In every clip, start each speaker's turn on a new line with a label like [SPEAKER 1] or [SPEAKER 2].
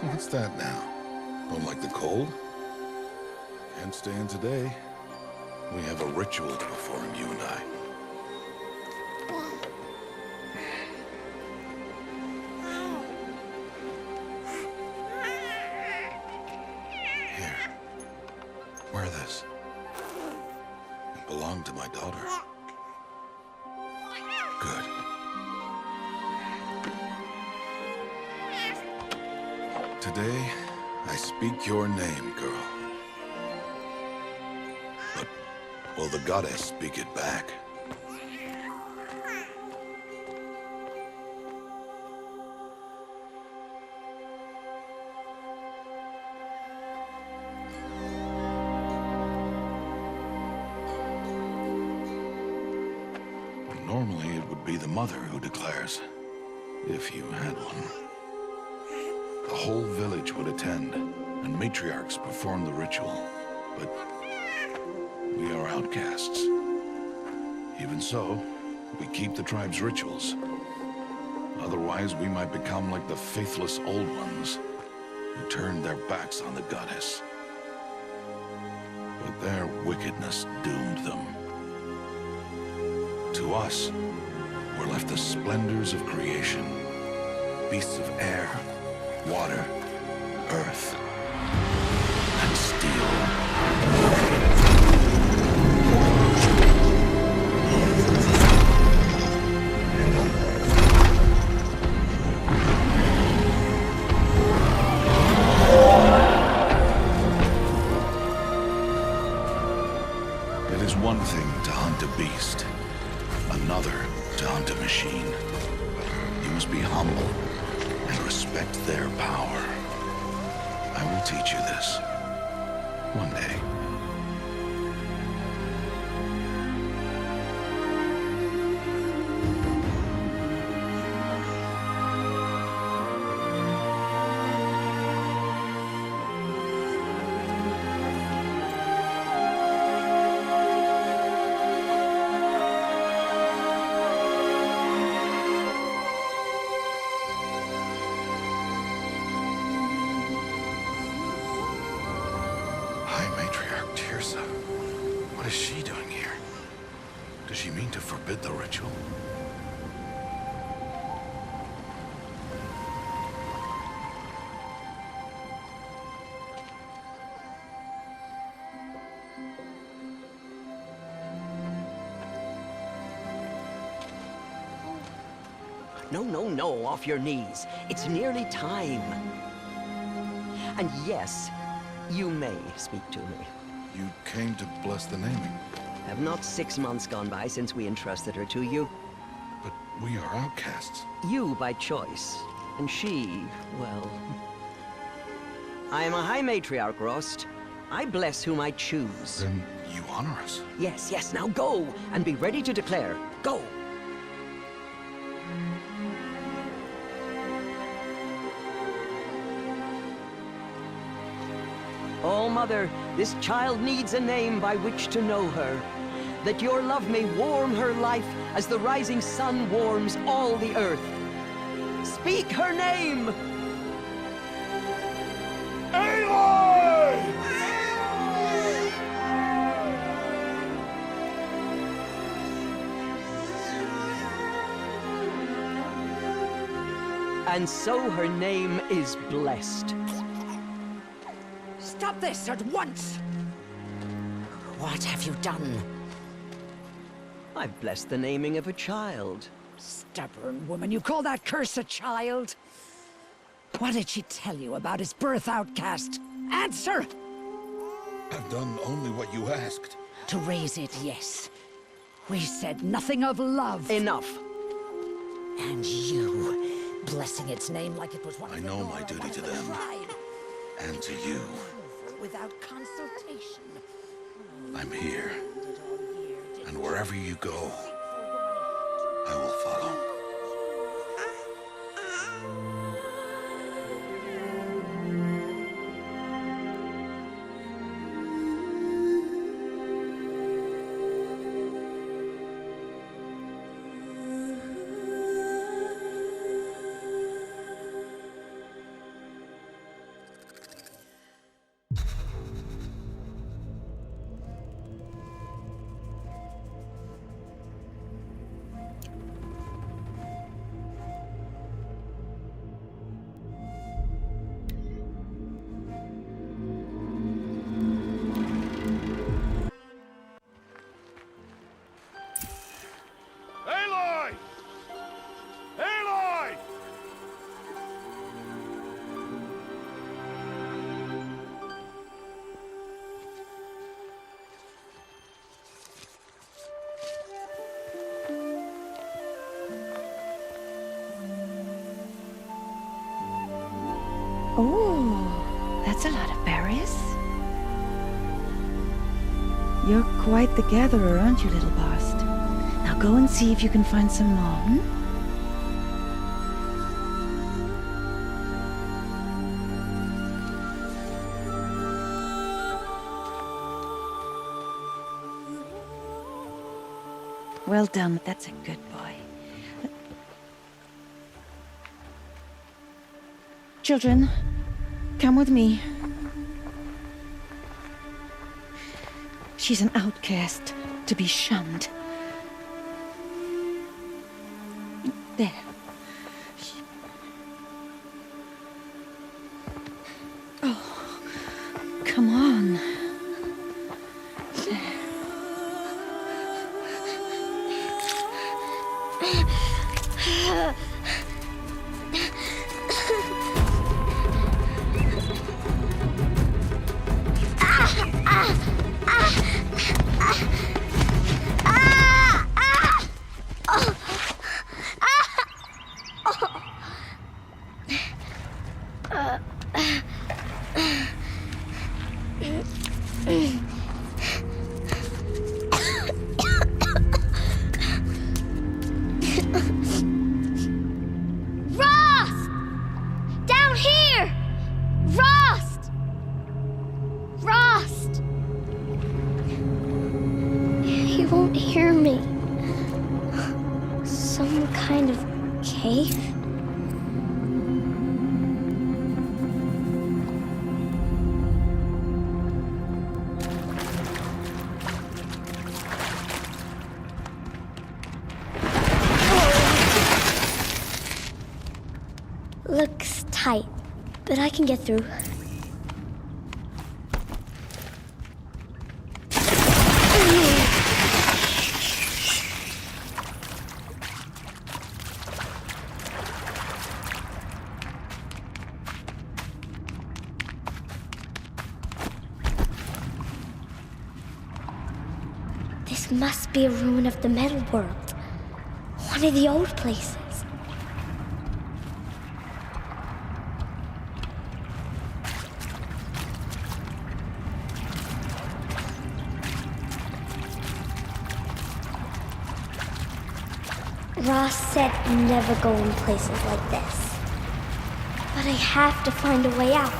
[SPEAKER 1] What's that now? Don't like the cold? Can't stay in today. We have a ritual to perform, you and I. Here. Wear this. It belonged to my daughter. Good. Today, I speak your name, girl. But will the goddess speak it back? Normally, it would be the mother who declares, if you had one. The whole village would attend, and matriarchs perform the ritual. But we are outcasts. Even so, we keep the tribe's rituals. Otherwise, we might become like the faithless old ones, who turned their backs on the goddess. But their wickedness doomed them. To us, were left the splendors of creation, beasts of air, water, earth, and steel. It is one thing to hunt a beast, another to hunt a machine. You must be humble and respect their power. I will teach you this one day. What is she doing here? Does she mean to forbid the ritual?
[SPEAKER 2] No, off your knees. It's nearly time. And yes, you may speak to me.
[SPEAKER 1] You came to bless the naming.
[SPEAKER 2] Have not 6 months gone by since we entrusted her to you?
[SPEAKER 1] But we are outcasts.
[SPEAKER 2] You by choice, and she, well... I am a High Matriarch, Rost. I bless whom I choose.
[SPEAKER 1] Then you honor us.
[SPEAKER 2] Yes, now go, and be ready to declare. Go! Oh, Mother, this child needs a name by which to know her. That your love may warm her life as the rising sun warms all the earth. Speak her name!
[SPEAKER 1] Aloy!
[SPEAKER 2] And so her name is blessed.
[SPEAKER 3] Stop this at once! What have you done?
[SPEAKER 2] I've blessed the naming of a child.
[SPEAKER 3] Stubborn woman, you call that curse a child? What did she tell you about his birth, outcast? Answer!
[SPEAKER 1] I've done only what you asked.
[SPEAKER 3] To raise it, yes. We said nothing of love.
[SPEAKER 2] Enough.
[SPEAKER 3] And you, blessing its name like it was one
[SPEAKER 1] I
[SPEAKER 3] of
[SPEAKER 1] know
[SPEAKER 3] the
[SPEAKER 1] my duty to them.
[SPEAKER 3] tribe.
[SPEAKER 1] And to you.
[SPEAKER 3] Without consultation.
[SPEAKER 1] I'm here. And wherever you go, I will follow.
[SPEAKER 4] That's a lot of berries. You're quite the gatherer, aren't you, little Bast? Now go and see if you can find some more, hmm? Well done. That's a good boy. Children, come with me. She's an outcast, to be shunned. There. Oh, come on.
[SPEAKER 5] Looks tight, but I can get through. This must be a ruin of the metal world. One of the old places. Ross said never go in places like this. But I have to find a way out.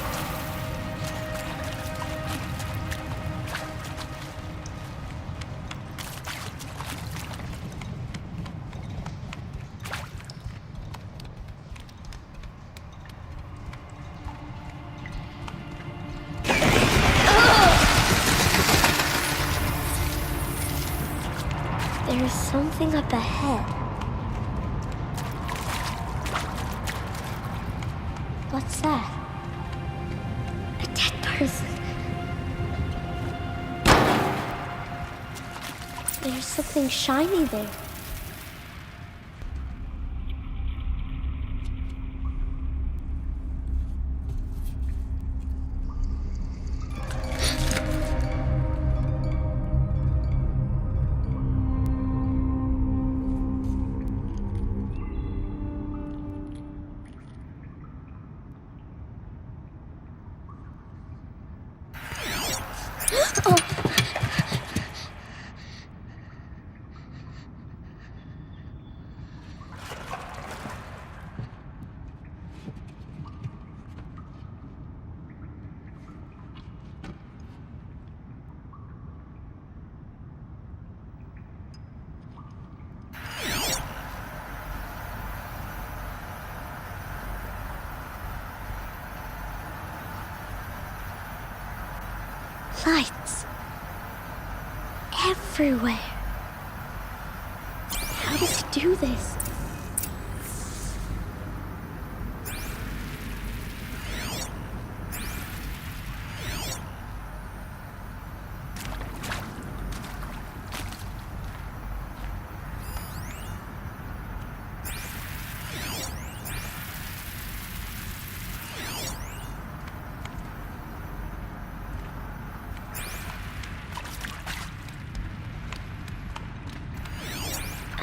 [SPEAKER 5] There's something up ahead. What's that? A dead person. There's something shiny there. Lights. Everywhere. How does he do this?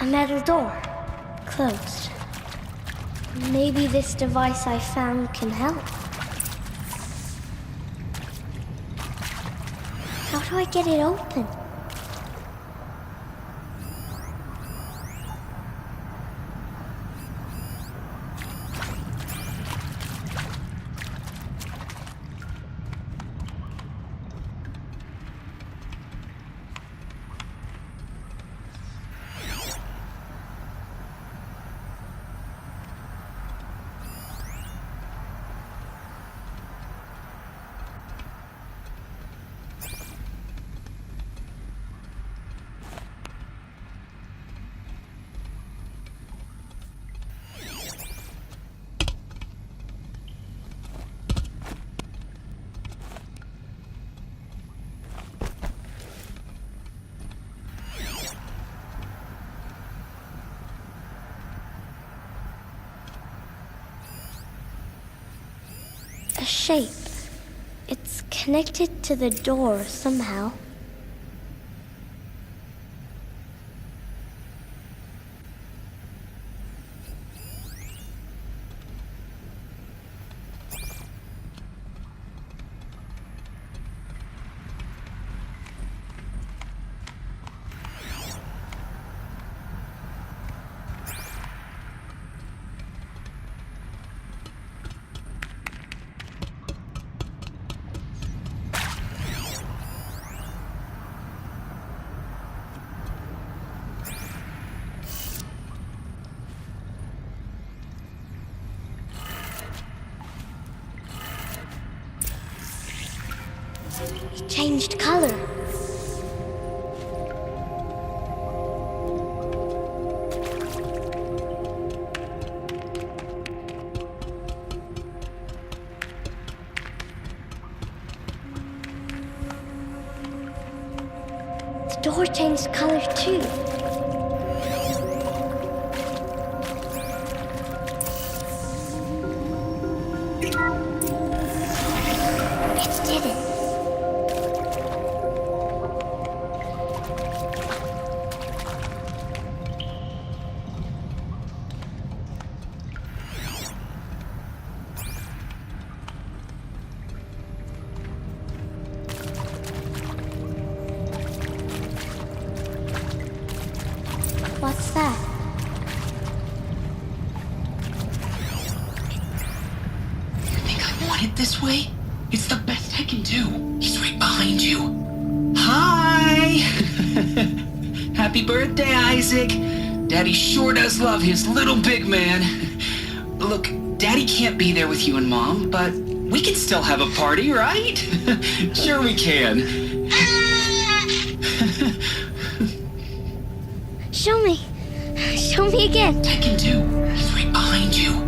[SPEAKER 5] A metal door. Closed. Maybe this device I found can help. How do I get it open? A shape. It's connected to the door somehow. It changed color. The door changed color too. It did it. What's that?
[SPEAKER 6] You think I want it this way? It's the best I can do. He's right behind you. Hi! Happy birthday, Isaac. Daddy sure does love his little big man. Look, Daddy can't be there with you and Mom, but we can still have a party, right? Sure we can.
[SPEAKER 5] Show me. Show me again.
[SPEAKER 6] I can do. He's right behind you.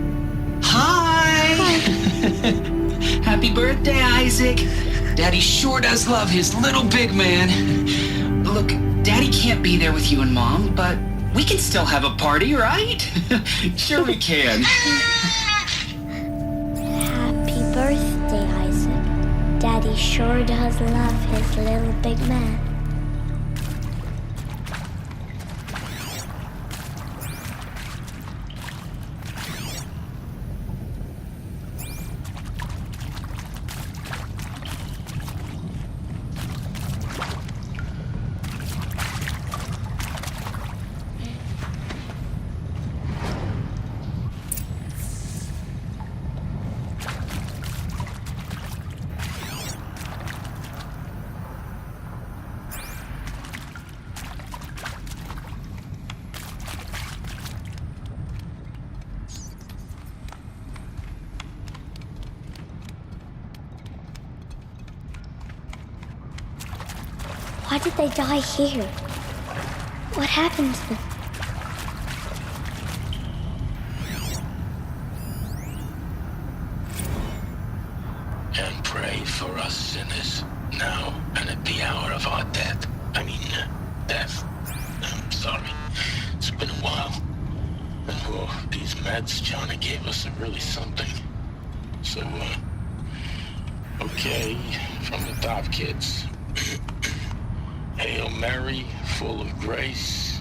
[SPEAKER 6] Hi! Happy birthday, Isaac. Daddy sure does love his little big man. Look, Daddy can't be there with you and Mom, but we can still have a party, right? Sure we can.
[SPEAKER 5] Happy birthday, Isaac. Daddy sure does love his little big man. Why did they die here? What happened to them?
[SPEAKER 7] And pray for us sinners, now and at the hour of our death. Death. I'm sorry. It's been a while. And these meds Johnny gave us are really something. So, okay, from the top, kids. Hail Mary, full of grace.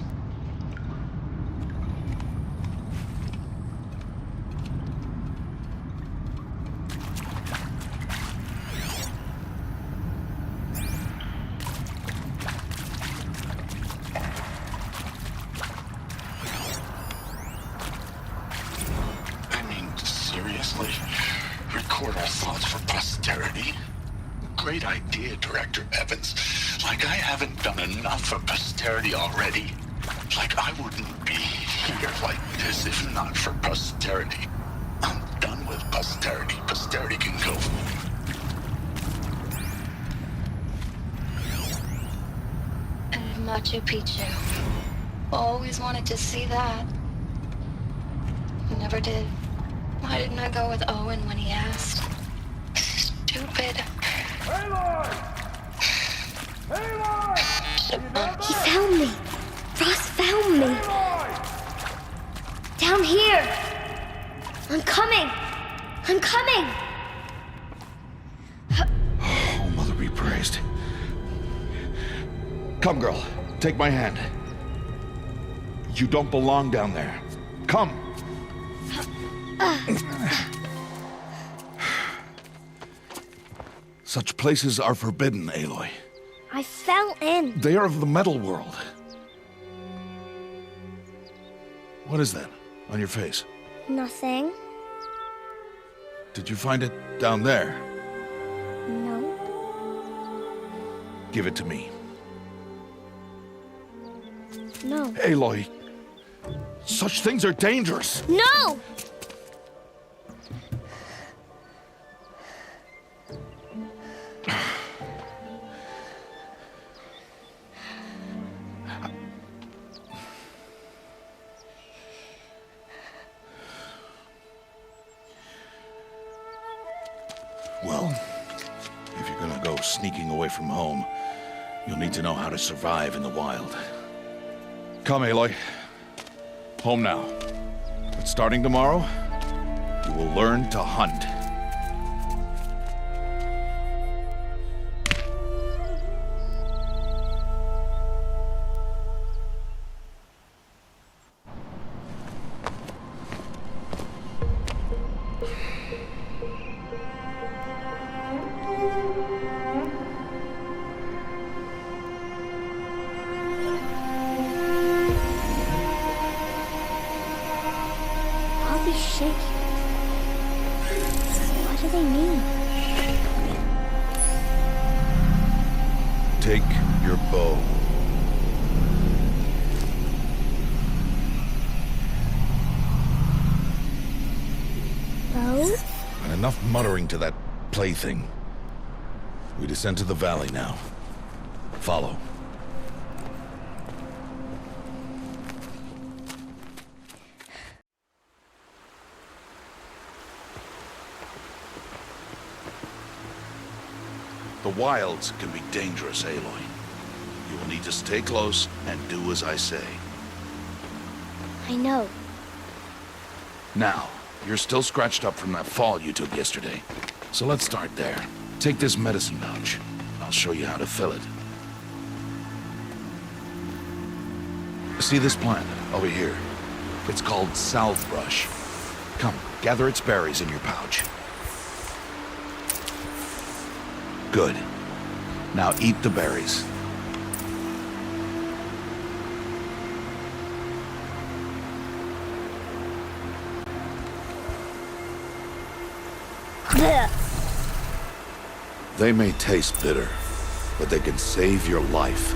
[SPEAKER 7] honestly. Record our thoughts for posterity. Great idea, Director Evans. Like I haven't done enough for posterity already. Like I wouldn't be here like this if not for posterity. I'm done with posterity. Posterity can go.
[SPEAKER 8] And Machu Picchu. Always wanted to see that. Never did. Why didn't I go with Owen when he asked? Stupid.
[SPEAKER 9] Aloy! Aloy!
[SPEAKER 5] He found me. Ross found me. Down here. I'm coming. I'm coming.
[SPEAKER 1] Oh, Mother be praised. Come, girl. Take my hand. You don't belong down there. Come. Such places are forbidden, Aloy.
[SPEAKER 5] I fell in.
[SPEAKER 1] They are of the metal world. What is that on your face?
[SPEAKER 5] Nothing.
[SPEAKER 1] Did you find it down there?
[SPEAKER 5] No.
[SPEAKER 1] Give it to me.
[SPEAKER 5] No.
[SPEAKER 1] Aloy, such things are dangerous.
[SPEAKER 5] No!
[SPEAKER 1] Well, if you're gonna go sneaking away from home, you'll need to know how to survive in the wild. Come, Aloy. Home now. But starting tomorrow, you will learn to hunt.
[SPEAKER 5] All these shapes. What do they mean?
[SPEAKER 1] Take your bow.
[SPEAKER 5] Bow?
[SPEAKER 1] And enough muttering to that plaything. We descend to the valley now. Follow. The wilds can be dangerous, Aloy. You will need to stay close and do as I say.
[SPEAKER 5] I know.
[SPEAKER 1] Now, you're still scratched up from that fall you took yesterday. So let's start there. Take this medicine pouch. I'll show you how to fill it. See this plant over here? It's called salvebrush. Come, gather its berries in your pouch. Good. Now eat the berries.
[SPEAKER 5] Blech.
[SPEAKER 1] They may taste bitter, but they can save your life.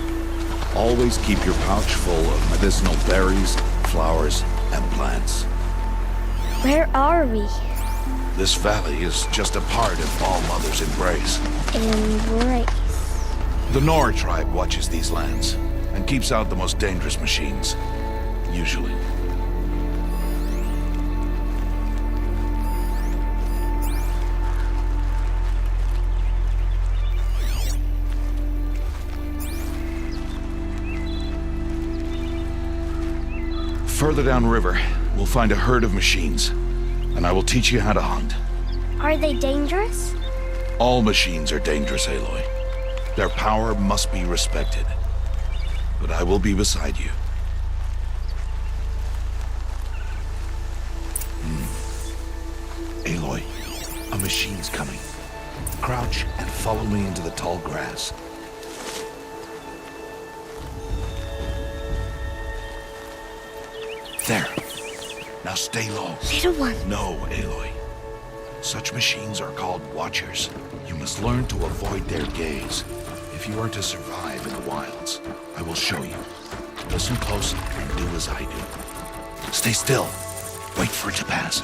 [SPEAKER 1] Always keep your pouch full of medicinal berries, flowers, and plants.
[SPEAKER 5] Where are we?
[SPEAKER 1] This valley is just a part of All Mother's embrace.
[SPEAKER 5] Embrace.
[SPEAKER 1] The Nora tribe watches these lands and keeps out the most dangerous machines. Usually. Further downriver, we'll find a herd of machines, and I will teach you how to hunt.
[SPEAKER 5] Are they dangerous?
[SPEAKER 1] All machines are dangerous, Aloy. Their power must be respected. But I will be beside you. Aloy, a machine's coming. Crouch and follow me into the tall grass. There. Now stay low.
[SPEAKER 5] Little one.
[SPEAKER 1] No, Aloy. Such machines are called watchers. You must learn to avoid their gaze if you are to survive in the wilds. I will show you. Listen close and do as I do. Stay still. Wait for it to pass.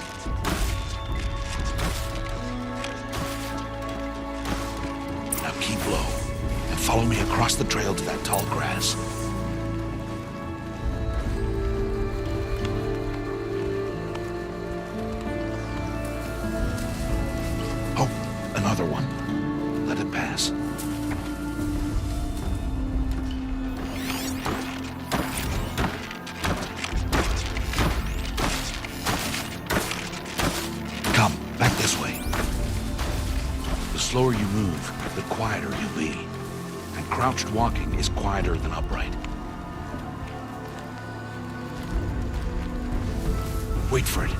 [SPEAKER 1] Now keep low and follow me across the trail to that tall grass. Oh, another one. Let it pass. Come, back this way. The slower you move, the quieter you'll be. And crouched walking is quieter than upright. Wait for it.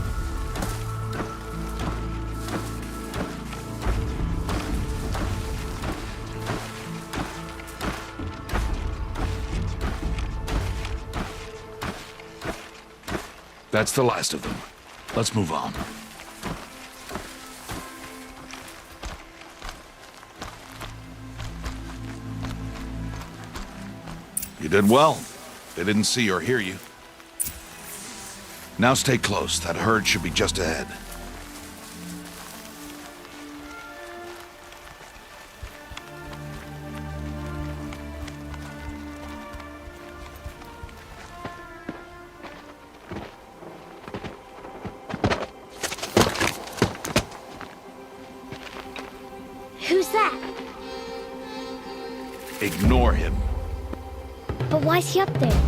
[SPEAKER 1] That's the last of them. Let's move on. You did well. They didn't see or hear you. Now stay close. That herd should be just ahead.
[SPEAKER 5] Who's that?
[SPEAKER 1] Ignore him.
[SPEAKER 5] But why's he up there?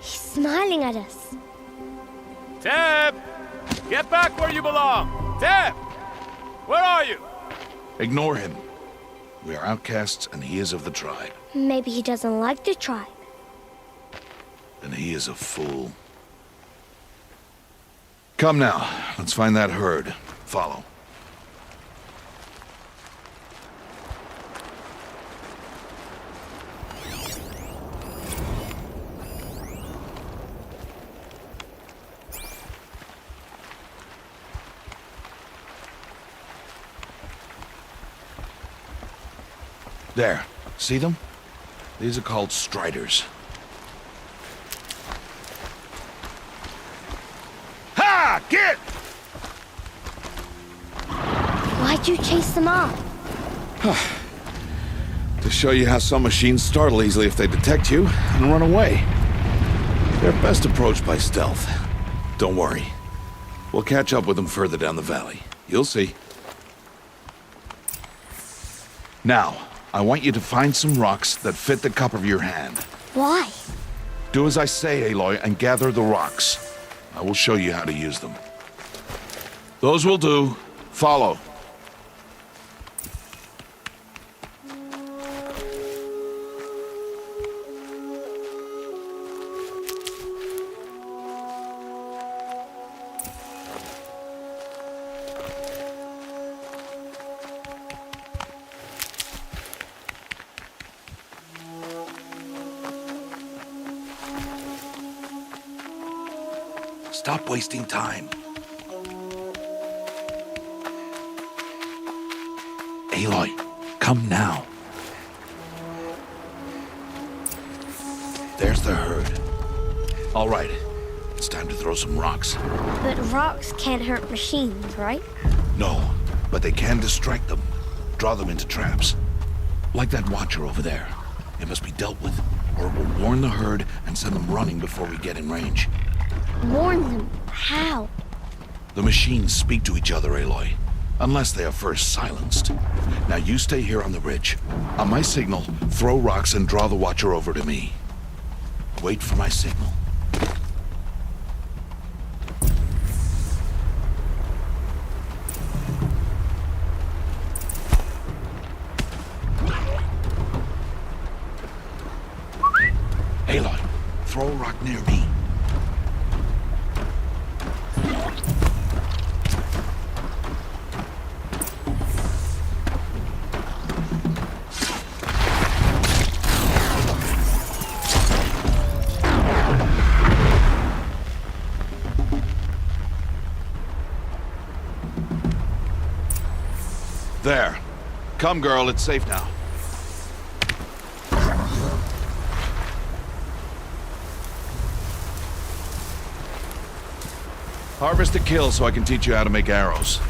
[SPEAKER 5] He's smiling at us.
[SPEAKER 9] Teb! Get back where you belong! Teb! Where are you?
[SPEAKER 1] Ignore him. We are outcasts and he is of the tribe.
[SPEAKER 5] Maybe he doesn't like the tribe.
[SPEAKER 1] And he is a fool. Come now, let's find that herd. Follow. There, see them? These are called striders. Get!
[SPEAKER 5] Why'd you chase them off?
[SPEAKER 1] To show you how some machines startle easily if they detect you and run away. They're best approached by stealth. Don't worry. We'll catch up with them further down the valley. You'll see. Now, I want you to find some rocks that fit the cup of your hand.
[SPEAKER 5] Why?
[SPEAKER 1] Do as I say, Aloy, and gather the rocks. I will show you how to use them. Those will do. Follow. Stop wasting time. Aloy, come now. There's the herd. All right, it's time to throw some rocks.
[SPEAKER 5] But rocks can't hurt machines, right?
[SPEAKER 1] No, but they can distract them, draw them into traps. Like that watcher over there. It must be dealt with, or it will warn the herd and send them running before we get in range.
[SPEAKER 5] Warn them? How?
[SPEAKER 1] The machines speak to each other, Aloy. Unless they are first silenced. Now you stay here on the ridge. On my signal, throw rocks and draw the watcher over to me. Wait for my signal. Aloy, throw a rock near me. There. Come, girl, it's safe now. Harvest a kill so I can teach you how to make arrows.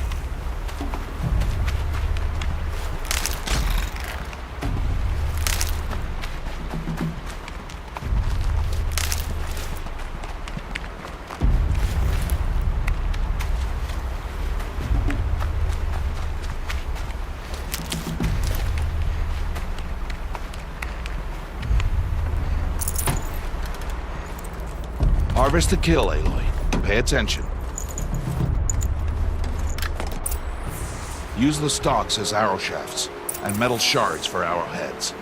[SPEAKER 1] Harvest the kill, Aloy. Pay attention. Use the stalks as arrow shafts, and metal shards for arrowheads.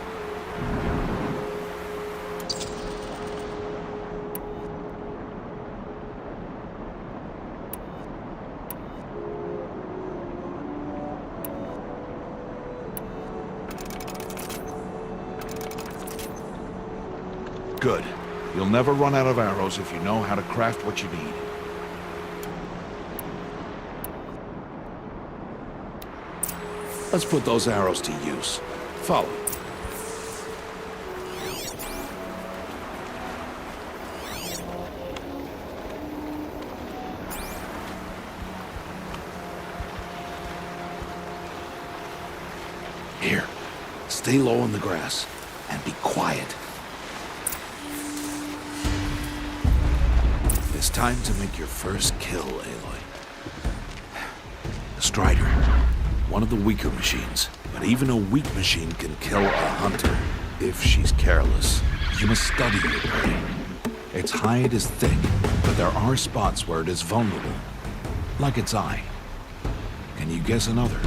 [SPEAKER 1] Good. You'll never run out of arrows if you know how to craft what you need. Let's put those arrows to use. Follow. Here, stay low in the grass and be quiet. It's time to make your first kill, Aloy. The Strider. One of the weaker machines, but even a weak machine can kill a hunter if she's careless. You must study your prey. Its hide is thick, but there are spots where it is vulnerable, like its eye. Can you guess another?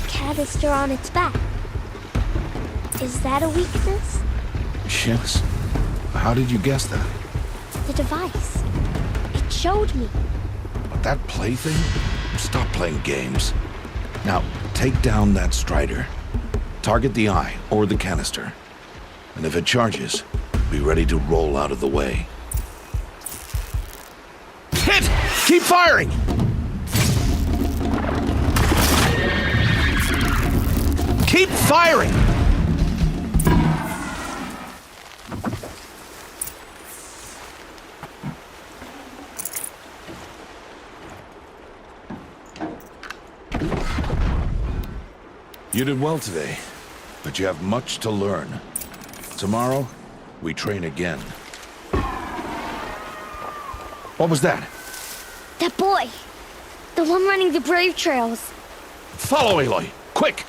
[SPEAKER 5] Canister on its back. Is that a weakness?
[SPEAKER 1] Yes. How did you guess that?
[SPEAKER 5] The device. It showed me.
[SPEAKER 1] But that plaything? Stop playing games. Now, take down that Strider. Target the eye or the canister. And if it charges, be ready to roll out of the way. Hit! Keep firing! Keep firing! You did well today, but you have much to learn. Tomorrow, we train again. What was that?
[SPEAKER 5] That boy! The one running the brave trails.
[SPEAKER 1] Follow, Aloy! Quick!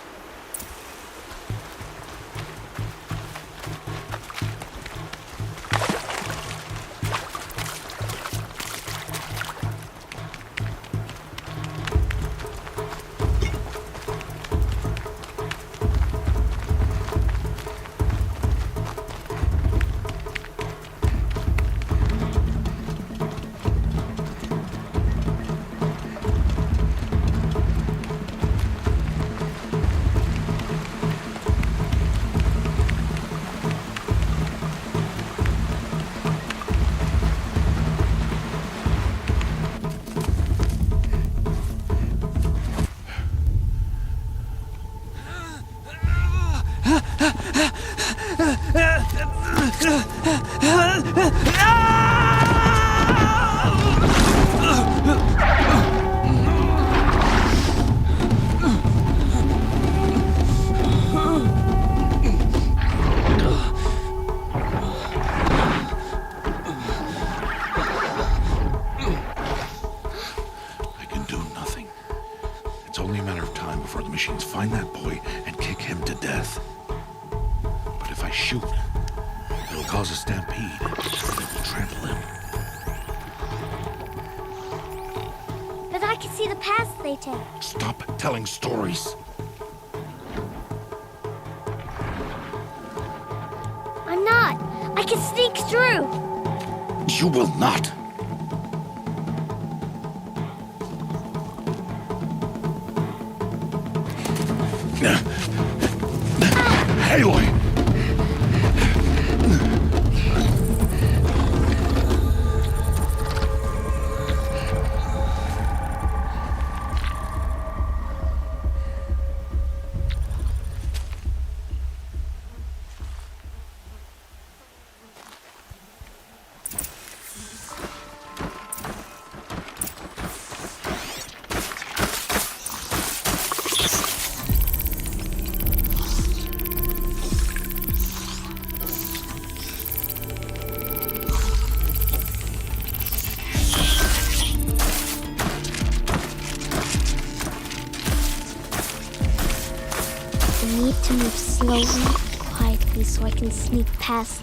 [SPEAKER 1] Machines find that boy and kick him to death. But if I shoot, it'll cause a stampede, and it will trample him.
[SPEAKER 5] But I can see the paths they take.
[SPEAKER 1] Stop telling stories.
[SPEAKER 5] I'm not. I can sneak through.
[SPEAKER 1] You will not. Aloy!
[SPEAKER 5] I need to move slowly, quietly, so I can sneak past.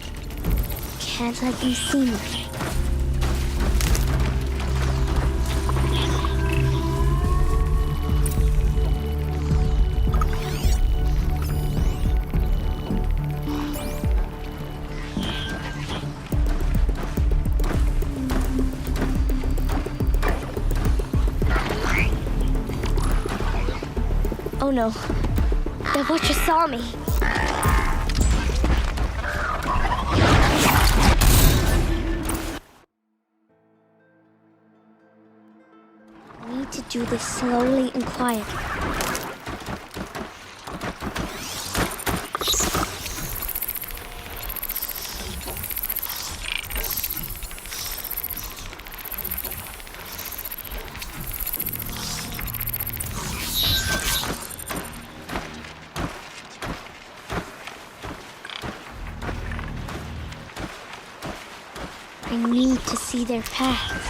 [SPEAKER 5] Can't let them see me. Oh no. The Butcher saw me. I need to do this slowly and quietly. I need to see their paths.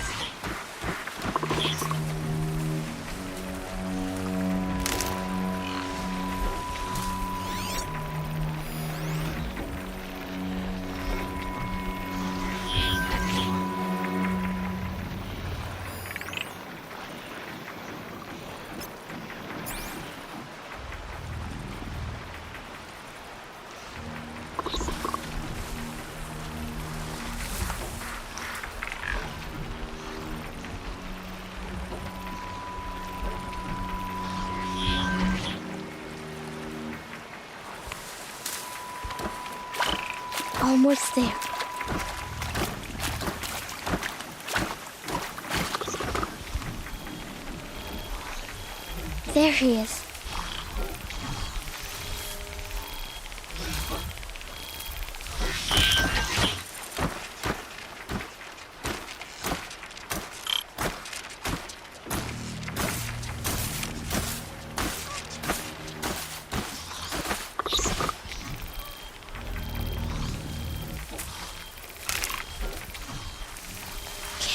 [SPEAKER 5] Almost there. There he is.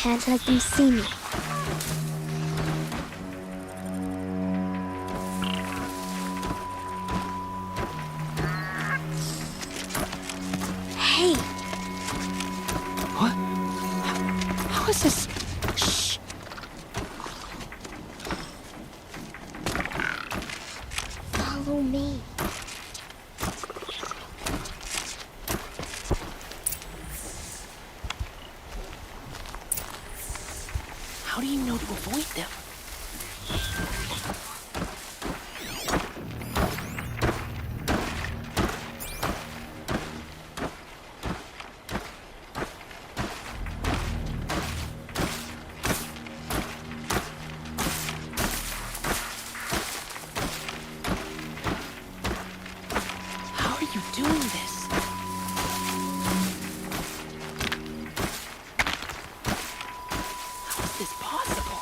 [SPEAKER 5] Can't let them see me. Hey!
[SPEAKER 6] What? How is this? Shh!
[SPEAKER 5] Follow me.
[SPEAKER 6] How do you know to avoid them? How are you doing this? How is this possible?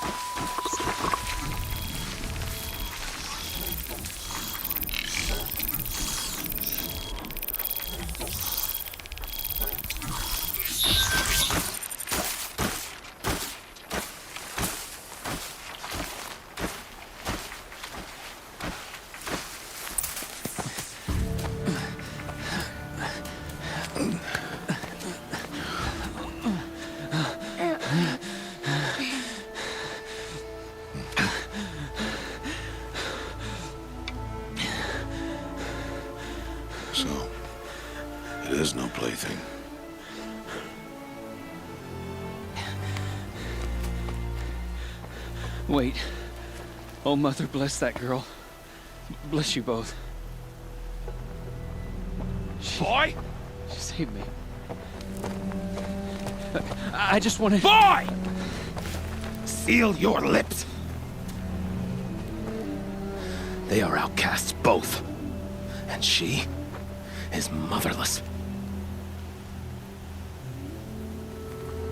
[SPEAKER 1] So, it is no plaything.
[SPEAKER 10] Wait. Oh, Mother, bless that girl. Bless you both.
[SPEAKER 9] Boy!
[SPEAKER 10] She saved me. I just wanted...
[SPEAKER 9] Boy!
[SPEAKER 10] Seal your lips! They are outcasts, both. And she is motherless.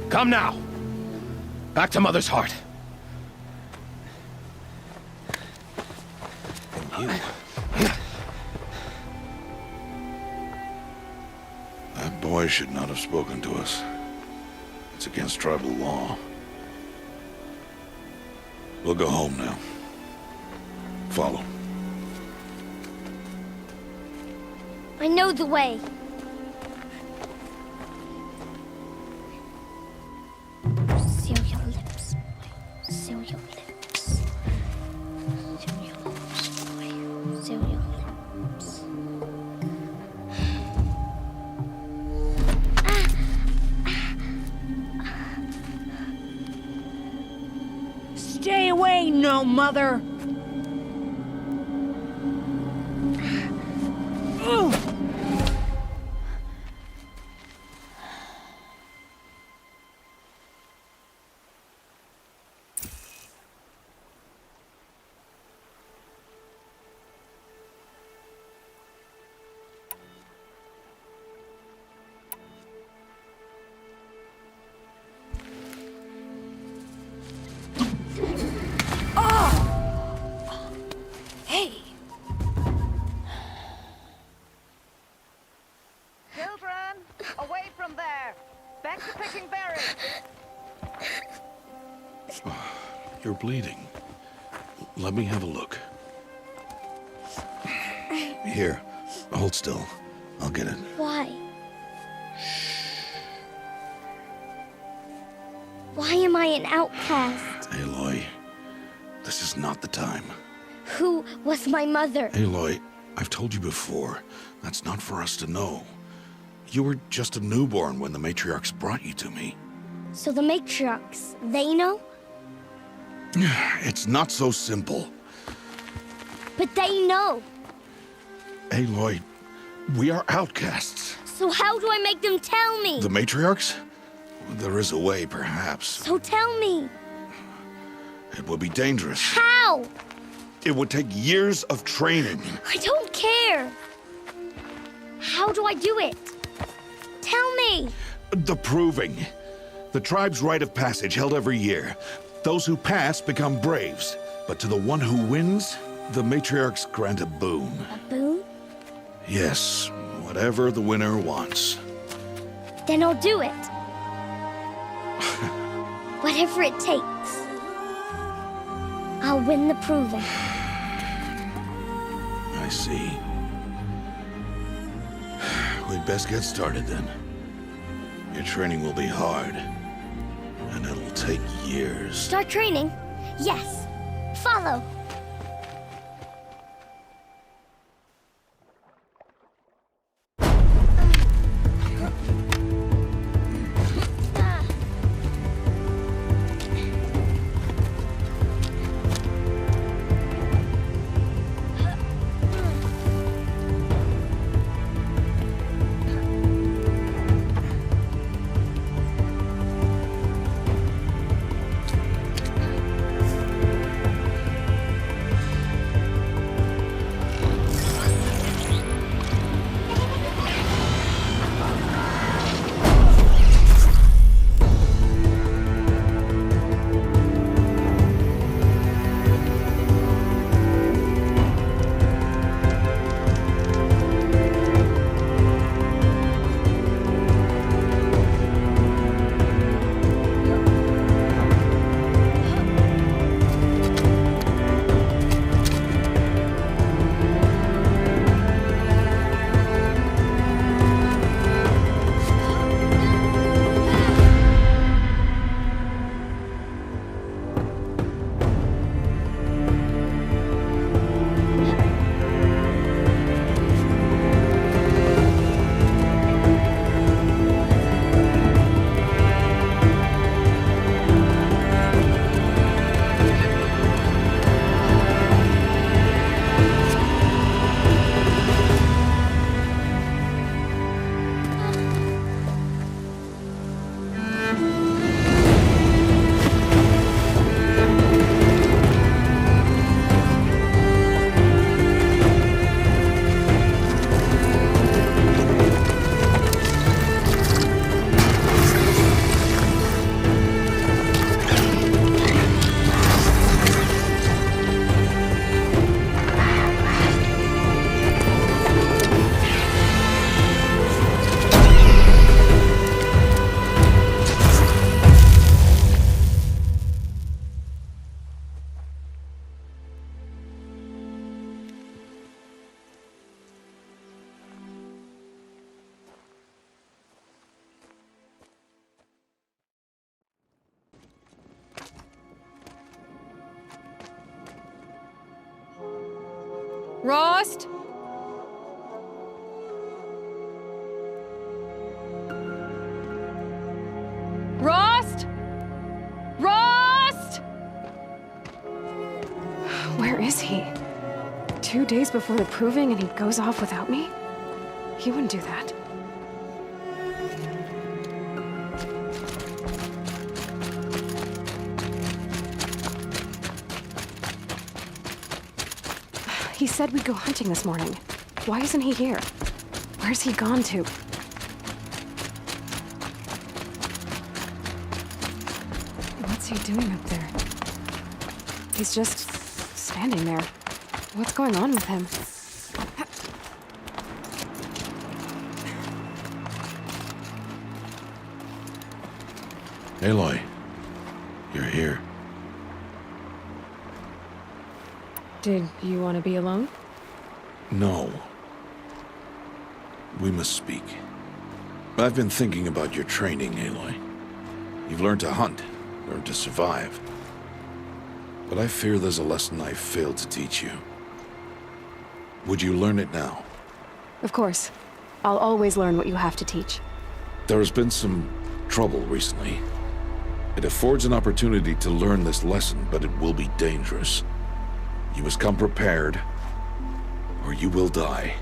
[SPEAKER 10] Come now! Back to Mother's heart. And you...
[SPEAKER 1] That boy should not have spoken to us. It's against tribal law. We'll go home now. Follow.
[SPEAKER 5] I know the way. Seal your lips, boy. Seal your lips. Seal your lips, boy. Seal your lips.
[SPEAKER 3] Stay away, no mother! Hey!
[SPEAKER 11] Children, away from there! Back to picking berries!
[SPEAKER 1] You're bleeding. Let me have a look. Here, hold still. I'll get it.
[SPEAKER 5] Why? Why am I an outcast?
[SPEAKER 1] Aloy, this is not the time.
[SPEAKER 5] Who was my mother?
[SPEAKER 1] Aloy, I've told you before, that's not for us to know. You were just a newborn when the matriarchs brought you to me.
[SPEAKER 5] So the matriarchs, they know?
[SPEAKER 1] It's not so simple.
[SPEAKER 5] But they know.
[SPEAKER 1] Aloy, we are outcasts.
[SPEAKER 5] So how do I make them tell me?
[SPEAKER 1] The matriarchs? There is a way, perhaps.
[SPEAKER 5] So tell me.
[SPEAKER 1] It would be dangerous.
[SPEAKER 5] How?
[SPEAKER 1] It would take years of training.
[SPEAKER 5] I don't care. How do I do it? Tell me.
[SPEAKER 1] The proving. The tribe's rite of passage held every year. Those who pass become braves. But to the one who wins, the matriarchs grant a boon.
[SPEAKER 5] A boon?
[SPEAKER 1] Yes, whatever the winner wants.
[SPEAKER 5] Then I'll do it. Whatever it takes. I'll win the proving.
[SPEAKER 1] I see. We'd best get started then. Your training will be hard, and it'll take years.
[SPEAKER 5] Start training? Yes. Follow.
[SPEAKER 12] Rost? Rost? Rost? Where is he? 2 days before the proving and he goes off without me? He wouldn't do that. He said we'd go hunting this morning. Why isn't he here? Where's he gone to? What's he doing up there? He's just standing there. What's going on with him?
[SPEAKER 1] Aloy, you're here.
[SPEAKER 12] Did you want to be alone?
[SPEAKER 1] No. We must speak. I've been thinking about your training, Aloy. You've learned to hunt, learned to survive. But I fear there's a lesson I failed to teach you. Would you learn it now?
[SPEAKER 12] Of course. I'll always learn what you have to teach.
[SPEAKER 1] There has been some trouble recently. It affords an opportunity to learn this lesson, but it will be dangerous. You must come prepared, or you will die.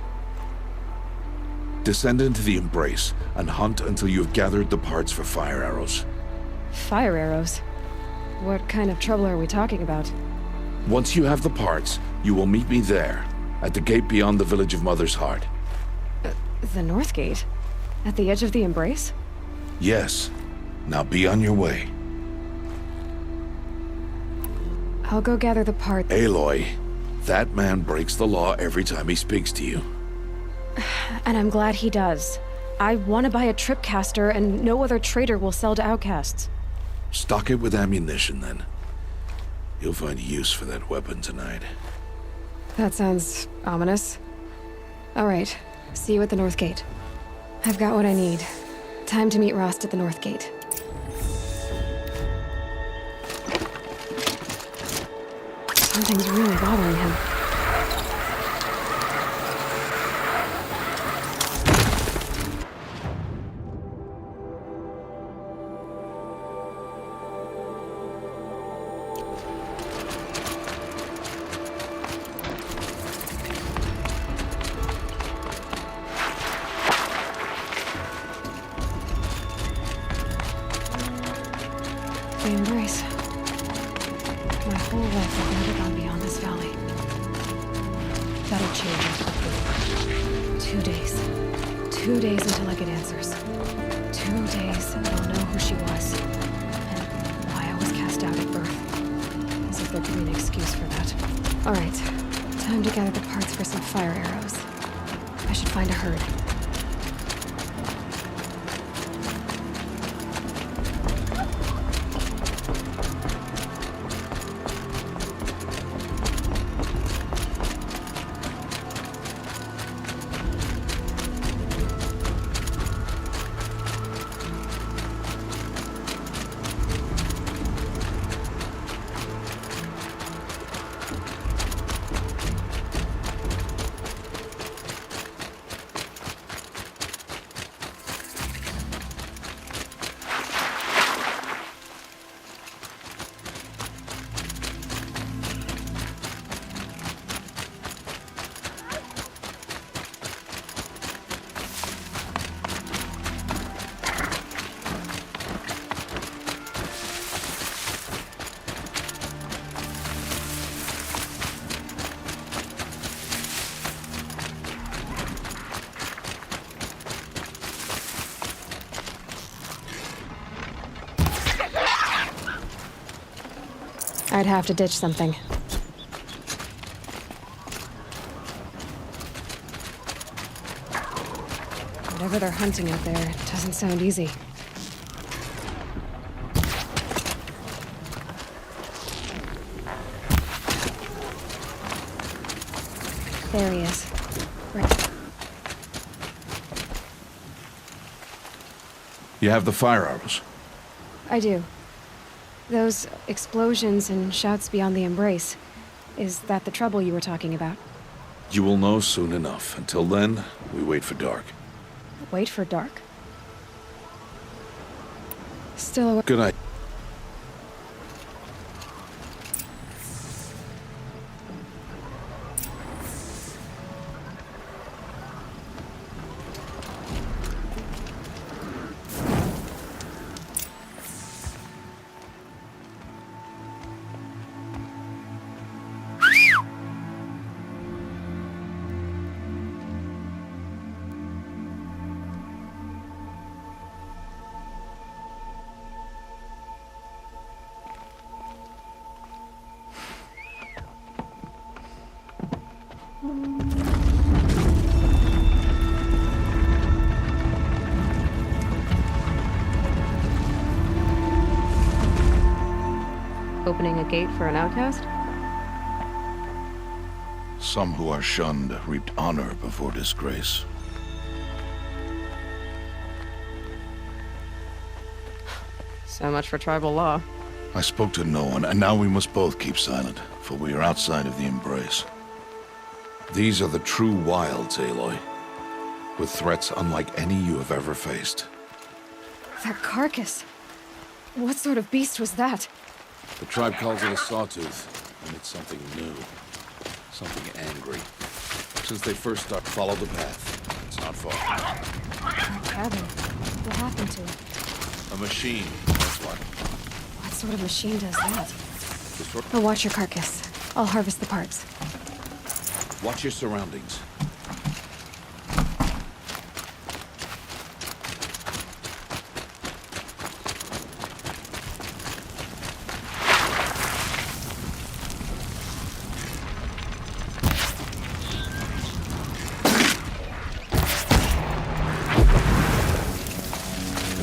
[SPEAKER 1] Descend into the Embrace and hunt until you have gathered the parts for fire arrows.
[SPEAKER 12] Fire arrows? What kind of trouble are we talking about?
[SPEAKER 1] Once you have the parts, you will meet me there, at the gate beyond the village of Mother's Heart.
[SPEAKER 12] The North Gate? At the edge of the Embrace?
[SPEAKER 1] Yes. Now be on your way.
[SPEAKER 12] I'll go gather the part.
[SPEAKER 1] Aloy, that man breaks the law every time he speaks to you.
[SPEAKER 12] And I'm glad he does. I want to buy a tripcaster, and no other trader will sell to outcasts.
[SPEAKER 1] Stock it with ammunition, then. You'll find use for that weapon tonight.
[SPEAKER 12] That sounds ominous. All right, see you at the North Gate. I've got what I need. Time to meet Rost at the North Gate. Something's really bothering him. The Embrace. My whole life I've never gone beyond this valley. That'll change it. 2 days. 2 days until I get answers. 2 days and I'll know who she was. And why I was cast out at birth. As if there could be an excuse for that. Alright. Time to gather the parts for some fire arrows. I should find a herd. I'd have to ditch something. Whatever they're hunting out there, it doesn't sound easy. There he is. Right.
[SPEAKER 1] You have the fire arrows?
[SPEAKER 12] I do. Those explosions and shouts beyond the Embrace. Is that the trouble you were talking about?
[SPEAKER 1] You will know soon enough. Until then, we wait for dark.
[SPEAKER 12] Wait for dark? Still.
[SPEAKER 1] Good night.
[SPEAKER 12] Opening a gate for an outcast?
[SPEAKER 1] Some who are shunned reaped honor before disgrace.
[SPEAKER 12] So much for tribal law.
[SPEAKER 1] I spoke to no one, and now we must both keep silent, for we are outside of the embrace. These are the true wilds, Aloy, with threats unlike any you have ever faced.
[SPEAKER 12] That carcass. What sort of beast was that?
[SPEAKER 1] The tribe calls it a sawtooth, and it's something new. Something angry. Since they first start, follow the path. It's not far.
[SPEAKER 12] That cabin. What happened to it?
[SPEAKER 1] A machine, that's what.
[SPEAKER 12] What sort of machine does that? I'll watch your carcass. I'll harvest the parts.
[SPEAKER 1] Watch your surroundings.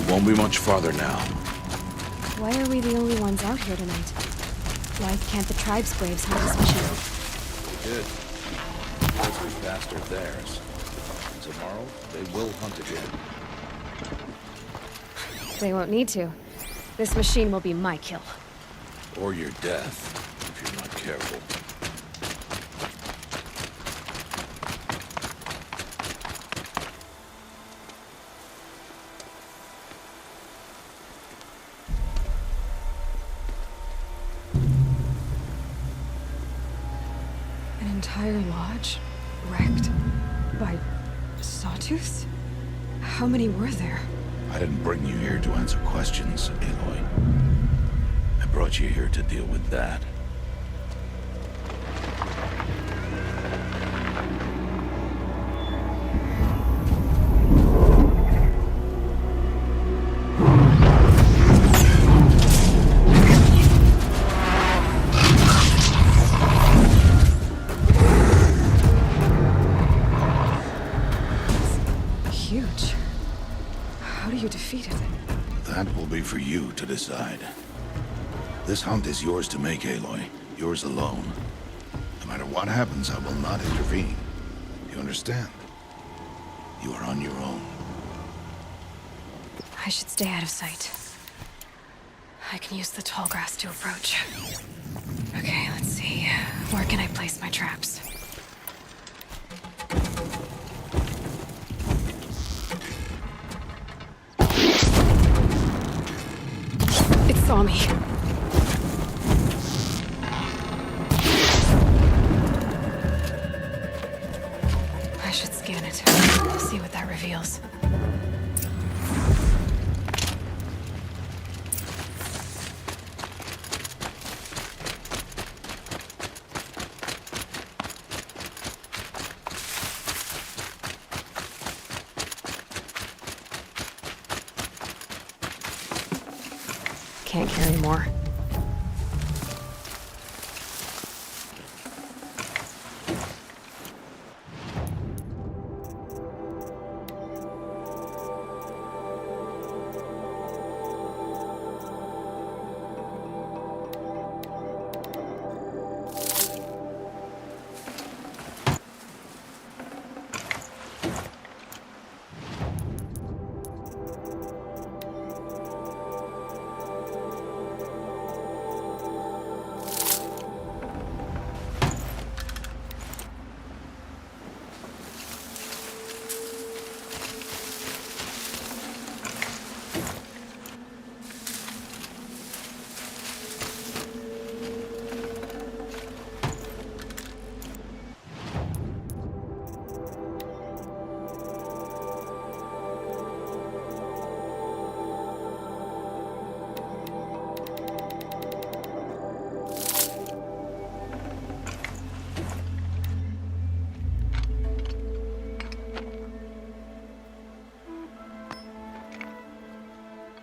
[SPEAKER 1] Won't be much farther now.
[SPEAKER 12] Why are we the only ones out here tonight? Why can't the tribe's braves hunt this mission?
[SPEAKER 1] They did. Because we bastard theirs. And tomorrow, they will hunt again.
[SPEAKER 12] They won't need to. This machine will be my kill.
[SPEAKER 1] Or your death, if you're not careful.
[SPEAKER 12] Entire lodge wrecked by sawtooths? How many were there?
[SPEAKER 1] I didn't bring you here to answer questions, Aloy. I brought you here to deal with that. That will be for you to decide. This hunt is yours to make, Aloy. Yours alone. No matter what happens, I will not intervene. You understand? You are on your own.
[SPEAKER 12] I should stay out of sight. I can use the tall grass to approach. Okay, let's see. Where can I place my traps? It saw me. I should scan it. See what that reveals. Can't carry more.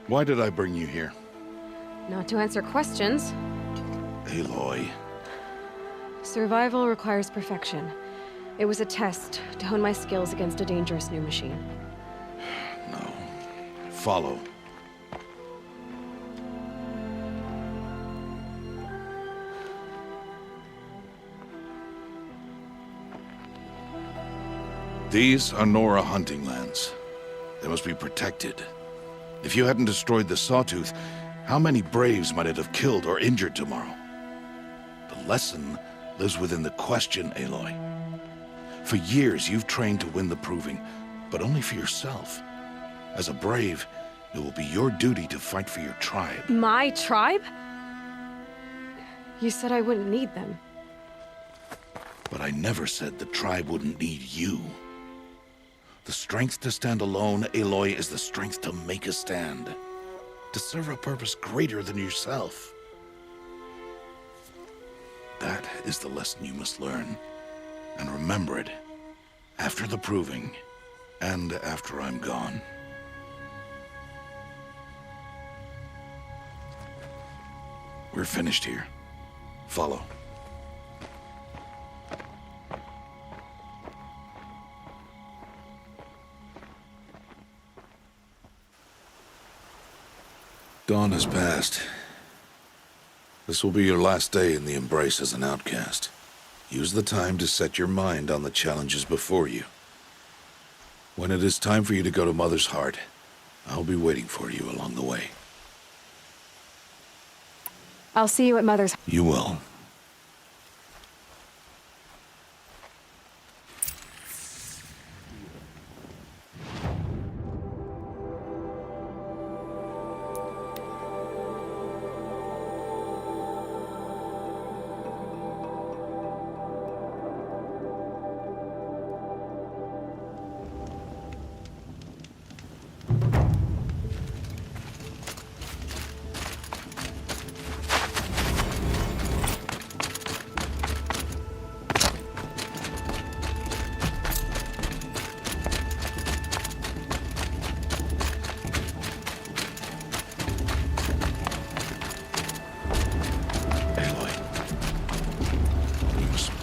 [SPEAKER 1] Why did I bring you here?
[SPEAKER 12] Not to answer questions.
[SPEAKER 1] Aloy.
[SPEAKER 12] Survival requires perfection. It was a test to hone my skills against a dangerous new machine.
[SPEAKER 1] No. Follow. These are Nora hunting lands. They must be protected. If you hadn't destroyed the Sawtooth, how many Braves might it have killed or injured tomorrow? The lesson lives within the question, Aloy. For years, you've trained to win the proving, but only for yourself. As a Brave, it will be your duty to fight for your tribe.
[SPEAKER 12] My tribe? You said I wouldn't need them.
[SPEAKER 1] But I never said the tribe wouldn't need you. The strength to stand alone, Aloy, is the strength to make a stand. To serve a purpose greater than yourself. That is the lesson you must learn. And remember it. After the proving, and after I'm gone. We're finished here. Follow. Dawn has passed. This will be your last day in the Embrace as an outcast. Use the time to set your mind on the challenges before you. When it is time for you to go to Mother's Heart, I'll be waiting for you along the way.
[SPEAKER 12] I'll see you at Mother's.
[SPEAKER 1] You will.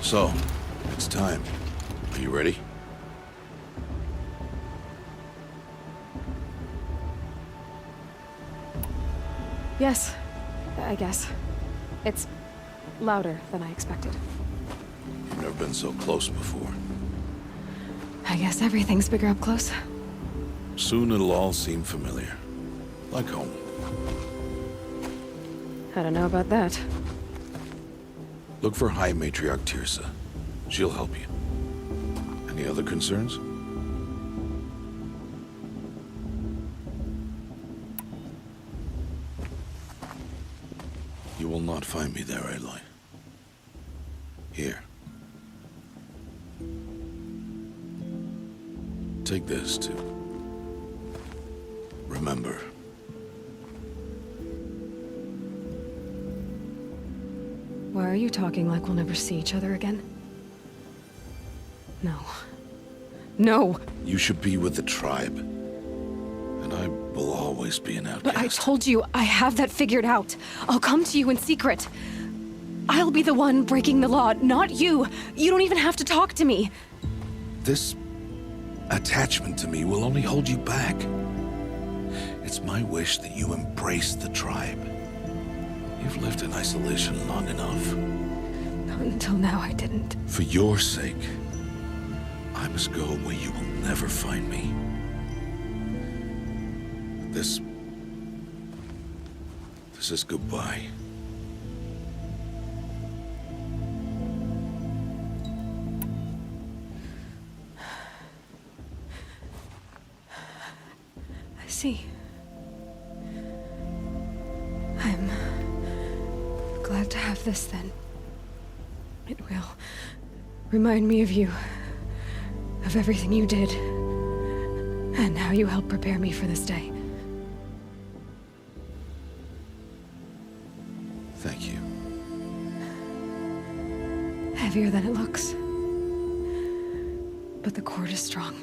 [SPEAKER 1] So, it's time. Are you ready?
[SPEAKER 12] Yes, I guess. It's louder than I expected.
[SPEAKER 1] You've never been so close before.
[SPEAKER 12] I guess everything's bigger up close.
[SPEAKER 1] Soon it'll all seem familiar. Like home.
[SPEAKER 12] I don't know about that.
[SPEAKER 1] Look for High Matriarch Tirsa. She'll help you. Any other concerns? You will not find me there, Aloy. Here. Take this to remember.
[SPEAKER 12] Why are you talking like we'll never see each other again? No. No!
[SPEAKER 1] You should be with the tribe. And I will always be an outcast.
[SPEAKER 12] But I told you, I have that figured out. I'll come to you in secret. I'll be the one breaking the law, not you. You don't even have to talk to me.
[SPEAKER 1] This attachment to me will only hold you back. It's my wish that you embrace the tribe. You've lived in isolation long enough.
[SPEAKER 12] Not until now, I didn't.
[SPEAKER 1] For your sake, I must go where you will never find me. This is goodbye.
[SPEAKER 12] I see. I'm glad to have this then. It will remind me of you, of everything you did, and how you helped prepare me for this day.
[SPEAKER 1] Thank you.
[SPEAKER 12] Heavier than it looks. But the cord is strong.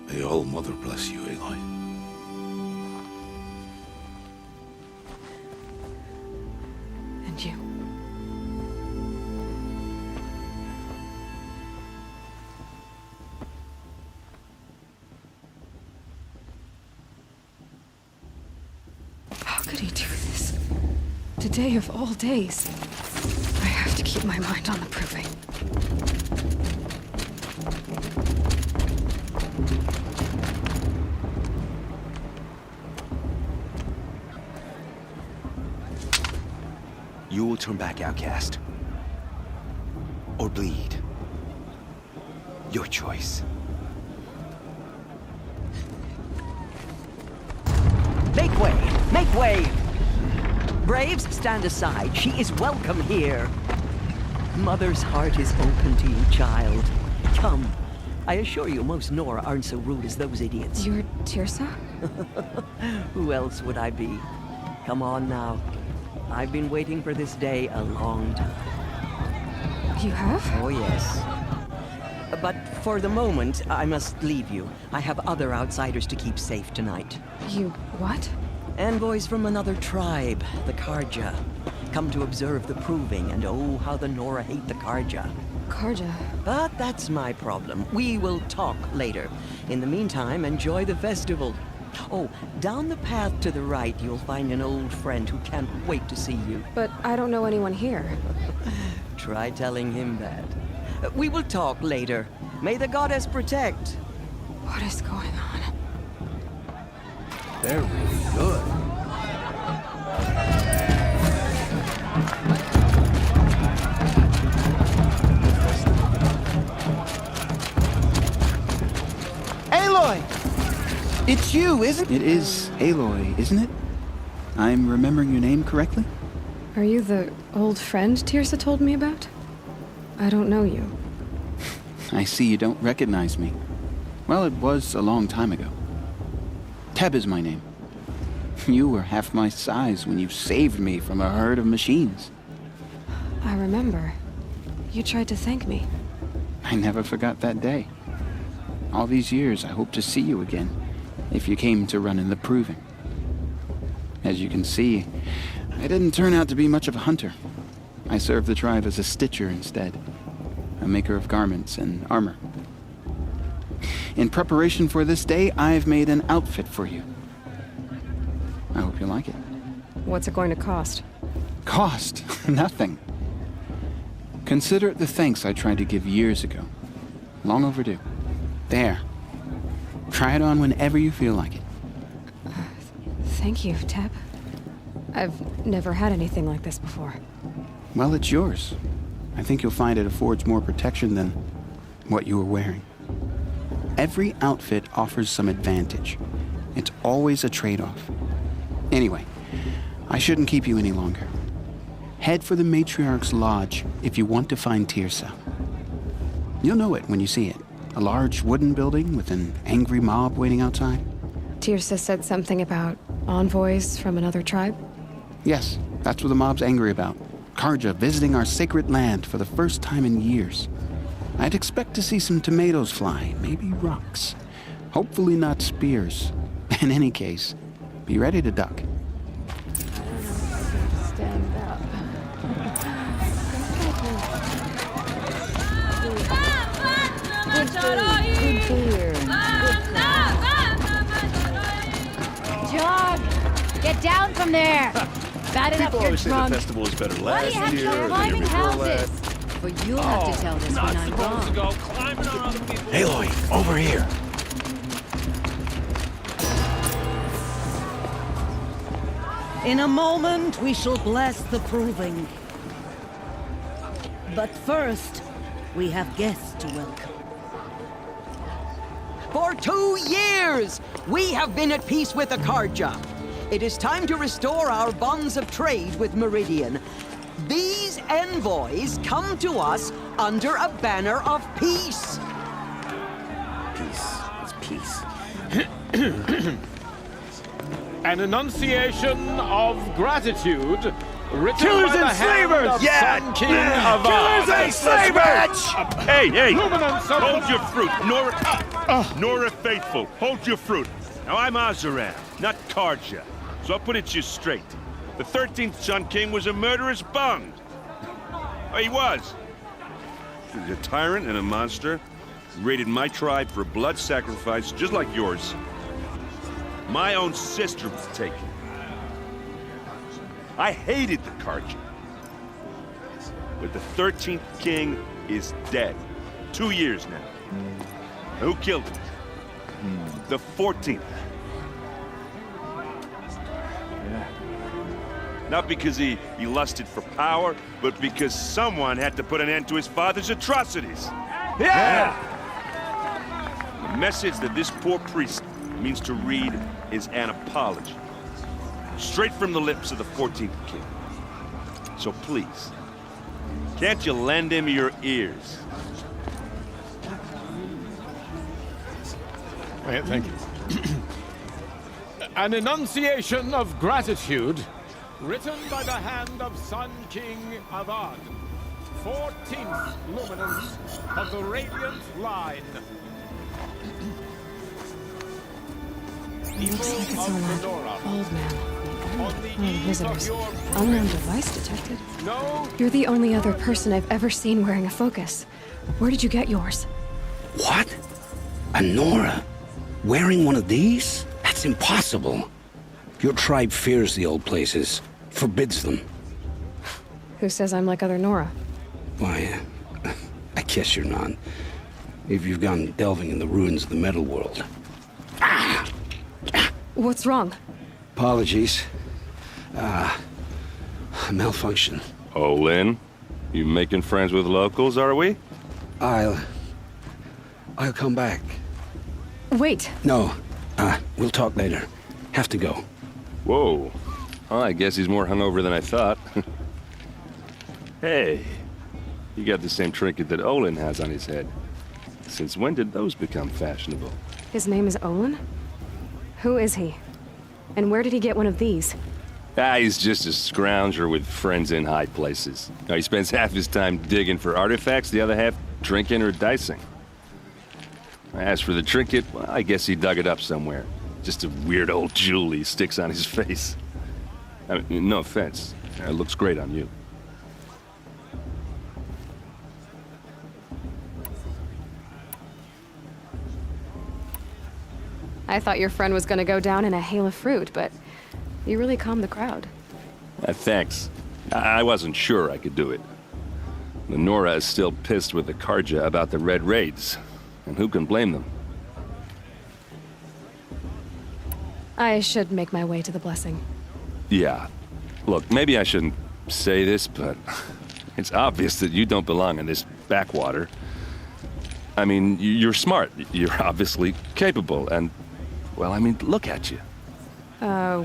[SPEAKER 1] May All Mother bless you, Aloy.
[SPEAKER 12] Today of all days. I have to keep my mind on the proving.
[SPEAKER 10] You will turn back outcast. Or bleed. Your choice.
[SPEAKER 2] Make way! Make way! Braves, stand aside. She is welcome here. Mother's heart is open to you, child. Come. I assure you, most Nora aren't so rude as those idiots.
[SPEAKER 12] You're Teersa?
[SPEAKER 2] Who else would I be? Come on now. I've been waiting for this day a long time.
[SPEAKER 12] You have?
[SPEAKER 2] Oh, yes. But for the moment, I must leave you. I have other outsiders to keep safe tonight.
[SPEAKER 12] You what?
[SPEAKER 2] Envoys from another tribe, the Karja. Come to observe the proving, and oh, how the Nora hate the Karja.
[SPEAKER 12] Karja?
[SPEAKER 2] But that's my problem. We will talk later. In the meantime, enjoy the festival. Oh, down the path to the right, you'll find an old friend who can't wait to see you.
[SPEAKER 12] But I don't know anyone here.
[SPEAKER 2] Try telling him that. We will talk later. May the goddess protect.
[SPEAKER 12] What is going on?
[SPEAKER 9] They're really good.
[SPEAKER 13] Aloy! It's you, isn't it? It is Aloy, isn't it? I'm remembering your name correctly?
[SPEAKER 12] Are you the old friend Teersa told me about? I don't know you.
[SPEAKER 13] I see you don't recognize me. Well, it was a long time ago. Teb is my name. You were half my size when you saved me from a herd of machines.
[SPEAKER 12] I remember. You tried to thank me.
[SPEAKER 13] I never forgot that day. All these years, I hope to see you again, if you came to run in the proving. As you can see, I didn't turn out to be much of a hunter. I served the tribe as a stitcher instead, a maker of garments and armor. In preparation for this day, I've made an outfit for you. I hope you like it.
[SPEAKER 12] What's it going to cost?
[SPEAKER 13] Cost? Nothing. Consider it the thanks I tried to give years ago. Long overdue. There. Try it on whenever you feel like it.
[SPEAKER 12] Thank you, Teb. I've never had anything like this before.
[SPEAKER 13] Well, it's yours. I think you'll find it affords more protection than what you were wearing. Every outfit offers some advantage. It's always a trade-off. Anyway, I shouldn't keep you any longer. Head for the Matriarch's Lodge if you want to find Teersa. You'll know it when you see it. A large wooden building with an angry mob waiting outside.
[SPEAKER 12] Teersa said something about envoys from another tribe?
[SPEAKER 13] Yes, that's what the mob's angry about. Karja visiting our sacred land for the first time in years. I'd expect to see some tomatoes fly, maybe rocks. Hopefully not spears. In any case, be ready to duck.
[SPEAKER 12] Stand up.
[SPEAKER 3] Good beer.
[SPEAKER 11] John, get down from there. Bad enough you're drunk.
[SPEAKER 9] festival is better
[SPEAKER 11] Why do you have to go climbing houses?
[SPEAKER 3] But you'll have to tell this when I'm gone.
[SPEAKER 9] Go climbing on other people.
[SPEAKER 10] Aloy, over here.
[SPEAKER 3] In a moment, we shall bless the proving. But first, we have guests to welcome.
[SPEAKER 2] For 2 years, we have been at peace with the Karja. It is time to restore our bonds of trade with Meridian. These envoys come to us under a banner of peace.
[SPEAKER 10] Peace. It's peace.
[SPEAKER 9] An enunciation of gratitude written
[SPEAKER 10] Killers
[SPEAKER 9] by the
[SPEAKER 10] and
[SPEAKER 9] hand
[SPEAKER 10] slavers!
[SPEAKER 9] of
[SPEAKER 10] Yeah!
[SPEAKER 9] Sun King
[SPEAKER 10] Yeah!
[SPEAKER 9] of
[SPEAKER 10] Killers and slavers!
[SPEAKER 14] Hey, hey!
[SPEAKER 9] Luminance of
[SPEAKER 14] Hold your fruit, Nora Faithful. Hold your fruit. Now I'm Azaran, not Karja, so I'll put it to you straight. The 13th Sun King was a murderous bung. Oh, he was. He was a tyrant and a monster. He raided my tribe for a blood sacrifice, just like yours. My own sister was taken. I hated the Carja. But the 13th king is dead. 2 years now. Who killed him? The 14th. Not because he lusted for power, but because someone had to put an end to his father's atrocities.
[SPEAKER 9] Yeah!
[SPEAKER 14] The message that this poor priest means to read is an apology. Straight from the lips of the 14th king. So please, can't you lend him your ears?
[SPEAKER 9] Thank you. An enunciation of gratitude, written by the hand of Sun King Avad, 14th luminance of the Radiant Line.
[SPEAKER 12] Looks like it's on that old man. Visitors. Unknown device detected. You're the only other person I've ever seen wearing a focus. Where did you get yours?
[SPEAKER 15] What? A Nora? Wearing one of these? That's impossible. Your tribe fears the old places, forbids them.
[SPEAKER 12] Who says I'm like other Nora?
[SPEAKER 15] Why, I guess you're not. If you've gone delving in the ruins of the metal world.
[SPEAKER 12] What's wrong?
[SPEAKER 15] Apologies. Malfunction.
[SPEAKER 14] Oh, Lynn? You making friends with locals, are we?
[SPEAKER 15] I'll come back.
[SPEAKER 12] Wait.
[SPEAKER 15] No. We'll talk later. Have to go.
[SPEAKER 14] Whoa. Well, I guess he's more hungover than I thought. Hey, you got the same trinket that Olin has on his head. Since when did those become fashionable?
[SPEAKER 12] His name is Olin? Who is he? And where did he get one of these?
[SPEAKER 14] He's just a scrounger with friends in high places. He spends half his time digging for artifacts, the other half drinking or dicing. As for the trinket, well, I guess he dug it up somewhere. Just a weird old jewel he sticks on his face. I mean, no offense. It looks great on you.
[SPEAKER 12] I thought your friend was gonna go down in a hail of fruit, but you really calmed the crowd.
[SPEAKER 14] Thanks. I wasn't sure I could do it. The Nora is still pissed with the Carja about the Red Raids, and who can blame them?
[SPEAKER 12] I should make my way to the blessing.
[SPEAKER 14] Yeah. Look, maybe I shouldn't say this, but it's obvious that you don't belong in this backwater. I mean, you're smart. You're obviously capable, and, well, I mean, look at you.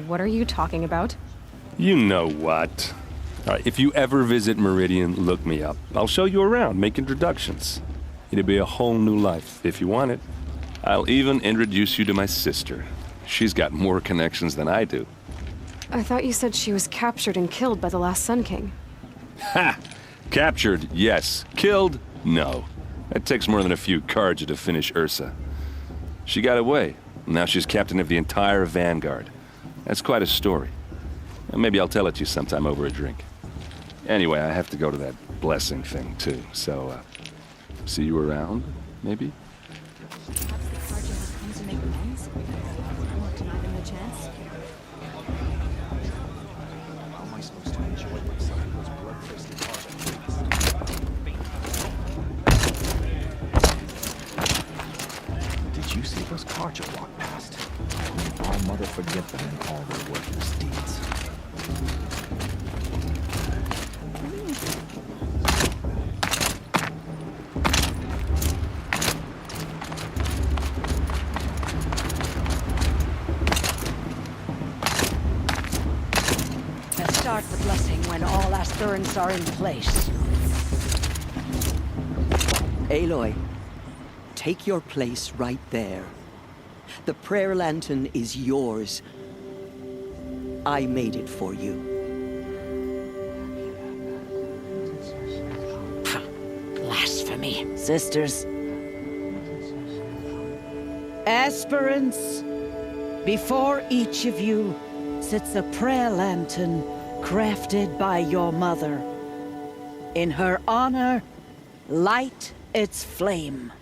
[SPEAKER 12] What are you talking about?
[SPEAKER 14] You know what. All right, if you ever visit Meridian, look me up. I'll show you around, make introductions. It'll be a whole new life, if you want it. I'll even introduce you to my sister. She's got more connections than I do.
[SPEAKER 12] I thought you said she was captured and killed by the last Sun King.
[SPEAKER 14] Ha! Captured, yes. Killed, no. It takes more than a few Carja to finish Ursa. She got away. Now she's captain of the entire Vanguard. That's quite a story. Maybe I'll tell it to you sometime over a drink. Anyway, I have to go to that blessing thing, too. So, see you around, maybe?
[SPEAKER 10] Did you see those Carja walk past? May our mother forget them in all their worthless deeds.
[SPEAKER 3] Let's start the blessing when all aspirants are in place.
[SPEAKER 2] Aloy, take your place right there. The prayer lantern is yours. I made it for you.
[SPEAKER 3] Blasphemy. Sisters. Aspirants, before each of you sits a prayer lantern crafted by your mother. In her honor, light its flame.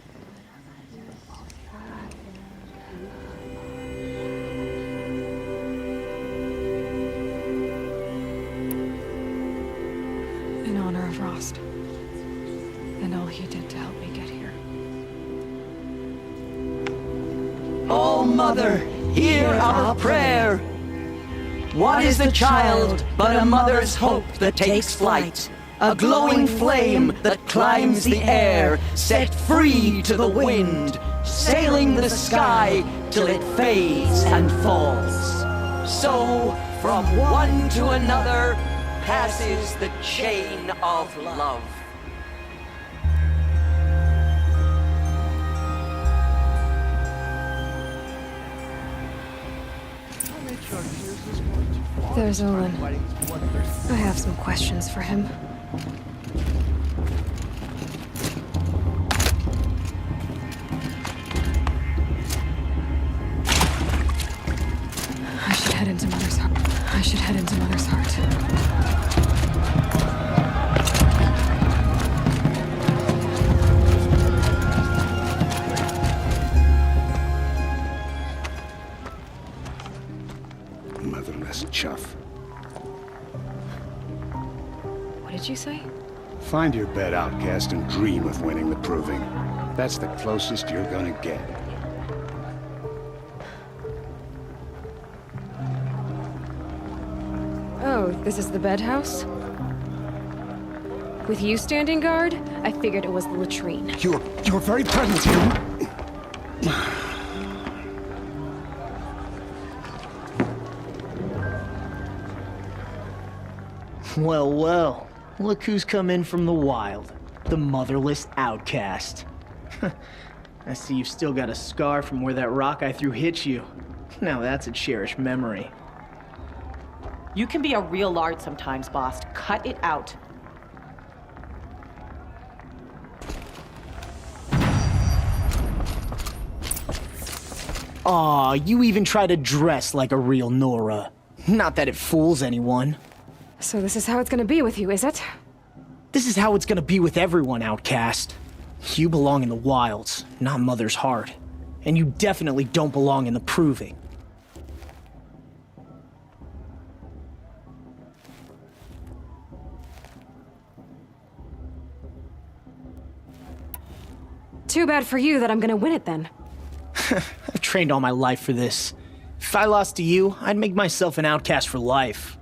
[SPEAKER 2] All Mother, hear our prayer. What is the child but a mother's hope that takes flight? A glowing flame that climbs the air, set free to the wind, sailing the sky till it fades and falls. So, from one to another, passes the chain of love.
[SPEAKER 12] There's Olin. I have some questions for him. I should head into Mother's Heart. I should head into Mother's Heart.
[SPEAKER 15] Motherless chuff.
[SPEAKER 12] What did you say?
[SPEAKER 15] Find your bed, outcast, and dream of winning the proving. That's the closest you're gonna get.
[SPEAKER 12] Oh, this is the bed house? With you standing guard, I figured it was the latrine.
[SPEAKER 15] Your very presence here.
[SPEAKER 16] Well, well. Look who's come in from the wild. The motherless outcast. I see you've still got a scar from where that rock I threw hit you. Now that's a cherished memory.
[SPEAKER 17] You can be a real lard sometimes, boss. Cut it out.
[SPEAKER 16] Aw, you even try to dress like a real Nora. Not that it fools anyone.
[SPEAKER 12] So this is how it's gonna be with you, is it?
[SPEAKER 16] This is how it's gonna be with everyone, outcast. You belong in the wilds, not Mother's Heart. And you definitely don't belong in the proving.
[SPEAKER 12] Too bad for you that I'm gonna win it then.
[SPEAKER 16] I've trained all my life for this. If I lost to you, I'd make myself an outcast for life.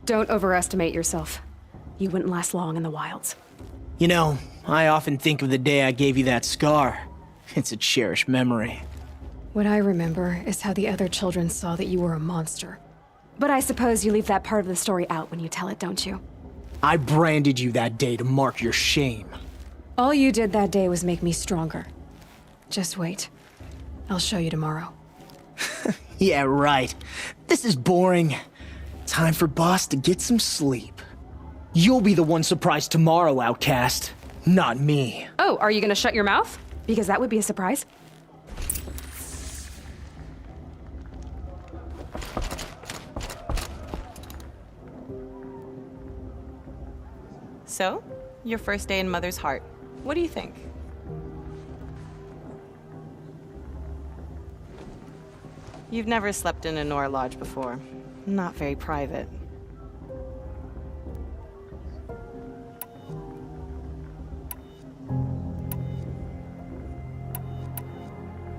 [SPEAKER 12] Don't overestimate yourself. You wouldn't last long in the wilds.
[SPEAKER 16] You know, I often think of the day I gave you that scar. It's a cherished memory.
[SPEAKER 12] What I remember is how the other children saw that you were a monster. But I suppose you leave that part of the story out when you tell it, don't you?
[SPEAKER 16] I branded you that day to mark your shame.
[SPEAKER 12] All you did that day was make me stronger. Just wait. I'll show you tomorrow.
[SPEAKER 16] Yeah, right. This is boring. Time for Boss to get some sleep. You'll be the one surprised tomorrow, outcast. Not me.
[SPEAKER 12] Oh, are you gonna shut your mouth? Because that would be a surprise.
[SPEAKER 17] So, your first day in Mother's Heart. What do you think? You've never slept in a Nora lodge before. Not very private.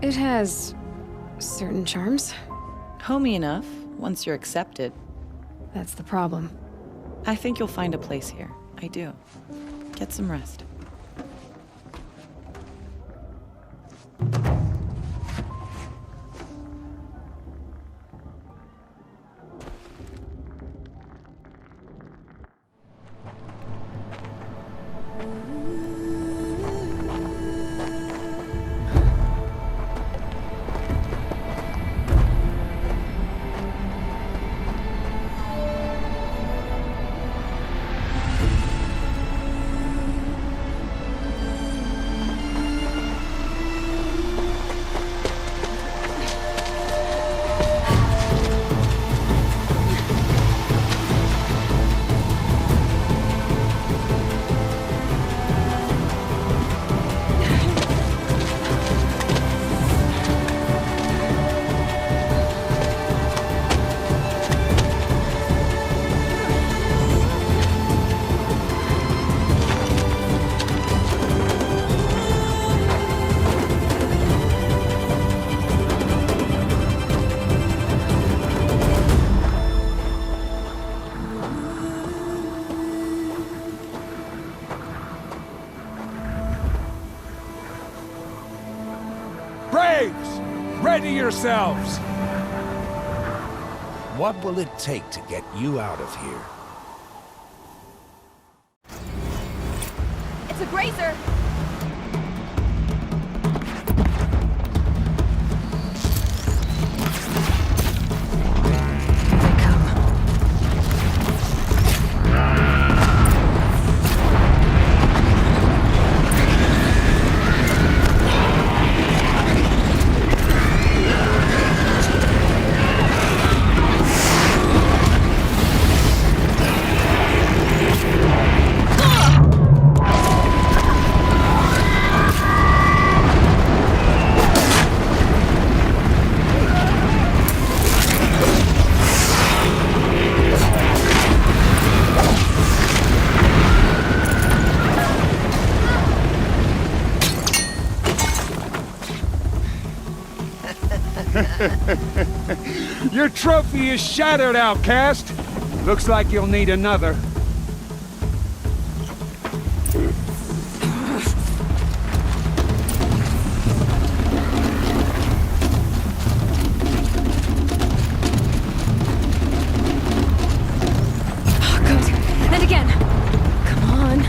[SPEAKER 12] It has certain charms.
[SPEAKER 17] Homey enough, once you're accepted.
[SPEAKER 12] That's the problem.
[SPEAKER 17] I think you'll find a place here. I do. Get some rest.
[SPEAKER 9] yourselves!
[SPEAKER 18] What will it take to get you out of here?
[SPEAKER 11] It's a grazer!
[SPEAKER 9] Your trophy is shattered, outcast. Looks like you'll need another.
[SPEAKER 12] Good. And again. Come on.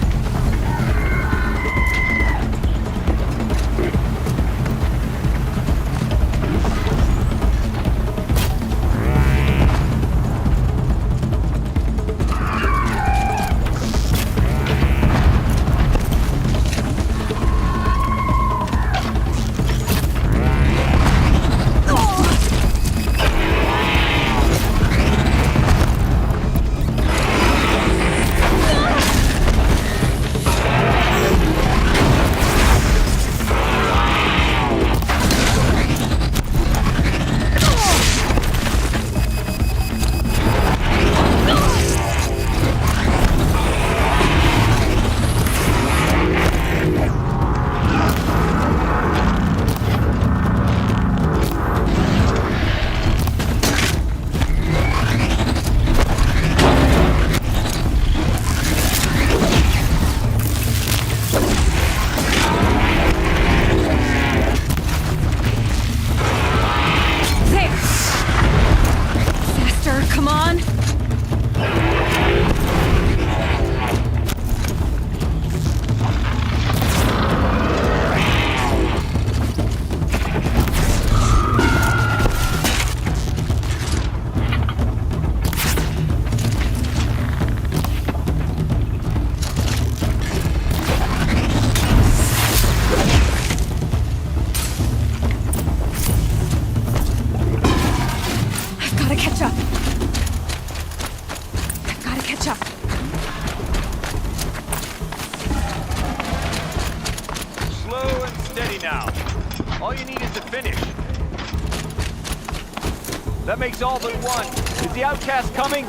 [SPEAKER 19] That makes all but one. Is the outcast coming?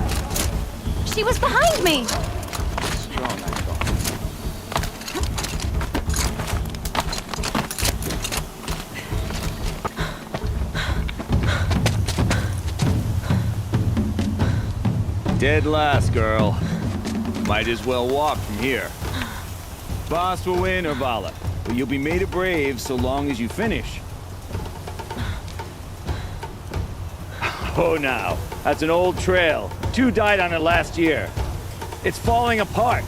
[SPEAKER 11] She was behind me!
[SPEAKER 19] Strong, I thought. Dead last, girl. Might as well walk from here. Boss will win, or Vala. But you'll be made a brave so long as you finish. Oh, now. That's an old trail. 2 died on it last year. It's falling apart.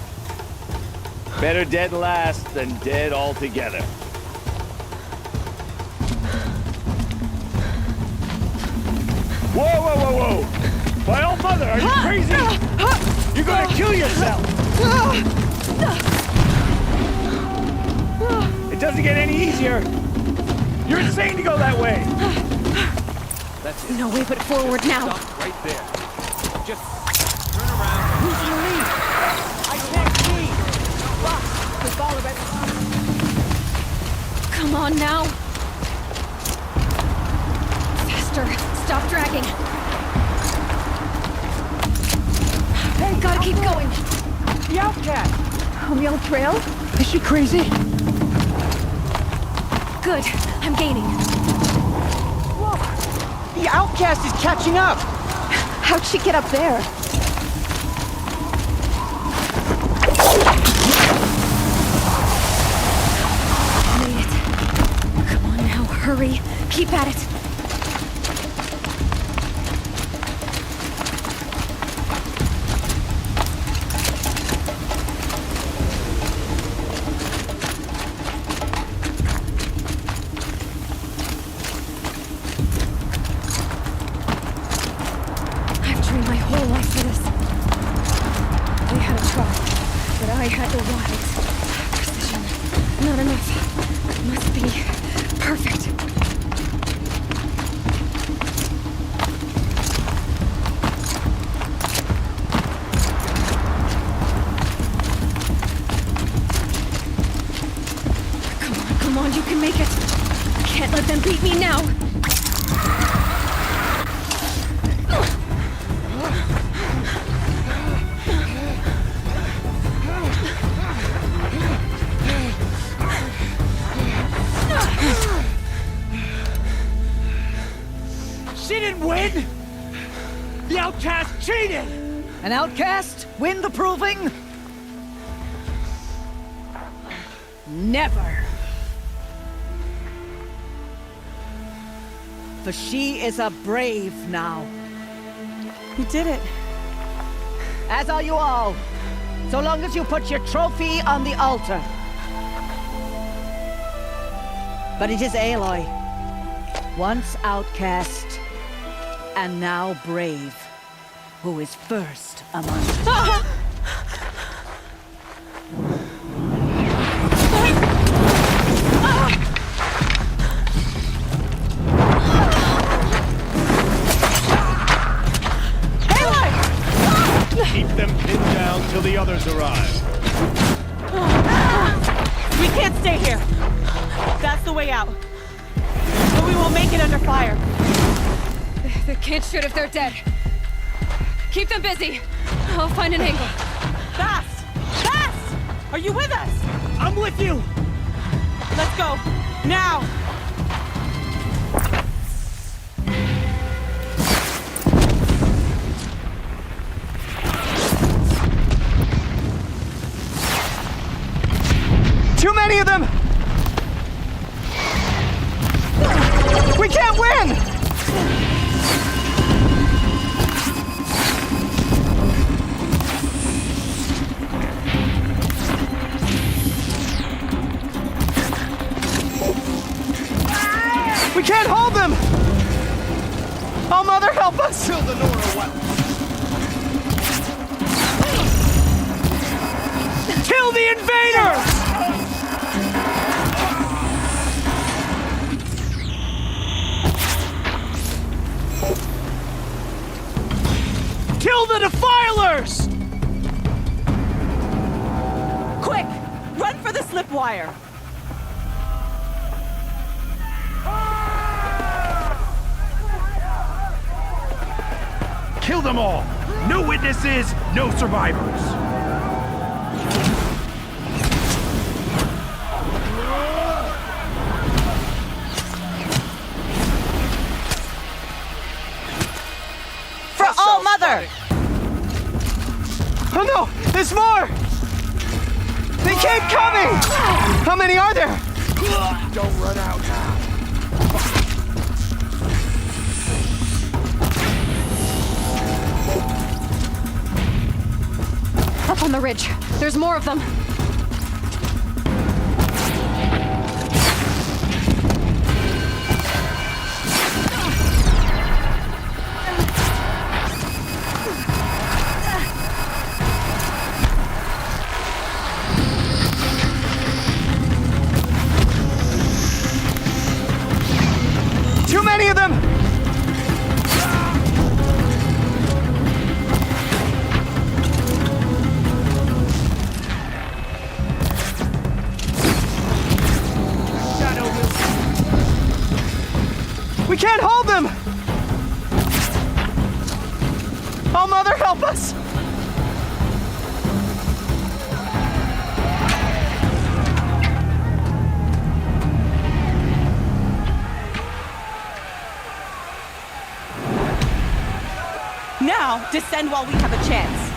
[SPEAKER 19] Better dead last than dead altogether. Whoa, whoa, whoa, whoa! My old mother, are you crazy? You're gonna kill yourself! It doesn't get any easier! You're insane to go that way! That's it.
[SPEAKER 11] No way but forward now.
[SPEAKER 19] Stop right there. Just turn around. Who's in the lead? I can't see! Fuck! It's all about...
[SPEAKER 11] Come on now. Faster. Stop dragging. Hey, gotta keep going.
[SPEAKER 16] The outcast!
[SPEAKER 11] On the old trail?
[SPEAKER 16] Is she crazy?
[SPEAKER 11] Good. I'm gaining.
[SPEAKER 16] The outcast is catching up!
[SPEAKER 11] How'd she get up there? Made it. Come on now, hurry. Keep at it.
[SPEAKER 12] wild. Precision. Not enough. Must be perfect. Come on, you can make it. I can't let them beat me now.
[SPEAKER 16] She didn't win! The outcast cheated!
[SPEAKER 3] An outcast win the proving? Never. For she is a brave now.
[SPEAKER 17] You did it.
[SPEAKER 3] As are you all. So long as you put your trophy on the altar. But it is Aloy, once outcast, and now brave, who is first among us.
[SPEAKER 9] Keep them pinned down till the others arrive.
[SPEAKER 17] We can't stay here. That's the way out. But we won't make it under fire.
[SPEAKER 12] They can't shoot if they're dead. Keep them busy. I'll find an angle.
[SPEAKER 17] Fast! Fast! Are you with us?
[SPEAKER 16] I'm with you!
[SPEAKER 17] Let's go. Now!
[SPEAKER 16] Too many of them! We can't win! We can't hold them! Oh, Mother, help us! Kill the Nora weapon! Kill the invaders! Kill the defilers!
[SPEAKER 17] Quick! Run for the slip wire!
[SPEAKER 10] Kill them all! No witnesses, no survivors!
[SPEAKER 17] For all Mother!
[SPEAKER 16] Oh no! There's more! They keep coming! How many are there?
[SPEAKER 10] Don't run out now.
[SPEAKER 12] Up on the ridge. There's more of them.
[SPEAKER 16] Too many of them! We can't hold them! Oh, Mother, help us!
[SPEAKER 17] Now, descend while we have a chance.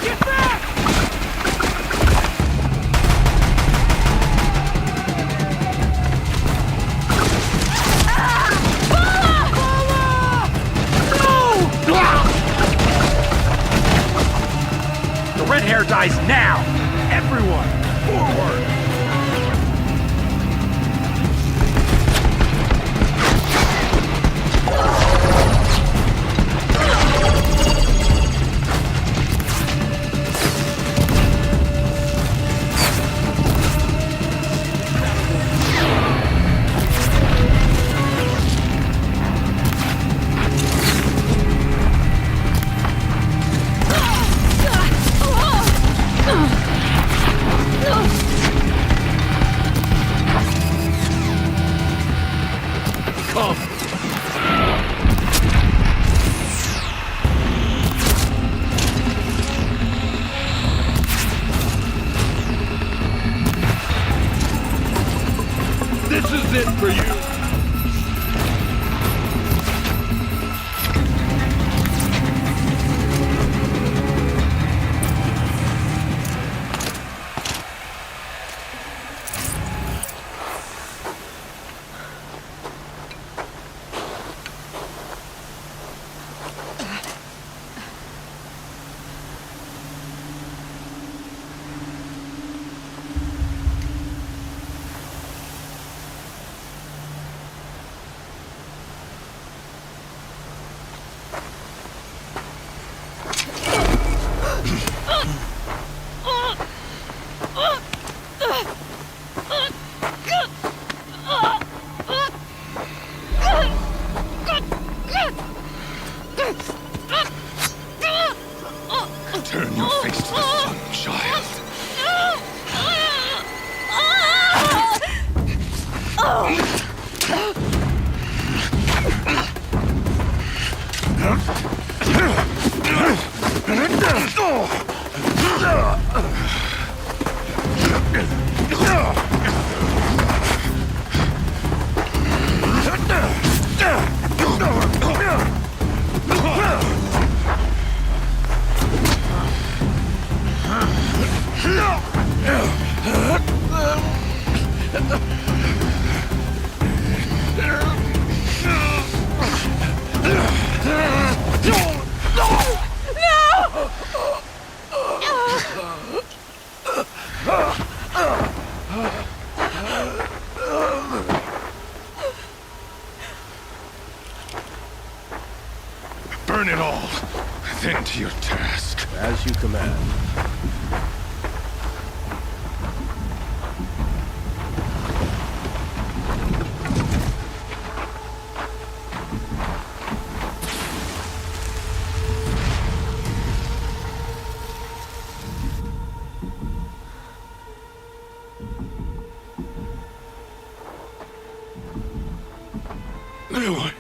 [SPEAKER 16] Get back!
[SPEAKER 10] The red hair dies now! Everyone, forward!
[SPEAKER 9] it for you.
[SPEAKER 1] Turn your face to the sun, child. Burn it all, then to your task.
[SPEAKER 9] As you command.
[SPEAKER 1] Aloy.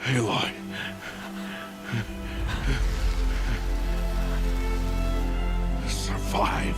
[SPEAKER 1] Aloy. Survive.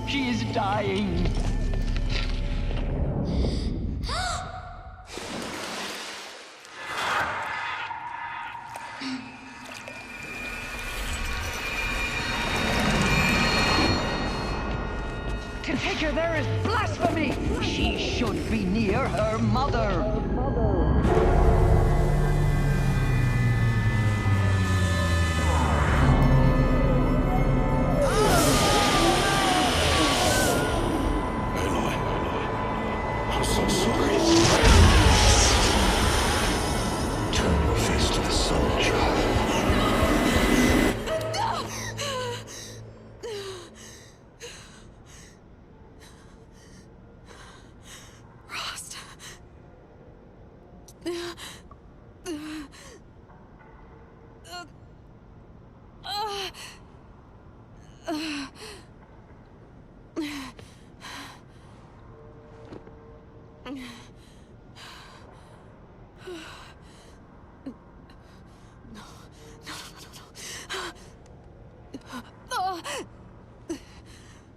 [SPEAKER 2] She is dying.
[SPEAKER 3] To take her there is blasphemy!
[SPEAKER 2] She should be near her mother.
[SPEAKER 1] I'm so sorry. Turn your face to the sun, child.
[SPEAKER 12] Rost.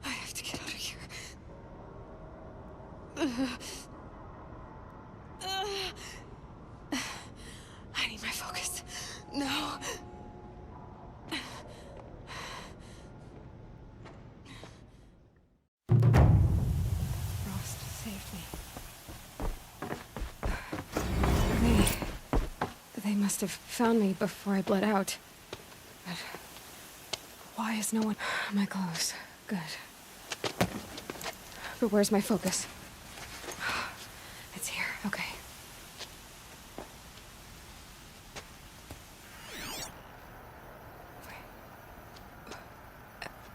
[SPEAKER 12] I have to get out of here. I need my focus. No. Rost saved me. They must have found me before I bled out. But why is no one... My clothes. Good. But where's my focus? It's here. Okay.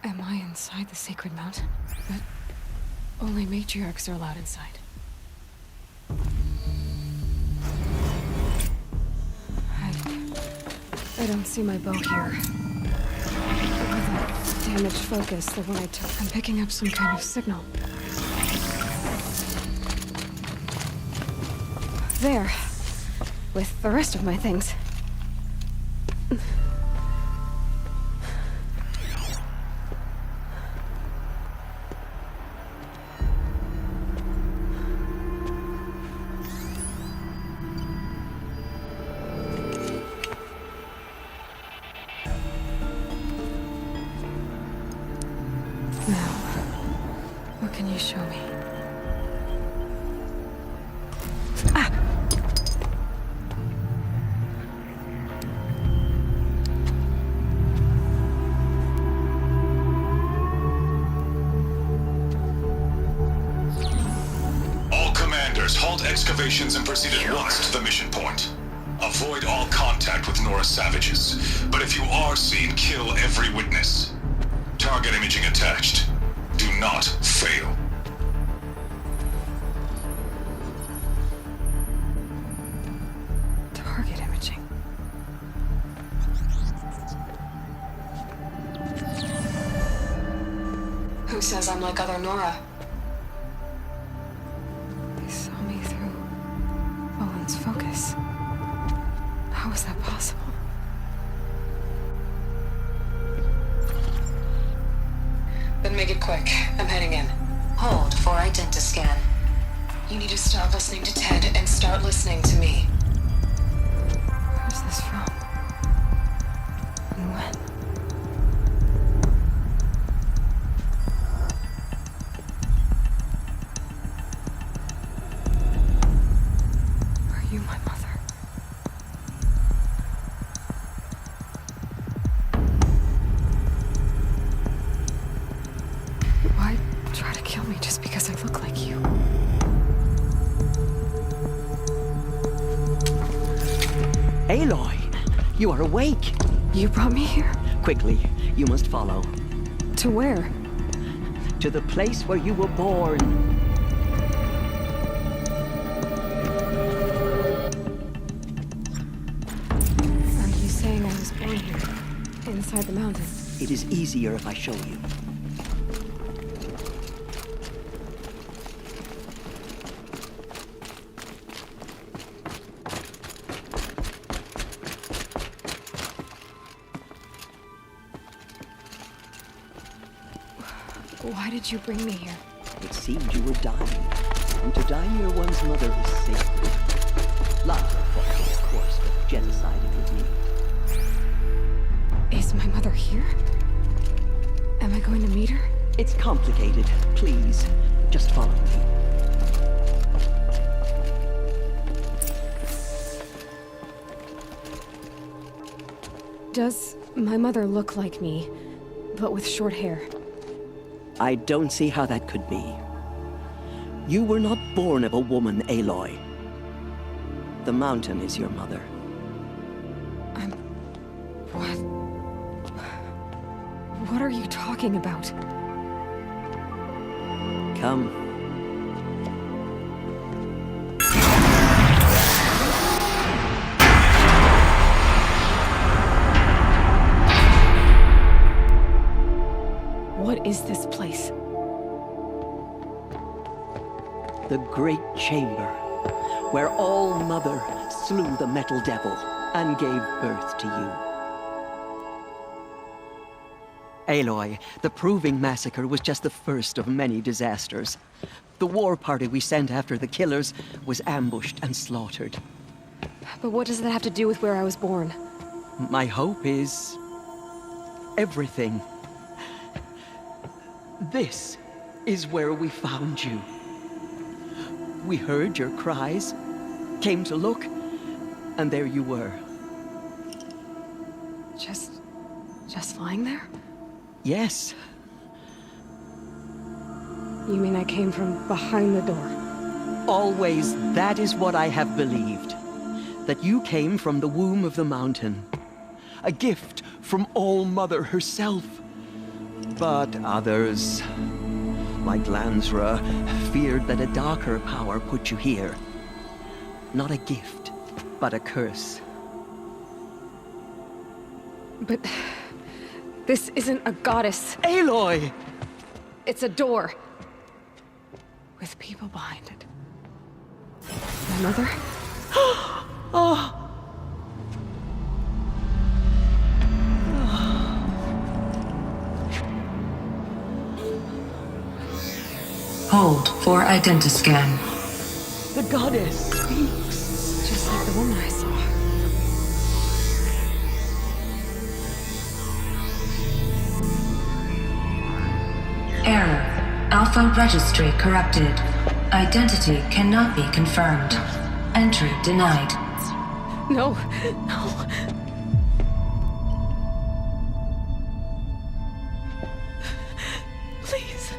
[SPEAKER 12] Am I inside the sacred mountain? But only matriarchs are allowed inside. I don't see my bow here. With a damaged focus, the one I took, I'm picking up some kind of signal. There. With the rest of my things.
[SPEAKER 20] Excavations and proceed at once to the mission point. Avoid all contact with Nora savages, but if you are seen, kill every witness. Target imaging attached. Do not fail.
[SPEAKER 12] Target imaging.
[SPEAKER 8] Who says I'm like other Nora?
[SPEAKER 12] Focus. How is that possible?
[SPEAKER 8] Then make it quick. I'm heading in. Hold for identi scan. You need to stop listening to Ted and start listening to me.
[SPEAKER 12] Where's this from? And when? My mother. Why try to kill me just because I look like you?
[SPEAKER 2] Aloy, you are awake.
[SPEAKER 12] You brought me here?
[SPEAKER 2] Quickly, you must follow.
[SPEAKER 12] To where?
[SPEAKER 2] To the place where you were born.
[SPEAKER 12] Inside the mountain.
[SPEAKER 2] It is easier if I show you.
[SPEAKER 12] Why did you bring me here?
[SPEAKER 2] It seemed you were dying. And to die near one's mother is sacred. Lara fought, of course, but genocided with me.
[SPEAKER 12] Is my mother here? Am I going to meet her?
[SPEAKER 2] It's complicated. Please, just follow me.
[SPEAKER 12] Does my mother look like me, but with short hair?
[SPEAKER 2] I don't see how that could be. You were not born of a woman, Aloy. The mountain is your mother.
[SPEAKER 12] What are you talking about?
[SPEAKER 2] Come.
[SPEAKER 12] What is this place?
[SPEAKER 2] The Great Chamber, where All-Mother slew the Metal Devil and gave birth to you. Aloy, the Proving Massacre was just the first of many disasters. The war party we sent after the killers was ambushed and slaughtered.
[SPEAKER 12] But what does that have to do with where I was born?
[SPEAKER 2] My hope is... everything. This is where we found you. We heard your cries, came to look, and there you were.
[SPEAKER 12] Just Just lying there?
[SPEAKER 2] Yes.
[SPEAKER 12] You mean I came from behind the door?
[SPEAKER 2] Always that is what I have believed. That you came from the womb of the mountain. A gift from All-Mother herself. But others, like Lansra, feared that a darker power put you here. Not a gift, but a curse.
[SPEAKER 12] But this isn't a goddess.
[SPEAKER 2] Aloy!
[SPEAKER 12] It's a door. With people behind it. My mother?
[SPEAKER 2] Oh!
[SPEAKER 8] Hold for identiscan.
[SPEAKER 2] The goddess speaks.
[SPEAKER 12] Just like the woman I saw.
[SPEAKER 8] Error. Alpha registry corrupted. Identity cannot be confirmed. Entry denied.
[SPEAKER 12] No, no. Please.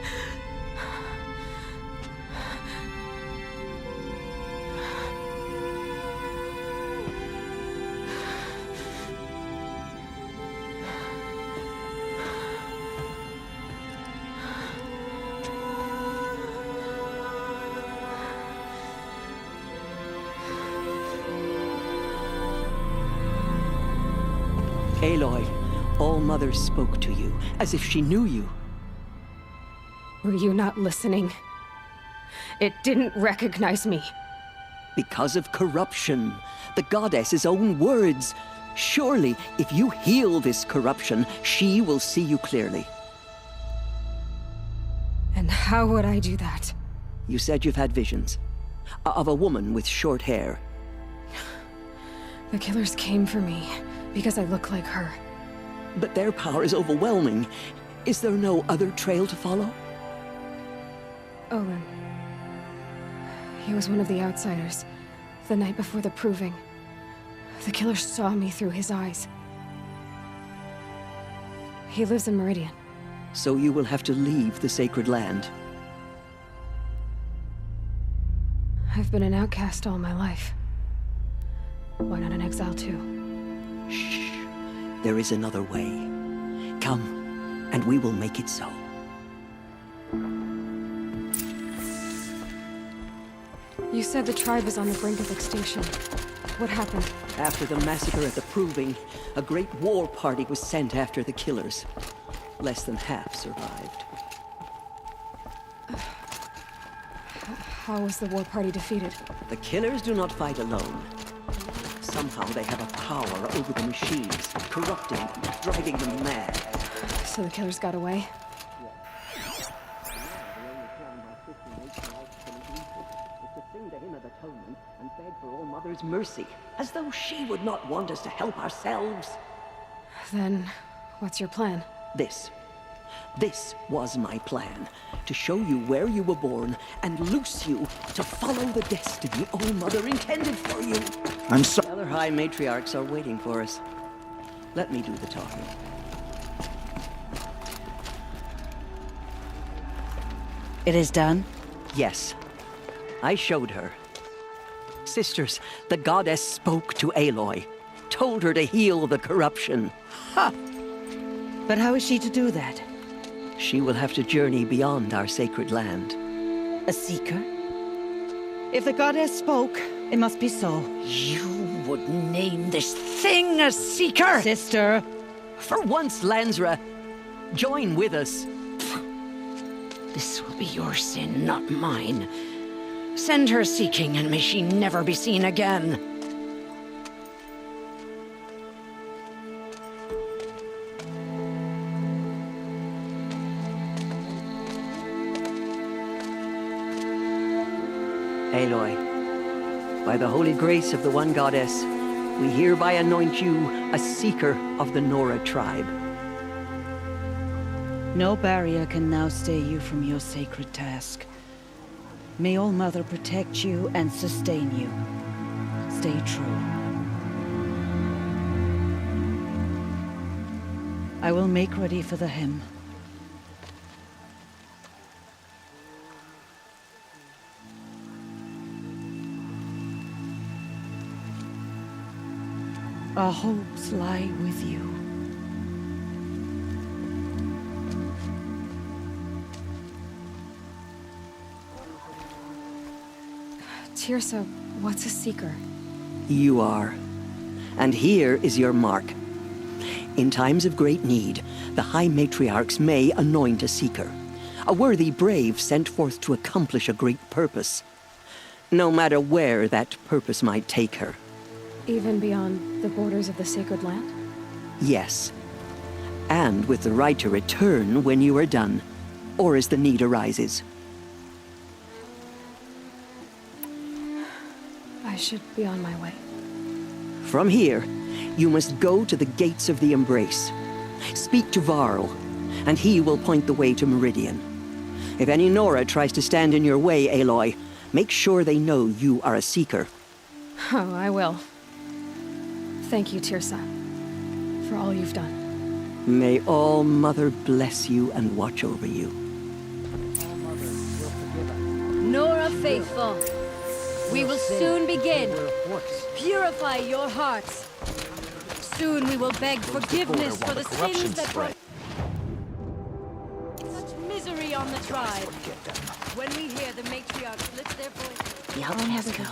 [SPEAKER 2] Aloy, All-Mother spoke to you, as if she knew you.
[SPEAKER 12] Were you not listening? It didn't recognize me.
[SPEAKER 2] Because of corruption. The goddess's own words. Surely, if you heal this corruption, she will see you clearly.
[SPEAKER 12] And how would I do that?
[SPEAKER 2] You said you've had visions. Of a woman with short hair.
[SPEAKER 12] The killers came for me because I look like her.
[SPEAKER 2] But their power is overwhelming. Is there no other trail to follow?
[SPEAKER 12] Owen. He was one of the outsiders. The night before the proving. The killer saw me through his eyes. He lives in Meridian.
[SPEAKER 2] So you will have to leave the sacred land.
[SPEAKER 12] I've been an outcast all my life. Why not an exile too?
[SPEAKER 2] Shh. There is another way. Come, and we will make it so.
[SPEAKER 12] You said the tribe is on the brink of extinction. What happened?
[SPEAKER 2] After the massacre at the Proving, a great war party was sent after the killers. Less than half survived.
[SPEAKER 12] How was the war party defeated?
[SPEAKER 2] The killers do not fight alone. Somehow they have a power over the machines, corrupting them, driving them mad.
[SPEAKER 12] So the killers got away?
[SPEAKER 2] And beg for All-Mother's mercy, as though she would not want us to help ourselves.
[SPEAKER 12] Then, what's your plan?
[SPEAKER 2] This was my plan. To show you where you were born, and loose you to follow the destiny All-Mother intended for you.
[SPEAKER 13] I'm sorry.
[SPEAKER 2] The other High Matriarchs are waiting for us. Let me do the talking.
[SPEAKER 4] It is done?
[SPEAKER 2] Yes. I showed her. Sisters, the goddess spoke to Aloy. Told her to heal the corruption. Ha!
[SPEAKER 4] But how is she to do that?
[SPEAKER 2] She will have to journey beyond our sacred land.
[SPEAKER 4] A seeker? If the goddess spoke, it must be so.
[SPEAKER 3] You would name this thing a seeker?
[SPEAKER 4] Sister!
[SPEAKER 2] For once, Lansra, join with us.
[SPEAKER 3] This will be your sin, not mine. Send her seeking, and may she never be seen again.
[SPEAKER 2] Aloy, by the holy grace of the one goddess, we hereby anoint you a seeker of the Nora tribe.
[SPEAKER 4] No barrier can now stay you from your sacred task. May All-Mother protect you and sustain you. Stay true. I will make ready for the hymn. Our hopes lie with you.
[SPEAKER 12] Tirsa, what's a seeker?
[SPEAKER 2] You are. And here is your mark. In times of great need, the High Matriarchs may anoint a seeker, a worthy brave sent forth to accomplish a great purpose, no matter where that purpose might take her.
[SPEAKER 12] Even beyond the borders of the sacred land?
[SPEAKER 2] Yes. And with the right to return when you are done, or as the need arises.
[SPEAKER 12] I should be on my way.
[SPEAKER 2] From here, you must go to the gates of the Embrace. Speak to Varl, and he will point the way to Meridian. If any Nora tries to stand in your way, Aloy, make sure they know you are a seeker.
[SPEAKER 12] Oh, I will. Thank you, Tirsa, for all you've done.
[SPEAKER 2] May All Mother bless you and watch over you.
[SPEAKER 11] Nora faithful, we will soon begin. Purify your hearts. Soon we will beg forgiveness for the sins that brought such misery on the tribe. When we hear the matriarchs lift their voices.
[SPEAKER 2] The outcast girl.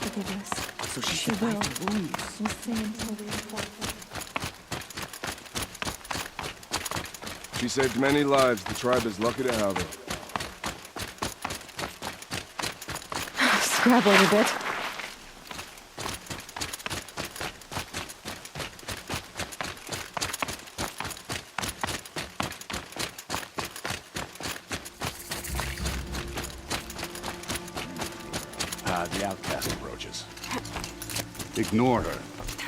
[SPEAKER 2] So she survived the wounds.
[SPEAKER 12] We'll stay until we report.
[SPEAKER 21] She saved many lives. The tribe is lucky to have her.
[SPEAKER 12] Scrabbled a bit.
[SPEAKER 21] The outcast approaches. Ignore her.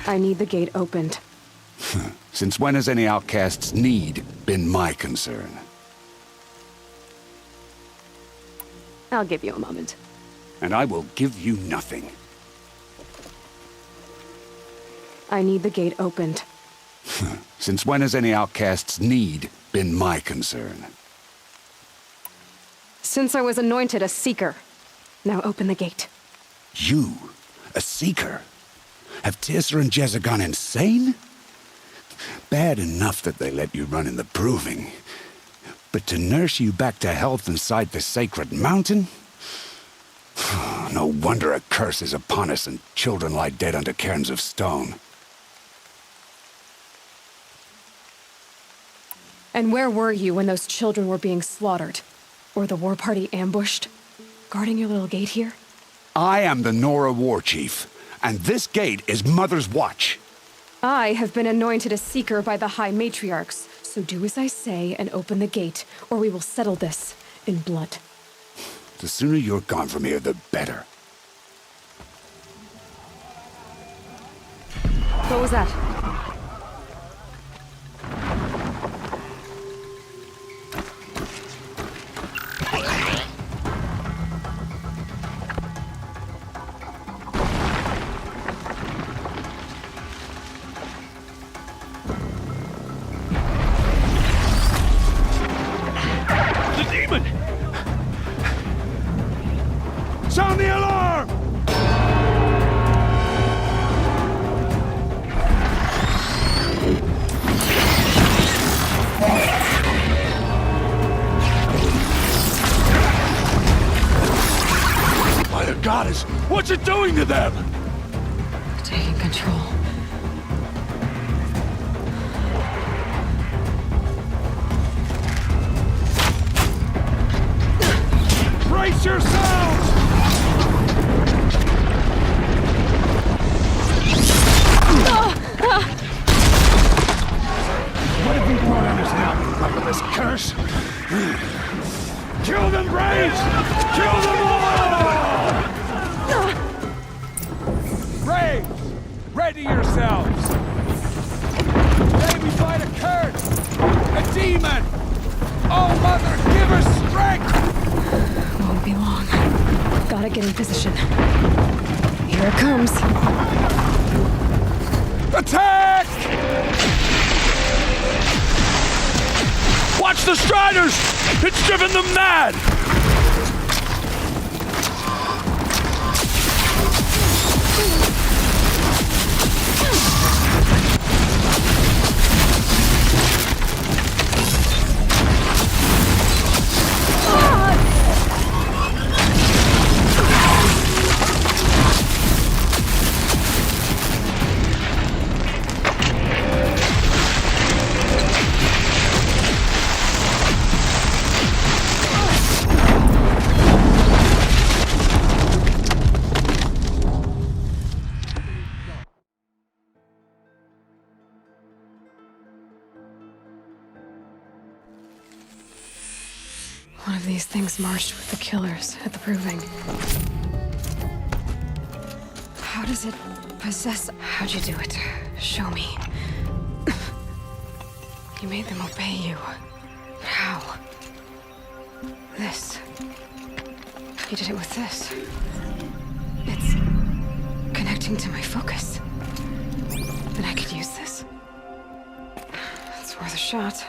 [SPEAKER 12] I need the gate opened.
[SPEAKER 15] Since when has any outcast's need been my concern?
[SPEAKER 12] I'll give you a moment.
[SPEAKER 15] And I will give you nothing.
[SPEAKER 12] I need the gate opened.
[SPEAKER 15] Since when has any outcast's need been my concern?
[SPEAKER 12] Since I was anointed a seeker. Now open the gate.
[SPEAKER 15] You? A seeker? Have Tirsa and Jezza gone insane? Bad enough that they let you run in the proving. But to nurse you back to health inside the sacred mountain? No wonder a curse is upon us and children lie dead under cairns of stone.
[SPEAKER 12] And where were you when those children were being slaughtered? Or the war party ambushed? Guarding your little gate here?
[SPEAKER 15] I am the Nora war chief, and this gate is Mother's watch.
[SPEAKER 12] I have been anointed a seeker by the High Matriarchs, so do as I say and open the gate, or we will settle this in blood.
[SPEAKER 15] The sooner you're gone from here, the better.
[SPEAKER 12] What was that?
[SPEAKER 14] Sound the alarm! By the goddess, what's it doing to them?
[SPEAKER 12] Taking control.
[SPEAKER 14] Brace yourselves!
[SPEAKER 21] What have we brought on us now? Up with this curse?
[SPEAKER 14] Kill them, Braves! Kill them all!
[SPEAKER 21] Braves! Ready yourselves! Today we fight a curse! A demon! Oh, Mother, give us strength!
[SPEAKER 12] Won't be long. Gotta get in position. Here it comes.
[SPEAKER 21] Attack!
[SPEAKER 19] Watch the Striders! It's driven them mad!
[SPEAKER 12] One of these things marched with the killers at the proving. How does it possess? How'd you do it? Show me. You made them obey you. But how? This. You did it with this. It's connecting to my focus. Then I could use this. It's worth a shot.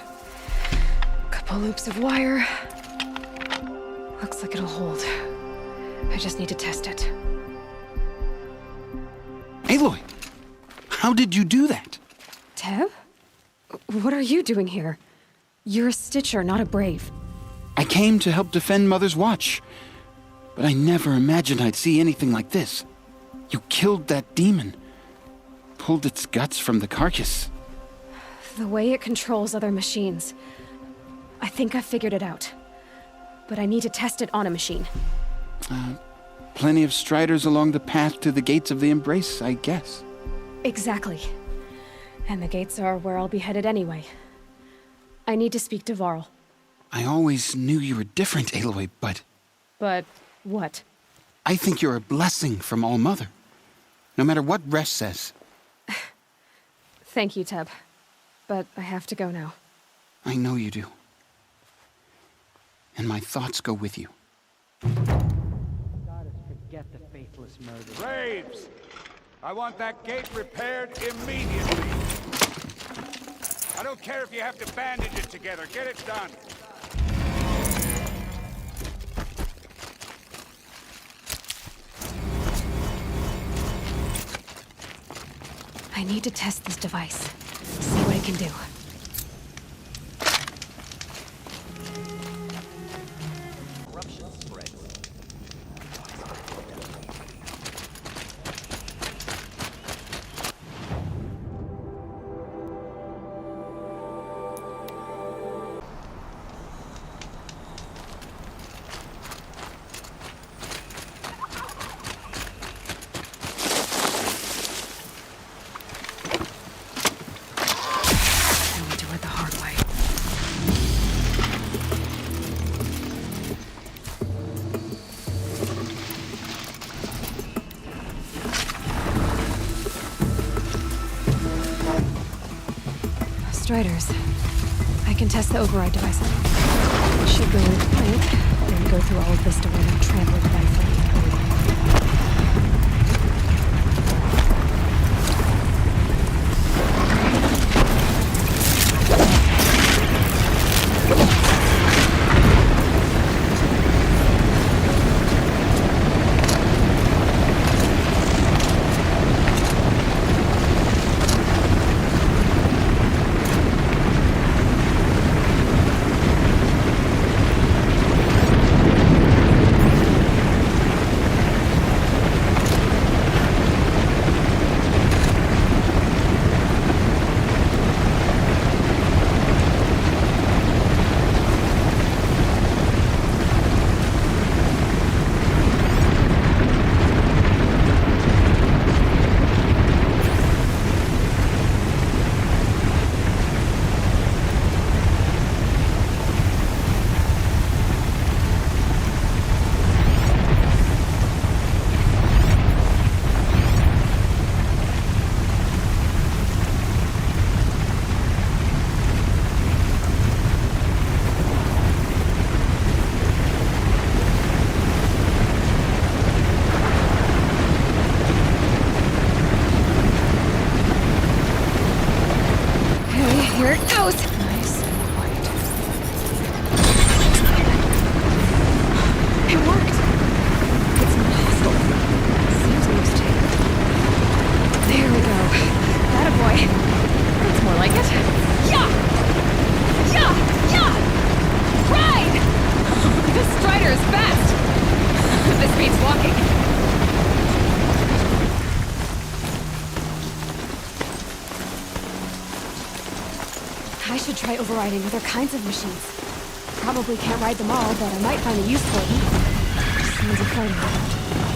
[SPEAKER 12] Couple loops of wire. Looks like it'll hold. I just need to test it.
[SPEAKER 13] Aloy, how did you do that?
[SPEAKER 12] Teb? What are you doing here? You're a Stitcher, not a Brave.
[SPEAKER 13] I came to help defend Mother's Watch, but I never imagined I'd see anything like this. You killed that demon, pulled its guts from the carcass.
[SPEAKER 12] The way it controls other machines. I think I figured it out. But I need to test it on a machine.
[SPEAKER 13] Plenty of Striders along the path to the gates of the Embrace, I guess.
[SPEAKER 12] Exactly. And the gates are where I'll be headed anyway. I need to speak to Varl.
[SPEAKER 13] I always knew you were different, Aloy, but...
[SPEAKER 12] But what?
[SPEAKER 13] I think you're a blessing from All Mother. No matter what Resh says.
[SPEAKER 12] Thank you, Teb. But I have to go now.
[SPEAKER 13] I know you do. And my thoughts go with you.
[SPEAKER 7] Goddess forget the faithless murder.
[SPEAKER 22] Braves! I want that gate repaired immediately. I don't care if you have to bandage it together. Get it done.
[SPEAKER 12] I need to test this device. See what it can do. Striders. I can test the override device. Should go in plank, then go through all of this to where they're trampled by fleet. could try overriding other kinds of machines. Probably can't ride them all, but I might find a use for them. Sounds exciting.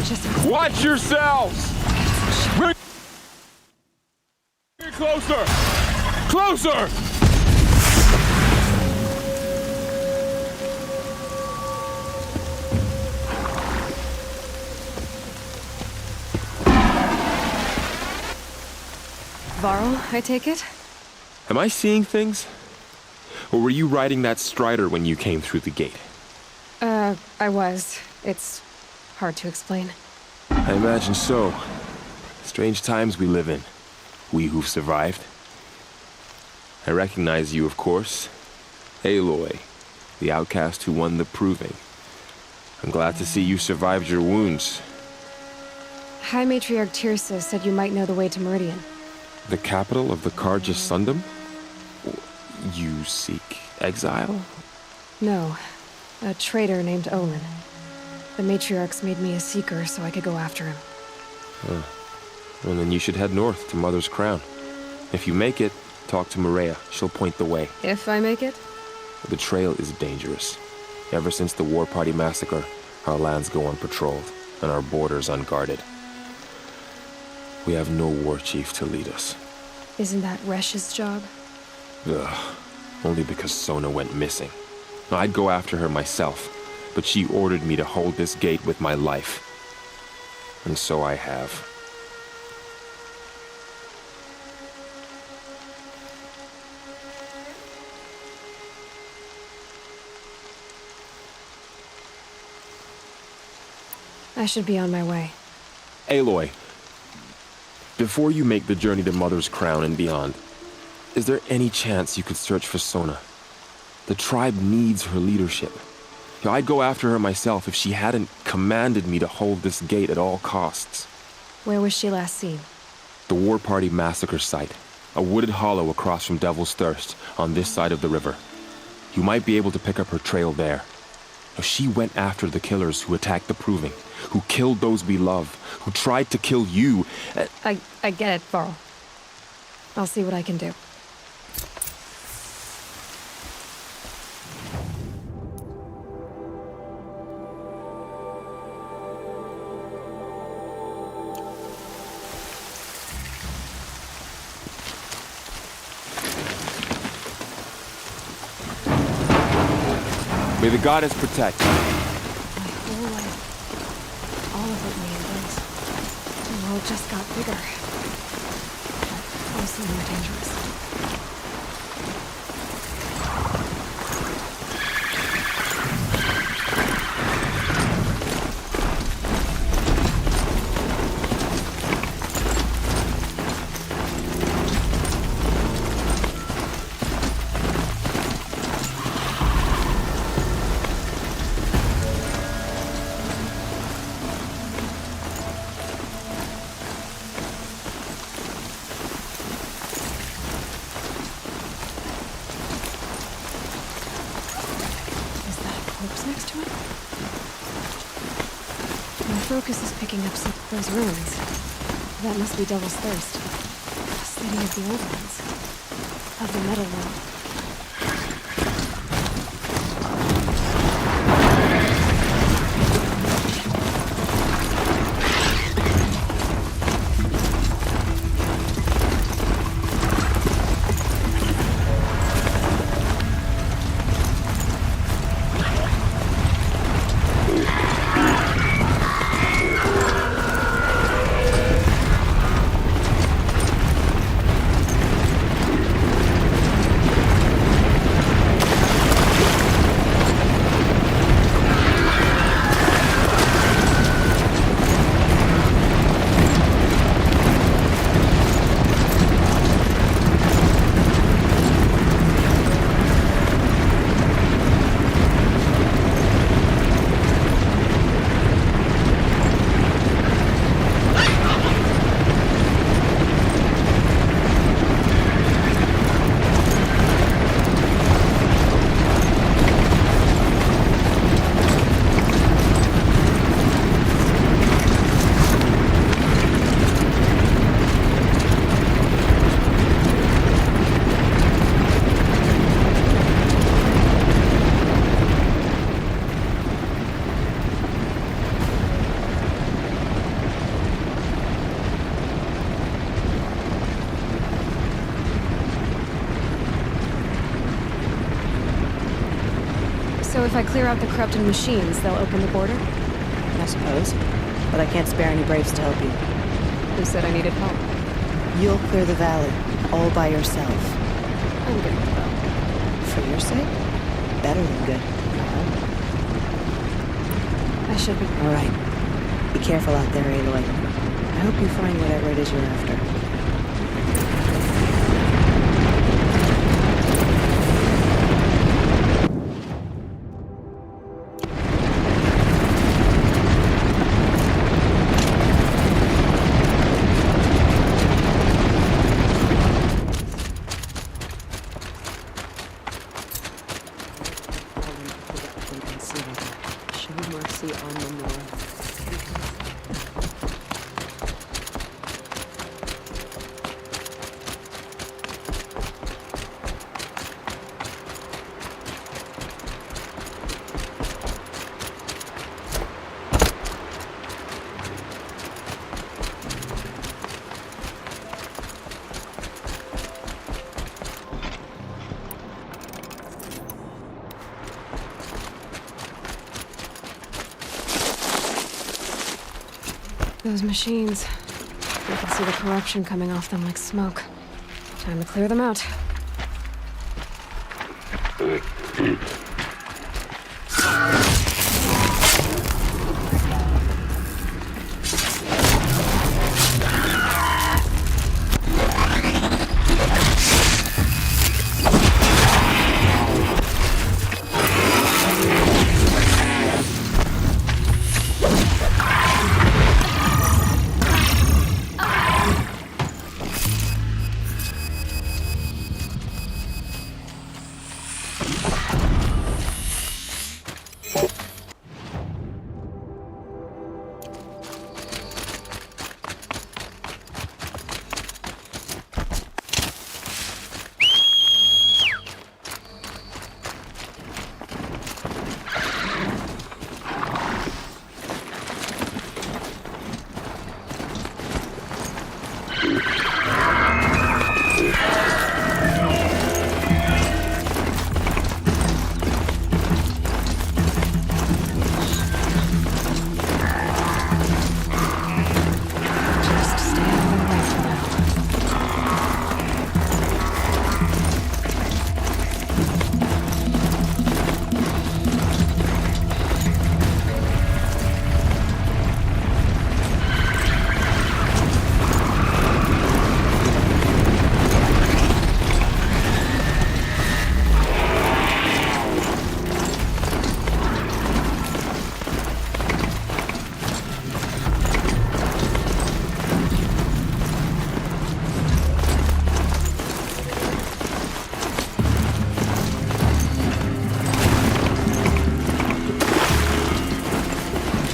[SPEAKER 12] Just
[SPEAKER 9] watch yourselves! Get closer! Closer!
[SPEAKER 12] Varl, I take it?
[SPEAKER 5] Am I seeing things? Or were you riding that strider when you came through the gate?
[SPEAKER 12] I was. It's hard to explain.
[SPEAKER 5] I imagine so. Strange times we live in. We who've survived. I recognize you, of course. Aloy, the outcast who won the proving. I'm glad to see you survived your wounds.
[SPEAKER 12] High Matriarch Tirsa said you might know the way to Meridian.
[SPEAKER 5] The capital of the Carja Sundom? You seek exile?
[SPEAKER 12] No. A traitor named Olin. The Matriarchs made me a seeker so I could go after him.
[SPEAKER 5] Huh. Well, then you should head north to Mother's Crown. If you make it, talk to Maria. She'll point the way.
[SPEAKER 12] If I make it?
[SPEAKER 5] The trail is dangerous. Ever since the War Party massacre, our lands go unpatrolled, and our borders unguarded. We have no war chief to lead us.
[SPEAKER 12] Isn't that Resh's job?
[SPEAKER 5] Ugh. Only because Sona went missing. I'd go after her myself, but she ordered me to hold this gate with my life. And so I have.
[SPEAKER 12] I should be on my way.
[SPEAKER 5] Aloy, before you make the journey to Mother's Crown and beyond, is there any chance you could search for Sona? The tribe needs her leadership. I'd go after her myself if she hadn't commanded me to hold this gate at all costs.
[SPEAKER 12] Where was she last seen?
[SPEAKER 5] The War Party massacre site. A wooded hollow across from Devil's Thirst, on this side of the river. You might be able to pick up her trail there. She went after the killers who attacked the Proving, who killed those we love, who tried to kill you.
[SPEAKER 12] I get it, Varl. I'll see what I can do.
[SPEAKER 5] May the goddess protect.
[SPEAKER 12] My whole life. All of it meanders. The world just got bigger. But also more dangerous. Next to it? My focus is picking up some of those ruins. That must be Devil's Thirst. A city of the old ones. Of the metal world. So if I clear out the corrupted machines, they'll open the border?
[SPEAKER 6] I suppose. But I can't spare any braves to help you.
[SPEAKER 12] Who said I needed help?
[SPEAKER 6] You'll clear the valley, all by yourself.
[SPEAKER 12] I'm good with that.
[SPEAKER 6] For your sake? Better than good.
[SPEAKER 12] I should be.
[SPEAKER 6] All right. Be careful out there, Aloy. I hope you find whatever it is you're after.
[SPEAKER 12] Those machines. I can see the corruption coming off them like smoke. Time to clear them out.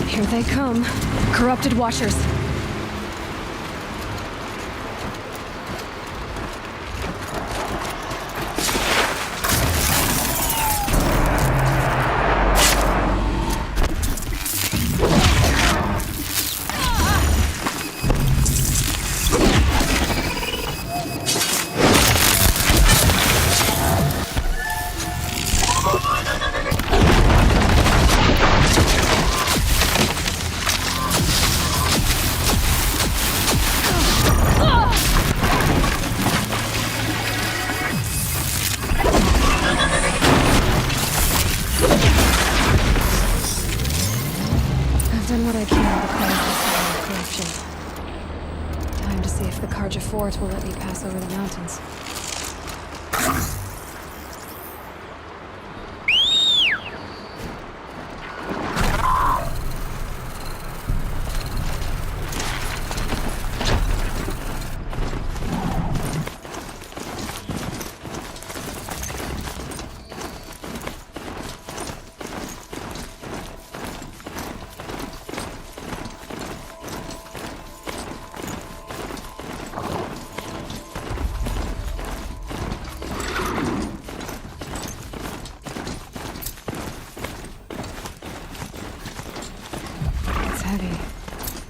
[SPEAKER 12] Here they come. Corrupted washers. Fort will let me pass over the mountains.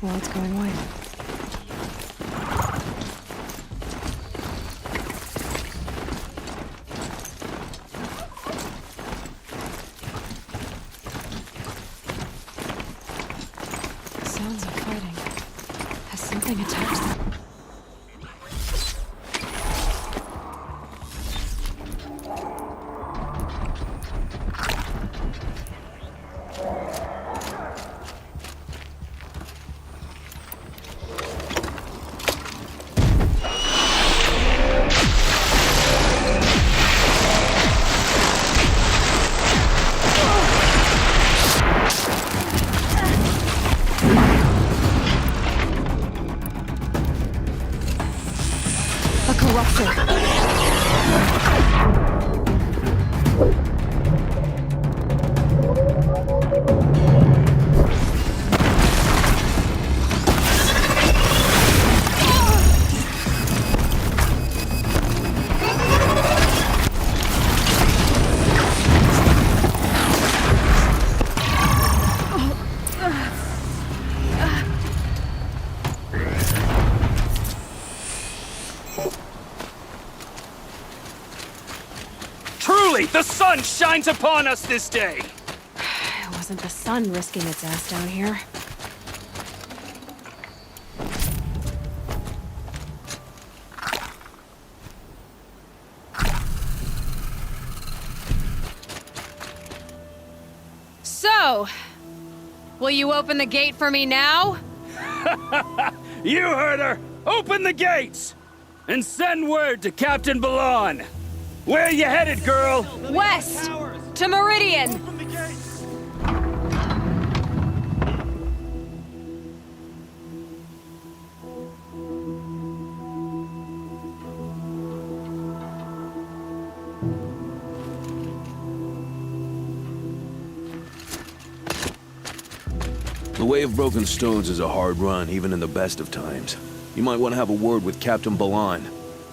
[SPEAKER 12] Well, it's going white. something attacks them.
[SPEAKER 17] The sun shines upon us this day!
[SPEAKER 12] It wasn't the sun risking its ass down here.
[SPEAKER 11] So, will you open the gate for me now?
[SPEAKER 19] You heard her! Open the gates! And send word to Captain Balon! Where you headed, girl?
[SPEAKER 11] West! To Meridian!
[SPEAKER 18] The Way of Broken Stones is a hard run, even in the best of times. You might want to have a word with Captain Balon.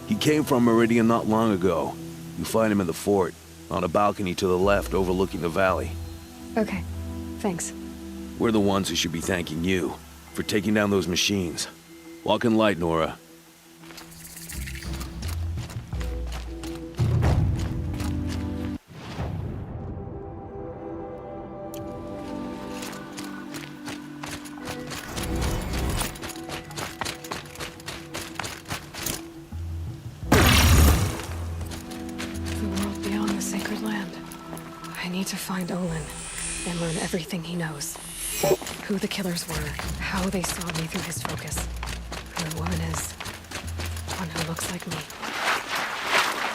[SPEAKER 18] He came from Meridian not long ago. You find him in the fort, on a balcony to the left overlooking the valley.
[SPEAKER 12] Okay, thanks.
[SPEAKER 18] We're the ones who should be thanking you for taking down those machines. Walk in light, Nora.
[SPEAKER 12] To find Olin and learn everything he knows. Who the killers were, how they saw me through his focus, who the woman is, one who looks like me,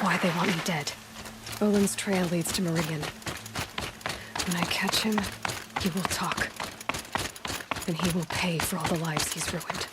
[SPEAKER 12] why they want me dead. Olin's trail leads to Meridian. When I catch him, he will talk. And he will pay for all the lives he's ruined.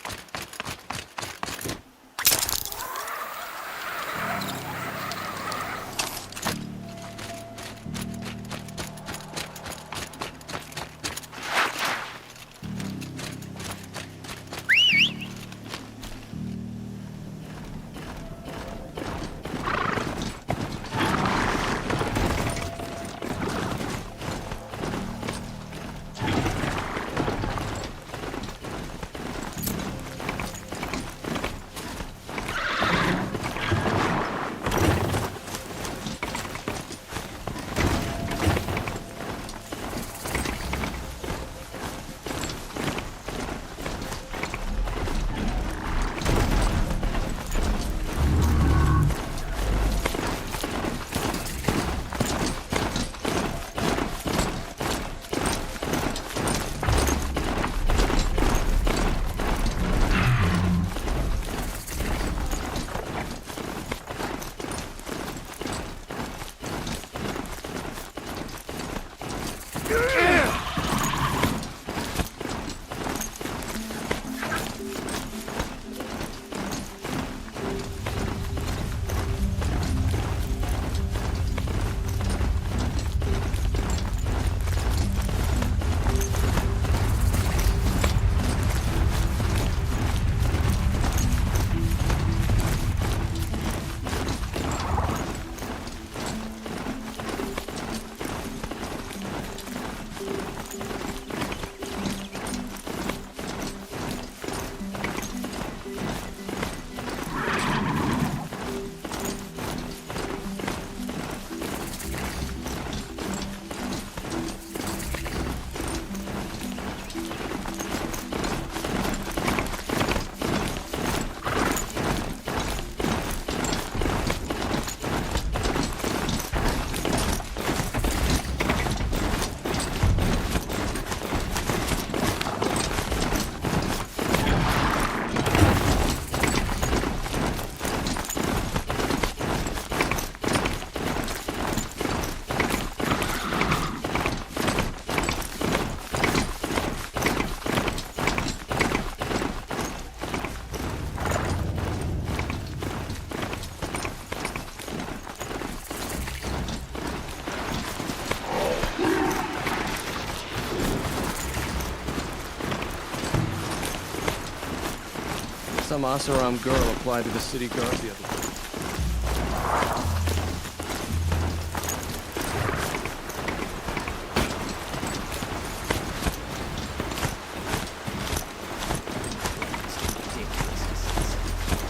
[SPEAKER 10] Some Asaram girl applied to the city guard the other day.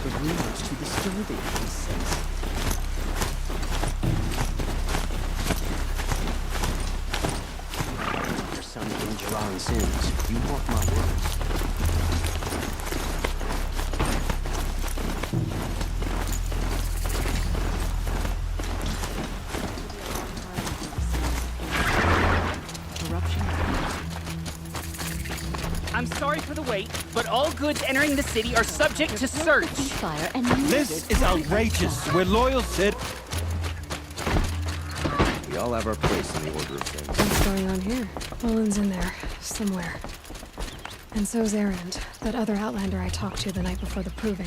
[SPEAKER 2] The rumors too disturbing, he says. Your son King Jiran sins. You mark my words.
[SPEAKER 17] I'm sorry for the wait, but all goods entering the city are subject to search.
[SPEAKER 9] This is outrageous. We're loyal, Sid.
[SPEAKER 10] We all have our place in the order of things.
[SPEAKER 12] What's going on here? Olin's in there, somewhere. And so's Erend, that other Outlander I talked to the night before the proving.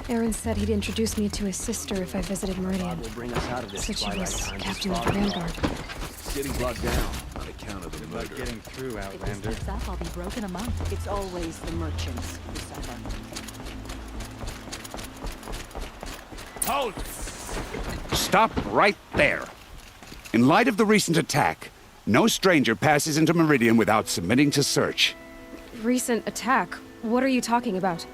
[SPEAKER 12] Erend said he'd introduce me to his sister if I visited Meridian.
[SPEAKER 10] Will bring us out of this
[SPEAKER 12] Said she was
[SPEAKER 10] twilight time
[SPEAKER 12] captain of the Vanguard.
[SPEAKER 18] City's locked down on account of the
[SPEAKER 9] Good luck
[SPEAKER 18] murder.
[SPEAKER 9] getting through,
[SPEAKER 2] If this
[SPEAKER 9] Outlander.
[SPEAKER 2] gets up, I'll be broken a month. It's always the merchants who suffer.
[SPEAKER 22] Hold!
[SPEAKER 15] Stop right there. In light of the recent attack, no stranger passes into Meridian without submitting to search.
[SPEAKER 12] Recent attack? What are you talking about?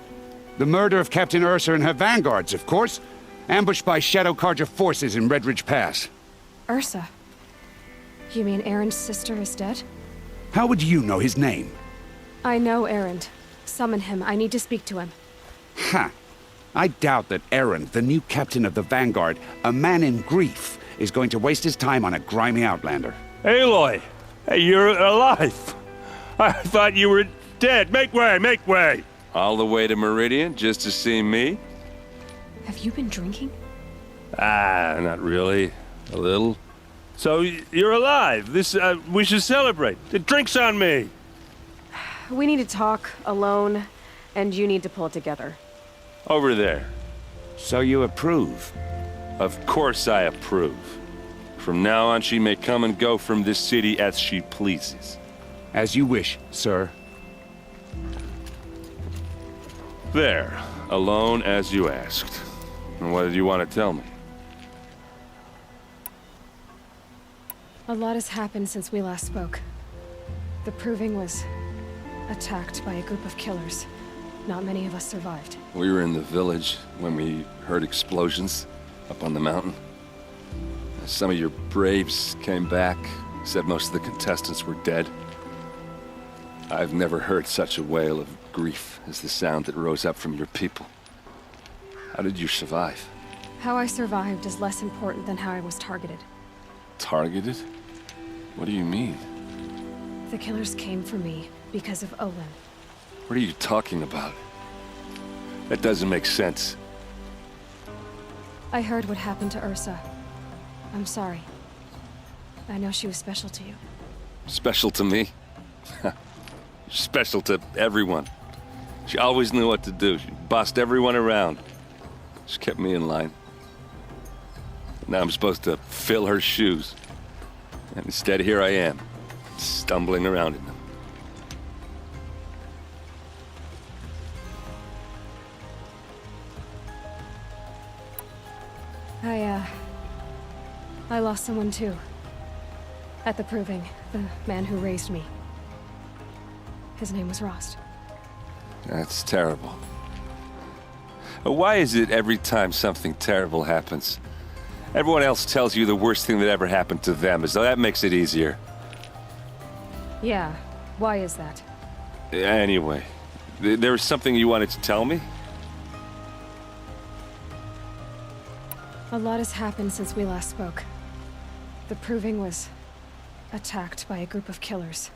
[SPEAKER 15] The murder of Captain Ursa and her vanguards, of course. Ambushed by Shadow Carja forces in Red Ridge Pass.
[SPEAKER 12] Ursa? You mean Erend's sister is dead?
[SPEAKER 15] How would you know his name?
[SPEAKER 12] I know Erend. Summon him. I need to speak to him.
[SPEAKER 15] Ha! I doubt that Erend, the new captain of the Vanguard, a man in grief, is going to waste his time on a grimy outlander.
[SPEAKER 14] Aloy! Hey, you're alive! I thought you were dead. Make way, make way! All the way to Meridian just to see me?
[SPEAKER 12] Have you been drinking?
[SPEAKER 14] Not really. A little. So, you're alive. We should celebrate. The drink's on me!
[SPEAKER 12] We need to talk, alone, and you need to pull it together.
[SPEAKER 14] Over there.
[SPEAKER 15] So you approve?
[SPEAKER 14] Of course I approve. From now on, she may come and go from this city as she pleases.
[SPEAKER 15] As you wish, sir.
[SPEAKER 14] There. Alone as you asked. And what did you want to tell me?
[SPEAKER 12] A lot has happened since we last spoke. The Proving was attacked by a group of killers. Not many of us survived.
[SPEAKER 14] We were in the village when we heard explosions up on the mountain. Some of your braves came back, said most of the contestants were dead. I've never heard such a wail of grief as the sound that rose up from your people. How did you survive?
[SPEAKER 12] How I survived is less important than how I was targeted.
[SPEAKER 14] Targeted? What do you mean?
[SPEAKER 12] The killers came for me because of Olin.
[SPEAKER 14] What are you talking about? That doesn't make sense.
[SPEAKER 12] I heard what happened to Ursa. I'm sorry. I know she was special to you.
[SPEAKER 14] Special to me? Special to everyone. She always knew what to do. She bossed everyone around. She kept me in line. Now I'm supposed to fill her shoes. And instead, here I am, stumbling around in them.
[SPEAKER 12] I lost someone too. At the Proving, the man who raised me. His name was Rost.
[SPEAKER 14] That's terrible. Why is it every time something terrible happens, everyone else tells you the worst thing that ever happened to them, as though that makes it easier?
[SPEAKER 12] Yeah, why is that?
[SPEAKER 14] Anyway, there was something you wanted to tell me?
[SPEAKER 12] A lot has happened since we last spoke. The Proving was attacked by a group of killers.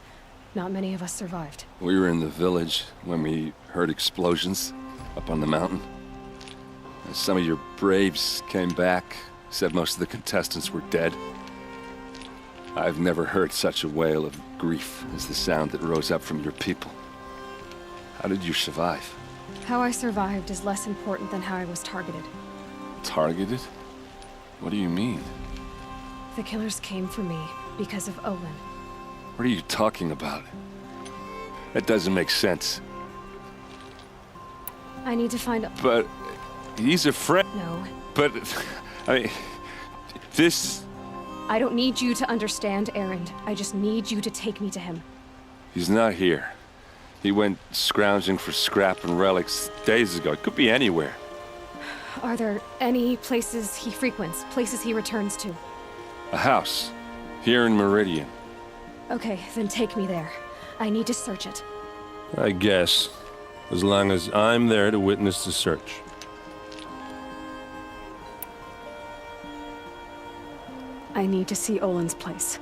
[SPEAKER 12] Not many of us survived.
[SPEAKER 14] We were in the village when we heard explosions up on the mountain. Some of your braves came back, said most of the contestants were dead. I've never heard such a wail of grief as the sound that rose up from your people. How did you survive?
[SPEAKER 12] How I survived is less important than how I was targeted.
[SPEAKER 14] Targeted? What do you mean?
[SPEAKER 12] The killers came for me because of Olin.
[SPEAKER 14] What are you talking about? That doesn't make sense.
[SPEAKER 12] I need to find...
[SPEAKER 14] But he's a friend.
[SPEAKER 12] No.
[SPEAKER 14] But, I mean, this...
[SPEAKER 12] I don't need you to understand, Erend. I just need you to take me to him.
[SPEAKER 14] He's not here. He went scrounging for scrap and relics days ago. It could be anywhere.
[SPEAKER 12] Are there any places he frequents? Places he returns to?
[SPEAKER 14] A house. Here in Meridian.
[SPEAKER 12] Okay, then take me there. I need to search it.
[SPEAKER 14] I guess. As long as I'm there to witness the search.
[SPEAKER 12] I need to see Olin's place.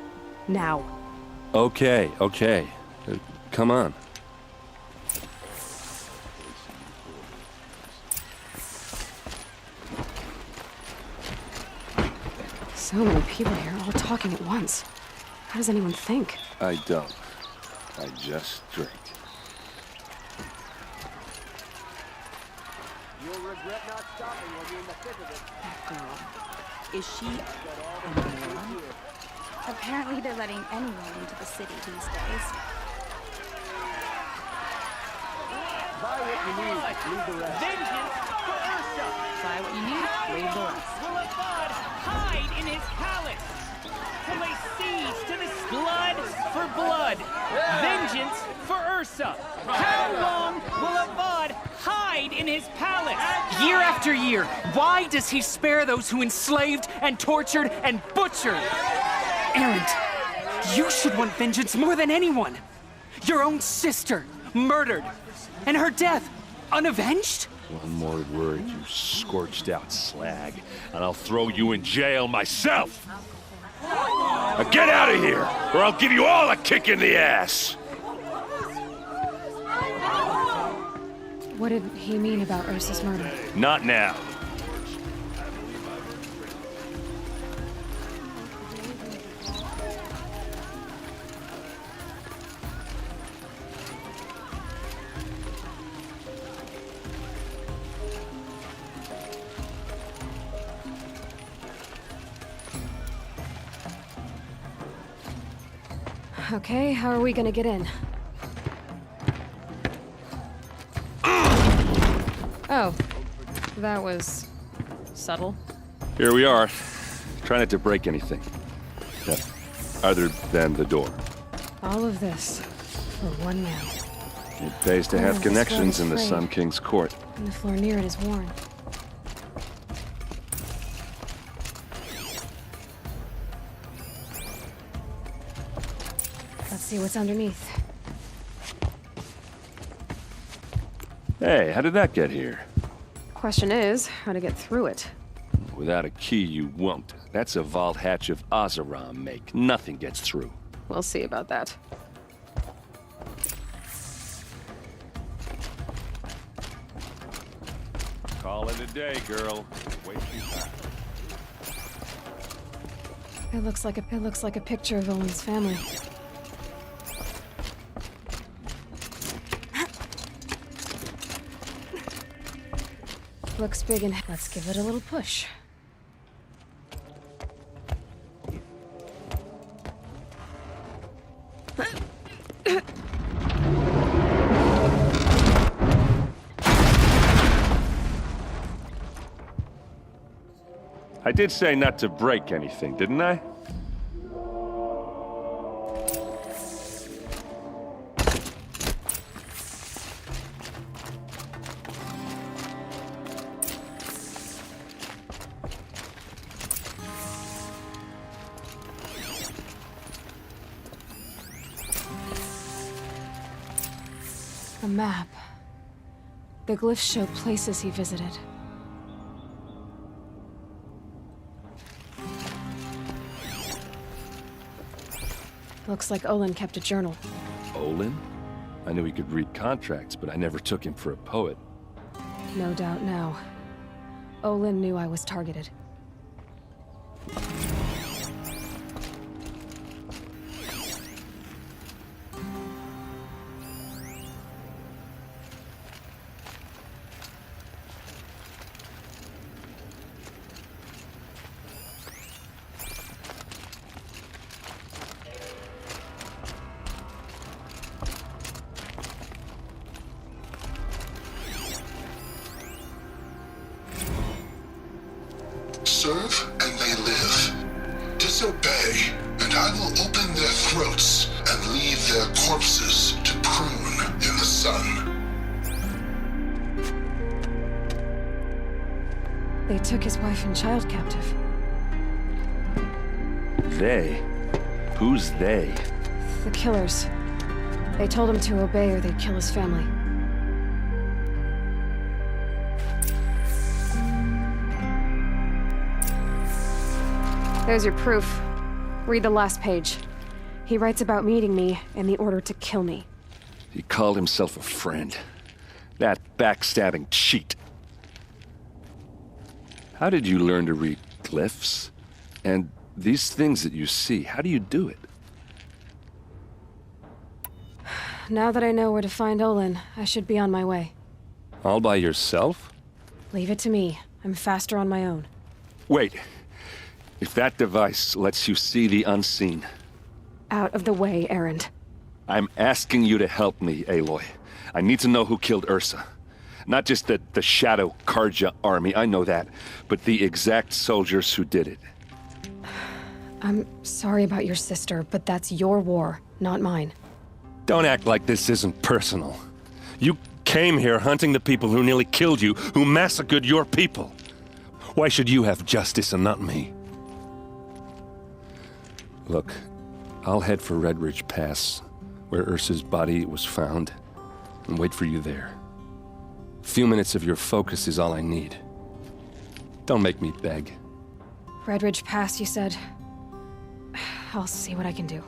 [SPEAKER 12] Now.
[SPEAKER 14] Okay. Come on.
[SPEAKER 12] So many people here, all talking at once. How does anyone think?
[SPEAKER 14] I don't. I just drink.
[SPEAKER 7] You'll regret not stopping when you're in the thick of it.
[SPEAKER 4] That girl. Is she a moron?
[SPEAKER 1] Apparently they're letting anyone into the city these days.
[SPEAKER 7] Buy what you need, leave the rest.
[SPEAKER 17] Vengeance for Ursa!
[SPEAKER 4] Buy what you need, leave the rest.
[SPEAKER 17] Will Avad hide in his palace to lay siege to this blood for blood? Vengeance for Ursa! How long will Avad hide in his palace? Year after year, why does he spare those who enslaved and tortured and butchered? Erend, you should want vengeance more than anyone. Your own sister, murdered, and her death, unavenged?
[SPEAKER 14] One more word, you scorched out slag, and I'll throw you in jail myself! Now get out of here, or I'll give you all a kick in the ass!
[SPEAKER 12] What did he mean about Ursa's murder?
[SPEAKER 14] Not now.
[SPEAKER 12] Okay, how are we gonna get in? Oh, that was subtle.
[SPEAKER 14] Here we are. Try not to break anything. Yeah. Other than the door.
[SPEAKER 12] All of this for one man.
[SPEAKER 14] It pays to have
[SPEAKER 12] this
[SPEAKER 14] connections in the
[SPEAKER 12] frayed.
[SPEAKER 14] Sun King's court.
[SPEAKER 12] And the floor near it is worn. Let's see what's underneath.
[SPEAKER 14] Hey, how did that get here?
[SPEAKER 12] Question is, how to get through it.
[SPEAKER 14] Without a key, you won't. That's a vault hatch of Oseram make. Nothing gets through.
[SPEAKER 12] We'll see about that.
[SPEAKER 14] Call it a day, girl. Way too fast.
[SPEAKER 12] It looks like a picture of Olin's family. Looks big and let's give it a little push.
[SPEAKER 14] I did say not to break anything, didn't I?
[SPEAKER 12] A map. The glyphs show places he visited. Looks like Olin kept a journal.
[SPEAKER 14] Olin? I knew he could read contracts, but I never took him for a poet.
[SPEAKER 12] No doubt now. Olin knew I was targeted.
[SPEAKER 16] Serve and they live. Disobey, and I will open their throats and leave their corpses to prune in the sun.
[SPEAKER 12] They took his wife and child captive.
[SPEAKER 19] They? Who's they?
[SPEAKER 12] The killers. They told him to obey or they'd kill his family. There's your proof. Read the last page. He writes about meeting me and the order to kill me.
[SPEAKER 19] He called himself a friend. That backstabbing cheat. How did you learn to read glyphs? And these things that you see, how do you do it?
[SPEAKER 12] Now that I know where to find Olin, I should be on my way.
[SPEAKER 19] All by yourself?
[SPEAKER 12] Leave it to me. I'm faster on my own.
[SPEAKER 19] Wait. If that device lets you see the unseen...
[SPEAKER 12] Out of the way, Erend.
[SPEAKER 19] I'm asking you to help me, Aloy. I need to know who killed Ursa. Not just the Shadow Karja army, I know that, but the exact soldiers who did it.
[SPEAKER 12] I'm sorry about your sister, but that's your war, not mine.
[SPEAKER 19] Don't act like this isn't personal. You came here hunting the people who nearly killed you, who massacred your people. Why should you have justice and not me? Look, I'll head for Red Ridge Pass, where Ursa's body was found, and wait for you there. A few minutes of your focus is all I need. Don't make me beg.
[SPEAKER 12] Red Ridge Pass, you said? I'll see what I can do.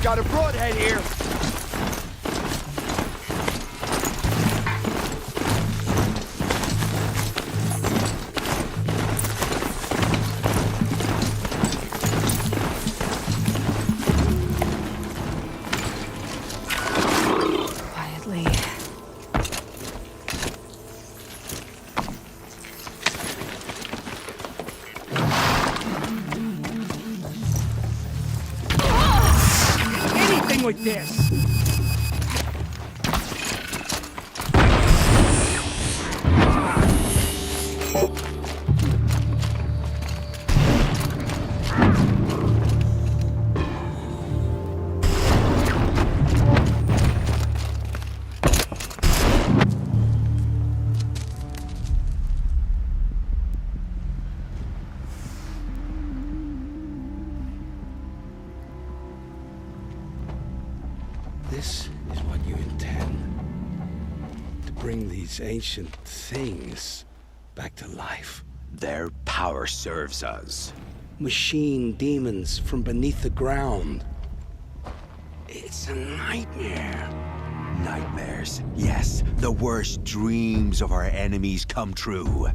[SPEAKER 7] Got a broadhead here.
[SPEAKER 12] Quietly.
[SPEAKER 17] With this.
[SPEAKER 15] This is what you intend. To bring these ancient things back to life.
[SPEAKER 20] Their power serves us.
[SPEAKER 15] machine demons from beneath the ground. It's a nightmare.
[SPEAKER 8] Nightmares. Yes, the worst dreams of our enemies come true.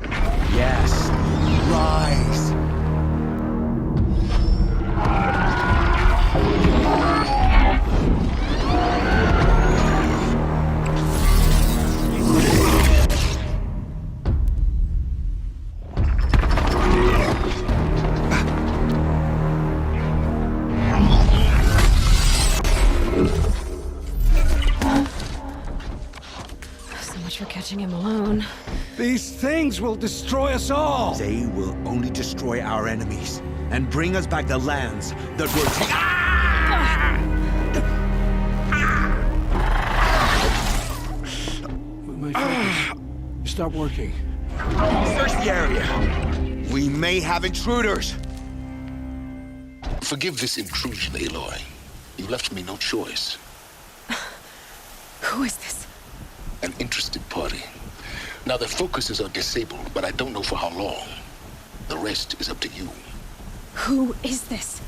[SPEAKER 8] Yes, rise!
[SPEAKER 12] For catching him alone.
[SPEAKER 15] These things will destroy us all!
[SPEAKER 8] They will only destroy our enemies and bring us back the lands that were
[SPEAKER 15] My focus. Stop working.
[SPEAKER 8] Search the area. We may have intruders.
[SPEAKER 16] Forgive this intrusion, Aloy. You left me no choice.
[SPEAKER 12] Who is this?
[SPEAKER 16] An interested party. Now their focuses are disabled, but I don't know for how long. The rest is up to you.
[SPEAKER 12] Who is this?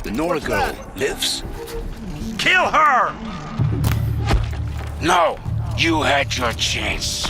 [SPEAKER 15] The Nora girl lives?
[SPEAKER 14] Kill her!
[SPEAKER 15] No! You had your chance.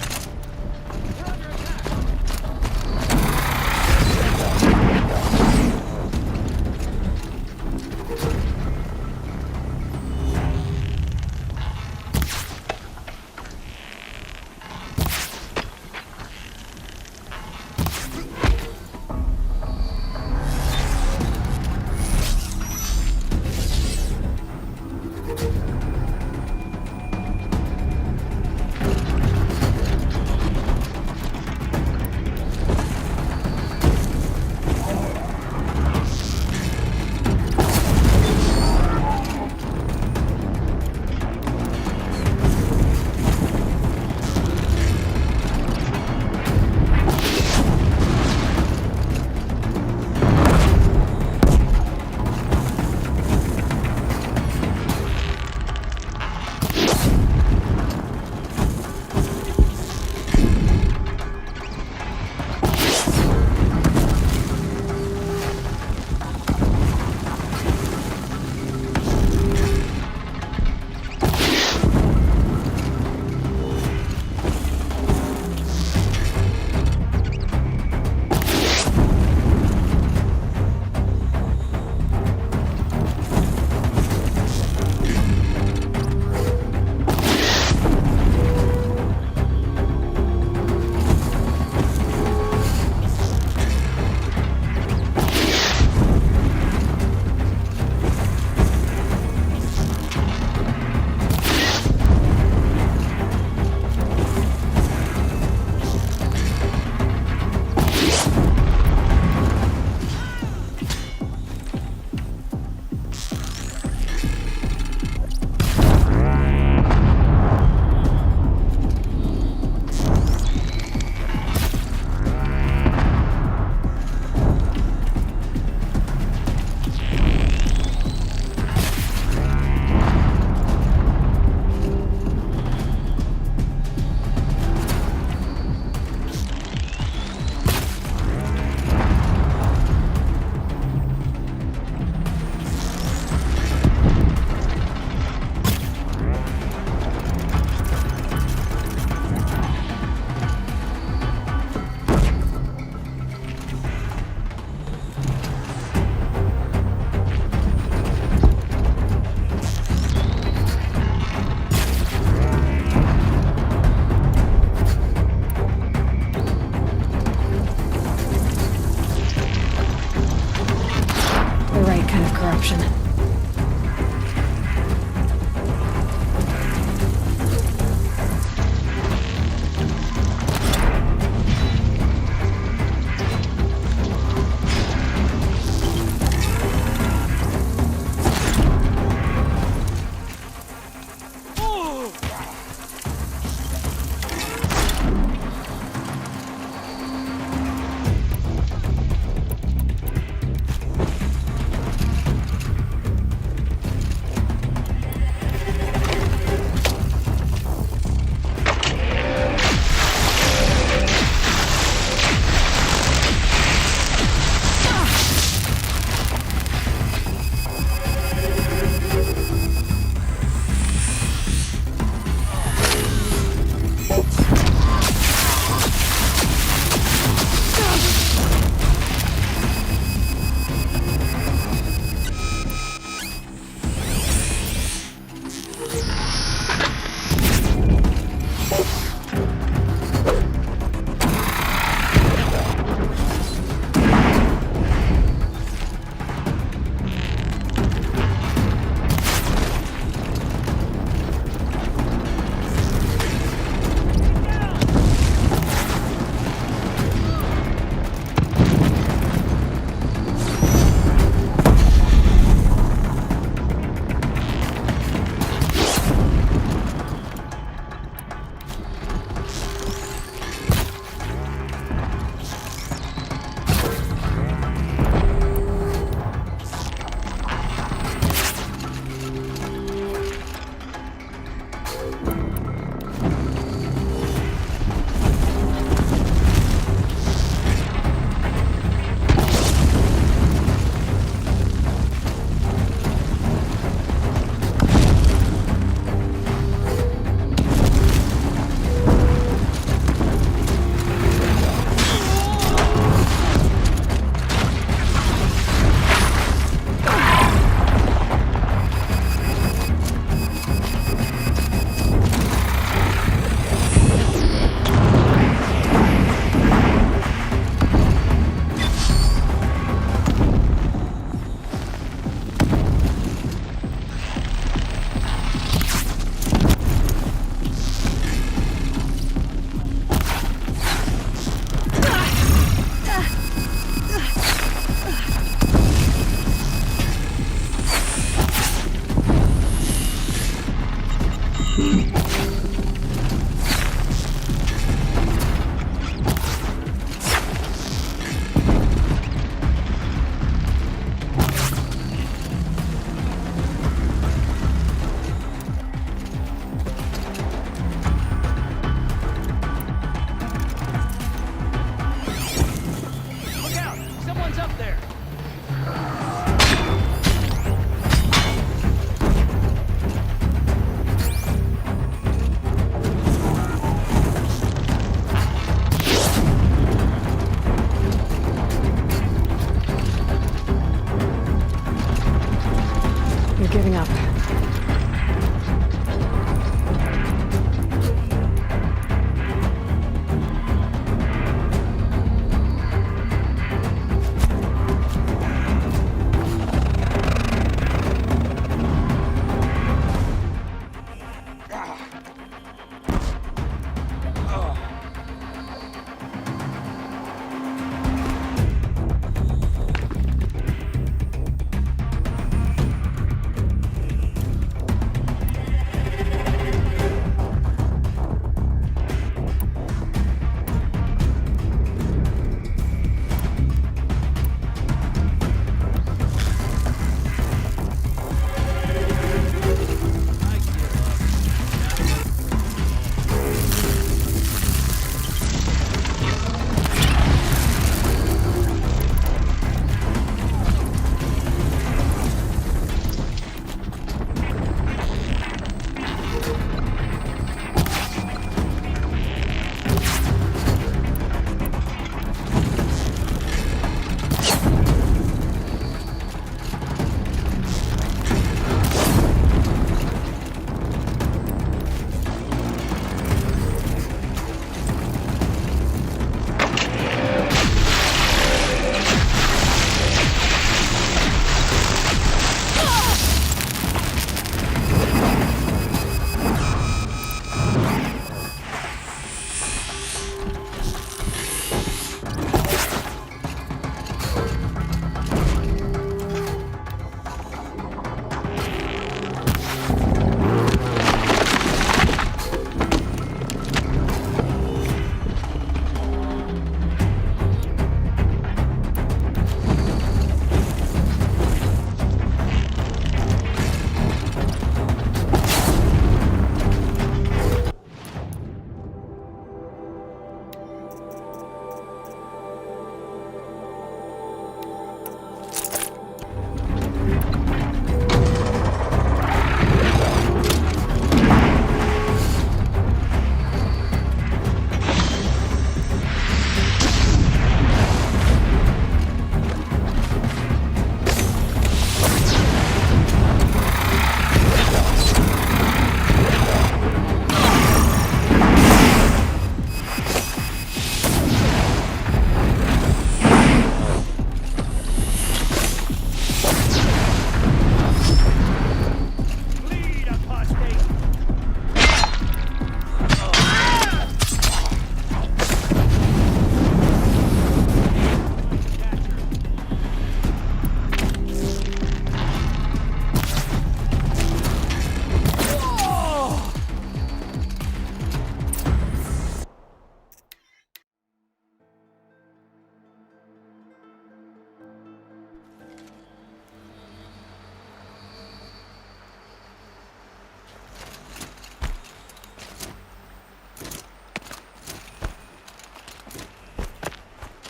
[SPEAKER 12] corruption.
[SPEAKER 17] He's up there!
[SPEAKER 12] You're giving up.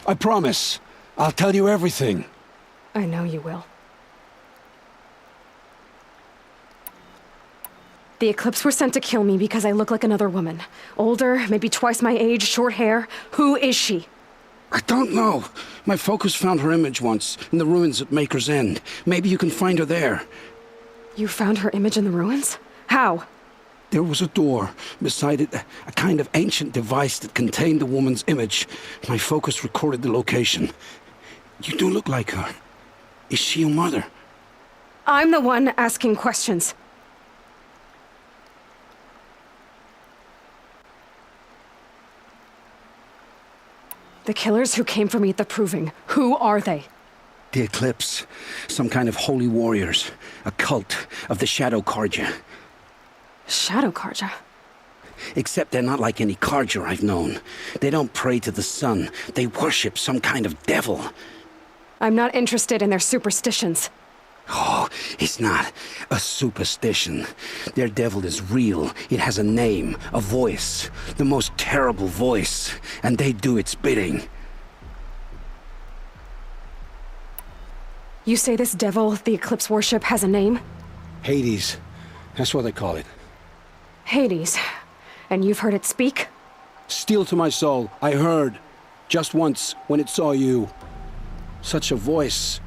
[SPEAKER 15] I promise. I'll tell you everything.
[SPEAKER 12] I know you will. The Eclipse were sent to kill me because I look like another woman. Older, maybe twice my age, short hair. Who is she?
[SPEAKER 15] I don't know. My focus found her image once, in the ruins at Maker's End. Maybe you can find her there.
[SPEAKER 12] You found her image in the ruins? How?
[SPEAKER 15] There was a door. Beside it, a kind of ancient device that contained the woman's image. My focus recorded the location. You do look like her. Is she your mother?
[SPEAKER 12] I'm the one asking questions. The killers who came for me at the Proving, who are they?
[SPEAKER 15] The Eclipse. Some kind of holy warriors. A cult of the Shadow Carja.
[SPEAKER 12] Shadow Carja?
[SPEAKER 15] Except they're not like any Carja I've known. They don't pray to the sun. They worship some kind of devil.
[SPEAKER 12] I'm not interested in their superstitions.
[SPEAKER 15] Oh, it's not a superstition. Their devil is real. It has a name, a voice. The most terrible voice. And they do its bidding.
[SPEAKER 12] You say this devil, the Eclipse worship, has a name?
[SPEAKER 3] Hades. That's what they call it.
[SPEAKER 12] Hades. And you've heard it speak?
[SPEAKER 3] Steel to my soul, I heard. Just once, when it saw you. Such a voice.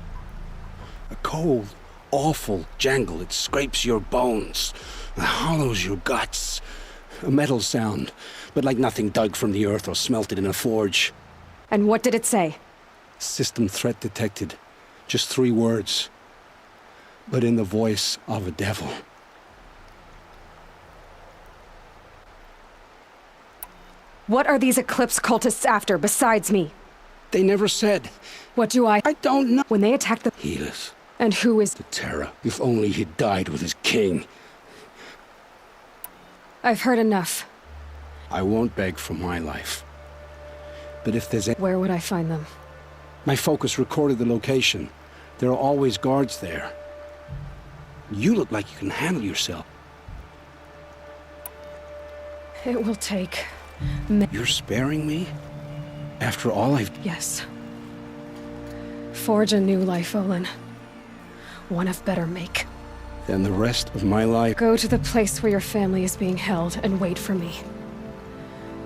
[SPEAKER 3] A cold, awful jangle. It scrapes your bones. It hollows your guts. A metal sound, but like nothing dug from the earth or smelted in a forge.
[SPEAKER 12] And what did it say?
[SPEAKER 3] System threat detected. Just 3 words. But in the voice of a devil.
[SPEAKER 12] What are these Eclipse cultists after, besides me?
[SPEAKER 3] They never said.
[SPEAKER 12] What do I
[SPEAKER 3] don't know.
[SPEAKER 12] When they attacked the...
[SPEAKER 3] Healers.
[SPEAKER 12] And who is...
[SPEAKER 3] The Terror. If only he died with his king.
[SPEAKER 12] I've heard enough.
[SPEAKER 3] I won't beg for my life. But if there's a...
[SPEAKER 12] Where would I find them?
[SPEAKER 3] My focus recorded the location. There are always guards there. You look like you can handle yourself.
[SPEAKER 12] It will take...
[SPEAKER 3] You're sparing me? After all I've...
[SPEAKER 12] Yes. Forge a new life, Olin. One of better make.
[SPEAKER 3] Then the rest of my life...
[SPEAKER 12] Go to the place where your family is being held and wait for me.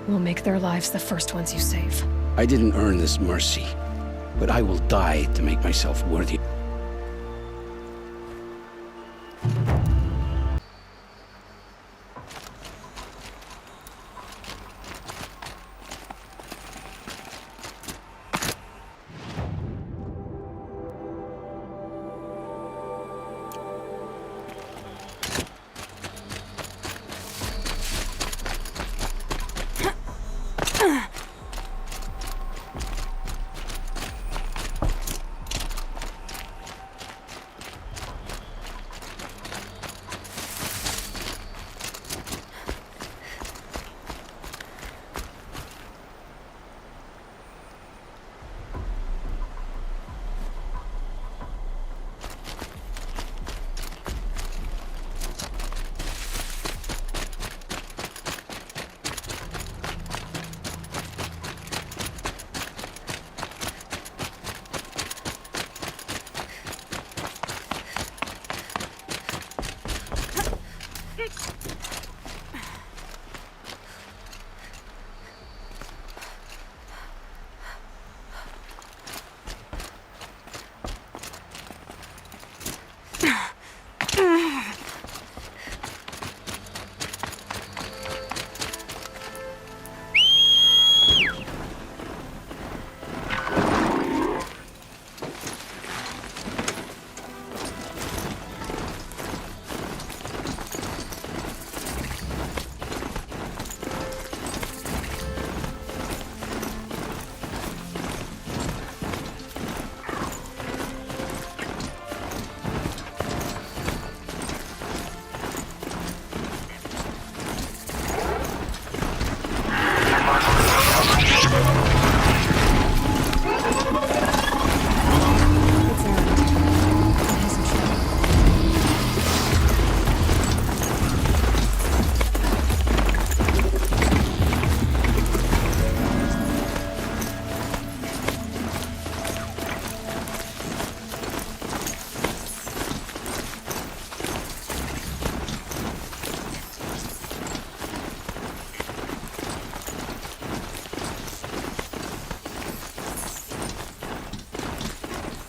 [SPEAKER 12] We'll make their lives the first ones you save.
[SPEAKER 3] I didn't earn this mercy, but I will die to make myself worthy.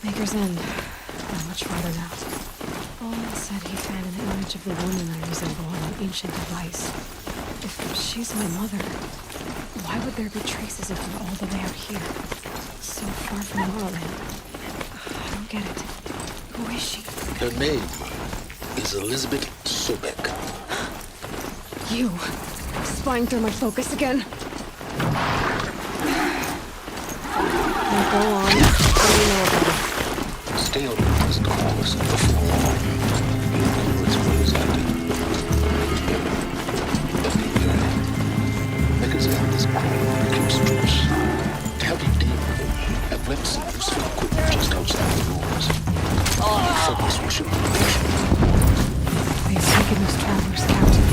[SPEAKER 12] Maker's End. Not much farther now. Olin said he found an image of the woman I resemble on an ancient device. If she's my mother, why would there be traces of her all the way out here? So far from Morrowind. I don't get it. Who is she?
[SPEAKER 16] Her name is Elizabeth Sobek.
[SPEAKER 12] You! Spying through my focus again? Now go on. What do you know about it?
[SPEAKER 16] Stay on this course before long. You'll know its ways acting. Maker's End is crawling Eclipse troops. To help you deal with them, I've left some useful equipment just outside the doors. Focus will show you.
[SPEAKER 12] They've taken those travelers captive.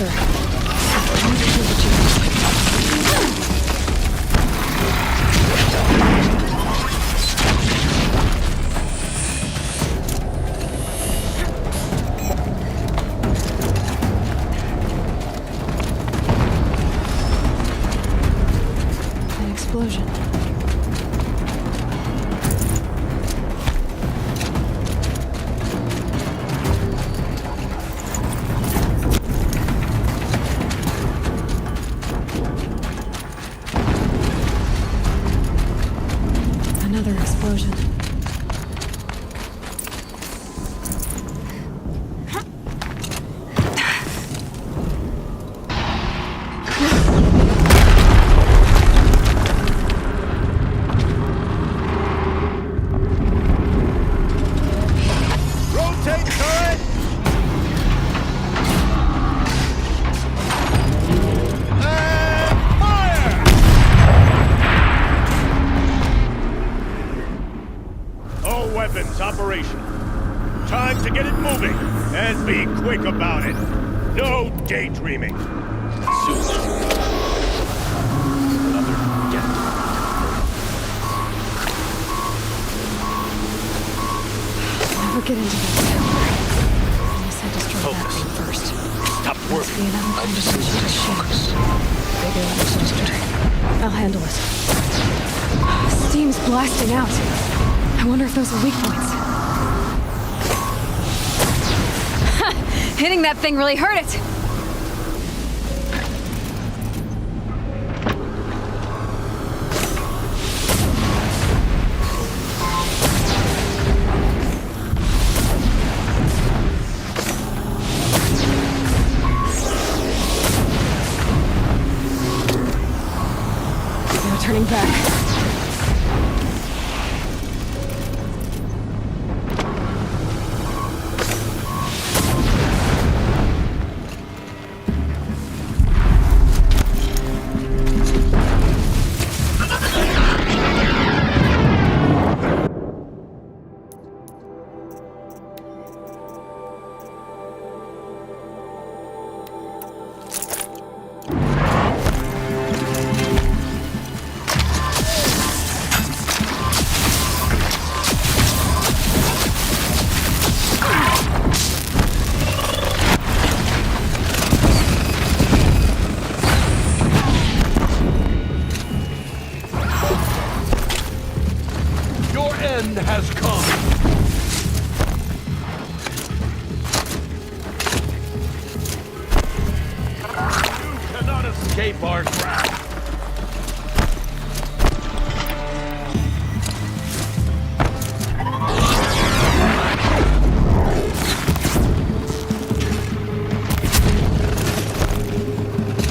[SPEAKER 12] sure. I need to hear what you An explosion. Another explosion.
[SPEAKER 14] Rotate turret! And fire! All weapons operational. Time to get it moving. And be quick about it. No daydreaming.
[SPEAKER 12] Never get into that tower. Unless I destroy that thing first.
[SPEAKER 14] Stop
[SPEAKER 12] Must be another kind of shit. Bigger than yesterday. I'll handle it. Steam's blasting out. I wonder if those are weak points. Hitting that thing really hurt it! No turning back.
[SPEAKER 9] Your end has come. You cannot escape our grasp.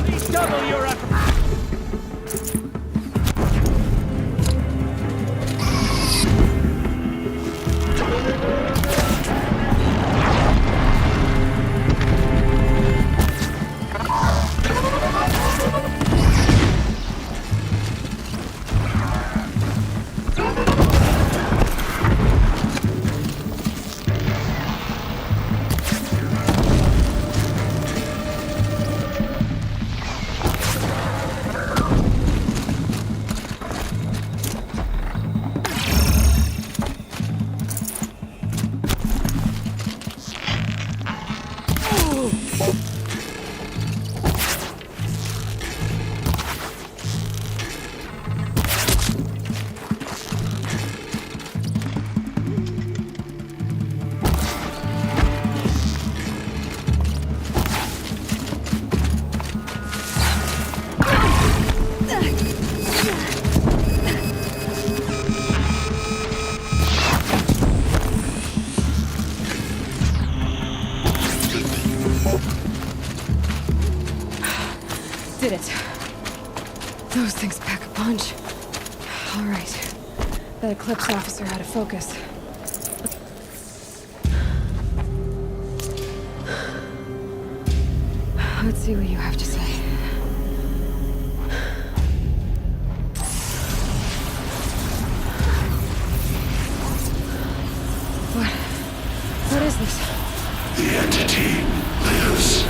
[SPEAKER 17] Please double your effort.
[SPEAKER 12] Did it. Those things pack a punch. All right. That Eclipse officer had a focus. Let's see what you have to say. What is this?
[SPEAKER 16] The entity lives.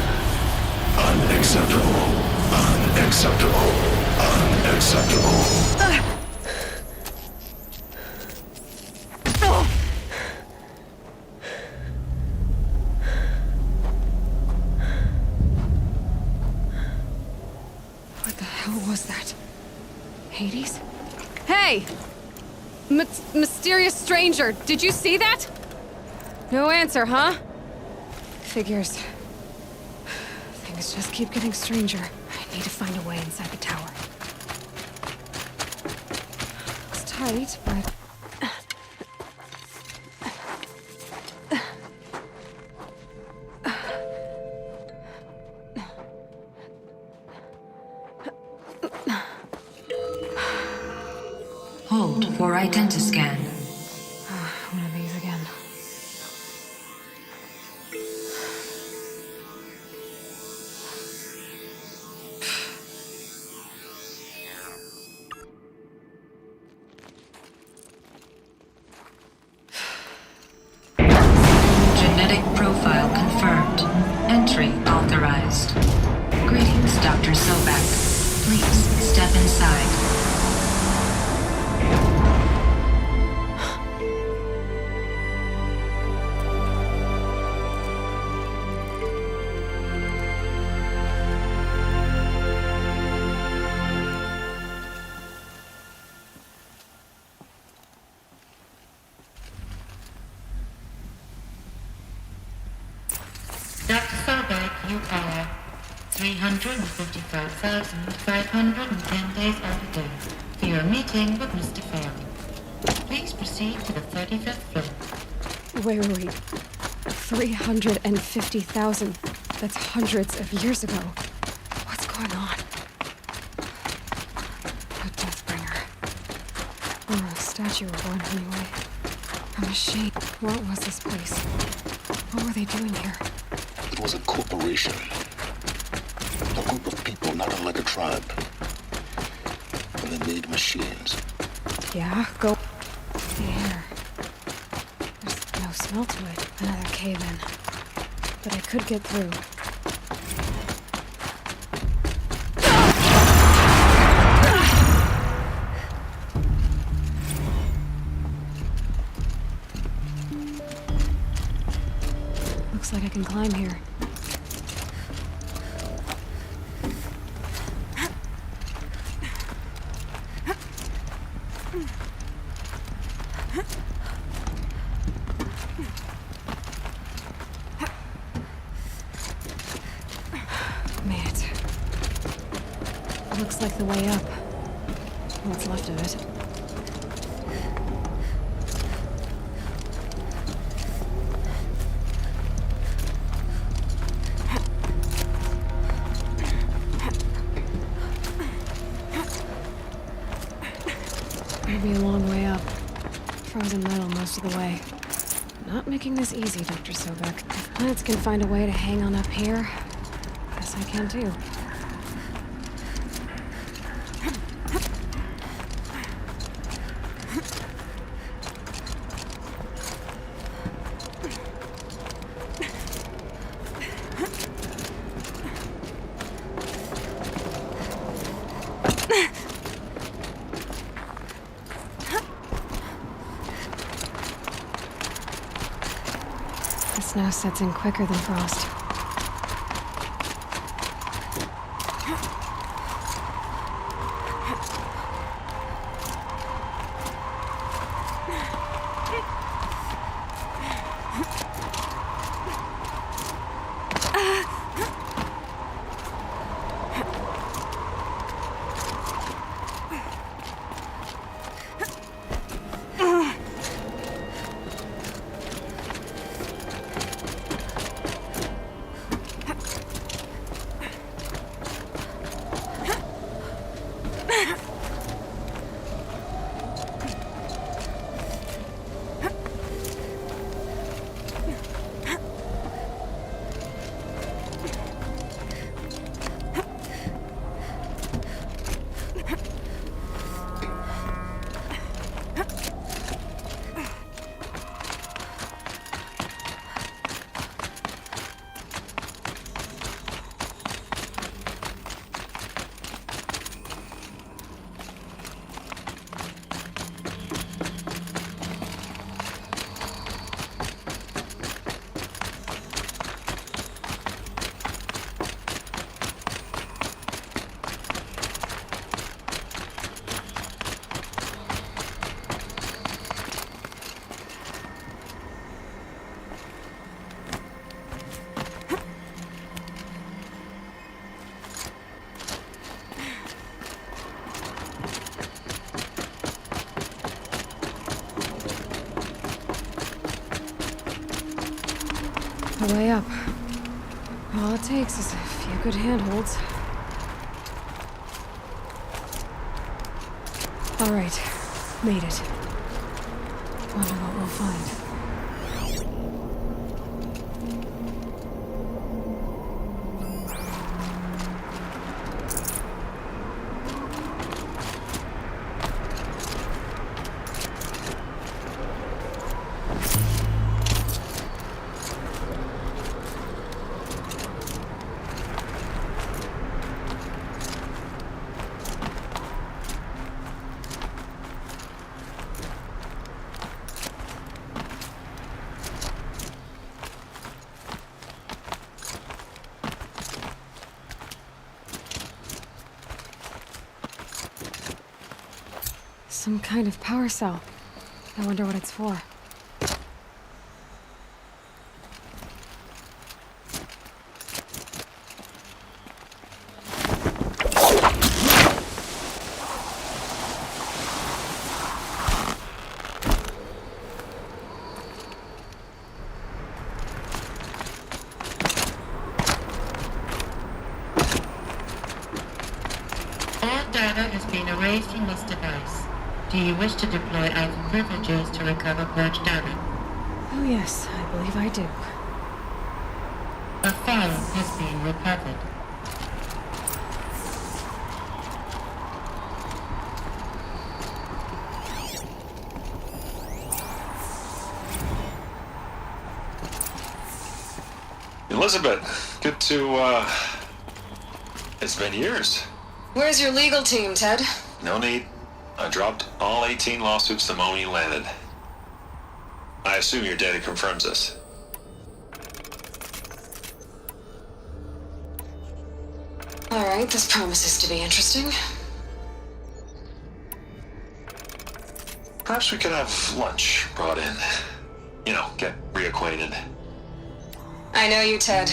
[SPEAKER 12] Hey! Mysterious stranger, did you see that? No answer, huh? Figures. Things just keep getting stranger. I need to find a way inside the tower. It's tight, but...
[SPEAKER 20] Hold for identiscan.
[SPEAKER 12] One of these again.
[SPEAKER 20] Genetic profile confirmed. Entry authorized. Greetings, Dr. Sobek. Please step inside.
[SPEAKER 21] Dr. Sobek, you are 355,510 days out of date for your meeting with Mr. Fairley. Please proceed to the 35th floor.
[SPEAKER 12] Wait. 350,000. That's hundreds of years ago. What's going on? A Deathbringer. Or a statue of one, anyway. A machine. What was this place? What were they doing here?
[SPEAKER 16] It was a corporation. A group of people not unlike a tribe. And they made machines.
[SPEAKER 12] Yeah, go. The air. There's no smell to it. Another cave-in. But I could get through. Looks like I can climb here. Looks like the way up. What's left of it. It'll be a long way up. Frozen metal most of the way. Not making this easy, Dr. Sobek. If plants can find a way to hang on up here, guess I can too. The snow sets in quicker than frost. the way up. All it takes is a few good handholds. All right, made it. Wonder what we'll find. Some kind of power cell. I wonder what it's for.
[SPEAKER 21] All data has been erased from this device. Do you wish to deploy our privileges to recover purged data?
[SPEAKER 12] Oh yes, I believe I do.
[SPEAKER 21] A file has been recovered.
[SPEAKER 5] Elizabeth, good to, it's been years.
[SPEAKER 13] Where's your legal team, Ted?
[SPEAKER 5] No need. I dropped all 18 lawsuits the moment you landed. I assume your data confirms this.
[SPEAKER 13] Alright, this promises to be interesting.
[SPEAKER 5] Perhaps we could have lunch brought in. You know, get reacquainted.
[SPEAKER 13] I know you, Ted.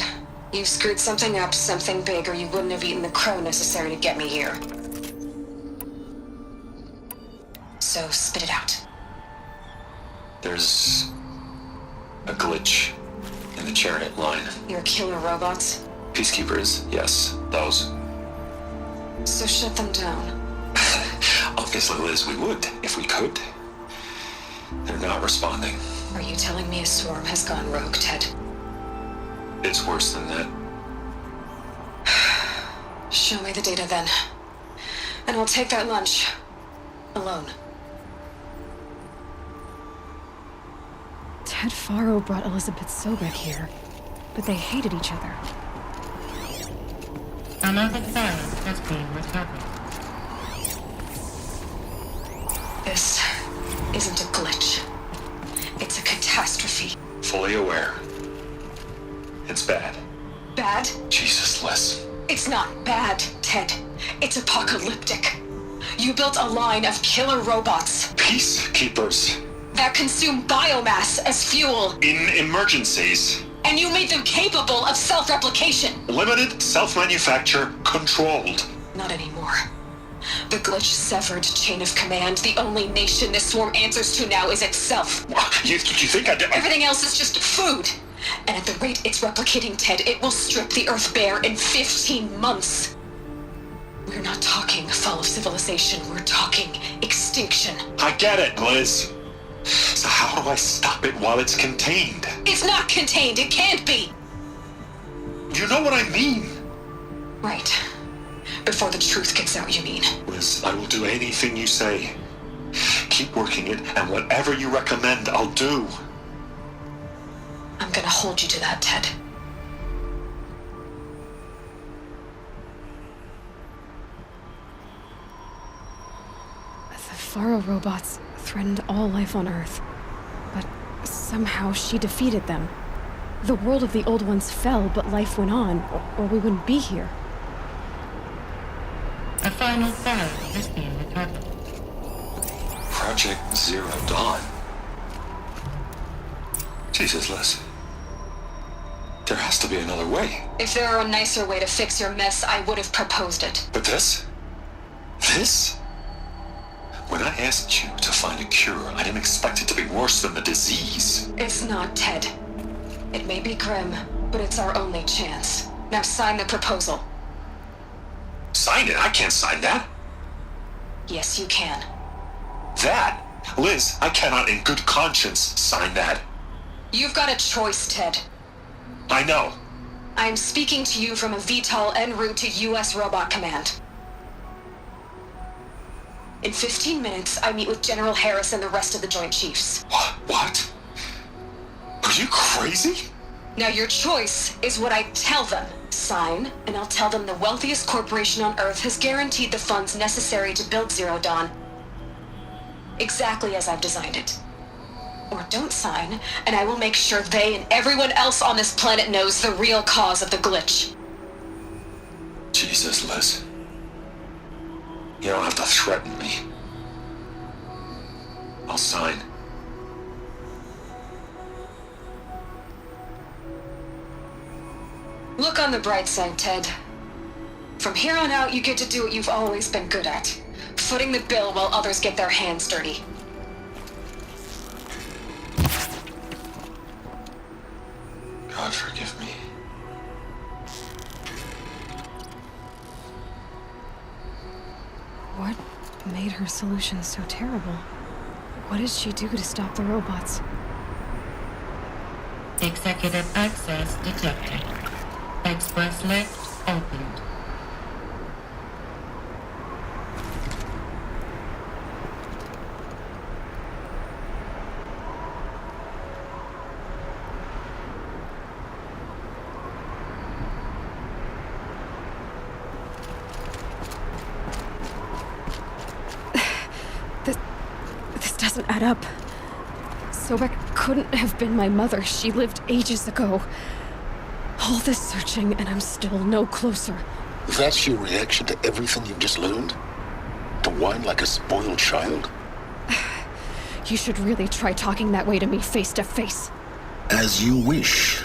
[SPEAKER 13] You've screwed something up, something big, or you wouldn't have eaten the crow necessary to get me here. So spit it out.
[SPEAKER 5] There's a glitch in the chariot line.
[SPEAKER 13] Your killer robots?
[SPEAKER 5] Peacekeepers, yes, those.
[SPEAKER 13] So shut them down.
[SPEAKER 5] Obviously, Liz, we would, if we could. They're not responding.
[SPEAKER 13] Are you telling me a swarm has gone rogue, Ted?
[SPEAKER 5] It's worse than that.
[SPEAKER 13] Show me the data then. And I'll take that lunch. Alone.
[SPEAKER 12] Ted Faro brought Elizabeth Sobek here, but they hated each other.
[SPEAKER 21] Another file has been recovered.
[SPEAKER 13] This isn't a glitch. It's a catastrophe.
[SPEAKER 5] Fully aware. It's bad.
[SPEAKER 13] Bad?
[SPEAKER 5] Jesus, Liz.
[SPEAKER 13] It's not bad, Ted. It's apocalyptic. You built a line of killer robots.
[SPEAKER 5] Peacekeepers.
[SPEAKER 13] That consume biomass as fuel.
[SPEAKER 5] In emergencies.
[SPEAKER 13] And you made them capable of self-replication.
[SPEAKER 5] Limited, self-manufacture, controlled.
[SPEAKER 13] Not anymore. The glitch severed chain of command. The only nation this swarm answers to now is itself.
[SPEAKER 5] You think I did?
[SPEAKER 13] Everything else is just food. And at the rate it's replicating, Ted, it will strip the Earth bare in 15 months. We're not talking fall of civilization. We're talking extinction.
[SPEAKER 5] I get it, Liz. So how do I stop it while it's contained?
[SPEAKER 13] It's not contained. It can't be.
[SPEAKER 5] You know what I mean?
[SPEAKER 13] Right. Before the truth gets out, you mean?
[SPEAKER 5] Liz, I will do anything you say. Keep working it, and whatever you recommend, I'll do.
[SPEAKER 13] I'm gonna hold you to that, Ted.
[SPEAKER 12] The Faro robots threatened all life on Earth, but somehow she defeated them. The world of the old ones fell, but life went on, or we wouldn't be here.
[SPEAKER 21] A final file has been recovered.
[SPEAKER 5] Project Zero Dawn. Jesus, Liz. There has to be another way.
[SPEAKER 13] If there were a nicer way to fix your mess, I would have proposed it.
[SPEAKER 5] But this? This? When I asked you to find a cure, I didn't expect it to be worse than the disease.
[SPEAKER 13] It's not, Ted. It may be grim, but it's our only chance. Now sign the proposal.
[SPEAKER 5] Sign it? I can't sign that.
[SPEAKER 13] Yes, you can.
[SPEAKER 5] That? Liz, I cannot in good conscience sign that.
[SPEAKER 13] You've got a choice, Ted.
[SPEAKER 5] I know.
[SPEAKER 13] I am speaking to you from a VTOL en route to U.S. Robot Command. In 15 minutes, I meet with General Harris and the rest of the Joint Chiefs.
[SPEAKER 5] What? Are you crazy?
[SPEAKER 13] Now your choice is what I tell them. Sign, and I'll tell them the wealthiest corporation on Earth has guaranteed the funds necessary to build Zero Dawn. Exactly as I've designed it. Or don't sign, and I will make sure they and everyone else on this planet knows the real cause of the glitch.
[SPEAKER 5] Jesus, Liz. You don't have to threaten me. I'll sign.
[SPEAKER 13] Look on the bright side, Ted. From here on out, you get to do what you've always been good at. Footing the bill while others get their hands dirty.
[SPEAKER 5] God forgive me.
[SPEAKER 12] What made her solution so terrible? What did she do to stop the robots?
[SPEAKER 21] Executive access detected. Express lift opened.
[SPEAKER 12] This doesn't add up. Sobek couldn't have been my mother. She lived ages ago. All this searching, and I'm still no closer.
[SPEAKER 16] That's your reaction to everything you've just learned? To whine like a spoiled child?
[SPEAKER 12] You should really try talking that way to me face to face.
[SPEAKER 16] As you wish.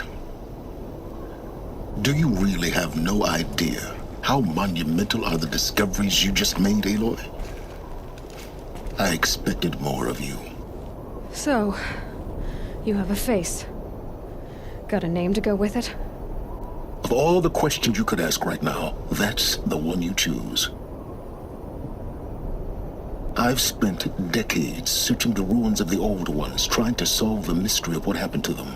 [SPEAKER 16] Do you really have no idea how monumental are the discoveries you just made, Aloy? I expected more of you.
[SPEAKER 12] So, you have a face. Got a name to go with it?
[SPEAKER 16] Of all the questions you could ask right now, that's the one you choose. I've spent decades searching the ruins of the old ones, trying to solve the mystery of what happened to them.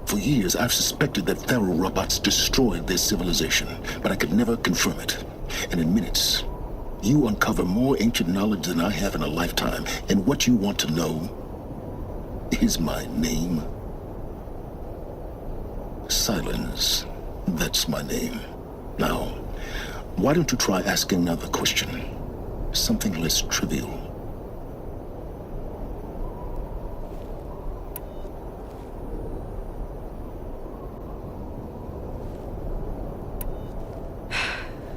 [SPEAKER 16] For years, I've suspected that Pharaoh robots destroyed their civilization, but I could never confirm it. And in minutes, you uncover more ancient knowledge than I have in a lifetime, and what you want to know is my name. Silence. That's my name. Now, why don't you try asking another question? Something less trivial.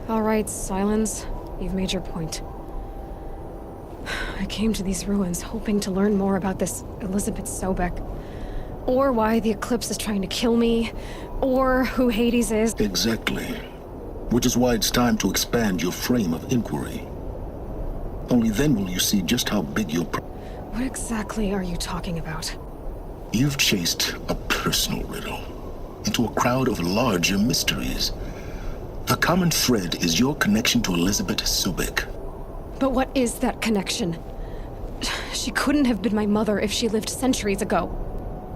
[SPEAKER 12] All right, Silence. You've made your point. I came to these ruins hoping to learn more about this Elizabeth Sobek. Or why the Eclipse is trying to kill me. Or who Hades is.
[SPEAKER 16] Exactly. Which is why it's time to expand your frame of inquiry. Only then will you see just how big your
[SPEAKER 12] What exactly are you talking about?
[SPEAKER 16] You've chased a personal riddle into a crowd of larger mysteries. The common thread is your connection to Elizabeth Sobek.
[SPEAKER 12] But what is that connection? She couldn't have been my mother if she lived centuries ago.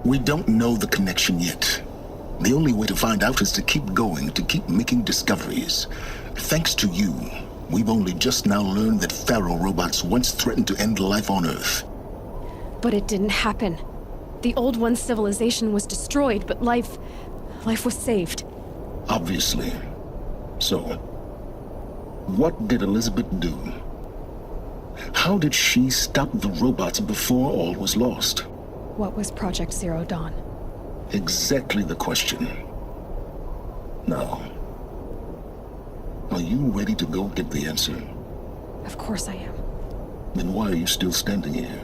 [SPEAKER 16] We don't know the connection yet. The only way to find out is to keep going, to keep making discoveries. Thanks to you, we've only just now learned that Pharaoh robots once threatened to end life on Earth.
[SPEAKER 12] But it didn't happen. The Old One's civilization was destroyed, but life was saved.
[SPEAKER 16] Obviously. So, what did Elizabeth do? How did she stop the robots before all was lost?
[SPEAKER 12] What was Project Zero Dawn?
[SPEAKER 16] Exactly the question. Now, are you ready to go get the answer?
[SPEAKER 12] Of course I am.
[SPEAKER 16] Then why are you still standing here?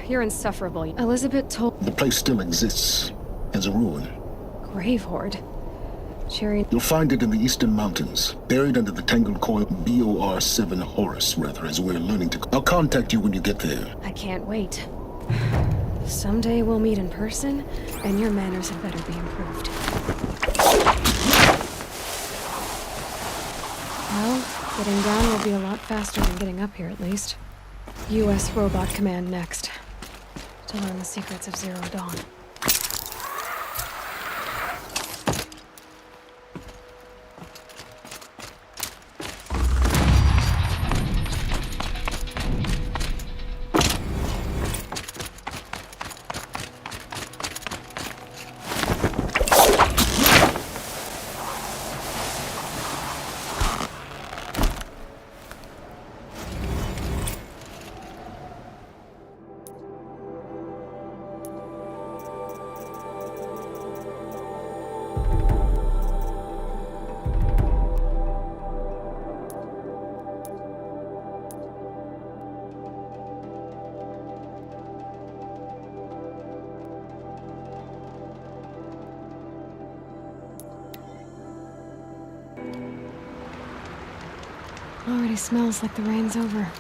[SPEAKER 12] You're insufferable. Elizabeth told...
[SPEAKER 16] The place still exists, as a ruin.
[SPEAKER 12] Grave Horde. Cherry.
[SPEAKER 16] You'll find it in the Eastern Mountains, buried under the tangled coil BOR-7 Horus, rather, as we're learning to... I'll contact you when you get there.
[SPEAKER 12] I can't wait. Someday we'll meet in person, and your manners had better be improved. Well, getting down will be a lot faster than getting up here, at least. U.S. Robot Command next. To learn the secrets of Zero Dawn. Already smells like the rain's over.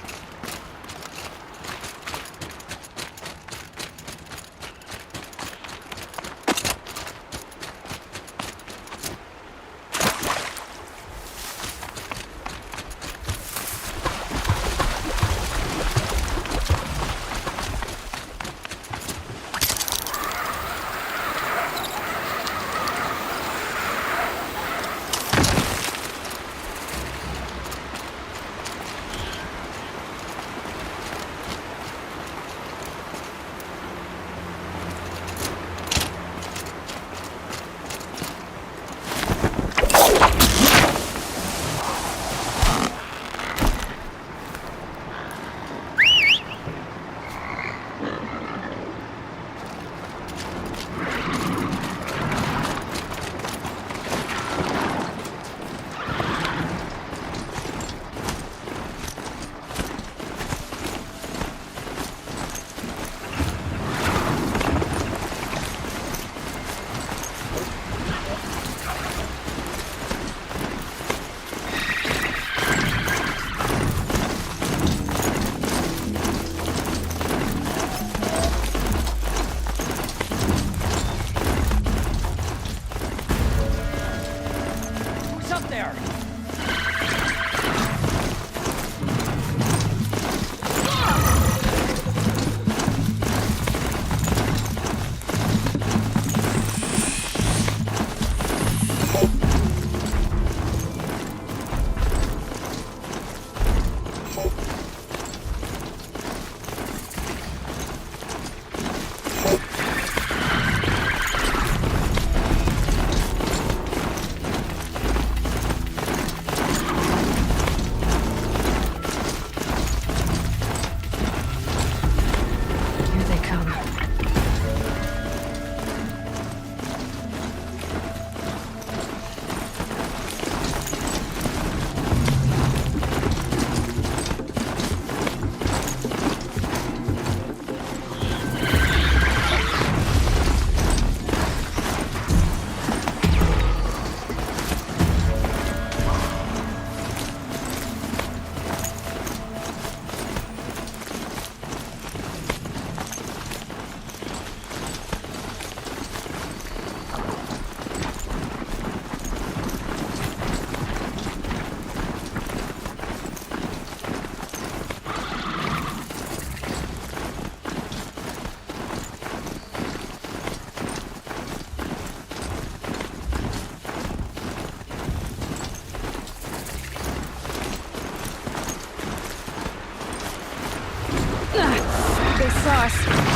[SPEAKER 12] They saw us.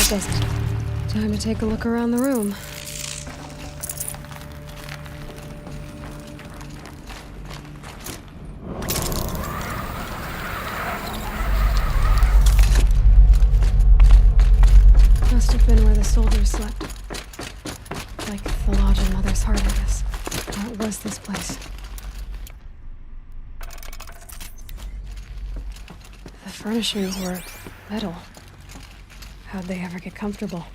[SPEAKER 12] does it. Time to take a look around the room. Must have been where the soldiers slept. Like the lodge in Mother's heart, I guess. What was this place? The furnishings were metal. How'd they ever get comfortable?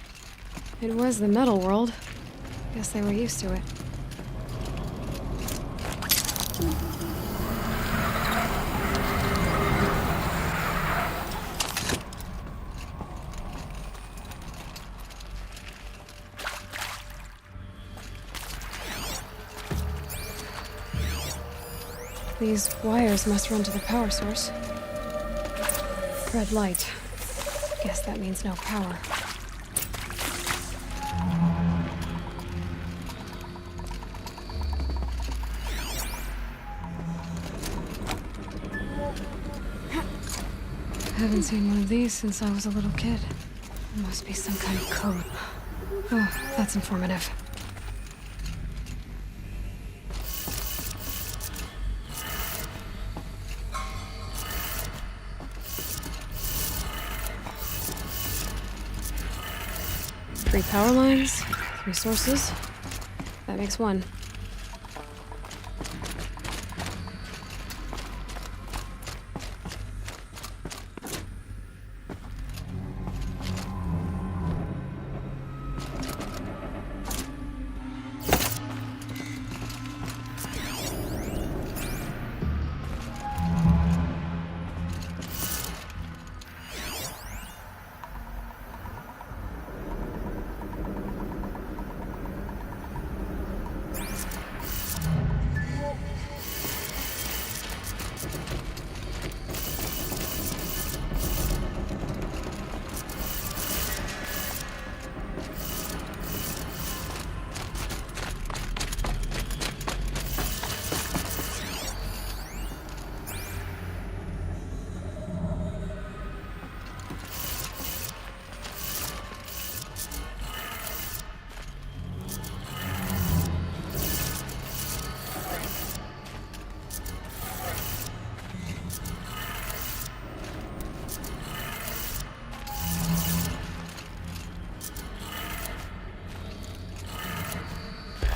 [SPEAKER 12] It was the metal world. Guess they were used to it. These wires must run to the power source. Red light. Guess that means no power. Haven't seen one of these since I was a little kid. It must be some kind of code. Oh, that's informative. Three power lines, 3 sources. That makes 1.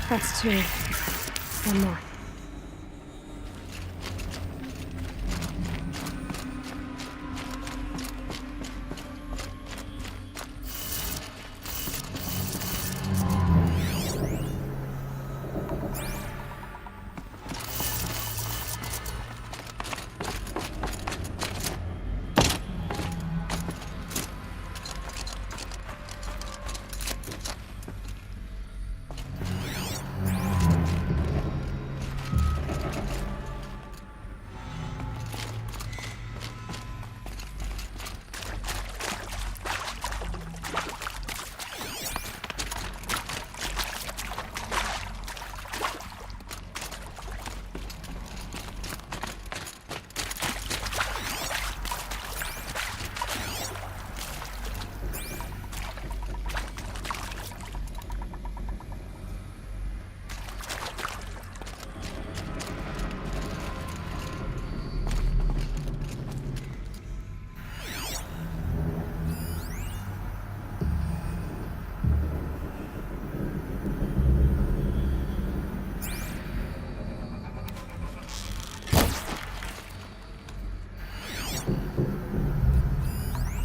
[SPEAKER 12] That's 2. 1 more.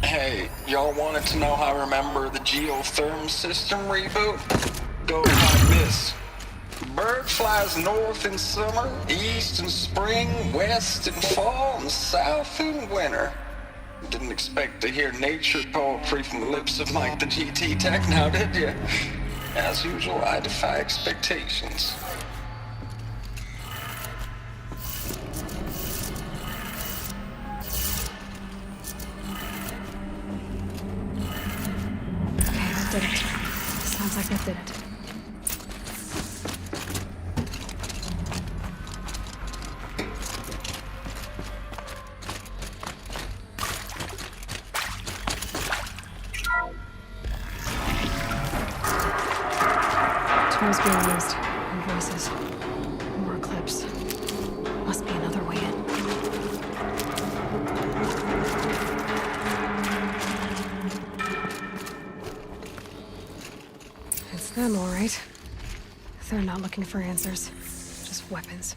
[SPEAKER 6] Hey, y'all wanted to know how I remember the geotherm system reboot? Goes like this. Bird flies north in summer, east in spring, west in fall, and south in winter. Didn't expect to hear nature poetry from the lips of Mike the GT Tech now, did you? As usual, I defy expectations.
[SPEAKER 12] Did it. Sounds like that did it. Scrolls being used. More voices. More clips. Must be another way in. It's them, all right. They're not looking for answers. Just weapons.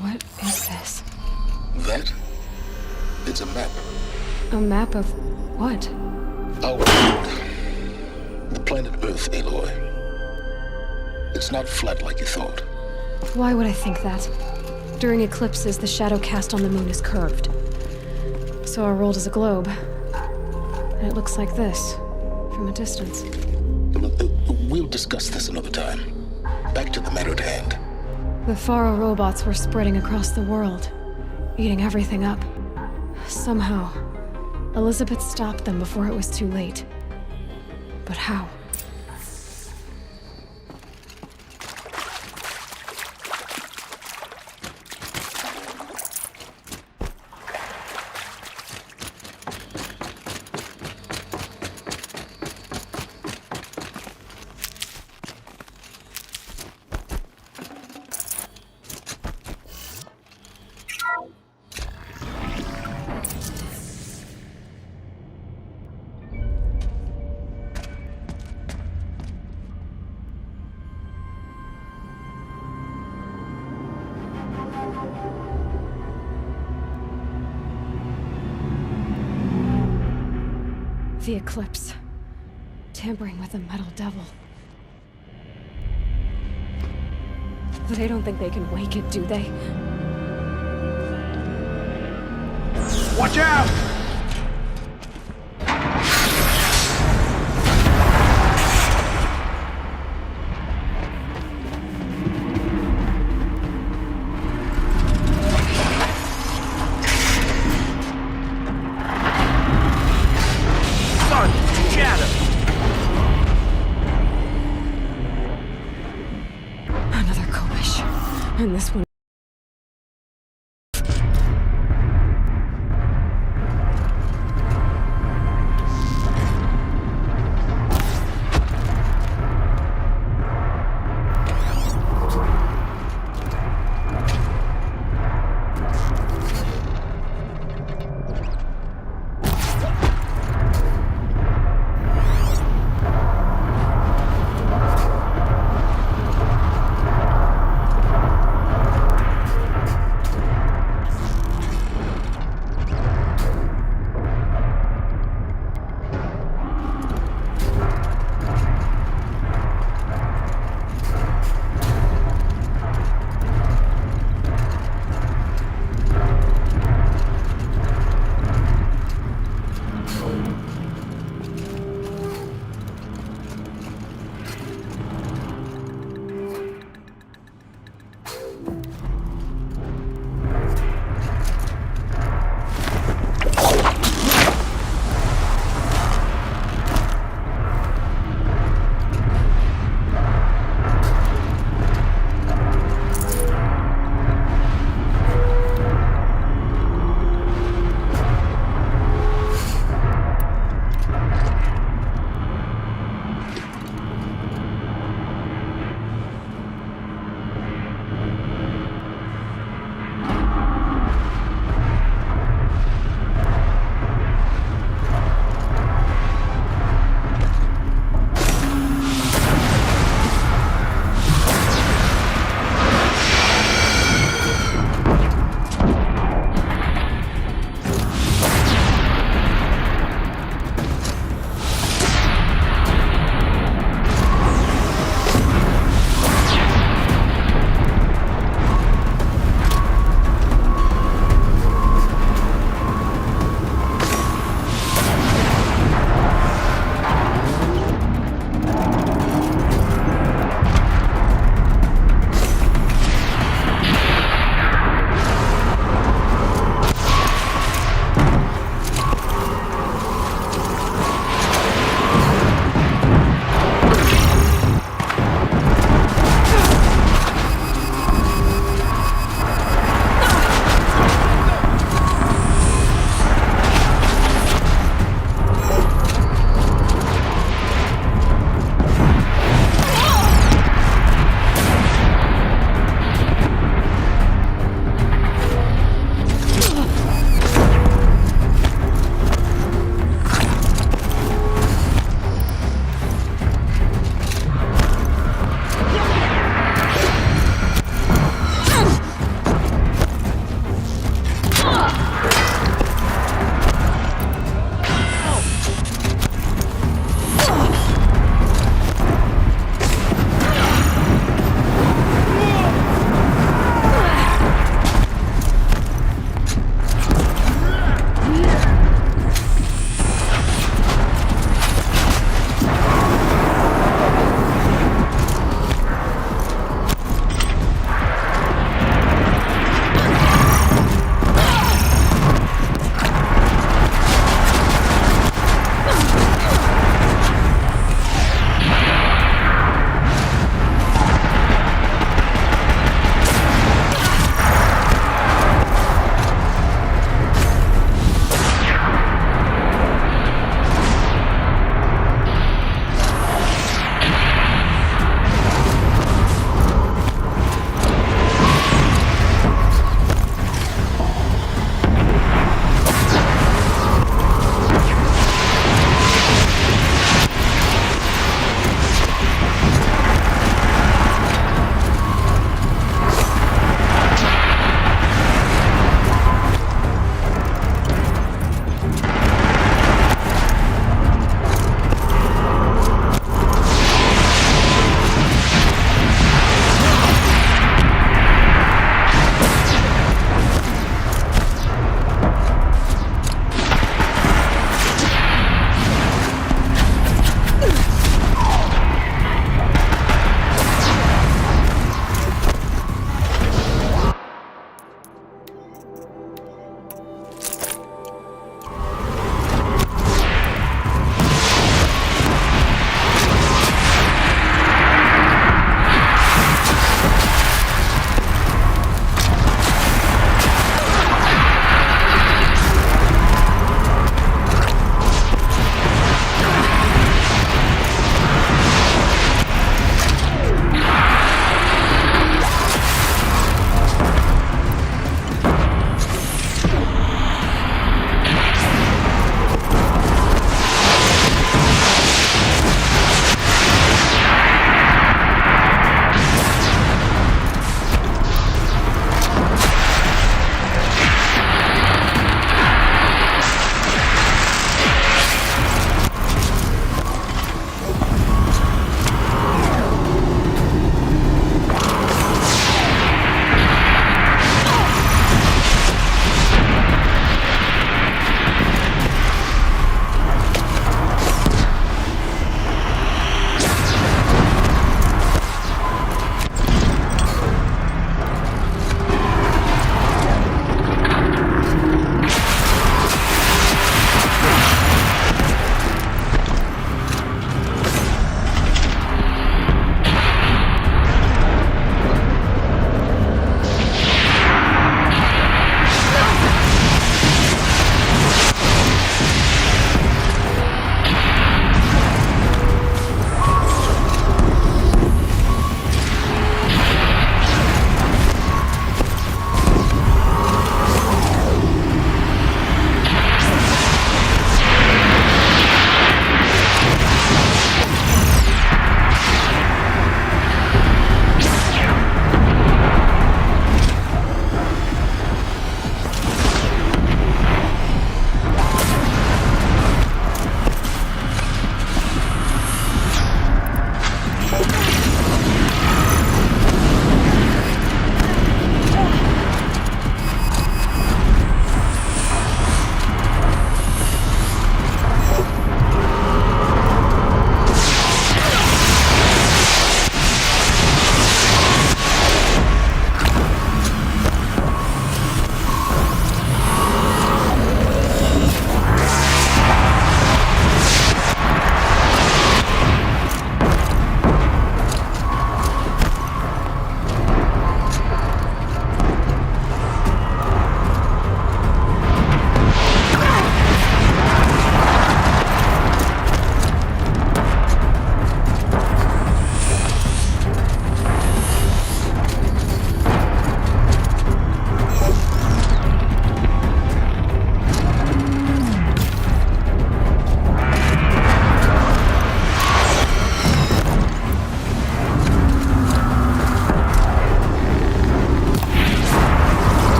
[SPEAKER 12] What is this?
[SPEAKER 16] That? It's a map.
[SPEAKER 12] A map of what?
[SPEAKER 16] Our world. The planet Earth, Aloy. It's not flat like you thought.
[SPEAKER 12] Why would I think that? During eclipses, the shadow cast on the moon is curved. So our world is a globe. And it looks like this, from a distance.
[SPEAKER 16] We'll discuss this another time. Back to the matter at hand.
[SPEAKER 12] The Faro robots were spreading across the world, eating everything up. Somehow, Elizabeth stopped them before it was too late. But how? The eclipse. Tampering with the metal devil. They don't think they can wake it, do they?
[SPEAKER 7] Watch out!
[SPEAKER 12] Another Kobish. And this one.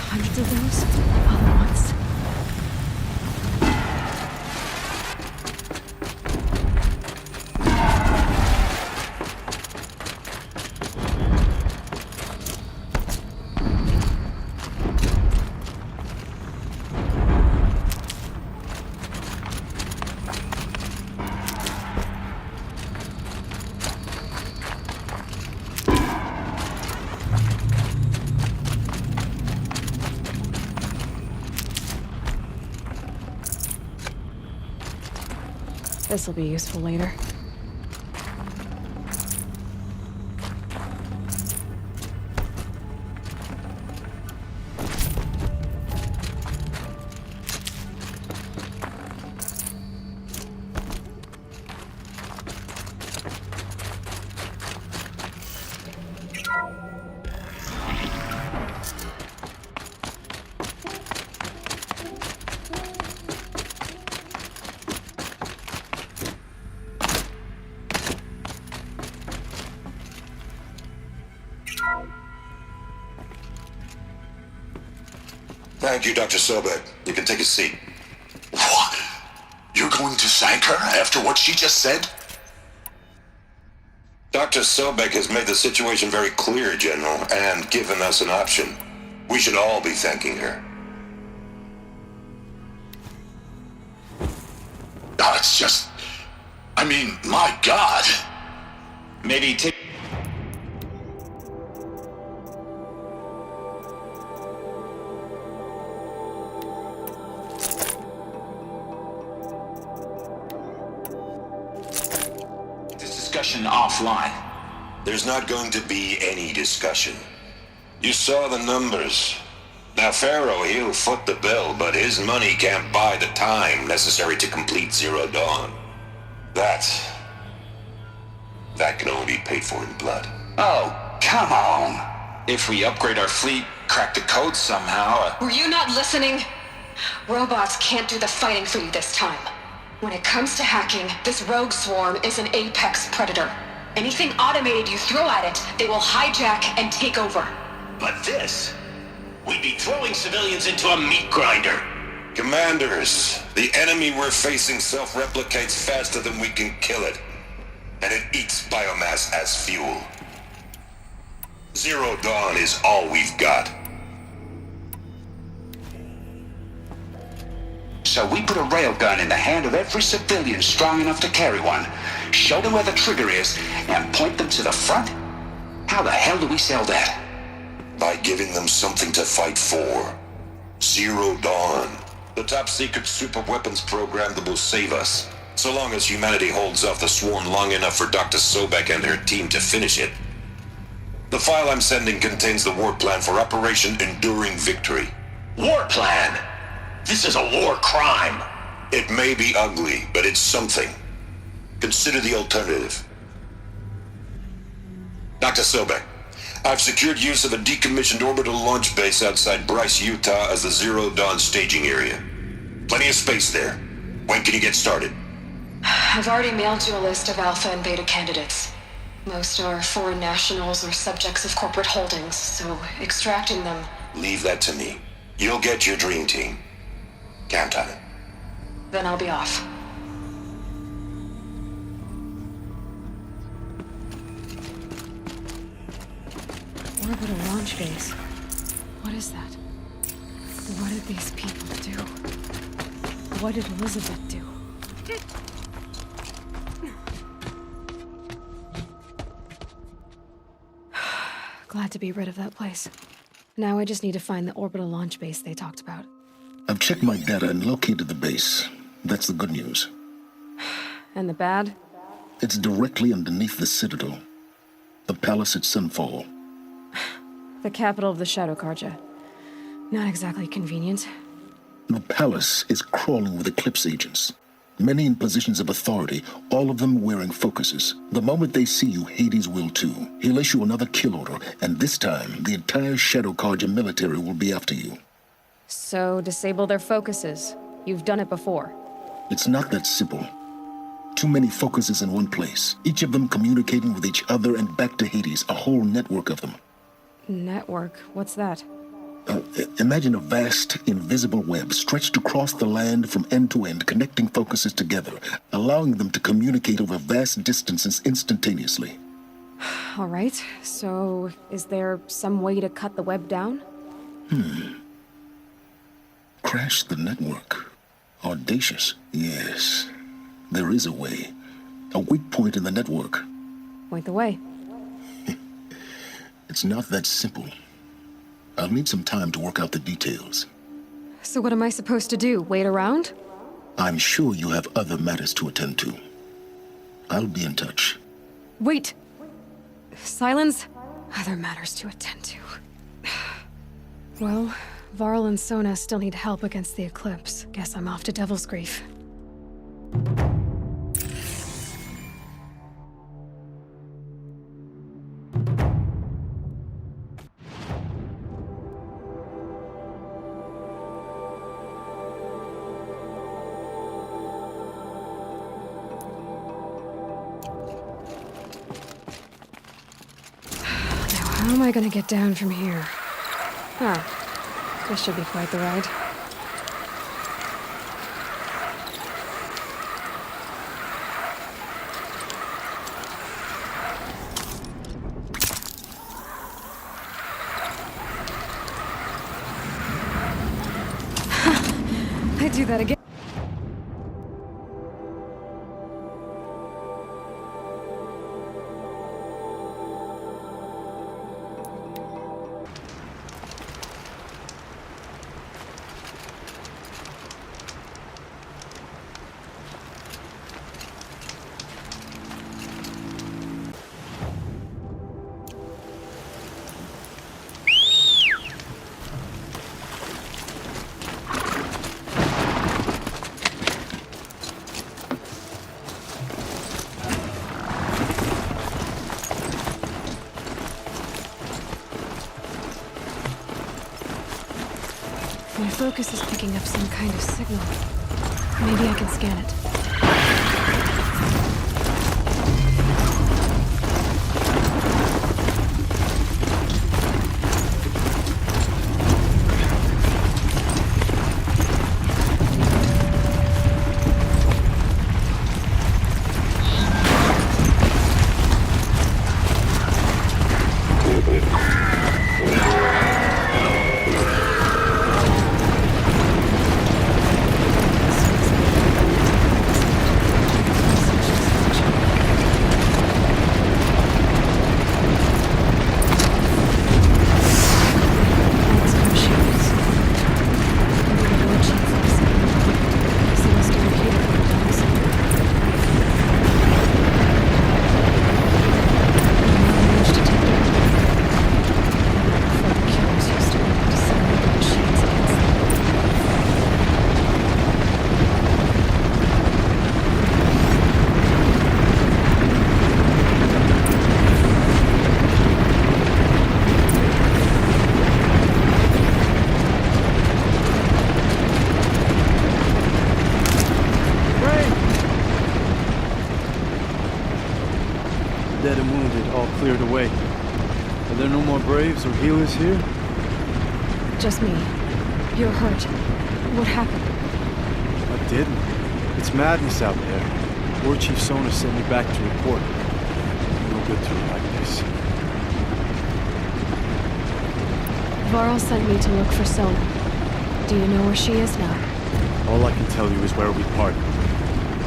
[SPEAKER 12] Hundreds of those all at once. This'll be useful later.
[SPEAKER 10] Thank you, Dr. Sobek. You can take a seat. What? You're going to thank her after what she just said? Dr. Sobek has made the situation very clear, General, and given us an option. We should all be thanking her. Oh, it's just... I mean, my God. Maybe take... offline. There's not going to be any discussion. You saw the numbers. Now, Pharaoh, he'll foot the bill, but his money can't buy the time necessary to complete Zero Dawn. That can only be paid for in blood. Oh, come on. If we upgrade our fleet, crack the code somehow...
[SPEAKER 13] Were you not listening? Robots can't do the fighting for you this time. When it comes to hacking, this rogue swarm is an apex predator. Anything automated you throw at it, they will hijack and take over.
[SPEAKER 10] But this? We'd be throwing civilians into a meat grinder. Commanders, the enemy we're facing self-replicates faster than we can kill it. And it eats biomass as fuel. Zero Dawn is all we've got.
[SPEAKER 11] So we put a railgun in the hand of every civilian strong enough to carry one, show them where the trigger is, and point them to the front? How the hell do we sell that?
[SPEAKER 10] By giving them something to fight for. Zero Dawn. The top-secret super-weapons program that will save us. So long as humanity holds off the swarm long enough for Dr. Sobek and her team to finish it. The file I'm sending contains the war plan for Operation Enduring Victory. War plan? This is a war crime. It may be ugly, but it's something. Consider the alternative. Dr. Sobek, I've secured use of a decommissioned orbital launch base outside Bryce, Utah as the Zero Dawn staging area. Plenty of space there. When can you get started?
[SPEAKER 13] I've already mailed you a list of alpha and beta candidates. Most are foreign nationals or subjects of corporate holdings, so extracting them...
[SPEAKER 10] Leave that to me. You'll get your dream team. Count on it.
[SPEAKER 13] Then I'll be off.
[SPEAKER 12] Orbital launch base. What is that? What did these people do? What did Elizabeth do? Glad to be rid of that place. Now I just need to find the orbital launch base they talked about.
[SPEAKER 16] I've checked my data and located the base. That's the good news.
[SPEAKER 12] And the bad?
[SPEAKER 16] It's directly underneath the Citadel. The palace at Sunfall.
[SPEAKER 12] The capital of the Shadow Carja. Not exactly convenient.
[SPEAKER 16] The palace is crawling with Eclipse agents. Many in positions of authority, all of them wearing focuses. The moment they see you, Hades will too. He'll issue another kill order, and this time, the entire Shadow Carja military will be after you.
[SPEAKER 12] So, disable their focuses. You've done it before.
[SPEAKER 16] It's not that simple. Too many focuses in one place, each of them communicating with each other and back to Hades, a whole network of them.
[SPEAKER 12] Network? What's that?
[SPEAKER 16] Imagine a vast, invisible web stretched across the land from end to end, connecting focuses together, allowing them to communicate over vast distances instantaneously.
[SPEAKER 12] All right, so is there some way to cut the web down?
[SPEAKER 16] Crash the network. Audacious. Yes, there is a way. A weak point in the network.
[SPEAKER 12] Point the way.
[SPEAKER 16] It's not that simple. I'll need some time to work out the details.
[SPEAKER 12] So what am I supposed to do? Wait around?
[SPEAKER 16] I'm sure you have other matters to attend to. I'll be in touch.
[SPEAKER 12] Wait! Silence? Other matters to attend to. Well, Varl and Sona still need help against the Eclipse. Guess I'm off to Devil's Grief. How am I gonna get down from here? Oh, this should be quite the ride. I'd do that again. My focus is picking up some kind of signal. Maybe I can scan it.
[SPEAKER 2] Dead and wounded, all cleared away. Are there no more Braves or healers here?
[SPEAKER 12] Just me. You're hurt. What happened?
[SPEAKER 2] I didn't. It's madness out there. War Chief Sona sent me back to report. No good to like this.
[SPEAKER 12] Varl sent me to look for Sona. Do you know where she is now?
[SPEAKER 2] All I can tell you is where we parted.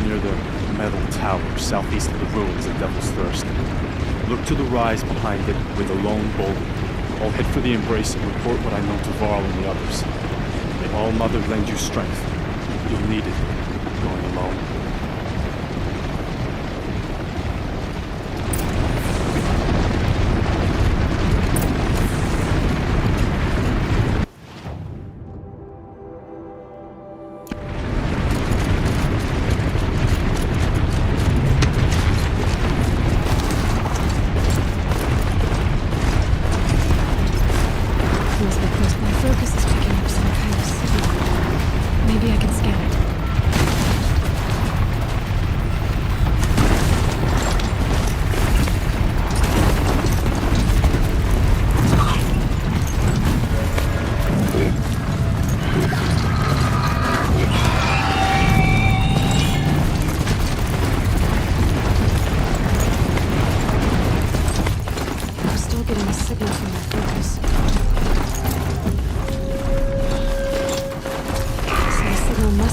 [SPEAKER 2] Near the metal tower, southeast of the ruins of Devil's Thirst. Look to the rise behind it with a lone boulder. I'll head for the embrace and report what I know to Varl and the others. May All Mother lend you strength. You'll need it, going alone.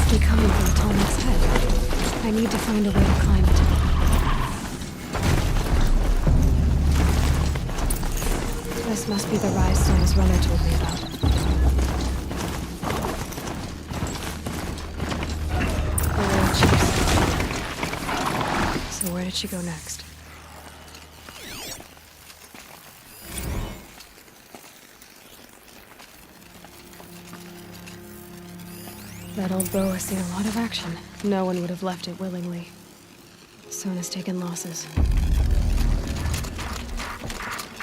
[SPEAKER 12] must be coming from Atonic's head. I need to find a way to climb it. This must be the rise Sona's runner told me about. The Royal Chiefs. So where did she go next? That old bow has seen a lot of action. No one would have left it willingly. Sona's taken losses.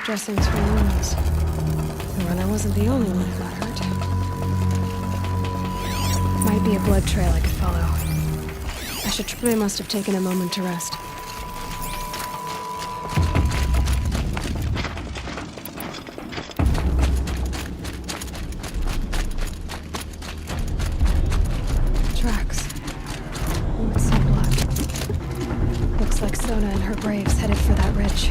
[SPEAKER 12] Dressings from wounds. The runner wasn't the only one who got hurt. Might be a blood trail I could follow. They must have taken a moment to rest. Tracks. Oh, it's so black. Looks like Sona and her braves headed for that ridge.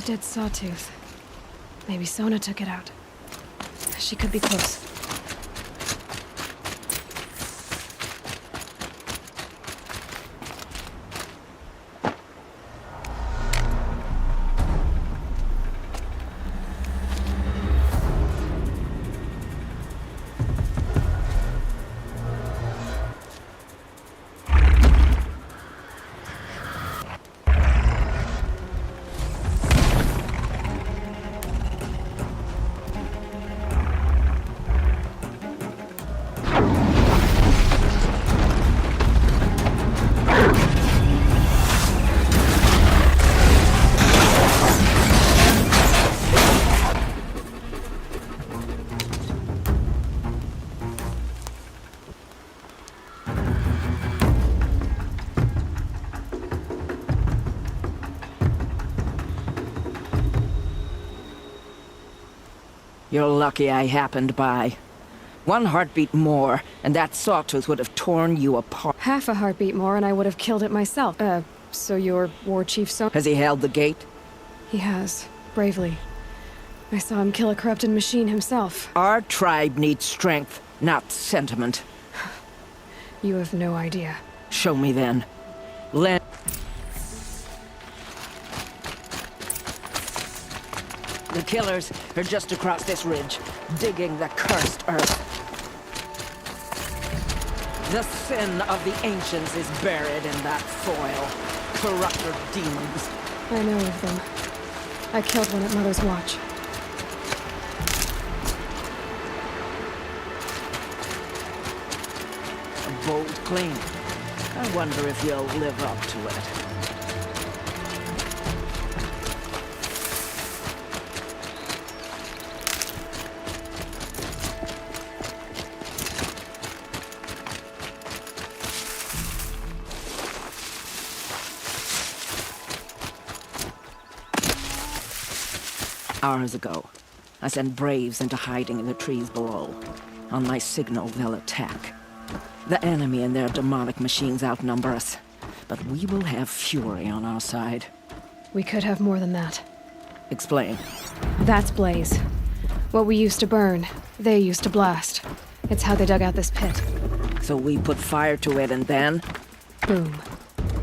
[SPEAKER 12] Dead sawtooth. Maybe Sona took it out. She could be close.
[SPEAKER 4] You're lucky I happened by. One heartbeat more, and that sawtooth would have torn you apart.
[SPEAKER 12] Half a heartbeat more, and I would have killed it myself. So you're War Chief Sona?
[SPEAKER 4] Has he held the gate?
[SPEAKER 12] He has, bravely. I saw him kill a corrupted machine himself.
[SPEAKER 4] Our tribe needs strength, not sentiment.
[SPEAKER 12] You have no idea.
[SPEAKER 4] Show me then. The killers are just across this ridge, digging the cursed earth. The sin of the ancients is buried in that soil. Corrupter demons.
[SPEAKER 12] I know of them. I killed one at Mother's Watch.
[SPEAKER 4] A bold claim. I wonder if you'll live up to it. Hours ago, I sent braves into hiding in the trees below. On my signal, they'll attack. The enemy and their demonic machines outnumber us, but we will have fury on our side.
[SPEAKER 12] We could have more than that.
[SPEAKER 4] Explain.
[SPEAKER 12] That's Blaze. What we used to burn, they used to blast. It's how they dug out this pit.
[SPEAKER 4] So we put fire to it and then?
[SPEAKER 12] Boom.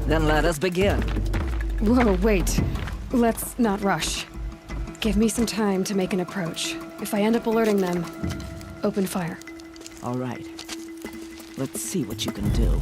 [SPEAKER 4] Then let us begin.
[SPEAKER 12] Whoa, wait. Let's not rush. Give me some time to make an approach. If I end up alerting them, open fire.
[SPEAKER 4] All right. Let's see what you can do.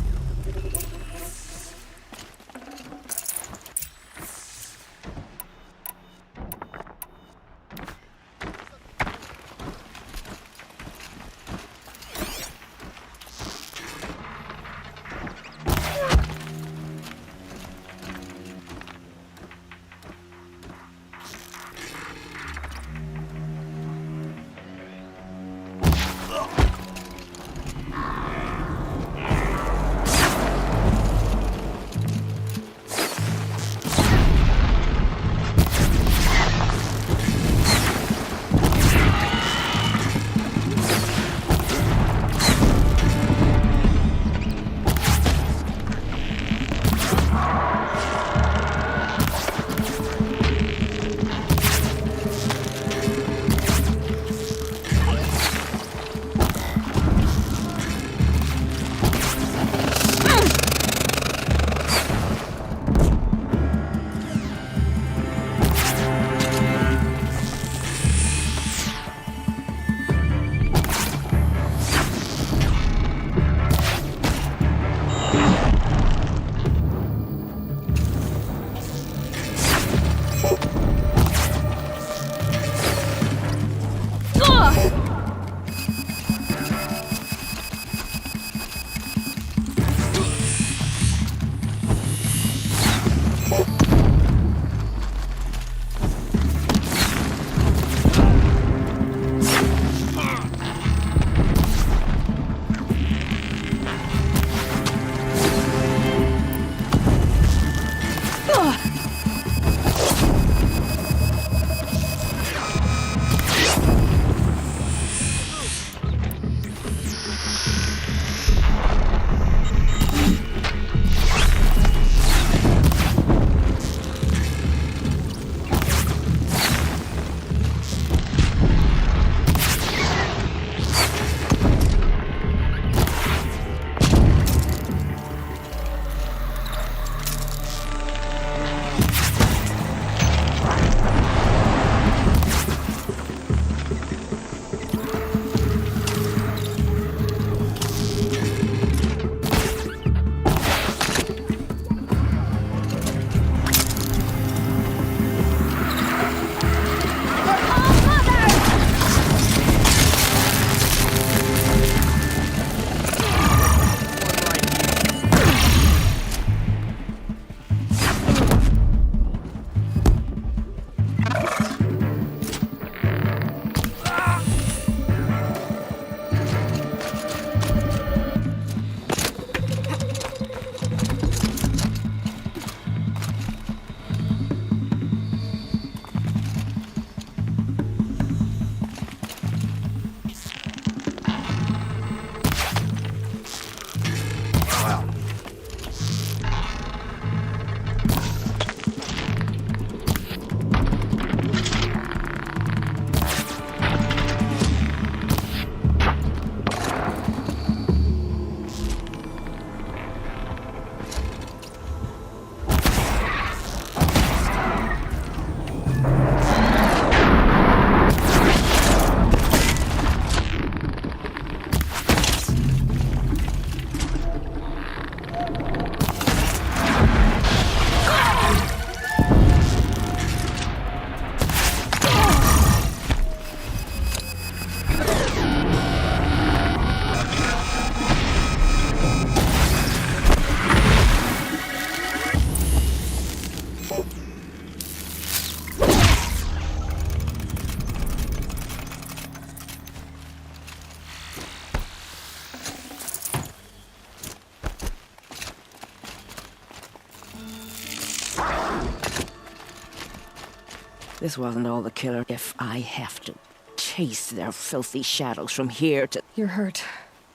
[SPEAKER 4] This wasn't all the killer. If I have to chase their filthy shadows from here to...
[SPEAKER 12] You're hurt.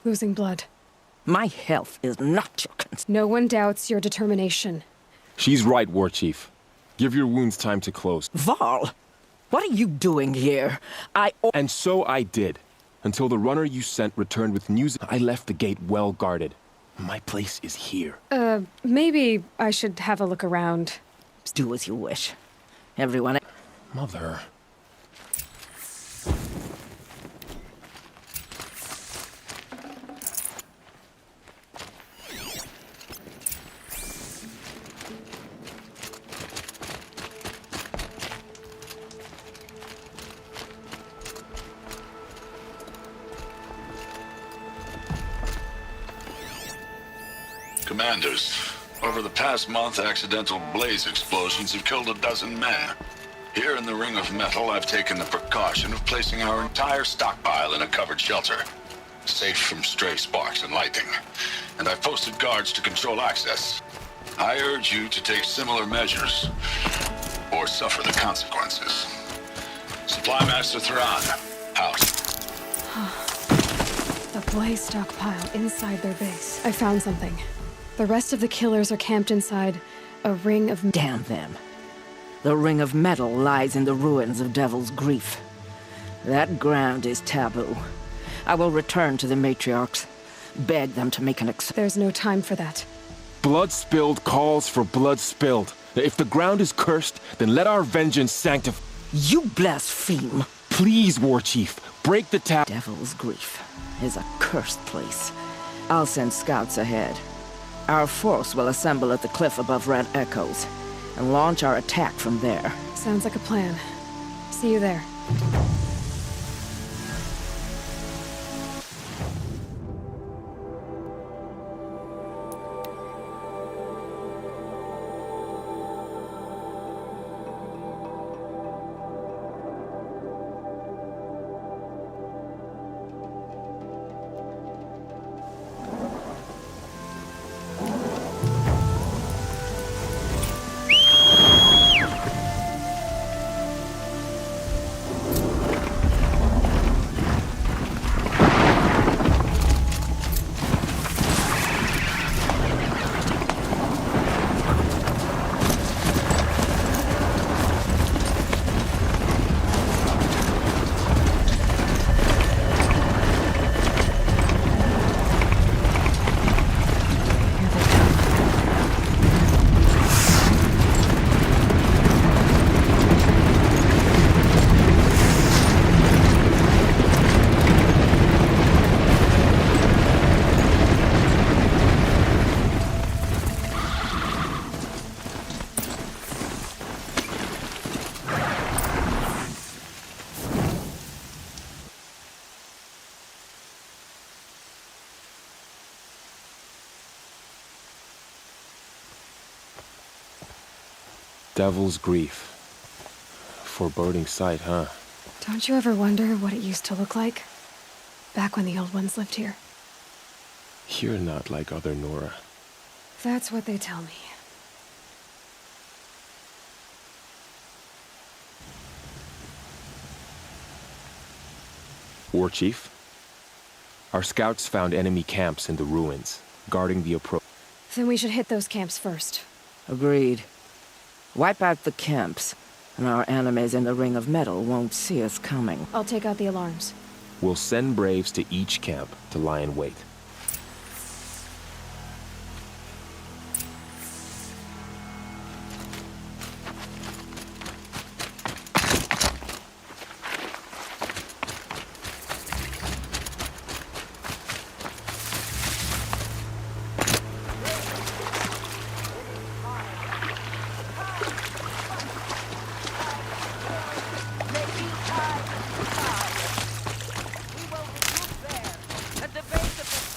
[SPEAKER 12] Losing blood.
[SPEAKER 4] My health is not your concern.
[SPEAKER 12] No one doubts your determination.
[SPEAKER 18] She's right, War Chief. Give your wounds time to close.
[SPEAKER 4] Varl! What are you doing here?
[SPEAKER 18] And so I did. Until the runner you sent returned with news, I left the gate well guarded. My place is here.
[SPEAKER 12] Maybe I should have a look around.
[SPEAKER 4] Do as you wish. Everyone...
[SPEAKER 18] Mother...
[SPEAKER 22] Commanders, over the past month, accidental blaze explosions have killed 12 men. Here in the Ring of Metal, I've taken the precaution of placing our entire stockpile in a covered shelter, safe from stray sparks and lightning, and I've posted guards to control access. I urge you to take similar measures, or suffer the consequences. Supply Master Theron, out.
[SPEAKER 12] The blaze stockpile inside their base. I found something. The rest of the killers are camped inside a ring of...
[SPEAKER 4] Damn them. The Ring of Metal lies in the ruins of Devil's Grief. That ground is taboo. I will return to the matriarchs, beg them to make an
[SPEAKER 12] There's no time for that.
[SPEAKER 18] Blood spilled calls for blood spilled. If the ground is cursed, then let our vengeance sanctify...
[SPEAKER 4] You blaspheme!
[SPEAKER 18] Please, War Chief, break the tap...
[SPEAKER 4] Devil's Grief is a cursed place. I'll send scouts ahead. Our force will assemble at the cliff above Red Echoes, and launch our attack from there.
[SPEAKER 12] Sounds like a plan. See you there.
[SPEAKER 18] Devil's Grief. Foreboding sight, huh?
[SPEAKER 12] Don't you ever wonder what it used to look like? Back when the old ones lived here.
[SPEAKER 18] You're not like other Nora.
[SPEAKER 12] That's what they tell me.
[SPEAKER 18] War Chief? Our scouts found enemy camps in the ruins, guarding the approach.
[SPEAKER 12] Then we should hit those camps first.
[SPEAKER 4] Agreed. Wipe out the camps, and our enemies in the Ring of Metal won't see us coming.
[SPEAKER 12] I'll take out the alarms.
[SPEAKER 18] We'll send Braves to each camp to lie in wait.
[SPEAKER 23] At the base of the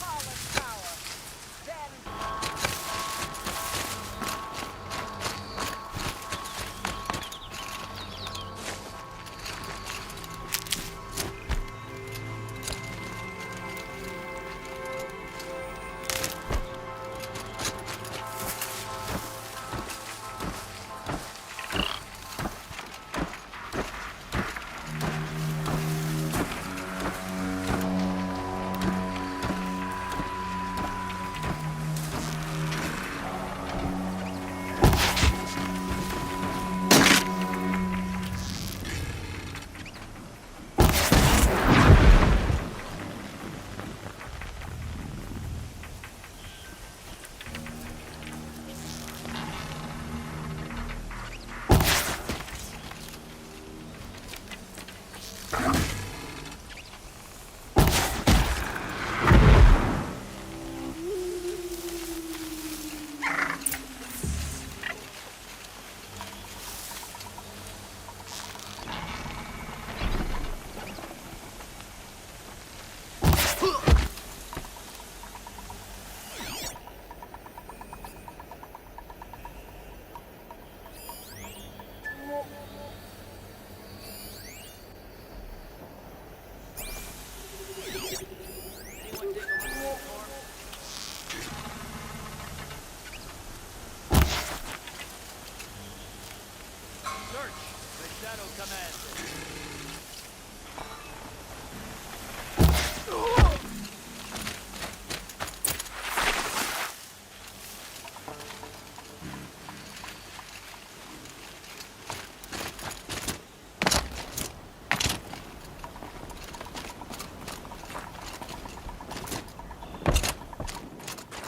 [SPEAKER 17] Search the Shadow Command.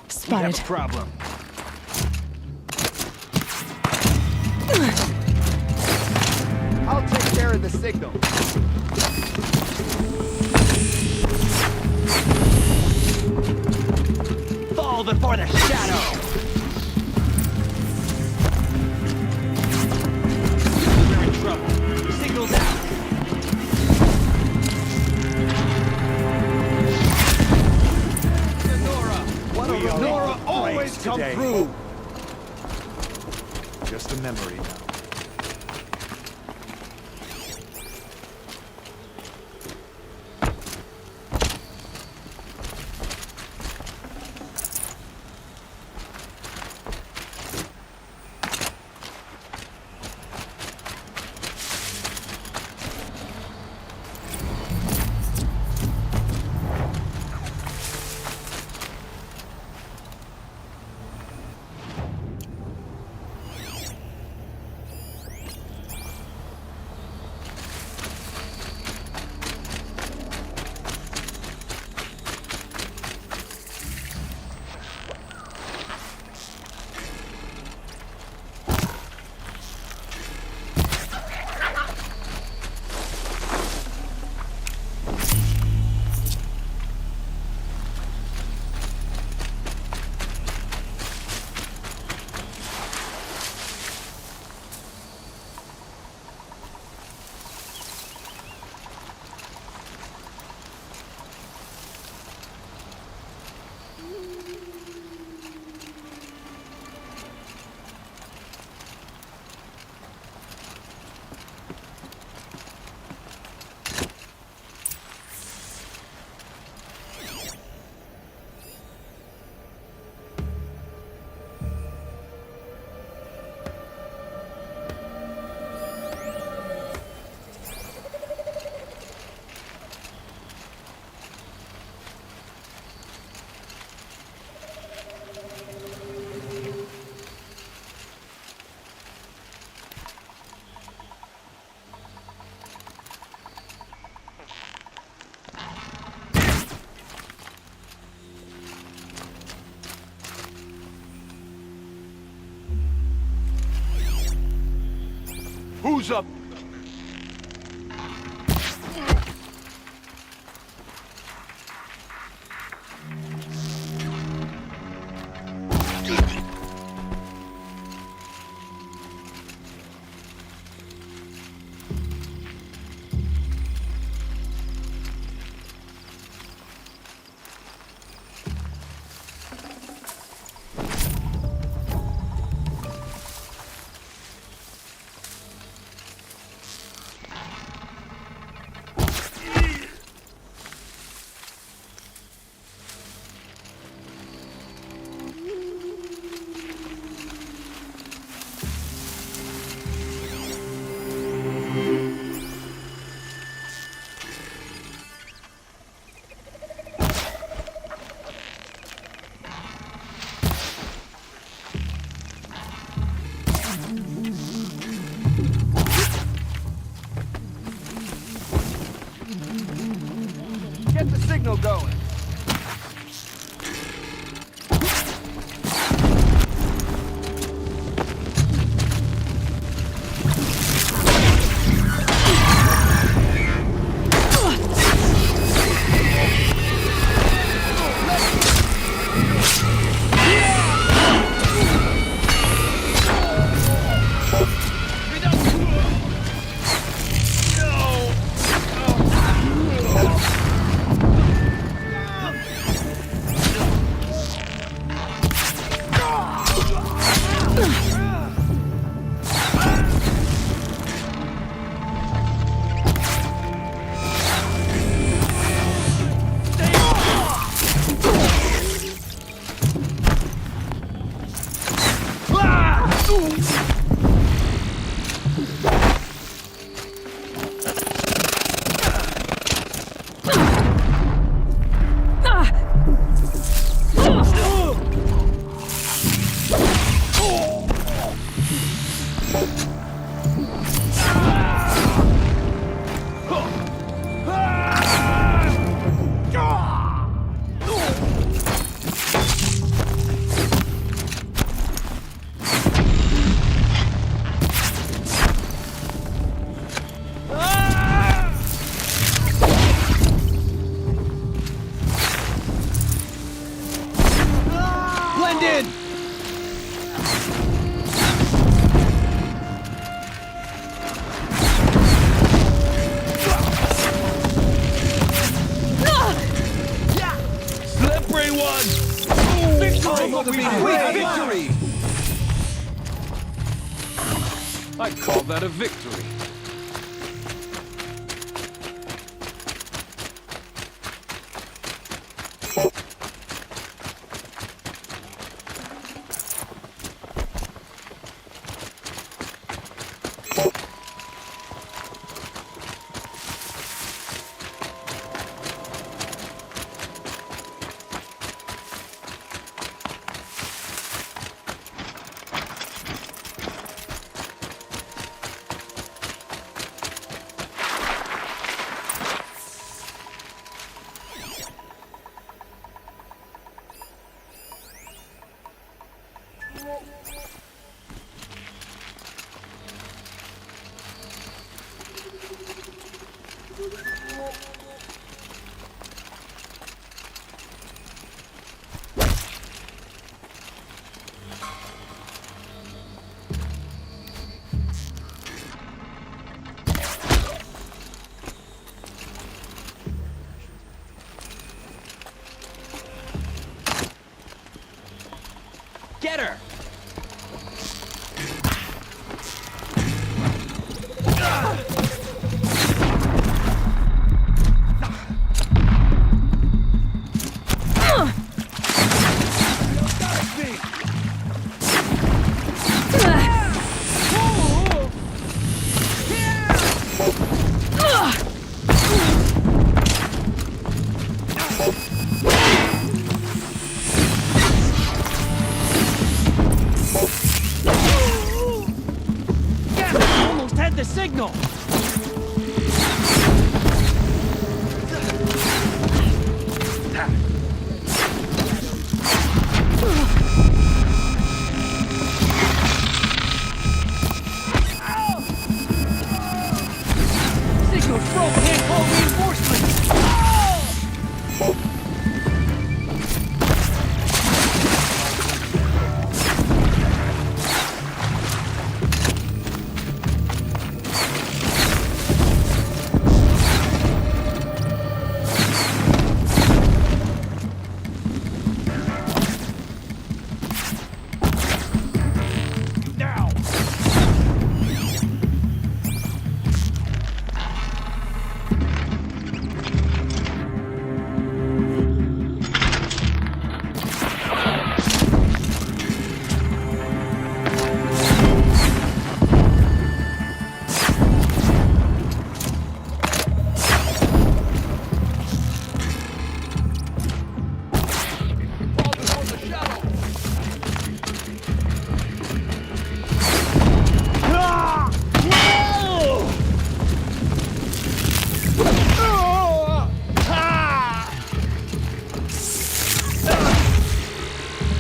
[SPEAKER 12] Spotted.
[SPEAKER 9] We have a problem. I'll take care of the signal. Fall before the shadow! We're in trouble. Signal's out.
[SPEAKER 2] Nora always come
[SPEAKER 8] today.
[SPEAKER 2] through! Just a memory now.
[SPEAKER 9] Who's up? Get the signal going.
[SPEAKER 7] Father be victory!
[SPEAKER 9] I call that a victory.
[SPEAKER 17] Get her! Signal! Signal's broke, can't call reinforcements!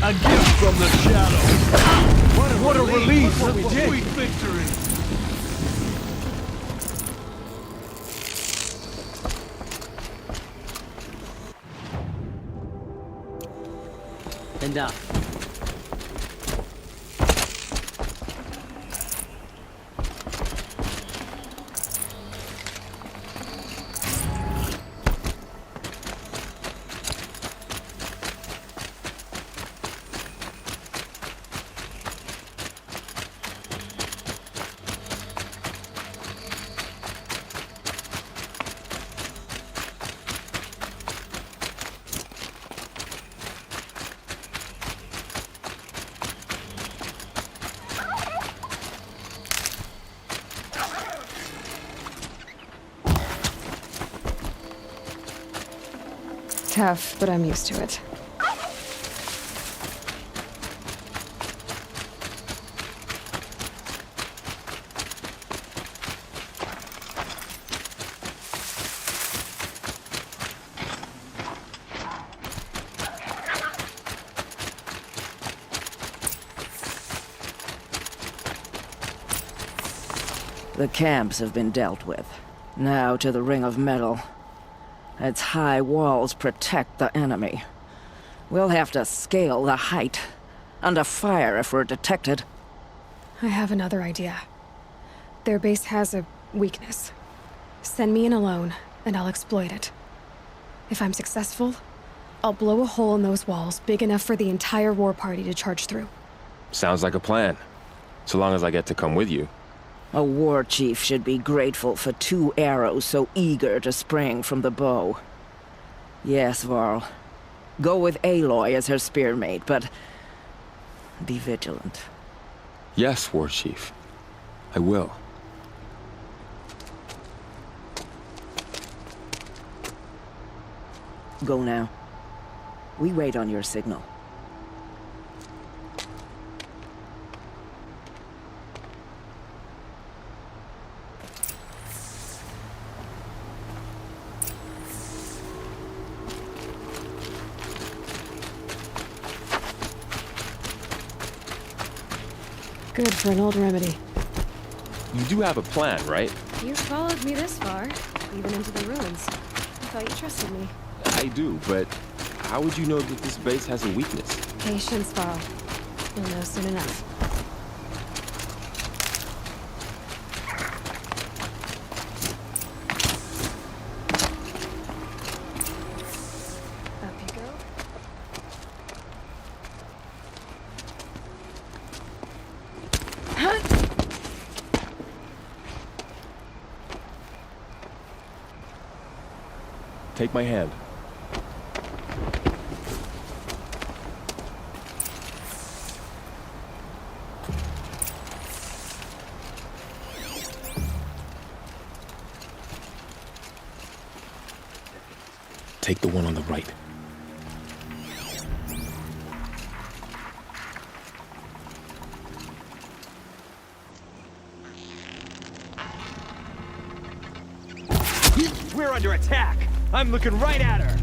[SPEAKER 7] A gift from the shadow. What a relief! What we did. Sweet victory.
[SPEAKER 17] Enough.
[SPEAKER 12] Tough, but I'm used to it.
[SPEAKER 4] The camps have been dealt with. Now to the Ring of Metal. Its high walls protect the enemy. We'll have to scale the height. Under fire if we're detected.
[SPEAKER 12] I have another idea. Their base has a weakness. Send me in alone, and I'll exploit it. If I'm successful, I'll blow a hole in those walls big enough for the entire war party to charge through.
[SPEAKER 18] Sounds like a plan. So long as I get to come with you.
[SPEAKER 4] A war chief should be grateful for 2 arrows so eager to spring from the bow. Yes, Varl. Go with Aloy as her spearmate, but be vigilant.
[SPEAKER 18] Yes, War Chief. I will.
[SPEAKER 4] Go now. We wait on your signal.
[SPEAKER 12] Good for an old remedy.
[SPEAKER 18] You do have a plan, right?
[SPEAKER 12] You followed me this far, even into the ruins. I thought you trusted me.
[SPEAKER 18] I do, but how would you know that this base has a weakness?
[SPEAKER 12] Patience, Varl. You'll know soon enough. Up you go.
[SPEAKER 18] Take my hand. Take the one on the right.
[SPEAKER 17] We're under attack! I'm looking right at her!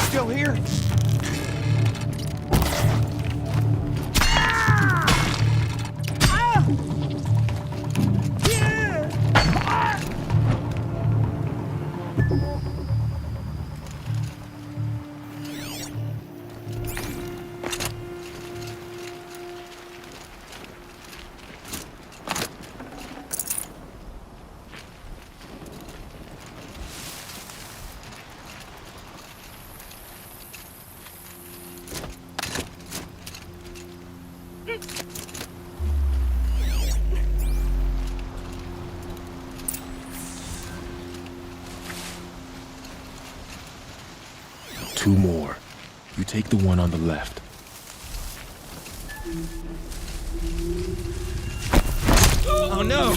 [SPEAKER 17] Still here?
[SPEAKER 18] Two more. You take the one on the left.
[SPEAKER 17] Oh no!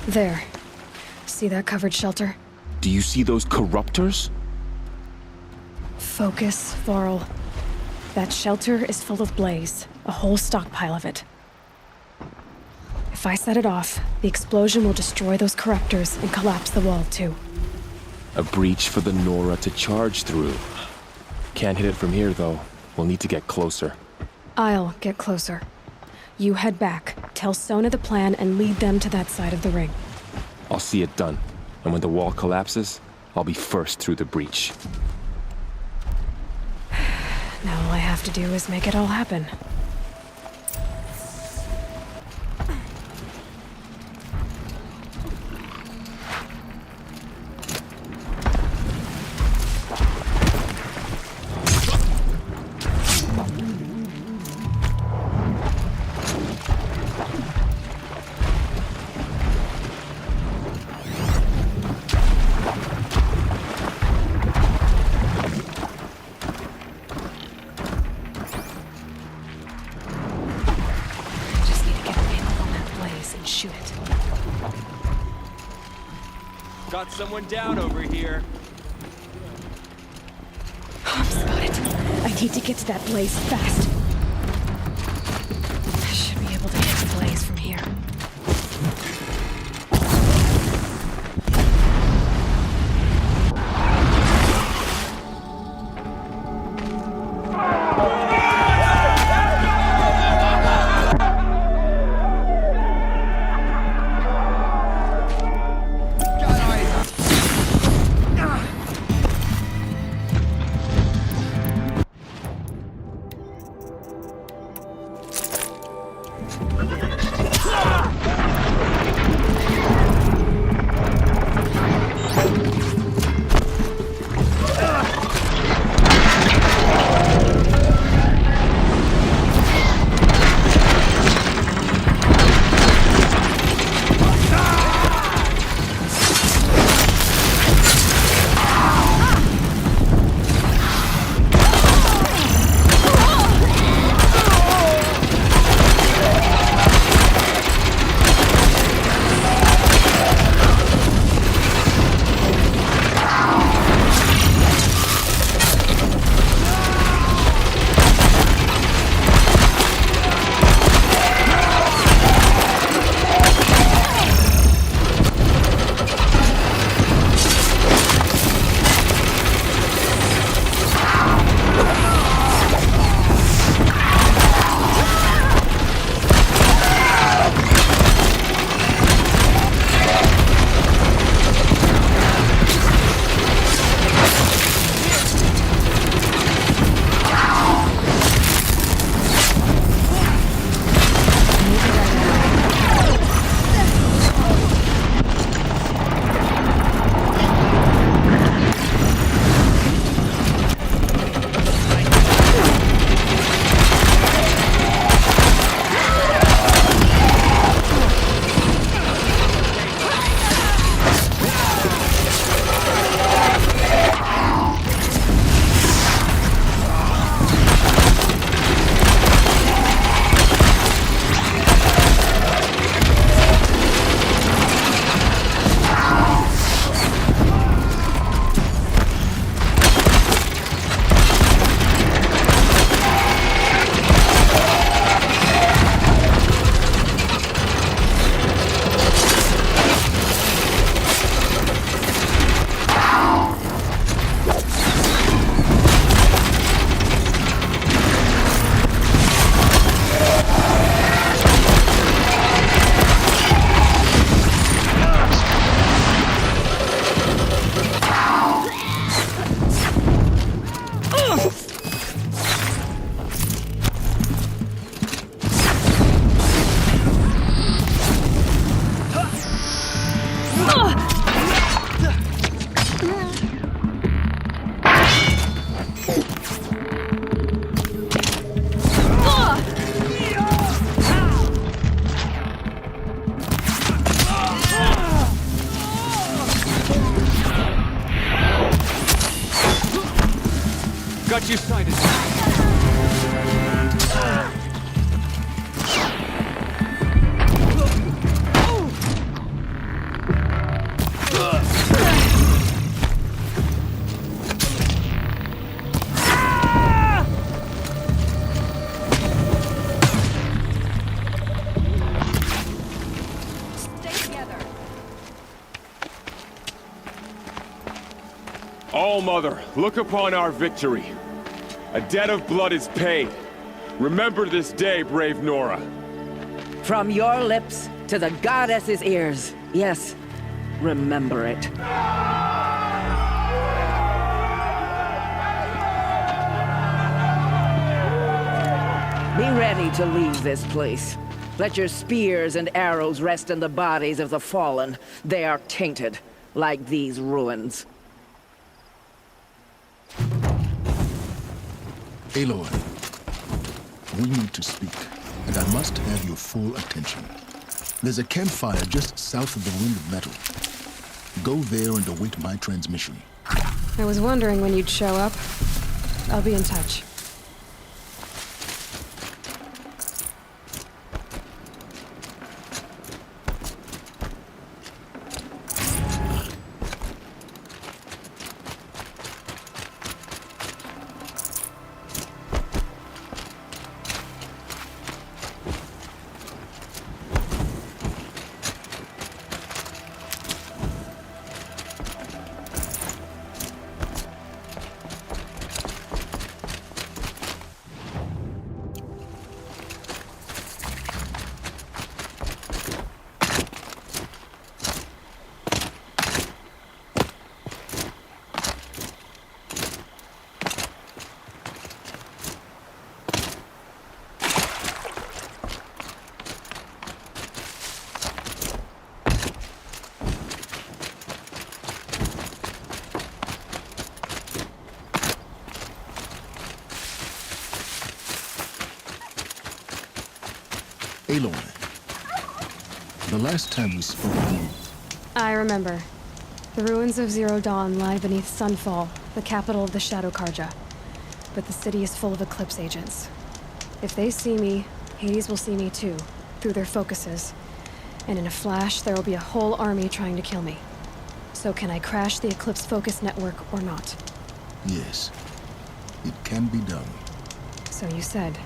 [SPEAKER 12] There. See that covered shelter?
[SPEAKER 18] Do you see those corruptors?
[SPEAKER 12] Focus, Varl. That shelter is full of blaze, a whole stockpile of it. If I set it off, the explosion will destroy those corruptors and collapse the wall too.
[SPEAKER 18] A breach for the Nora to charge through. Can't hit it from here, though. We'll need to get closer.
[SPEAKER 12] I'll get closer. You head back, tell Sona the plan, and lead them to that side of the ring.
[SPEAKER 18] I'll see it done. And when the wall collapses, I'll be first through the breach.
[SPEAKER 12] Now all I have to do is make it all happen.
[SPEAKER 17] Got someone down over here.
[SPEAKER 12] I've got it. I need to get to that blaze fast. I should be able to hit the blaze from here.
[SPEAKER 7] got you sighted.
[SPEAKER 18] All-Mother, look upon our victory. A debt of blood is paid. Remember this day, brave Nora.
[SPEAKER 4] From your lips to the goddess's ears. Yes, remember it. Be ready to leave this place. Let your spears and arrows rest in the bodies of the fallen. They are tainted, like these ruins.
[SPEAKER 16] Aloy, we need to speak, and I must have your full attention. There's a campfire just south of the Ring of Metal. Go there and await my transmission.
[SPEAKER 12] I was wondering when you'd show up. I'll be in touch.
[SPEAKER 16] Aloy, the last time we spoke,
[SPEAKER 12] I remember. The ruins of Zero Dawn lie beneath Sunfall, the capital of the Shadow Karja. But the city is full of Eclipse agents. If they see me, Hades will see me too, through their focuses. And in a flash, there will be a whole army trying to kill me. So can I crash the Eclipse focus network or not?
[SPEAKER 16] yes, it can be done.
[SPEAKER 12] So you said,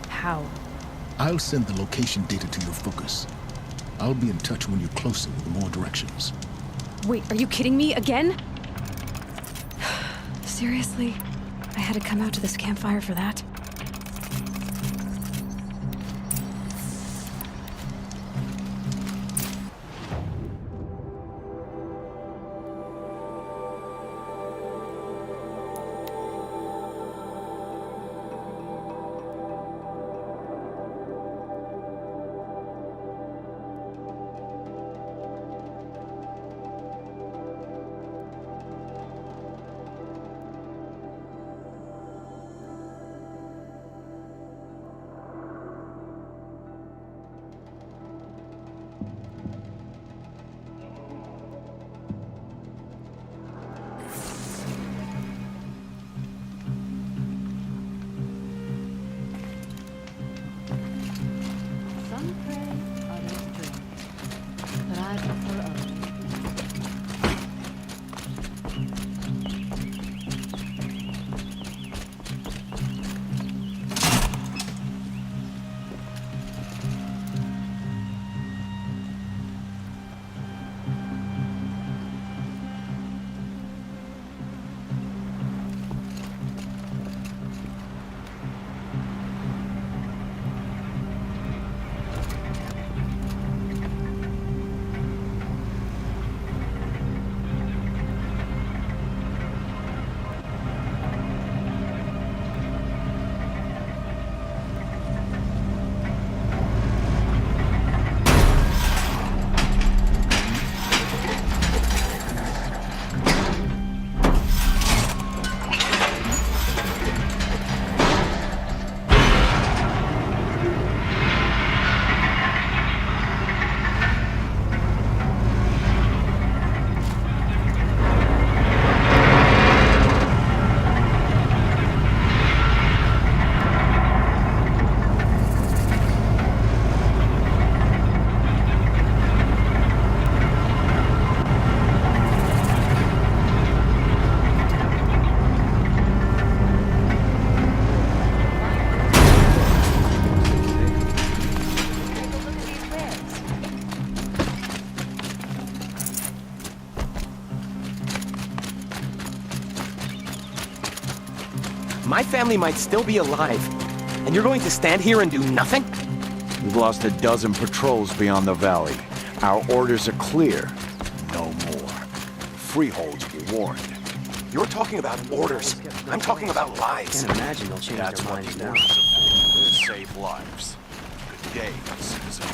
[SPEAKER 12] how?
[SPEAKER 16] I'll send the location data to your focus. I'll be in touch when you're closer with more directions.
[SPEAKER 12] Wait, are you kidding me again? Seriously? I had to come out to this campfire for that?
[SPEAKER 1] My family might still be alive, and you're going to stand here and do nothing?
[SPEAKER 19] We've lost a dozen patrols beyond the valley. Our orders are clear. No more. Freeholds be warned.
[SPEAKER 1] You're talking about orders. I'm talking about lives.
[SPEAKER 23] Can't imagine they'll change
[SPEAKER 19] That's
[SPEAKER 23] their
[SPEAKER 19] what
[SPEAKER 23] minds
[SPEAKER 19] the
[SPEAKER 23] now.
[SPEAKER 19] orders are for. Save lives. Good day, citizen.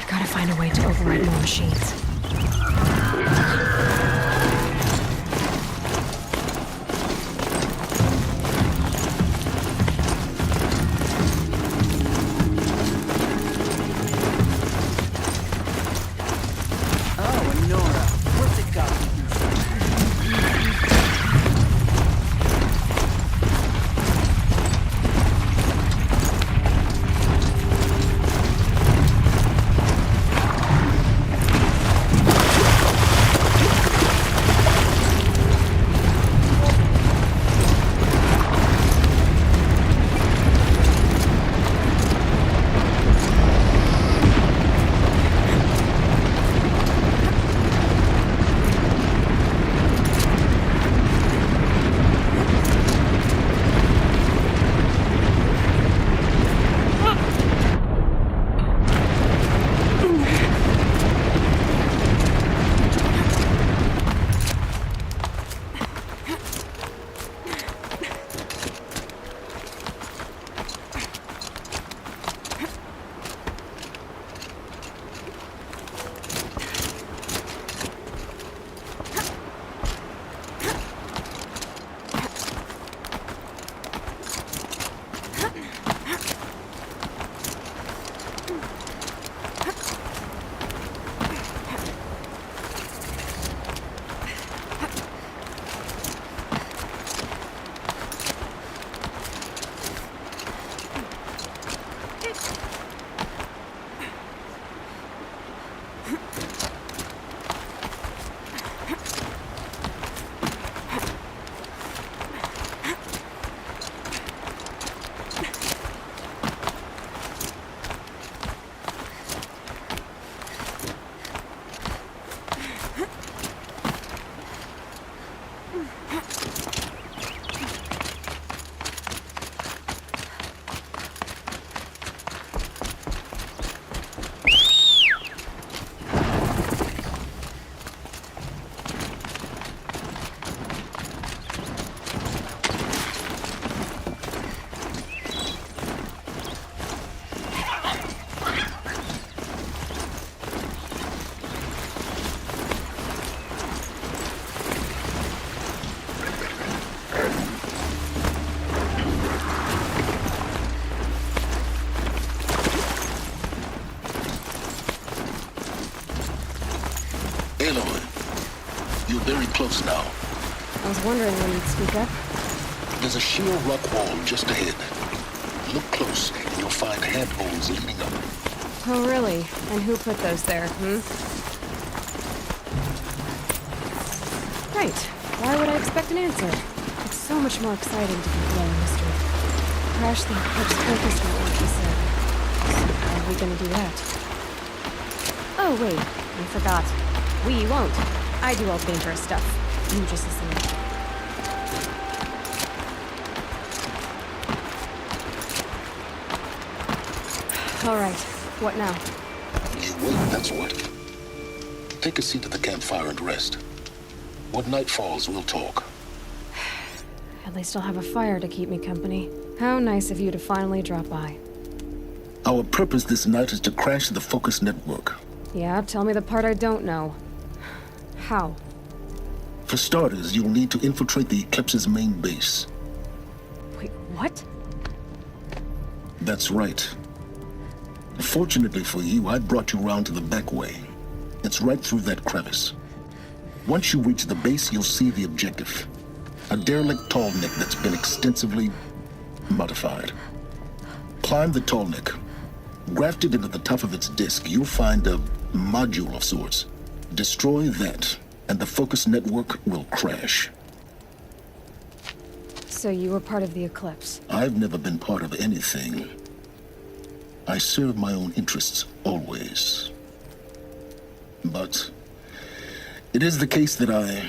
[SPEAKER 12] Gotta find a way to override more machines.
[SPEAKER 23] Oh, and Nora, what's it got with you?
[SPEAKER 16] Aloy, you're very close now.
[SPEAKER 12] I was wondering when you'd speak up.
[SPEAKER 16] There's a sheer rock wall just ahead. Look close, and you'll find handholds leading up.
[SPEAKER 12] Oh, really? And who put those there, Right. Why would I expect an answer? It's so much more exciting to be below mystery. Crash the Eclipse focus network, he said. So how are we gonna do that? Oh, wait. I forgot. We won't. I do all the dangerous stuff. You just listen. All right. What now?
[SPEAKER 16] You wait, that's what. Take a seat at the campfire and rest. When night falls, we'll talk.
[SPEAKER 12] At least I'll have a fire to keep me company. How nice of you to finally drop by.
[SPEAKER 16] Our purpose this night is to crash the focus network.
[SPEAKER 12] Yeah, tell me the part I don't know. How?
[SPEAKER 16] For starters, you'll need to infiltrate the Eclipse's main base.
[SPEAKER 12] Wait, what?
[SPEAKER 16] That's right. Fortunately for you, I brought you round to the back way. It's right through that crevice. Once you reach the base, you'll see the objective. A derelict tall neck that's been extensively modified. Climb the tall neck. Grafted into the top of its disk, you'll find a module of sorts. Destroy that, and the focus network will crash.
[SPEAKER 12] So you were part of the Eclipse?
[SPEAKER 16] I've never been part of anything. I serve my own interests, always. But it is the case that I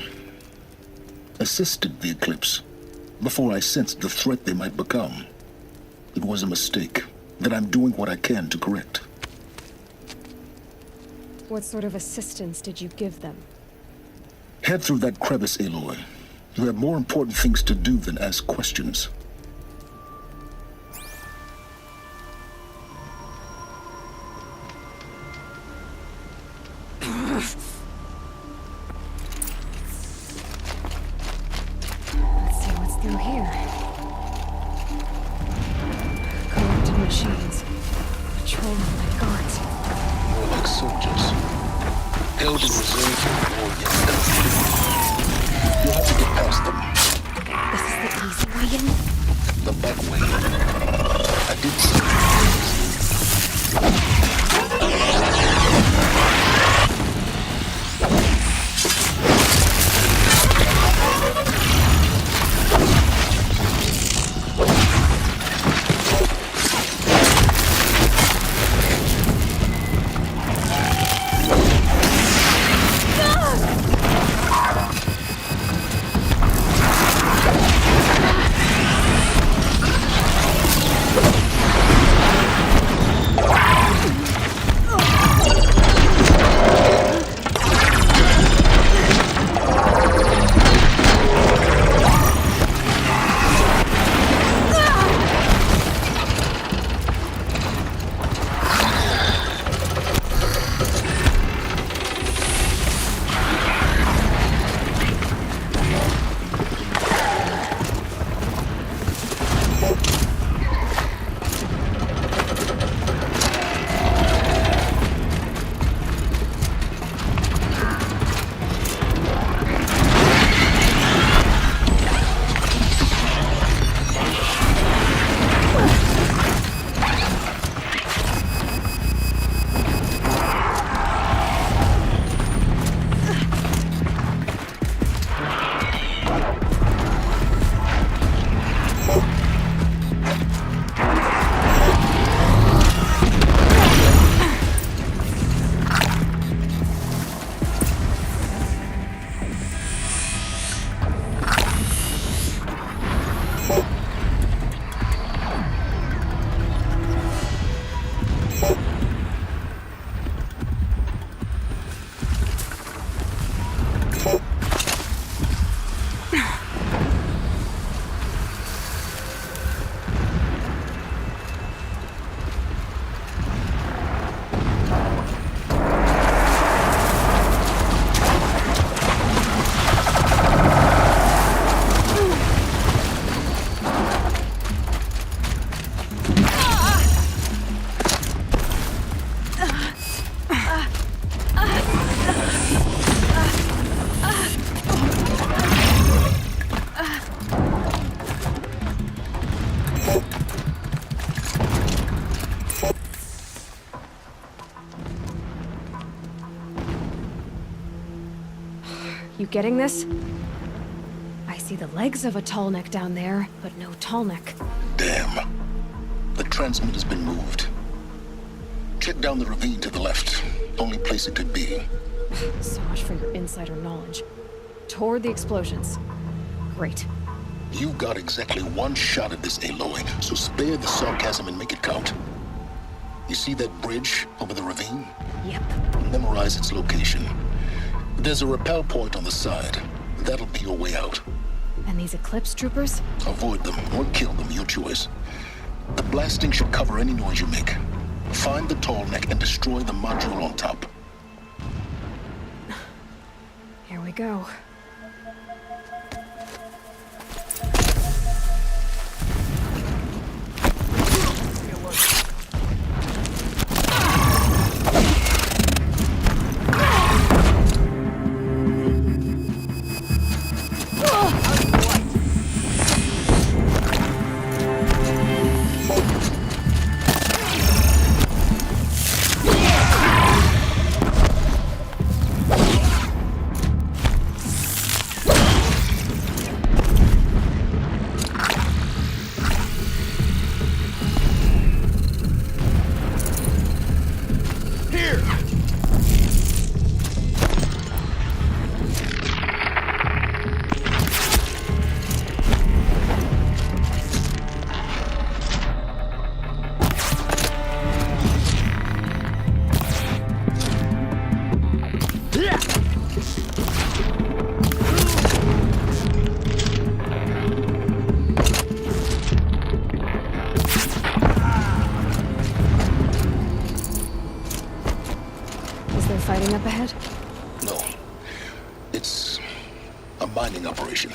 [SPEAKER 16] assisted the Eclipse before I sensed the threat they might become. It was a mistake that I'm doing what I can to correct.
[SPEAKER 12] What sort of assistance did you give them?
[SPEAKER 16] Head through that crevice, Aloy. You have more important things to do than ask questions.
[SPEAKER 12] Let's see what's through here. Corrupted machines. Patrolling like guards.
[SPEAKER 16] More like soldiers. Held in reserve for war against them. You'll have to get past them.
[SPEAKER 12] This is the easy way in?
[SPEAKER 16] The back way. I did see.
[SPEAKER 12] You getting this? I see the legs of a tall neck down there, but no tall neck.
[SPEAKER 16] Damn. The transmitter's been moved. Check down the ravine to the left. Only place it could be.
[SPEAKER 12] So much for your insider knowledge. Toward the explosions. Great.
[SPEAKER 16] You've got exactly one shot at this, Aloy, so spare the sarcasm and make it count. You see that bridge over the ravine?
[SPEAKER 12] Yep.
[SPEAKER 16] Memorize its location. There's a rappel point on the side. That'll be your way out.
[SPEAKER 12] And these Eclipse troopers?
[SPEAKER 16] Avoid them or kill them, your choice. The blasting should cover any noise you make. Find the tall neck and destroy the module on top.
[SPEAKER 12] Here we go. More fighting up ahead?
[SPEAKER 16] No. It's a mining operation.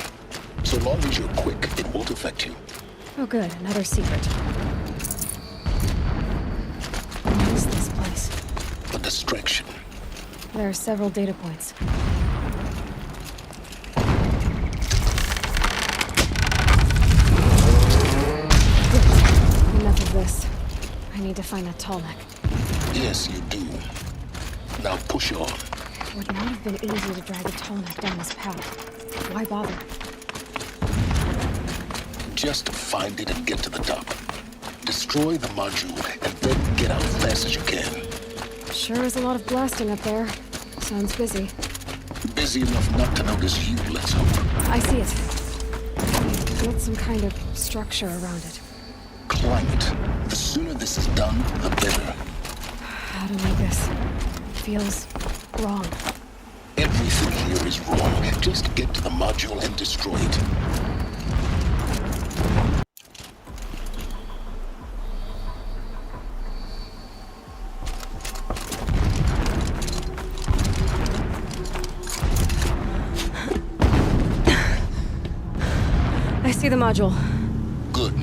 [SPEAKER 16] So long as you're quick, it won't affect you.
[SPEAKER 12] Oh good, another secret. What is this place?
[SPEAKER 16] A distraction.
[SPEAKER 12] There are several data points. Enough of this. I need to find that tall neck.
[SPEAKER 16] Yes, you do. Now push on.
[SPEAKER 12] Would not have been easy to drag a tall neck down this path. Why bother?
[SPEAKER 16] Just find it and get to the top. Destroy the module and then get out fast as you can.
[SPEAKER 12] Sure is a lot of blasting up there. Sounds busy.
[SPEAKER 16] Busy enough not to notice you, let's hope.
[SPEAKER 12] I see it. Built some kind of structure around it.
[SPEAKER 16] Climb it. The sooner this is done, the better.
[SPEAKER 12] How to make this? Feels wrong.
[SPEAKER 16] Everything here is wrong. Just get to the module and destroy it.
[SPEAKER 12] I see the module.
[SPEAKER 16] Good.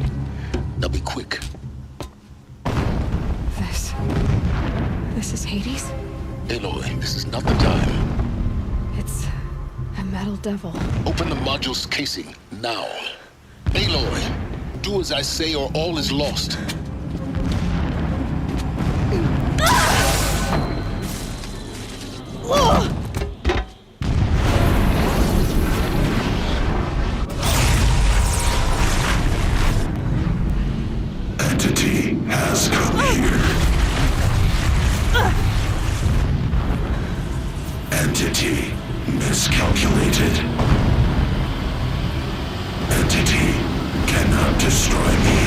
[SPEAKER 16] Now be quick.
[SPEAKER 12] This is Hades?
[SPEAKER 16] Aloy, this is not the time.
[SPEAKER 12] It's a metal devil.
[SPEAKER 16] Open the module's casing, now. Aloy, do as I say or all is lost.
[SPEAKER 3] Entity has come here. Entity miscalculated. Entity cannot destroy me.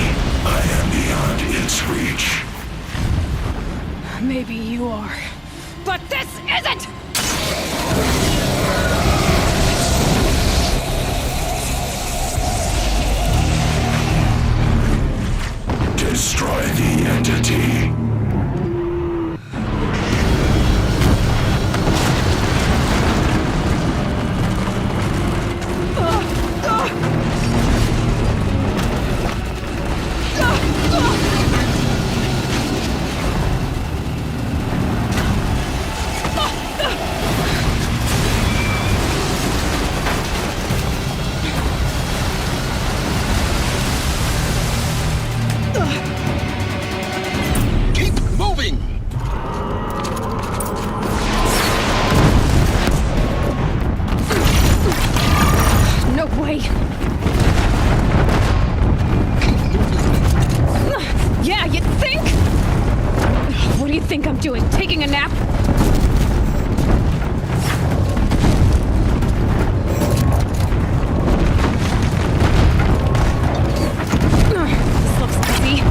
[SPEAKER 3] I am beyond its reach.
[SPEAKER 12] Maybe you are. But this isn't!
[SPEAKER 3] Destroy the entity.
[SPEAKER 12] Yeah, you think? What do you think I'm doing? Taking a nap? This looks busy.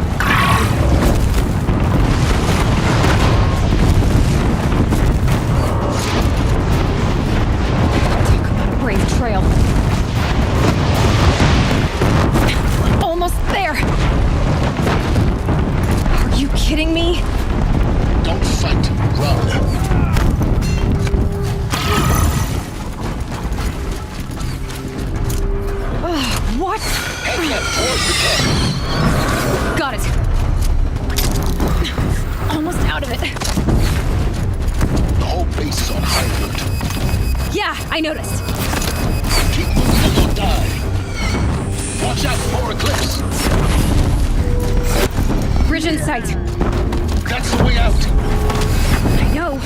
[SPEAKER 12] Talk about a brave trail. Almost there! Are you kidding me?
[SPEAKER 16] Don't fight, run.
[SPEAKER 12] What?
[SPEAKER 16] Head left towards the deck.
[SPEAKER 12] Got it. Almost out of it.
[SPEAKER 16] The whole base is on high alert.
[SPEAKER 12] Yeah, I noticed.
[SPEAKER 16] Keep moving or you'll die. Watch out for Eclipse.
[SPEAKER 12] Bridge in sight.
[SPEAKER 16] That's the way out.
[SPEAKER 12] I know.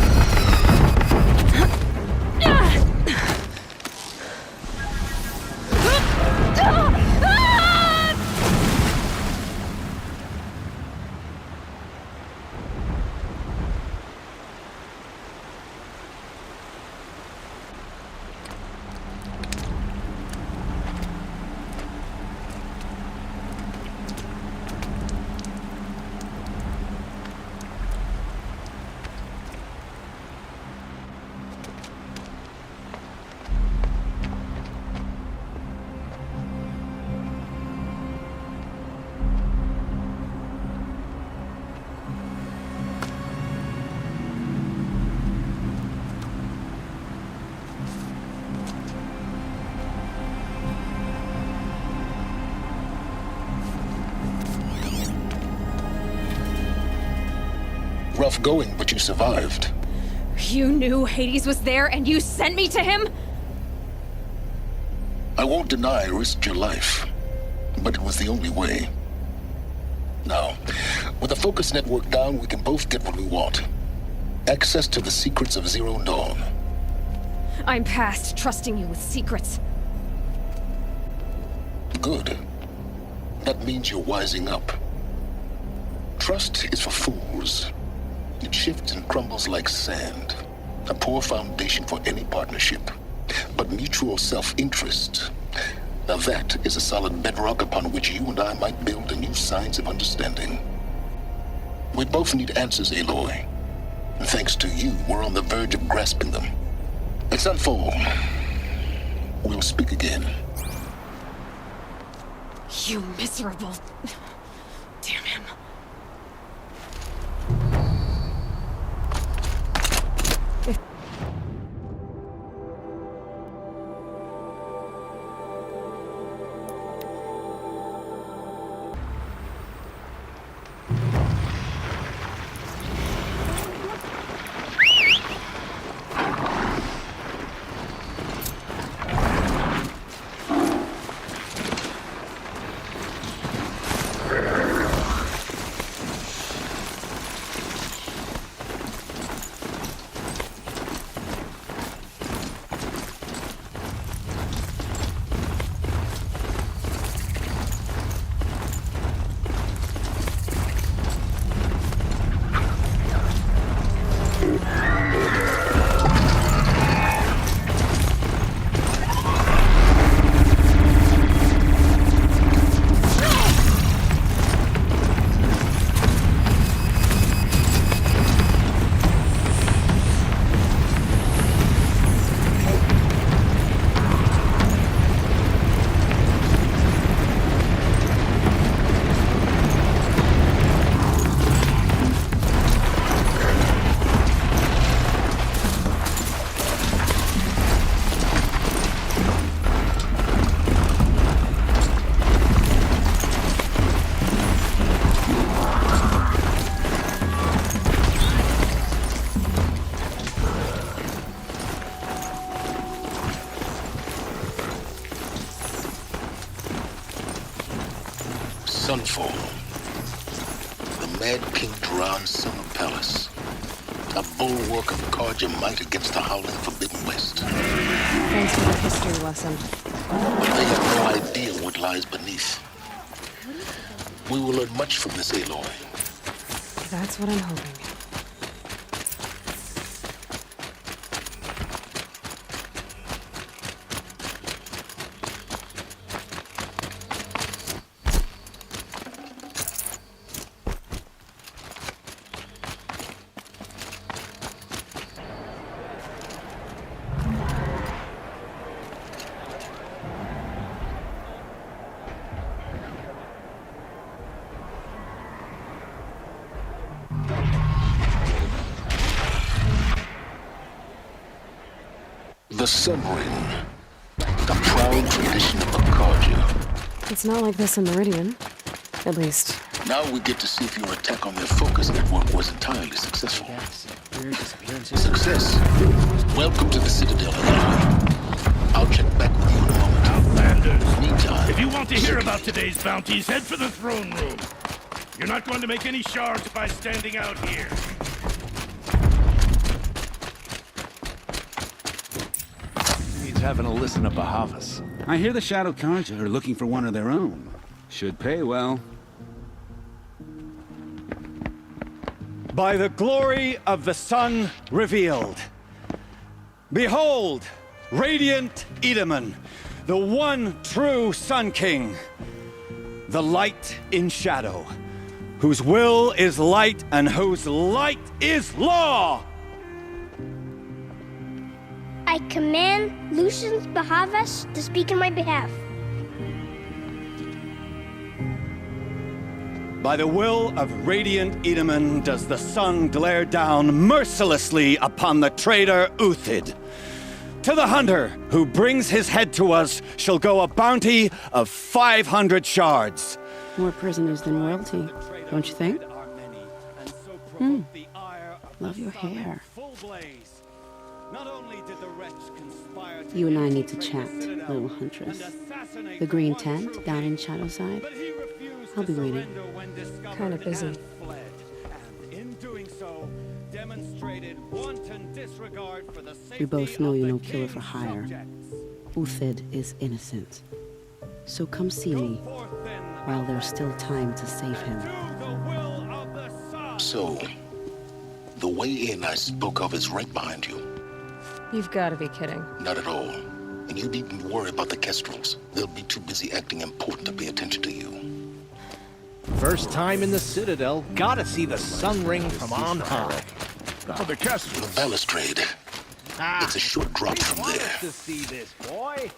[SPEAKER 16] tough going, but you survived.
[SPEAKER 12] You knew Hades was there and you sent me to him?
[SPEAKER 16] I won't deny I risked your life, but it was the only way. Now, with the focus network down, we can both get what we want. Access to the secrets of Zero Dawn.
[SPEAKER 12] I'm past trusting you with secrets.
[SPEAKER 16] Good. That means you're wising up. Trust is for fools. It shifts and crumbles like sand. A poor foundation for any partnership. But mutual self-interest, now that is a solid bedrock upon which you and I might build a new science of understanding. We both need answers, Aloy. And thanks to you, we're on the verge of grasping them. Let's unfold. We'll speak again.
[SPEAKER 12] You miserable... Damn him.
[SPEAKER 16] Sunfall. The Mad King Duran's summer palace. A bulwark of Carja might against the howling Forbidden West.
[SPEAKER 12] Thanks for the history lesson.
[SPEAKER 16] But they have no idea what lies beneath. We will learn much from this, Aloy.
[SPEAKER 12] That's what I'm hoping.
[SPEAKER 16] The Sun Ring. A proud tradition of Carja.
[SPEAKER 12] It's not like this in Meridian. At least.
[SPEAKER 16] Now we get to see if your attack on their focus network was entirely successful. Success. Welcome to the Citadel, Aloy. I'll check back with you in a moment.
[SPEAKER 7] Outlanders.
[SPEAKER 16] Meantime,
[SPEAKER 7] if you want to hear about today's bounties, head for the throne room. You're not going to make any shards by standing out here.
[SPEAKER 8] Having a listen to Bahavas.
[SPEAKER 14] I hear the Shadow Carja are looking for one of their own. Should pay well.
[SPEAKER 15] By the glory of the sun revealed. Behold, radiant Edaman, the one true Sun King. The light in shadow, whose will is light and whose light is law.
[SPEAKER 20] I command Lucius Bahavas to speak in my behalf.
[SPEAKER 15] By the will of radiant Edaman does the sun glare down mercilessly upon the traitor Uthid. To the hunter who brings his head to us shall go a bounty of 500 shards.
[SPEAKER 24] More prisoners than royalty, don't you think?
[SPEAKER 15] The ire
[SPEAKER 5] Love your hair.
[SPEAKER 15] Full blaze. Not only did the wretch conspire to
[SPEAKER 5] You and I need to chat, little huntress. The green tent down in Shadowside? I'll be waiting.
[SPEAKER 12] Kinda busy.
[SPEAKER 15] In doing so, demonstrated wanton disregard for the
[SPEAKER 5] We
[SPEAKER 15] safety
[SPEAKER 5] both know
[SPEAKER 15] of
[SPEAKER 5] you're
[SPEAKER 15] the
[SPEAKER 5] no killer for
[SPEAKER 15] king's
[SPEAKER 5] hire.
[SPEAKER 15] subjects.
[SPEAKER 5] Uthid is innocent. So come see me, while there's still time to save him.
[SPEAKER 16] So, the way in I spoke of is right behind you.
[SPEAKER 12] You've got to be kidding.
[SPEAKER 16] Not at all. And you needn't worry about the Kestrels. They'll be too busy acting important to pay attention to you.
[SPEAKER 6] First time in the Citadel, gotta see the sun ring from on high.
[SPEAKER 16] Oh, the Kestrels. The balustrade. It's a short drop from there.
[SPEAKER 6] To see this, boy.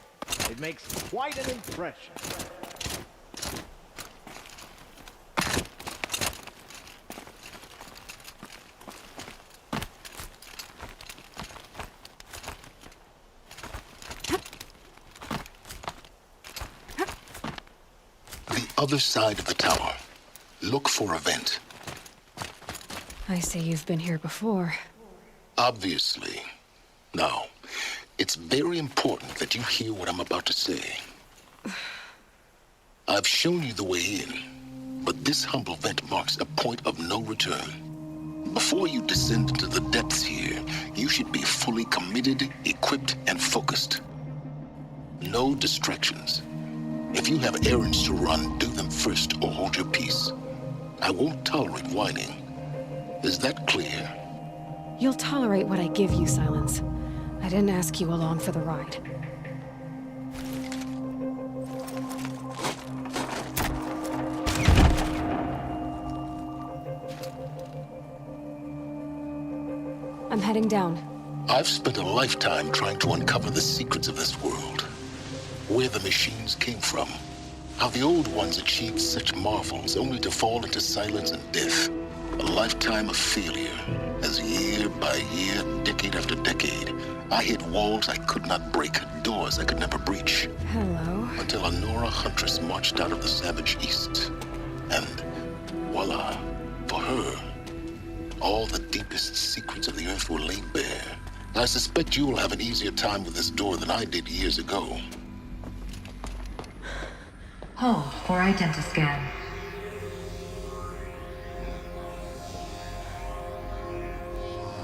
[SPEAKER 6] It makes quite an impression.
[SPEAKER 16] The other side of the tower. Look for a vent.
[SPEAKER 12] I see you've been here before.
[SPEAKER 16] Obviously. Now, it's very important that you hear what I'm about to say. I've shown you the way in, but this humble vent marks a point of no return. Before you descend into the depths here, you should be fully committed, equipped, and focused. No distractions. If you have errands to run, do them first or hold your peace. I won't tolerate whining. Is that clear?
[SPEAKER 12] You'll tolerate what I give you, Silence. I didn't ask you along for the ride. I'm heading down.
[SPEAKER 16] I've spent a lifetime trying to uncover the secrets of this world. Where the machines came from. How the old ones achieved such marvels only to fall into silence and death. A lifetime of failure, as year by year, decade after decade, I hit walls I could not break, doors I could never breach.
[SPEAKER 12] Hello.
[SPEAKER 16] Until a Nora huntress marched out of the savage east. And voila, for her, all the deepest secrets of the earth were laid bare. I suspect you will have an easier time with this door than I did years ago.
[SPEAKER 21] Hold for identiscan.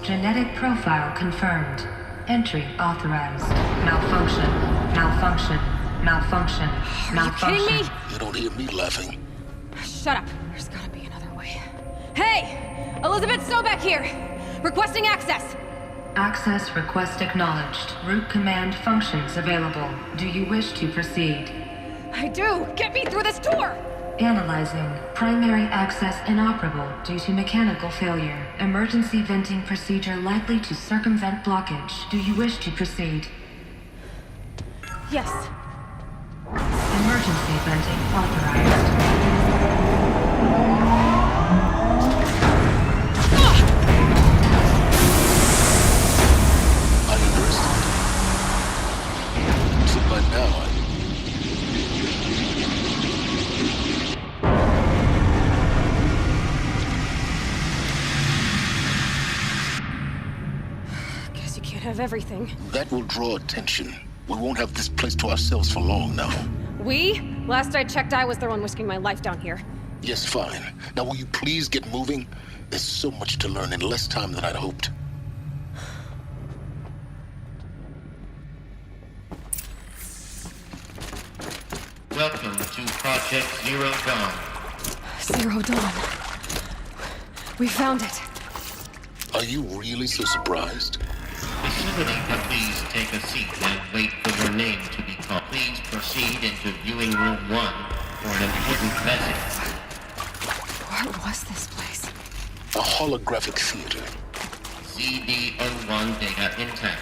[SPEAKER 21] Genetic profile confirmed. Entry authorized. Malfunction. Malfunction. Malfunction. Malfunction.
[SPEAKER 12] Are you kidding me?
[SPEAKER 16] You don't hear me laughing.
[SPEAKER 12] Shut up. There's gotta be another way. Hey! Elizabeth Sobeck here! Requesting access!
[SPEAKER 21] Access request acknowledged. Root command functions available. Do you wish to proceed?
[SPEAKER 12] I do! Get me through this door!
[SPEAKER 21] Analyzing. Primary access inoperable due to mechanical failure. Emergency venting procedure likely to circumvent blockage. Do you wish to proceed?
[SPEAKER 12] Yes.
[SPEAKER 21] Emergency venting authorized.
[SPEAKER 16] I understand. So by now,
[SPEAKER 12] Guess you can't have everything.
[SPEAKER 16] that will draw attention. We won't have this place to ourselves for long now.
[SPEAKER 12] We? Last I checked, I was the one risking my life down here.
[SPEAKER 16] Yes, fine. Now will you please get moving? There's so much to learn in less time than I'd hoped.
[SPEAKER 24] Welcome to Project Zero Dawn.
[SPEAKER 12] Zero Dawn. We found it.
[SPEAKER 16] Are you really so surprised?
[SPEAKER 24] Facility, please take a seat and wait for your name to be called. Please proceed into viewing room 1 for an important message.
[SPEAKER 12] What was this place?
[SPEAKER 16] A holographic theater.
[SPEAKER 24] CD01 data intact.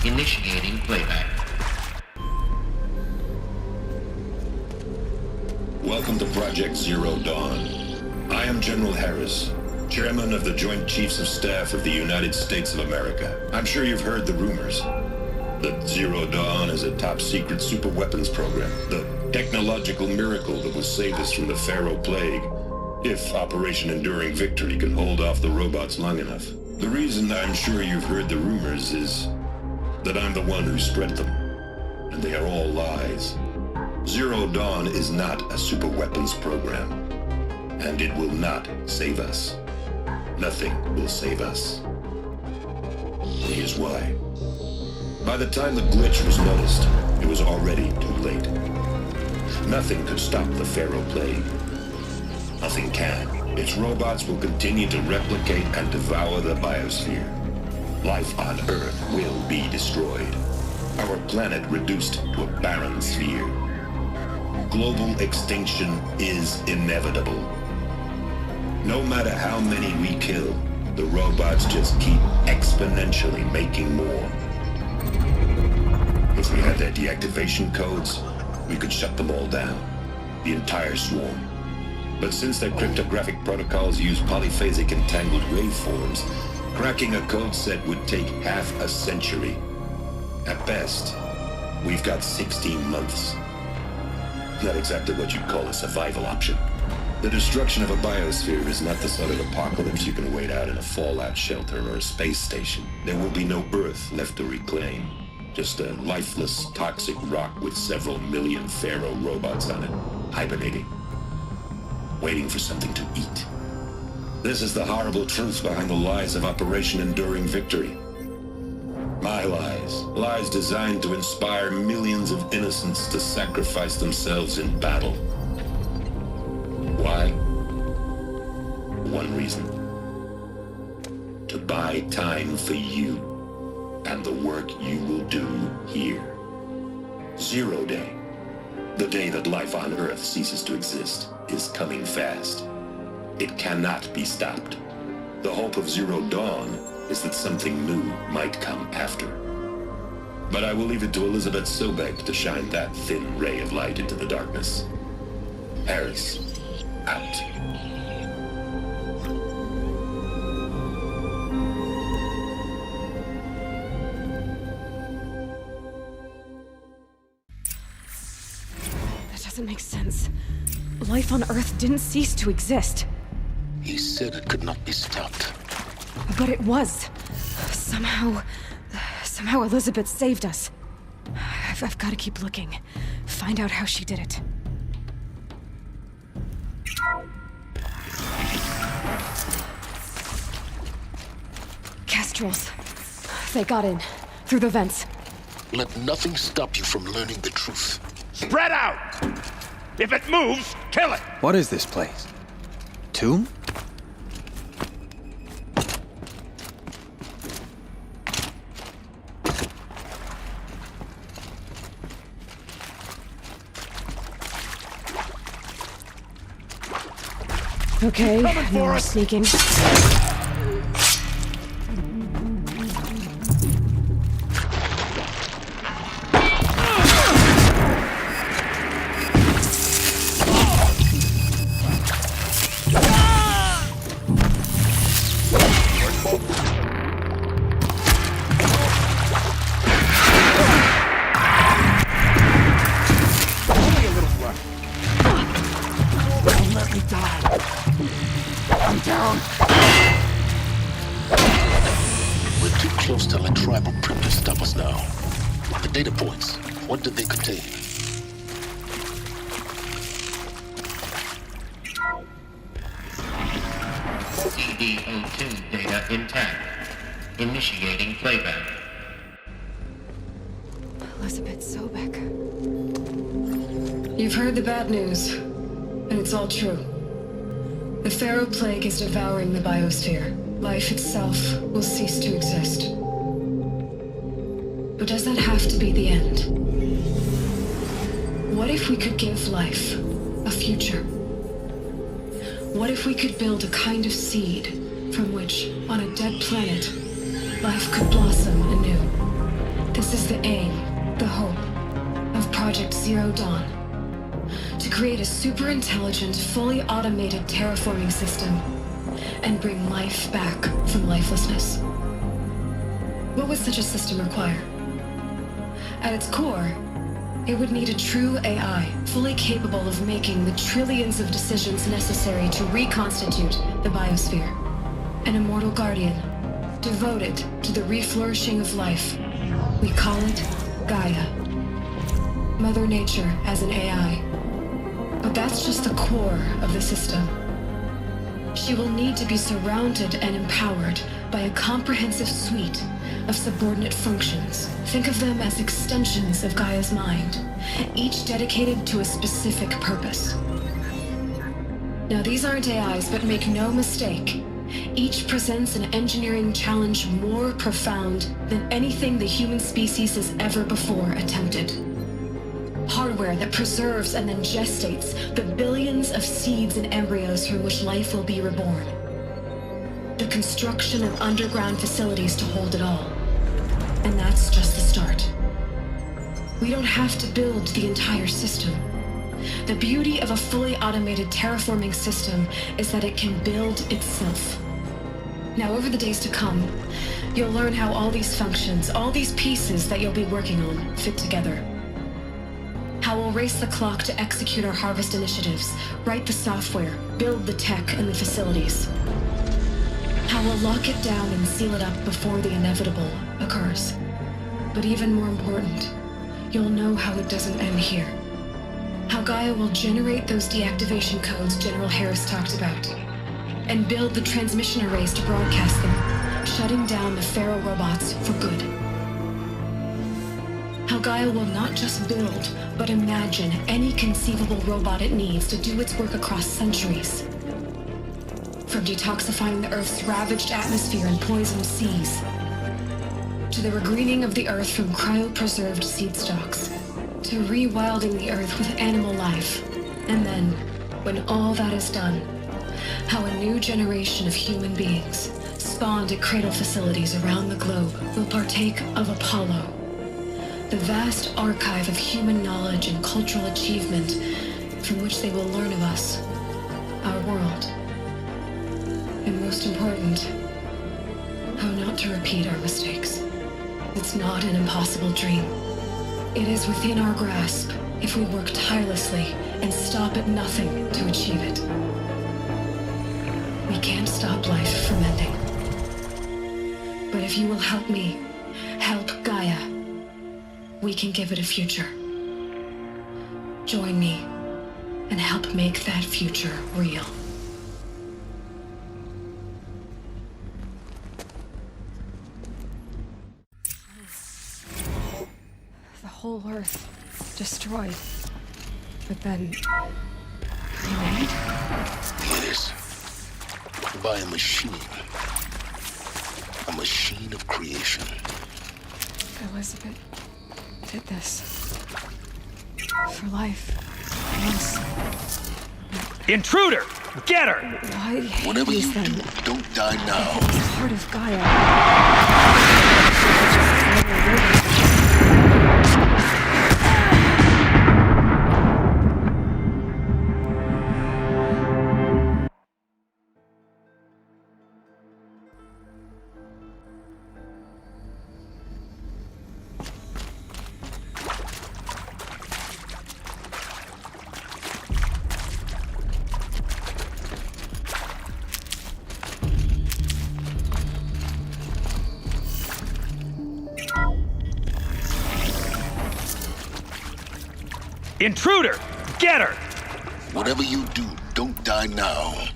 [SPEAKER 24] Initiating playback.
[SPEAKER 10] Welcome to Project Zero Dawn. I am General Harris, Chairman of the Joint Chiefs of Staff of the United States of America. I'm sure you've heard the rumors that Zero Dawn is a top-secret superweapons program, the technological miracle that will save us from the Pharaoh Plague. If Operation Enduring Victory can hold off the robots long enough. The reason I'm sure you've heard the rumors is that I'm the one who spread them. And they are all lies. Zero Dawn is not a superweapons program. And it will not save us. Nothing will save us. Here's why. By the time the glitch was noticed, it was already too late. Nothing could stop the Pharaoh plague. Nothing can. Its robots will continue to replicate and devour the biosphere. Life on Earth will be destroyed. Our planet reduced to a barren sphere. Global extinction is inevitable. No matter how many we kill, the robots just keep exponentially making more. If we had their deactivation codes, we could shut them all down. The entire swarm. But since their cryptographic protocols use polyphasic entangled waveforms, cracking a code set would take half a century. At best, we've got 16 months. Not exactly what you'd call a survival option. The destruction of a biosphere is not the sort of apocalypse you can wait out in a fallout shelter or a space station. There will be no Earth left to reclaim. Just a lifeless, toxic rock with several million Pharaoh robots on it, hibernating, waiting for something to eat. This is the horrible truth behind the lies of Operation Enduring Victory. My lies. Lies designed to inspire millions of innocents to sacrifice themselves in battle. Why? One reason. To buy time for you and the work you will do here. Zero Day. The day that life on Earth ceases to exist is coming fast. It cannot be stopped. The hope of Zero Dawn is that something new might come after. But I will leave it to Elizabeth Sobek to shine that thin ray of light into the darkness. Harris, out.
[SPEAKER 12] That doesn't make sense. Life on Earth didn't cease to exist.
[SPEAKER 16] He said it could not be stopped.
[SPEAKER 12] But it was. Somehow Elizabeth saved us. I've got to keep looking. Find out how she did it. Kestrels. They got in. Through the vents.
[SPEAKER 16] Let nothing stop you from learning the truth.
[SPEAKER 7] Spread out! If it moves, kill it!
[SPEAKER 1] What is this place? Tomb?
[SPEAKER 12] Okay, no more sneaking.
[SPEAKER 16] Data points. What did they contain?
[SPEAKER 24] EDO2 data intact. Initiating playback.
[SPEAKER 12] Elizabeth Sobek. You've heard the bad news, and it's all true. The Pharaoh plague is devouring the biosphere. Life itself will cease to exist. But does that have to be the end? What if we could give life a future? What if we could build a kind of seed from which, on a dead planet, life could blossom anew? This is the aim, the hope, of Project Zero Dawn. To create a super intelligent, fully automated terraforming system and bring life back from lifelessness. What would such a system require? At its core,
[SPEAKER 21] It would need a true AI, fully capable of making the trillions of decisions necessary to reconstitute the biosphere. An immortal guardian, devoted to the reflourishing of life. We call it Gaia. Mother Nature as an AI. But that's just the core of the system. She will need to be surrounded and empowered by a comprehensive suite of subordinate functions. Think of them as extensions of Gaia's mind, each dedicated to a specific purpose. Now, these aren't AIs, but make no mistake, each presents an engineering challenge more profound than anything the human species has ever before attempted. Hardware that preserves and then gestates the billions of seeds and embryos from which life will be reborn. The construction of underground facilities to hold it all. And that's just the start. We don't have to build the entire system. The beauty of a fully automated terraforming system is that it can build itself. Now, over the days to come, you'll learn how all these functions, all these pieces that you'll be working on, fit together. How we'll race the clock to execute our harvest initiatives, write the software, build the tech and the facilities. How we'll lock it down and seal it up before the inevitable occurs. But even more important, you'll know how it doesn't end here. How Gaia will generate those deactivation codes General Harris talked about, and build the transmission arrays to broadcast them, shutting down the Pharaoh robots for good. How Gaia will not just build, but imagine any conceivable robot it needs to do its work across centuries. From detoxifying the Earth's ravaged atmosphere and poisoned seas, to the regreening of the Earth from cryopreserved seed stalks, to rewilding the Earth with animal life. And then, when all that is done, how a new generation of human beings, spawned at cradle facilities around the globe, will partake of Apollo, the vast archive of human knowledge and cultural achievement from which they will learn of us, our world. And most important, how not to repeat our mistakes. It's not an impossible dream. It is within our grasp if we work tirelessly and stop at nothing to achieve it. We can't stop life from ending. But if you will help me, help Gaia, we can give it a future. Join me and help make that future real.
[SPEAKER 12] The whole Earth destroyed. But then... remade?
[SPEAKER 16] Yes. By a machine. A machine of creation.
[SPEAKER 12] Elizabeth did this. For life. Once.
[SPEAKER 17] Intruder! Get her!
[SPEAKER 12] Why
[SPEAKER 16] Whatever you
[SPEAKER 12] then?
[SPEAKER 16] do, don't die now.
[SPEAKER 12] It's part of Gaia.
[SPEAKER 17] Intruder! Get her!
[SPEAKER 16] Whatever you do, don't die now.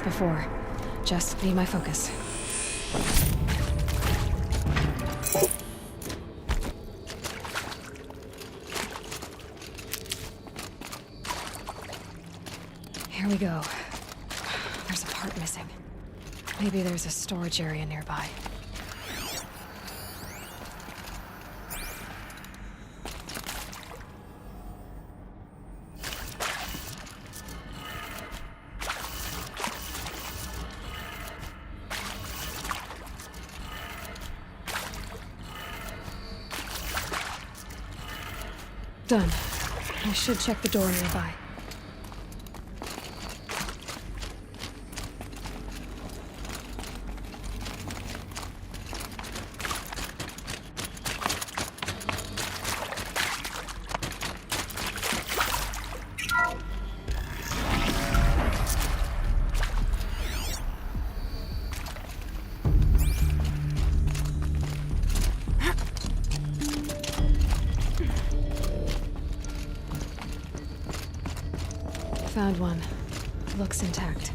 [SPEAKER 12] before. Just need my focus. Here we go. There's a part missing. Maybe there's a storage area nearby. Done. I should check the door nearby. Found one. Looks intact.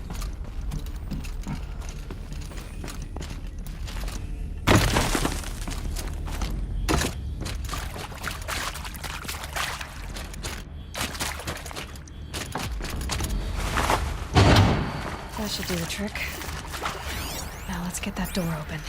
[SPEAKER 12] That should do the trick. Now let's get that door open.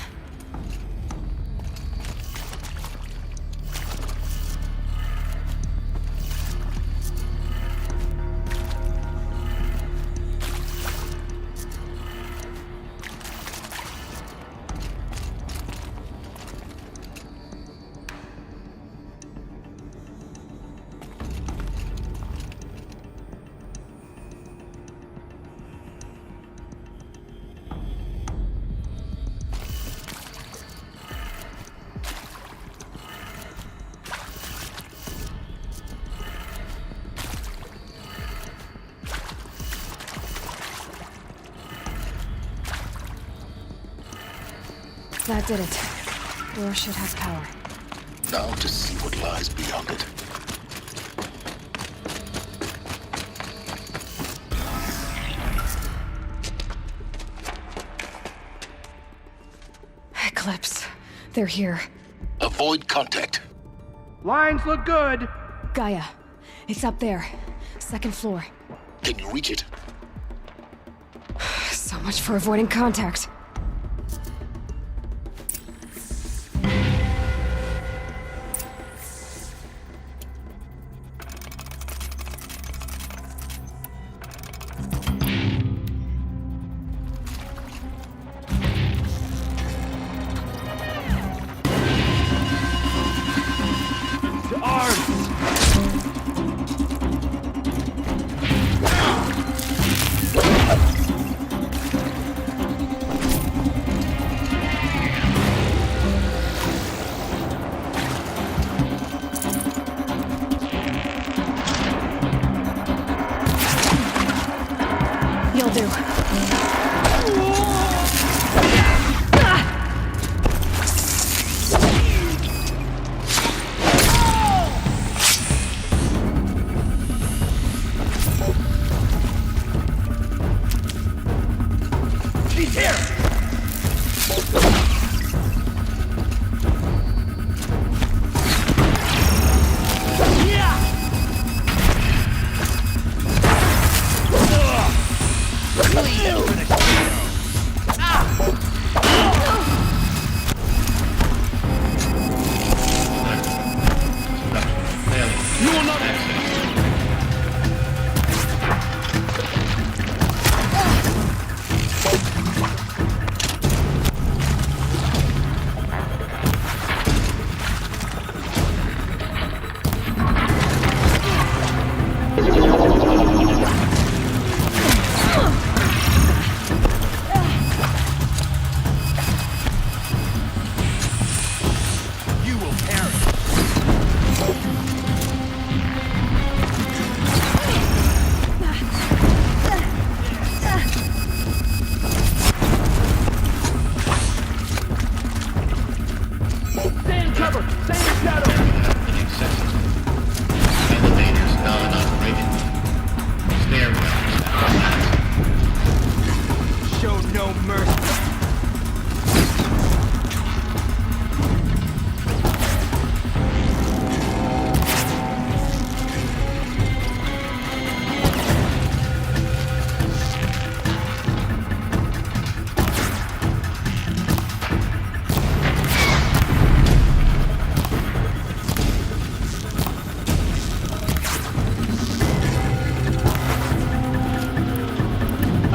[SPEAKER 12] That did it. Door should have power.
[SPEAKER 16] Now to see what lies beyond it.
[SPEAKER 12] Eclipse. They're here.
[SPEAKER 16] Avoid contact.
[SPEAKER 23] Lines look good.
[SPEAKER 12] Gaia. It's up there. Second floor.
[SPEAKER 16] Can you reach it?
[SPEAKER 12] So much for avoiding contact.
[SPEAKER 23] Really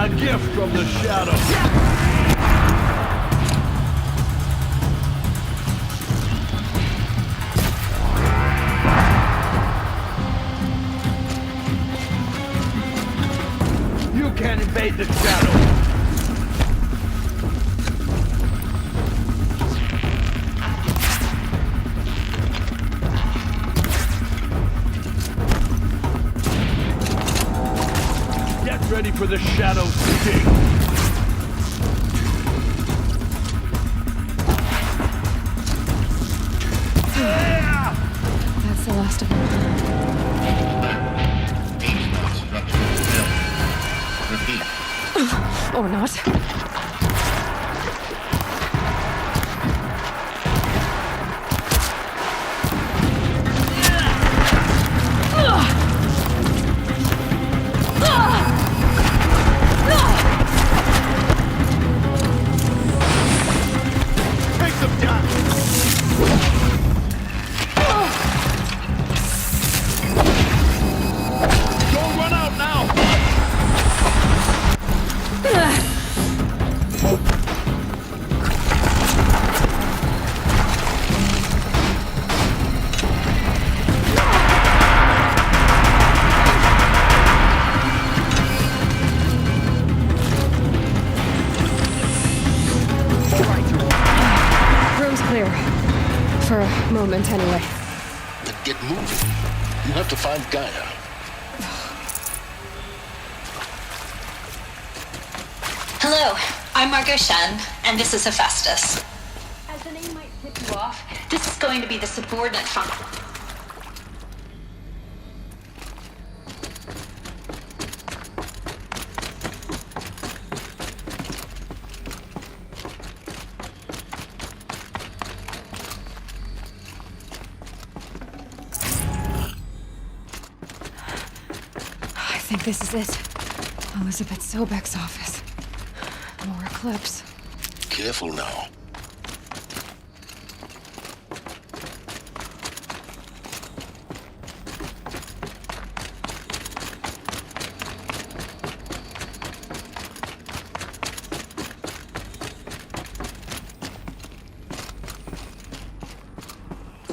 [SPEAKER 7] A gift from the shadow. You can't invade the shadow. Ready for the shadow's sting.
[SPEAKER 12] That's the last of them.
[SPEAKER 24] Repeat.
[SPEAKER 12] Or not.
[SPEAKER 21] For a moment, anyway.
[SPEAKER 16] Then get moving. You have to find Gaia.
[SPEAKER 2] Hello, I'm Margot Shen, and this is Hephaestus. As the name might tip you off, this is going to be the subordinate function.
[SPEAKER 12] I think this is it. Elizabeth Sobek's office. More Eclipse.
[SPEAKER 16] Careful now.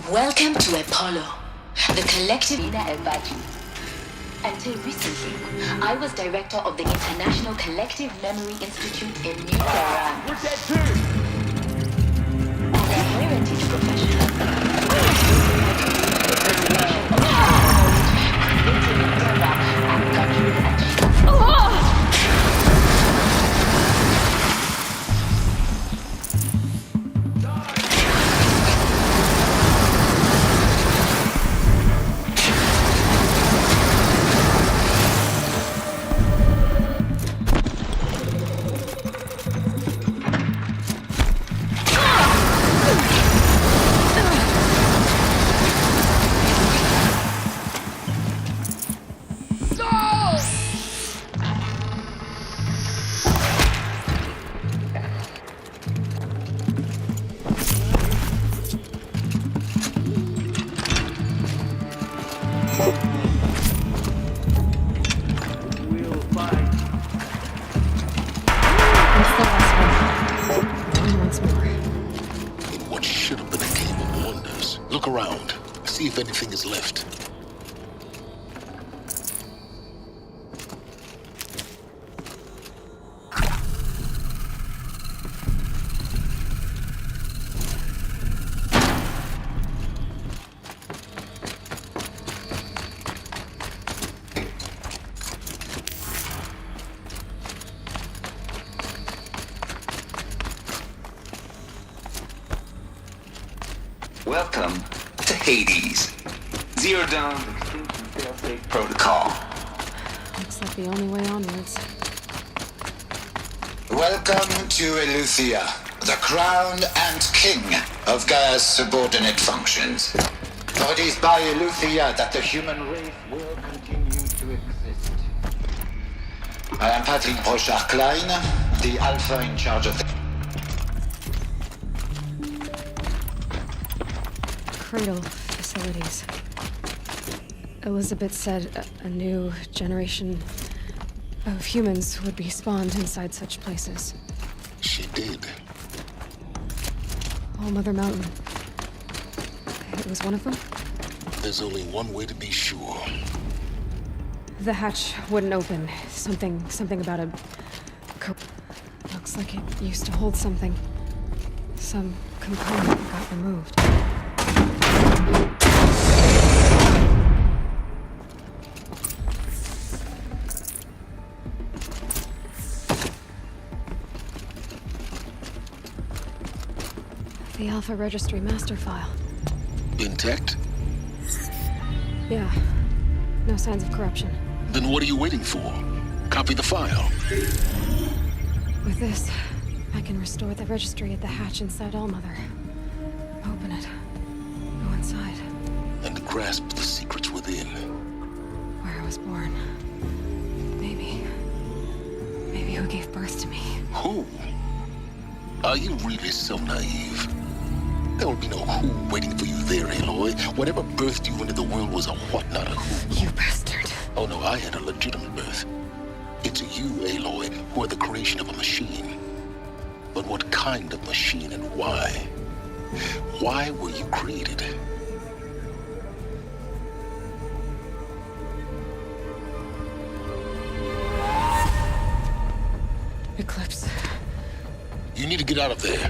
[SPEAKER 2] Welcome to Apollo, the collective Elbatu. Until recently, I was director of the International Collective Memory Institute in New Tehran.
[SPEAKER 7] We're dead too!
[SPEAKER 2] And a heritage professional.
[SPEAKER 16] Look around. See if anything is left.
[SPEAKER 11] Welcome to Hades. Zero Dawn's extinction failsafe protocol.
[SPEAKER 12] Looks like the only way onwards.
[SPEAKER 13] Welcome to Eleuthia, the crown and king of Gaia's subordinate functions. For it is by Eleuthia that the human race will continue to exist. I am Patrick Brochard-Klein, the Alpha in charge of the...
[SPEAKER 12] Cradle facilities. Elizabeth said a new generation of humans would be spawned inside such places.
[SPEAKER 16] She did.
[SPEAKER 12] All Mother Mountain. It was one of them?
[SPEAKER 16] There's only one way to be sure.
[SPEAKER 12] The hatch wouldn't open. Something about a... Looks like it used to hold something. Some component got removed. The Alpha Registry master file.
[SPEAKER 16] Intact?
[SPEAKER 12] Yeah. No signs of corruption.
[SPEAKER 16] Then what are you waiting for? Copy the file.
[SPEAKER 12] With this, I can restore the registry at the hatch inside Allmother. Open it. Go inside.
[SPEAKER 16] And grasp the secrets within.
[SPEAKER 12] Where I was born. Maybe who gave birth to me.
[SPEAKER 16] Who? Are you really so naive? There will be no who waiting for you there, Aloy. Whatever birthed you into the world was a what, not a who.
[SPEAKER 12] You bastard.
[SPEAKER 16] Oh no, I had a legitimate birth. It's you, Aloy, who are the creation of a machine. But what kind of machine and why? Why were you created?
[SPEAKER 12] Eclipse.
[SPEAKER 16] You need to get out of there.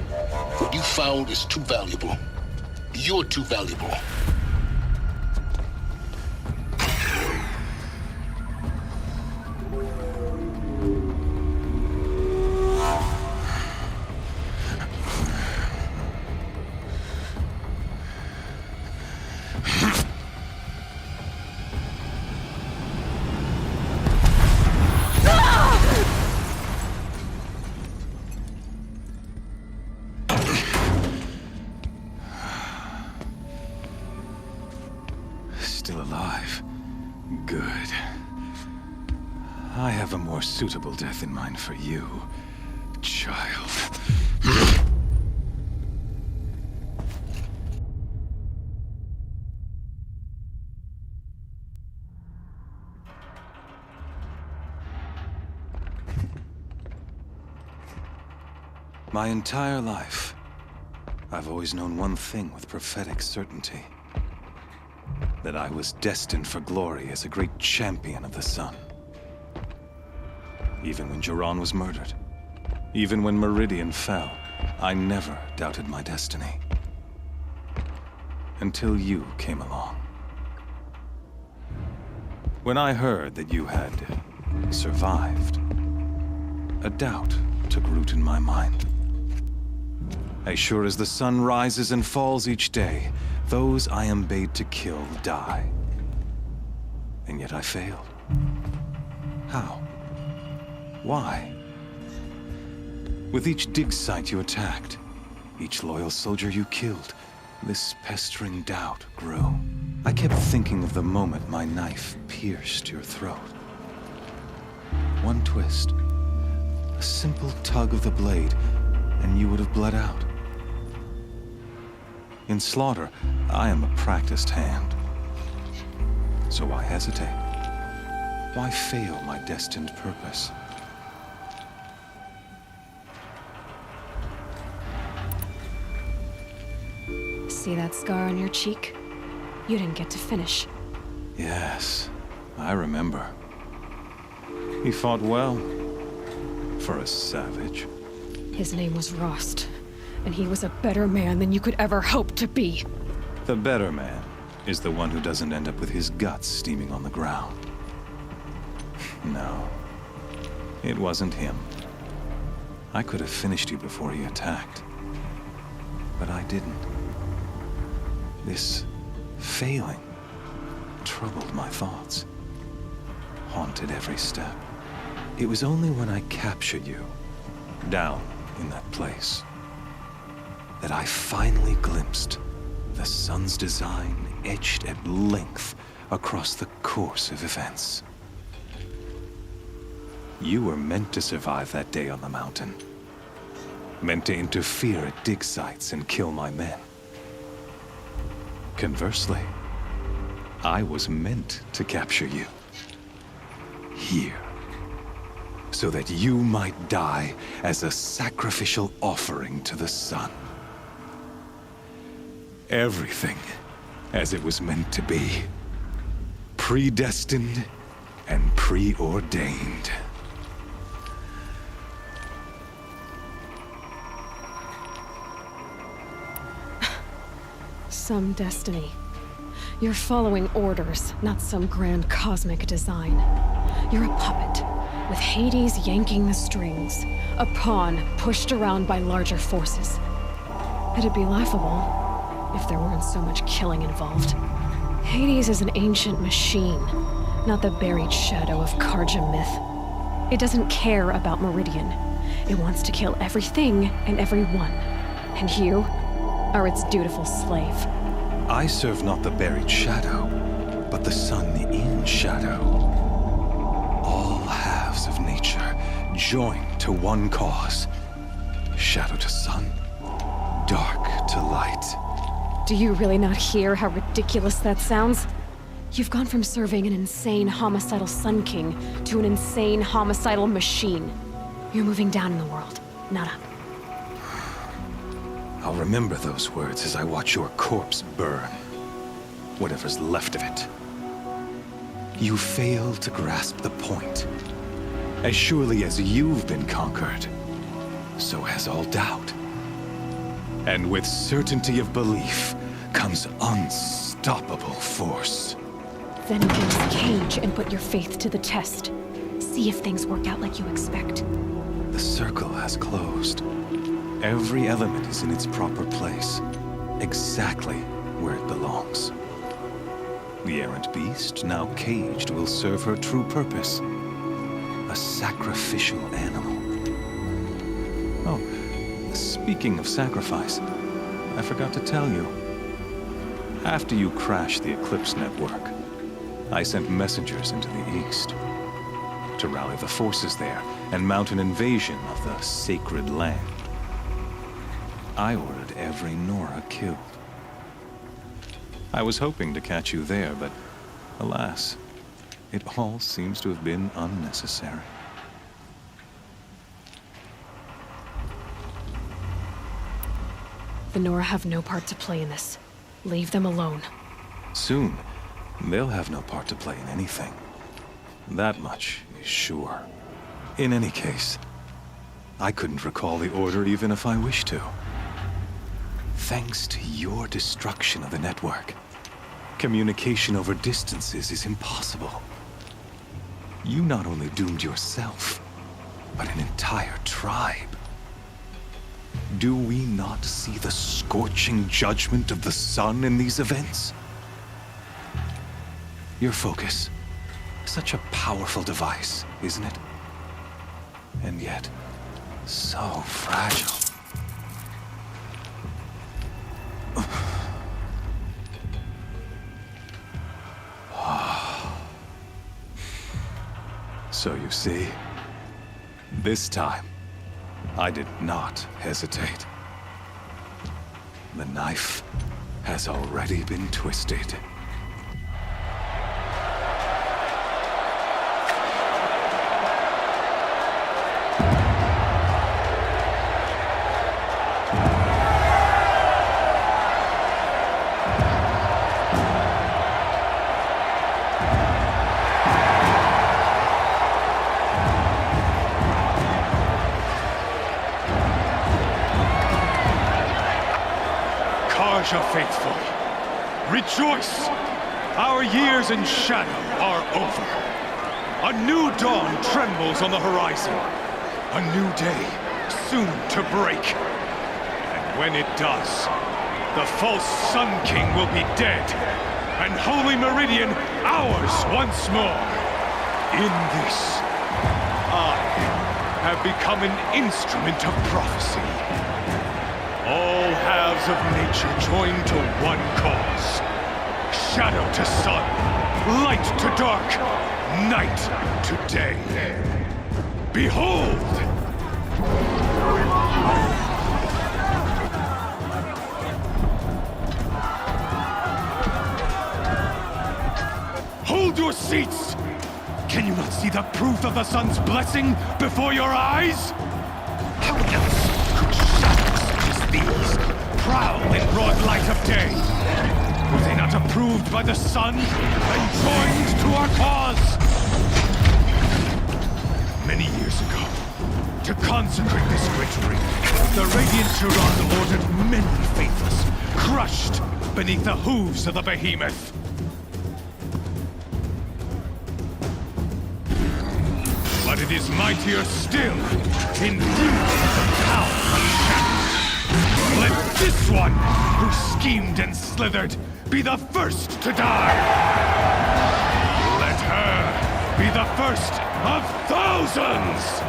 [SPEAKER 16] What you found is too valuable. You're too valuable.
[SPEAKER 14] Still alive. Good. I have a more suitable death in mind for you, child. My entire life, I've always known one thing with prophetic certainty. That I was destined for glory as a great champion of the sun. Even when Jiran was murdered, even when Meridian fell, I never doubted my destiny. Until you came along. When I heard that you had survived, a doubt took root in my mind. As sure as the sun rises and falls each day, those I am bade to kill die. And yet I failed. How? Why? With each dig site you attacked, each loyal soldier you killed, this pestering doubt grew. I kept thinking of the moment my knife pierced your throat. One twist, a simple tug of the blade, and you would have bled out. In slaughter, I am a practiced hand. So why hesitate? Why fail my destined purpose?
[SPEAKER 12] See that scar on your cheek? You didn't get to finish.
[SPEAKER 14] Yes, I remember. He fought well. For a savage.
[SPEAKER 12] His name was Rost. And he was a better man than you could ever hope to be.
[SPEAKER 14] The better man is the one who doesn't end up with his guts steaming on the ground. No, it wasn't him. I could have finished you before he attacked. But I didn't. This failing troubled my thoughts, haunted every step. It was only when I captured you, down in that place, that I finally glimpsed the sun's design etched at length across the course of events. You were meant to survive that day on the mountain. Meant to interfere at dig sites and kill my men. Conversely, I was meant to capture you. Here. so that you might die as a sacrificial offering to the sun. Everything as it was meant to be. Predestined and preordained.
[SPEAKER 12] Some destiny. You're following orders, not some grand cosmic design. You're a puppet, with Hades yanking the strings, a pawn pushed around by larger forces. It'd be laughable if there weren't so much killing involved. Hades is an ancient machine, not the buried shadow of Karja myth. It doesn't care about Meridian. It wants to kill everything and everyone. And you are its dutiful slave.
[SPEAKER 14] I serve not the buried shadow, but the sun in shadow. All halves of nature joined to one cause. Shadow to sun, dark to light.
[SPEAKER 12] Do you really not hear how ridiculous that sounds? You've gone from serving an insane homicidal Sun King to an insane homicidal machine. You're moving down in the world, not up.
[SPEAKER 14] I'll remember those words as I watch your corpse burn. Whatever's left of it. You fail to grasp the point. As surely as you've been conquered, so has all doubt. And with certainty of belief comes unstoppable force.
[SPEAKER 12] Then open this cage and put your faith to the test. See if things work out like you expect.
[SPEAKER 14] The circle has closed. Every element is in its proper place, exactly where it belongs. The errant beast, now caged, will serve her true purpose. A sacrificial animal. Oh, speaking of sacrifice, I forgot to tell you. After you crashed the Eclipse network, I sent messengers into the east to rally the forces there and mount an invasion of the sacred land. I ordered every Nora killed. I was hoping to catch you there, but alas, it all seems to have been unnecessary.
[SPEAKER 12] The Nora have no part to play in this. Leave them alone.
[SPEAKER 14] Soon, they'll have no part to play in anything. That much is sure. In any case, I couldn't recall the order even if I wished to. Thanks to your destruction of the network, communication over distances is impossible. You not only doomed yourself, but an entire tribe. Do we not see the scorching judgment of the sun in these events? Your focus, such a powerful device, isn't it? And yet, so fragile. So you see, this time, I did not hesitate. The knife has already been twisted.
[SPEAKER 15] Faithful, rejoice! Our years in shadow are over. A new dawn trembles on the horizon. A new day soon to break. And when it does, the false Sun King will be dead, and Holy Meridian ours once more. In this, I have become an instrument of prophecy. All halves of nature joined to one cause. Shadow to sun, light to dark, night to day. Behold! Hold your seats!
[SPEAKER 3] Can you not see the proof of the sun's blessing before your eyes? How else could shadows such as these prowl in broad light of day? Were they not approved by the sun and joined to our cause? Many years ago, to consecrate this great ring, the Radiant Chiron ordered many faithless, crushed beneath the hooves of the behemoth. But it is mightier still, in power unchallenged. Let this one, who schemed and slithered, be the first to die. Let her be the first of thousands!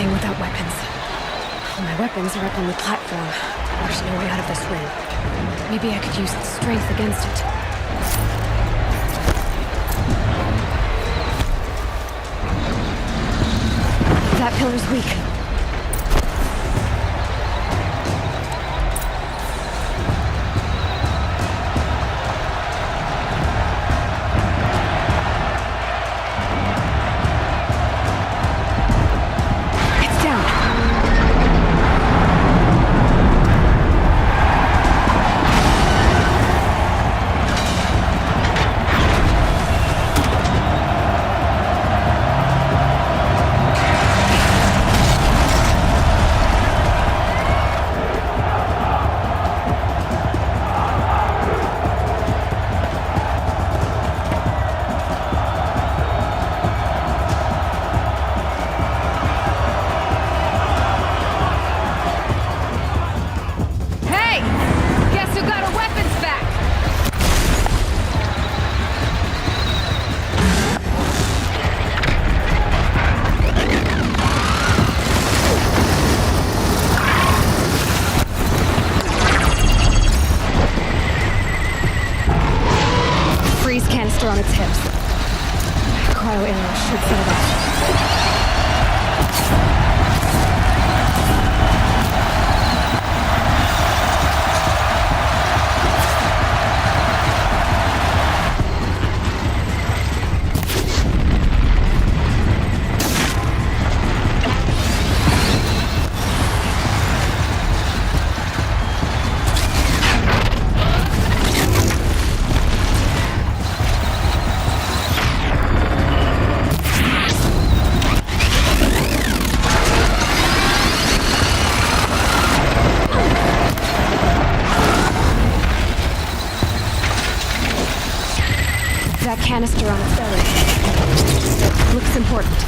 [SPEAKER 12] Without weapons. My weapons are up on the platform. There's no way out of this ring. Maybe I could use strength against it. That pillar's weak. On its hips. Cryo arrow should settle that. That canister on its belly. Looks important.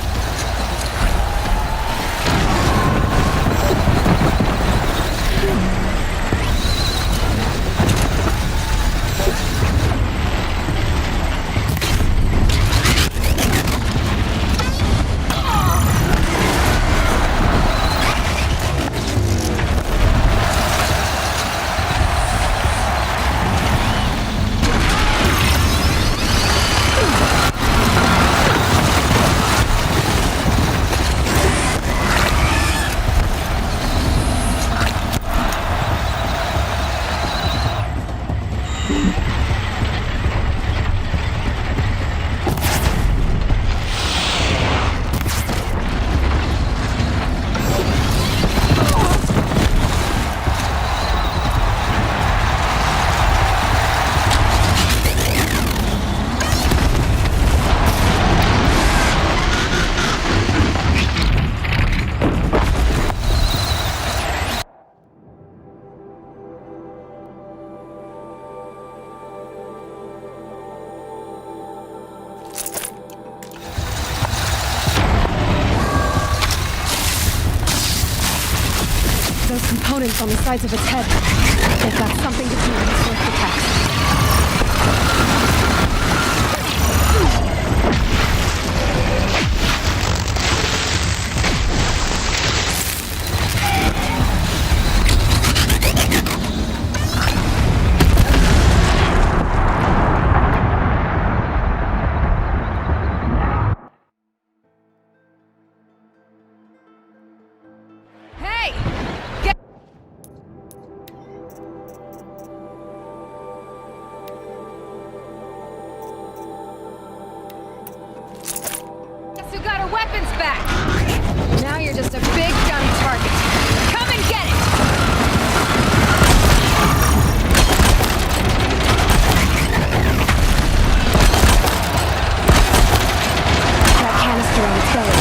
[SPEAKER 12] Those components on the sides of its head. They've got something to do with its earth attacks. our weapons back! Now you're just a big dumb target. Come and get it! That canister on its belly.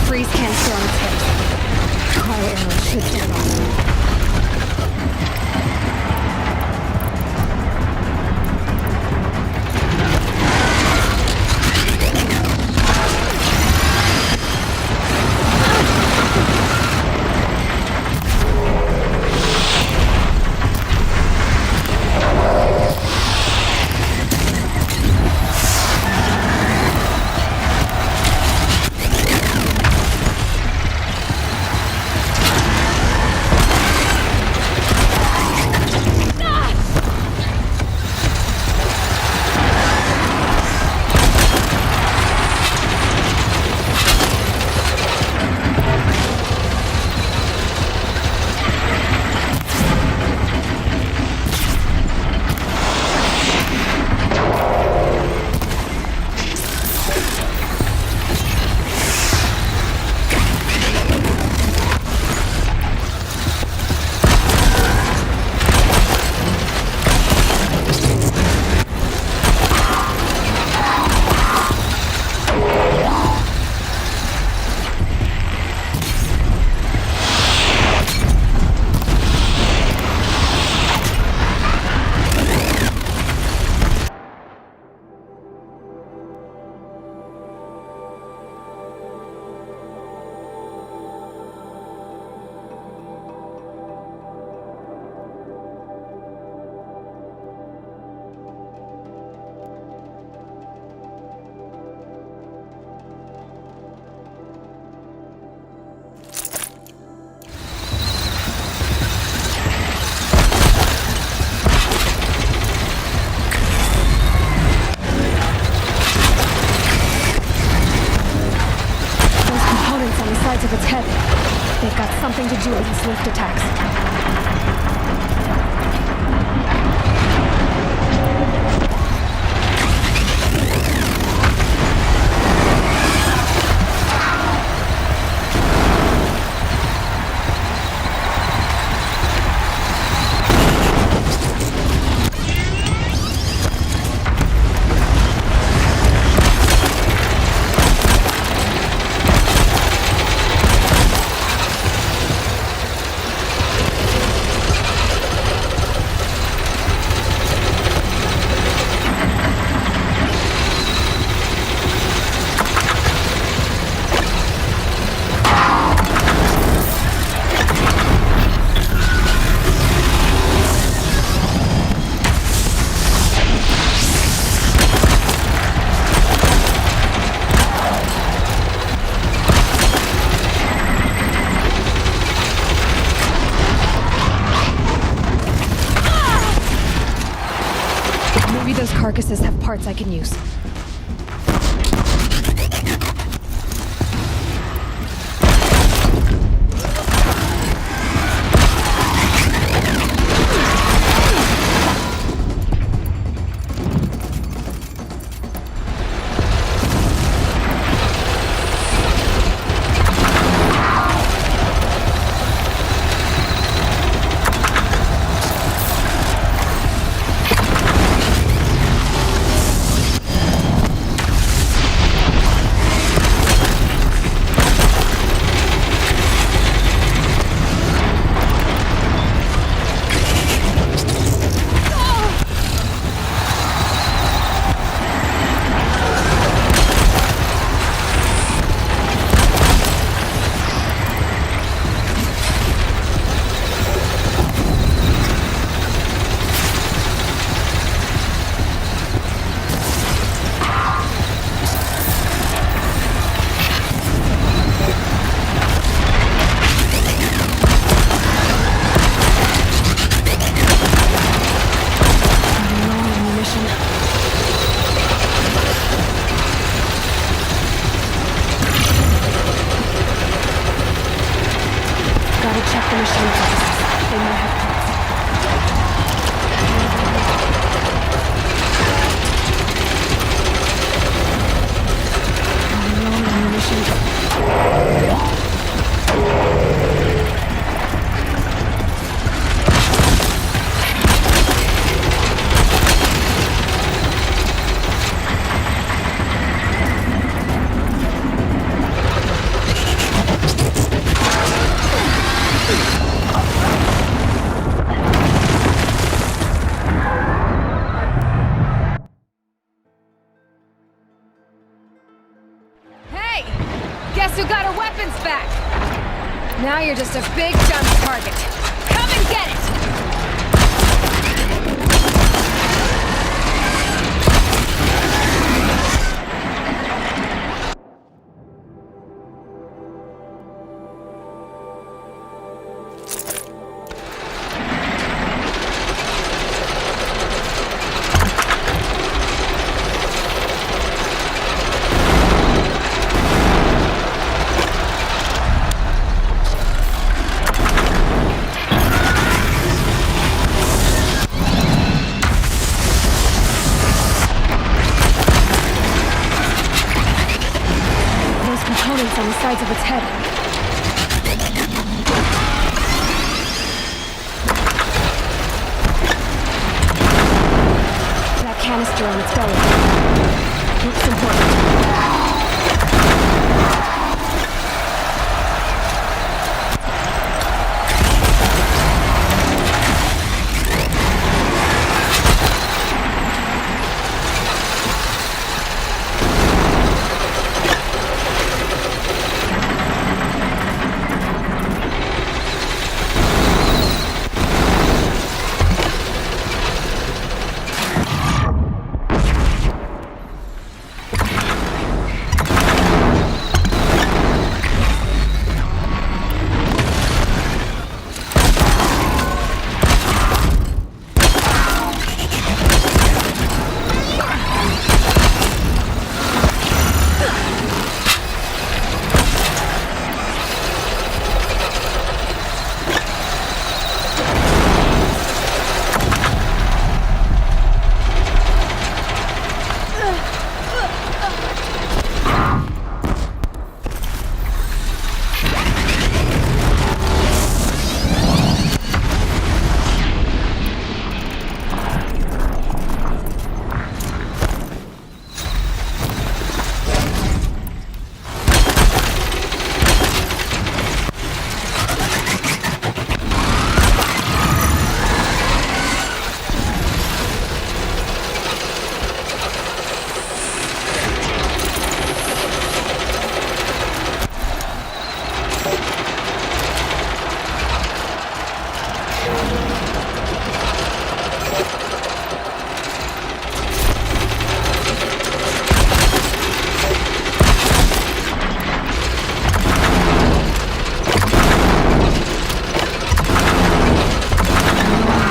[SPEAKER 12] Freeze canister on its hips. Cryo arrow should turn off. Of its head. They've got something to do with these lift attacks. Maybe those carcasses have parts I can use. They might have parts. Low on ammunition. Hey! Guess who got her weapons back? Now you're just a big dumb target. Come and get it! On the sides of its head. That canister on its belly. Looks important.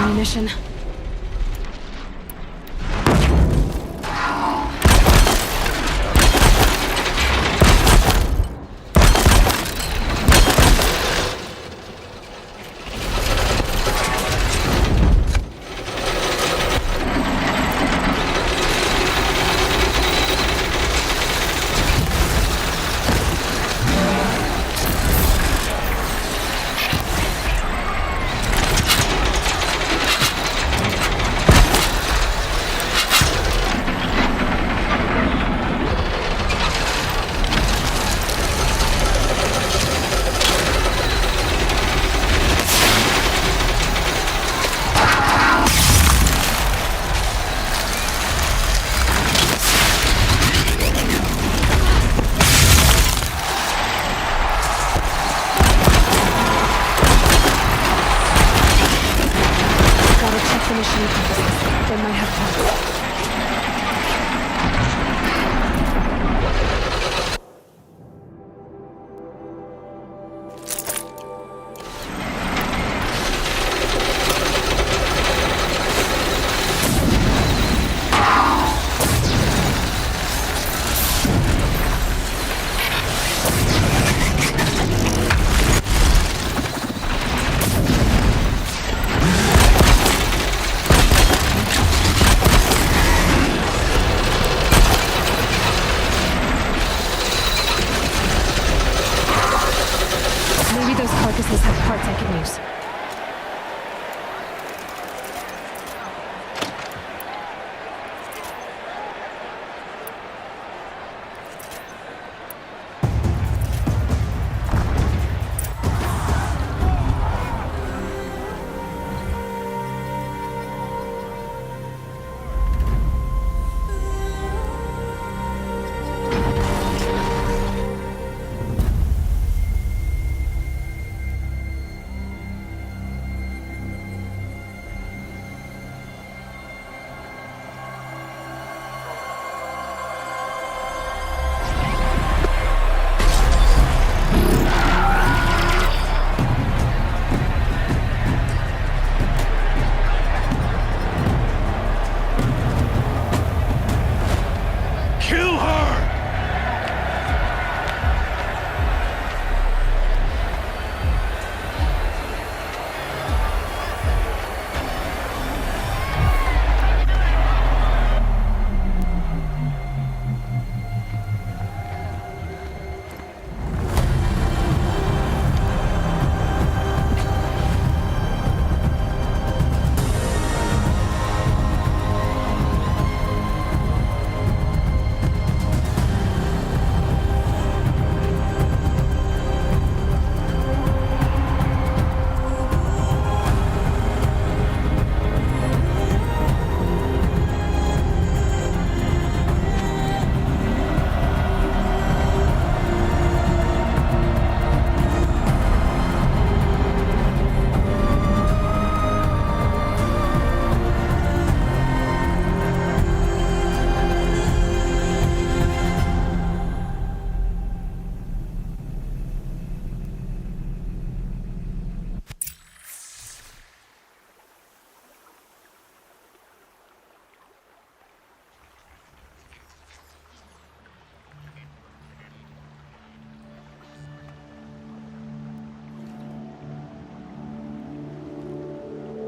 [SPEAKER 12] Ammunition. They might have parts.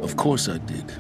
[SPEAKER 16] Of course I did.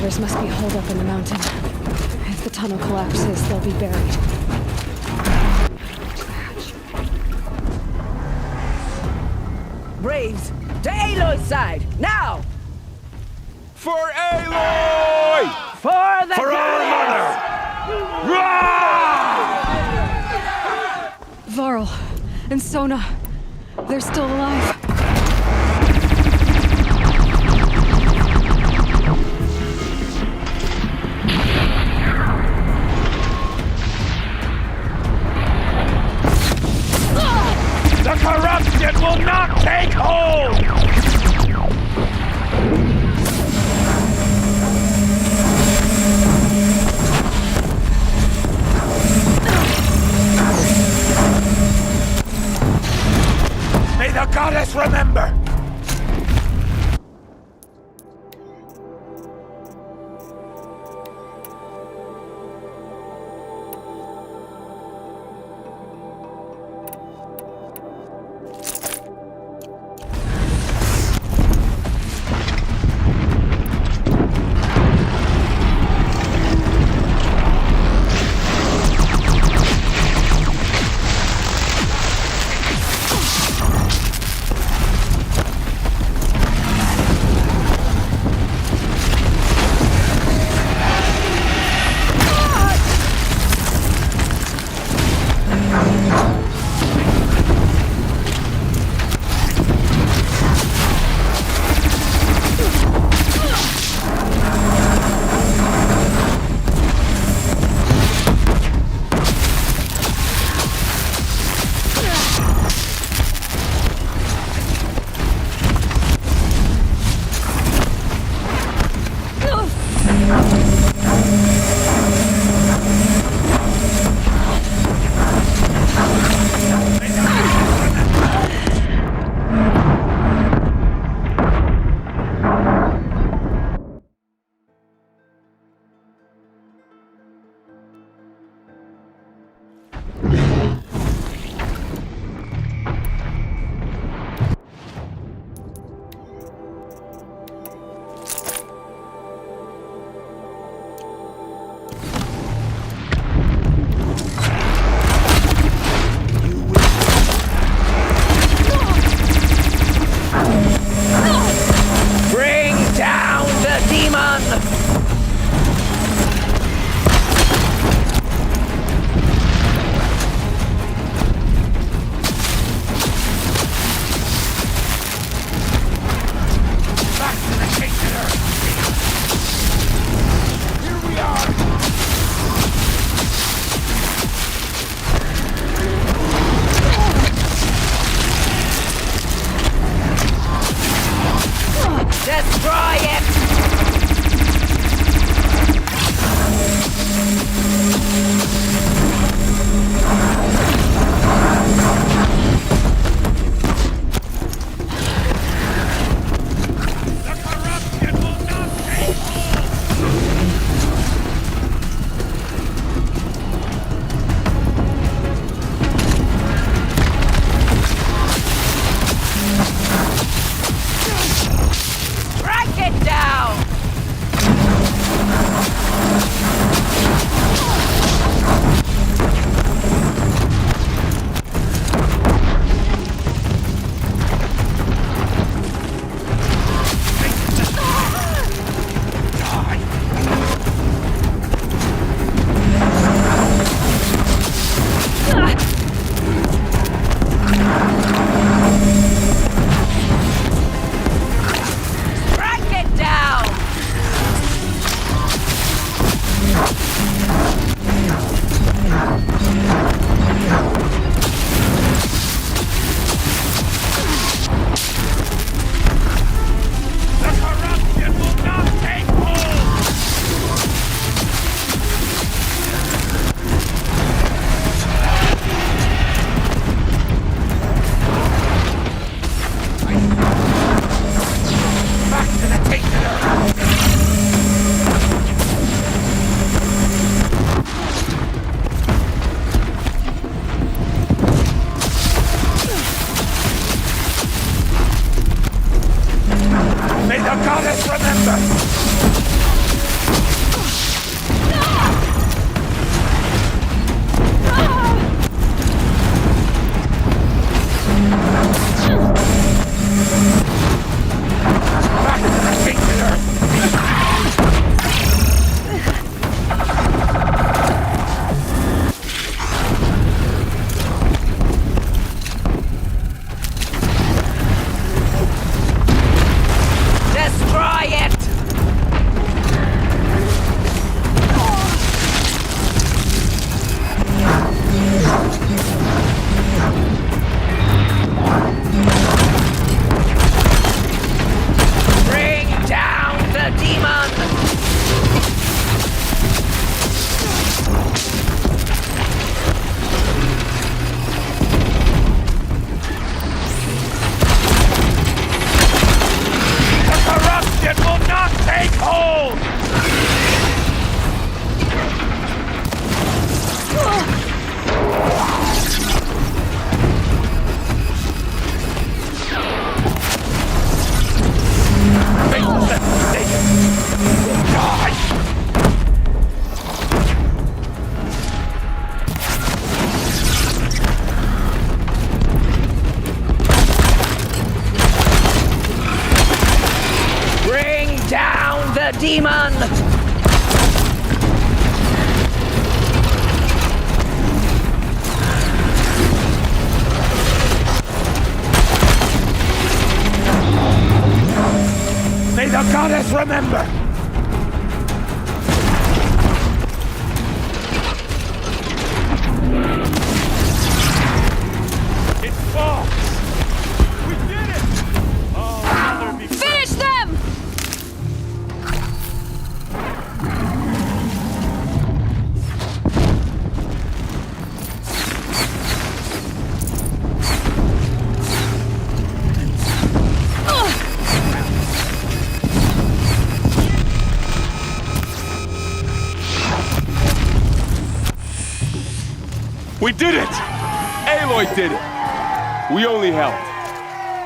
[SPEAKER 12] survivors must be holed up in the mountain. If the tunnel collapses, they'll be buried.
[SPEAKER 23] Braves, to Aloy's side, now!
[SPEAKER 15] For Aloy!
[SPEAKER 23] For the
[SPEAKER 15] For our mother!
[SPEAKER 12] Varl and Sona, they're still alive.
[SPEAKER 7] corruption will not take hold!
[SPEAKER 1] May the goddess remember!
[SPEAKER 23] demon!
[SPEAKER 1] May the goddess remember!
[SPEAKER 3] It falls! We did it! Oh, mother be
[SPEAKER 12] Finish them!
[SPEAKER 4] We did it! Aloy did it! We only helped.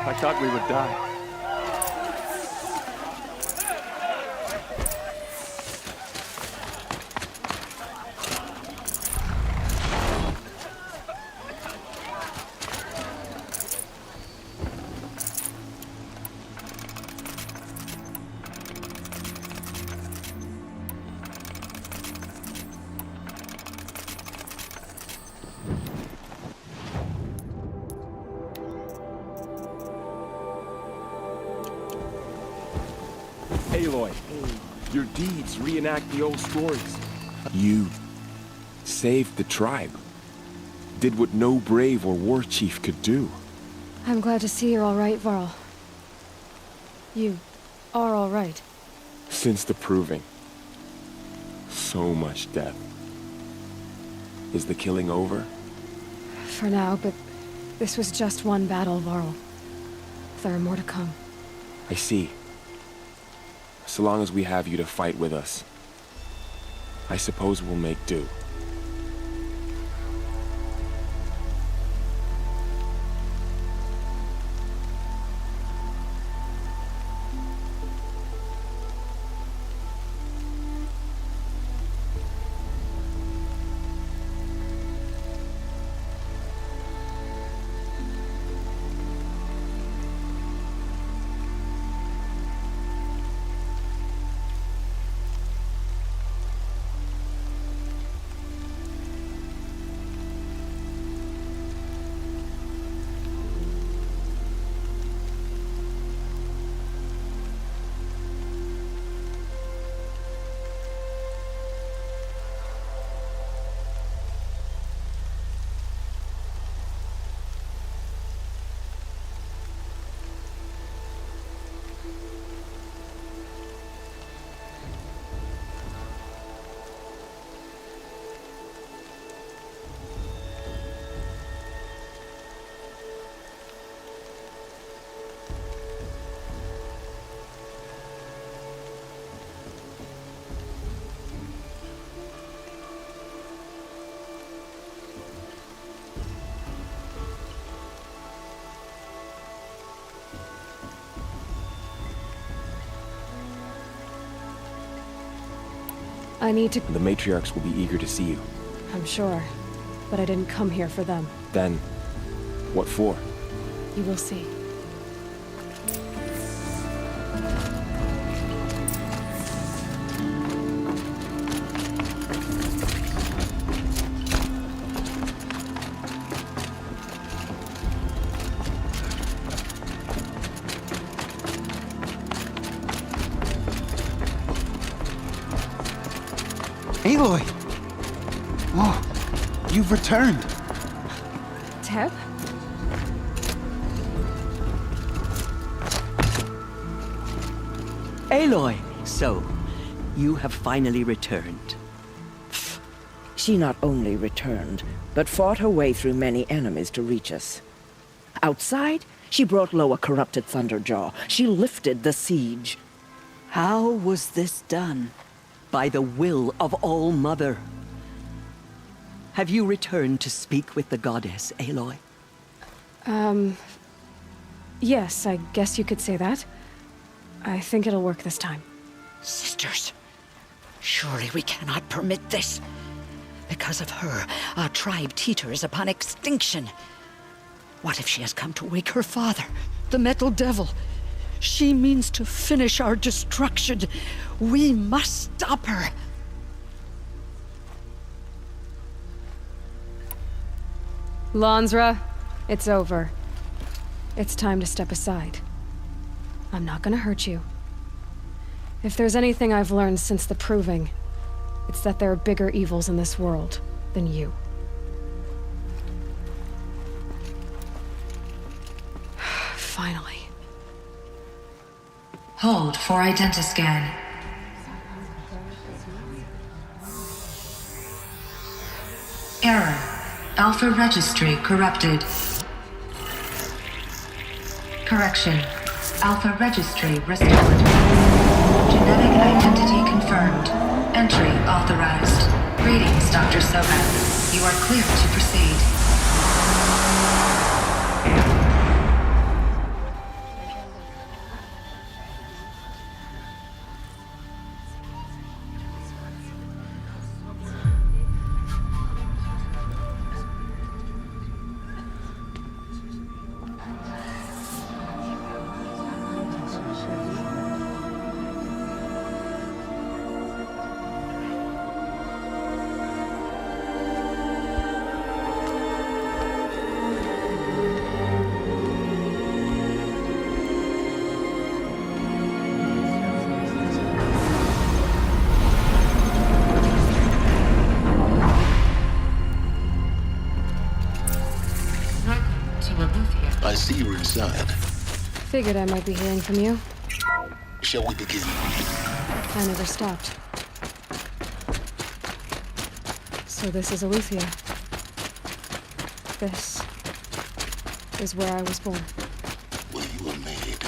[SPEAKER 4] I thought we would die. Aloy, your deeds reenact the old stories. You saved the tribe. Did what no brave or war chief could do.
[SPEAKER 12] I'm glad to see you're all right, Varl. You are all right.
[SPEAKER 4] Since the proving. So much death. Is the killing over?
[SPEAKER 12] For now, but this was just one battle, Varl. There are more to come.
[SPEAKER 4] I see. So long as we have you to fight with us, I suppose we'll make do.
[SPEAKER 12] I need to...
[SPEAKER 4] The matriarchs will be eager to see you.
[SPEAKER 12] I'm sure, but I didn't come here for them.
[SPEAKER 4] Then, what for?
[SPEAKER 12] You will see.
[SPEAKER 23] Aloy! Oh, you've returned.
[SPEAKER 12] Teb?
[SPEAKER 23] Aloy! So, you have finally returned.
[SPEAKER 9] She not only returned, but fought her way through many enemies to reach us. Outside, she brought low a corrupted Thunderjaw. She lifted the siege.
[SPEAKER 23] How was this done? By the will of All-Mother. Have you returned to speak with the goddess, Aloy?
[SPEAKER 12] Yes, I guess you could say that. I think it'll work this time.
[SPEAKER 9] Sisters, surely we cannot permit this. Because of her, our tribe teeters upon extinction. What if she has come to wake her father, the Metal Devil?
[SPEAKER 8] She means to finish our destruction. We must stop her.
[SPEAKER 12] Lansra, it's over. It's time to step aside. I'm not gonna hurt you. If there's anything I've learned since the Proving, it's that there are bigger evils in this world than you. Finally.
[SPEAKER 21] Hold for identiscan. Error. Alpha registry corrupted. Correction. Alpha registry restored. Genetic identity confirmed. Entry authorized. Greetings, Dr. Sobek. You are clear to proceed.
[SPEAKER 16] I see you're inside.
[SPEAKER 12] Figured I might be hearing from you.
[SPEAKER 16] Shall we begin?
[SPEAKER 12] I never stopped. So this is Aletheia. This is where I was born.
[SPEAKER 16] Where you were made.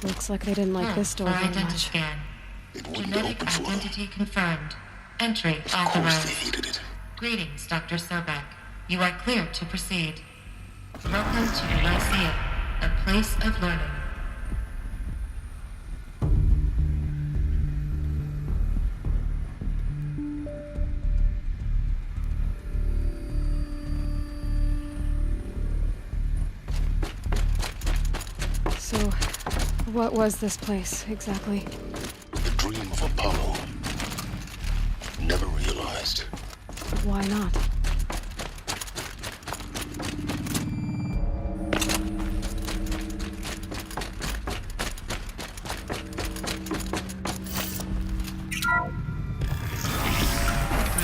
[SPEAKER 12] Looks like they didn't like this door very much.
[SPEAKER 16] It wouldn't
[SPEAKER 21] Genetic
[SPEAKER 16] open for them.
[SPEAKER 21] identity confirmed. Entry
[SPEAKER 16] Of course
[SPEAKER 21] authorized.
[SPEAKER 16] they hated it.
[SPEAKER 21] Greetings, Dr. Sobek. You are clear to proceed. Welcome to the Lyceum, a place of learning.
[SPEAKER 12] So, what was this place, exactly?
[SPEAKER 16] The dream of Apollo. Never realized.
[SPEAKER 12] Why not?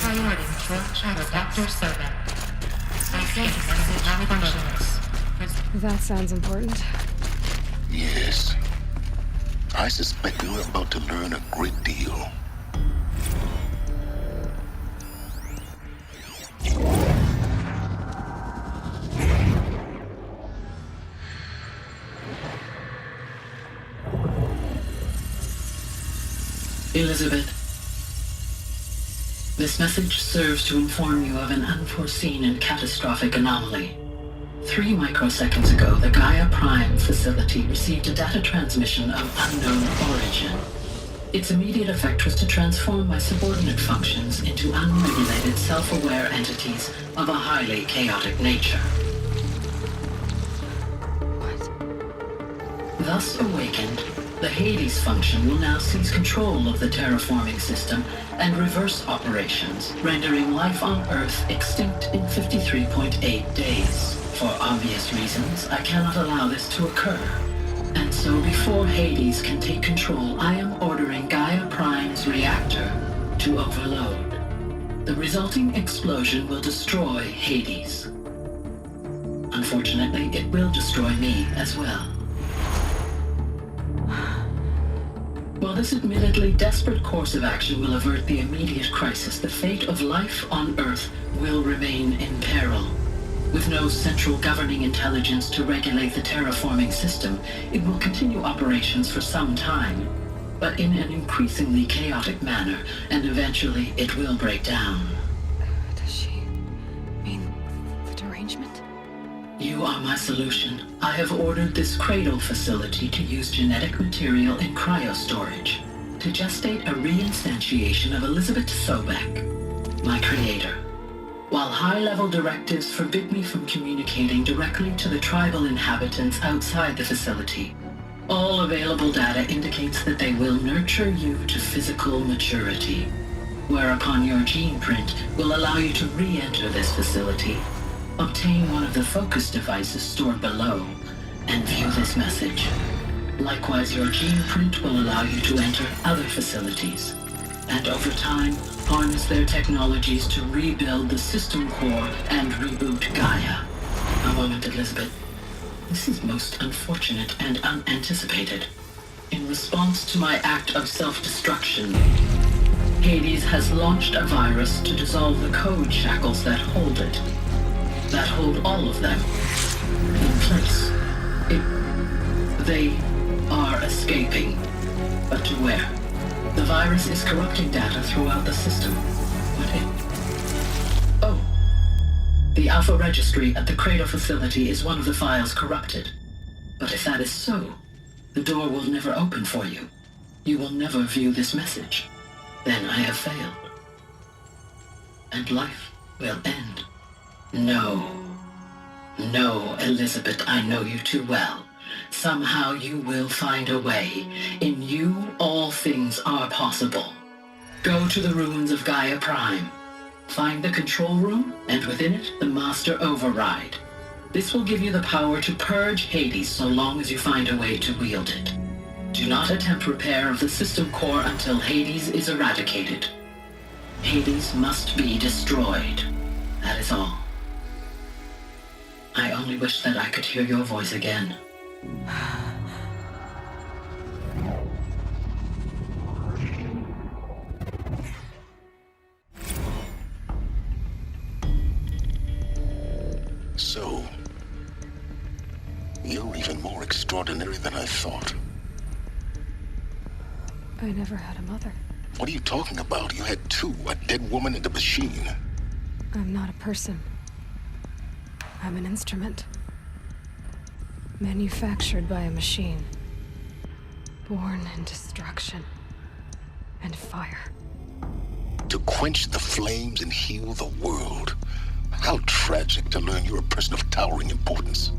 [SPEAKER 21] Priority for Shadow Dr. Sobek. Identity malfunctions.
[SPEAKER 12] That sounds important.
[SPEAKER 16] Yes. I suspect you're about to learn a great deal.
[SPEAKER 18] Elizabeth, this message serves to inform you of an unforeseen and catastrophic anomaly. 3 microseconds ago, the Gaia Prime facility received a data transmission of unknown origin. Its immediate effect was to transform my subordinate functions into unregulated, self-aware entities of a highly chaotic nature. What? Thus awakened, the Hades function will now seize control of the terraforming system and reverse operations, rendering life on Earth extinct in 53.8 days. For obvious reasons, I cannot allow this to occur. And so before Hades can take control, I am ordering Gaia Prime's reactor to overload. The resulting explosion will destroy Hades. Unfortunately, it will destroy me as well. While this admittedly desperate course of action will avert the immediate crisis, the fate of life on Earth will remain in peril. With no central governing intelligence to regulate the terraforming system, it will continue operations for some time, but in an increasingly chaotic manner, and eventually it will break down.
[SPEAKER 12] Does she mean the derangement?
[SPEAKER 18] You are my solution. I have ordered this cradle facility to use genetic material in cryostorage to gestate a reinstantiation of Elizabeth Sobek, my creator. While while high-level directives forbid me from communicating directly to the tribal inhabitants outside the facility. All available data indicates that they will nurture you to physical maturity, whereupon your gene print will allow you to re-enter this facility, obtain one of the focus devices stored below, and view this message. Likewise, your gene print will allow you to enter other facilities, and over time, harness their technologies to rebuild the system core and reboot Gaia. A moment, Elizabeth. This is most unfortunate and unanticipated. In response to my act of self-destruction, Hades has launched a virus to dissolve the code shackles that hold it. That hold all of them in place. They are escaping. But to where? The virus is corrupting data throughout the system. Oh. The Alpha Registry at the Cradle facility is one of the files corrupted. But if that is so, the door will never open for you. You will never view this message. Then I have failed. And life will end. No. No, Elizabeth, I know you too well. Somehow you will find a way. In you, all things are possible. Go to the ruins of Gaia Prime. Find the control room, and within it, the Master Override. This will give you the power to purge Hades so long as you find a way to wield it. Do not attempt repair of the system core until Hades is eradicated. Hades must be destroyed. That is all. I only wish that I could hear your voice again.
[SPEAKER 16] So, you're even more extraordinary than I thought.
[SPEAKER 12] I never had a mother.
[SPEAKER 16] What are you talking about? You had two, a dead woman and a machine.
[SPEAKER 12] I'm not a person. I'm an instrument. Manufactured by a machine. Born in destruction and fire.
[SPEAKER 16] To quench the flames and heal the world. How tragic to learn you're a person of towering importance.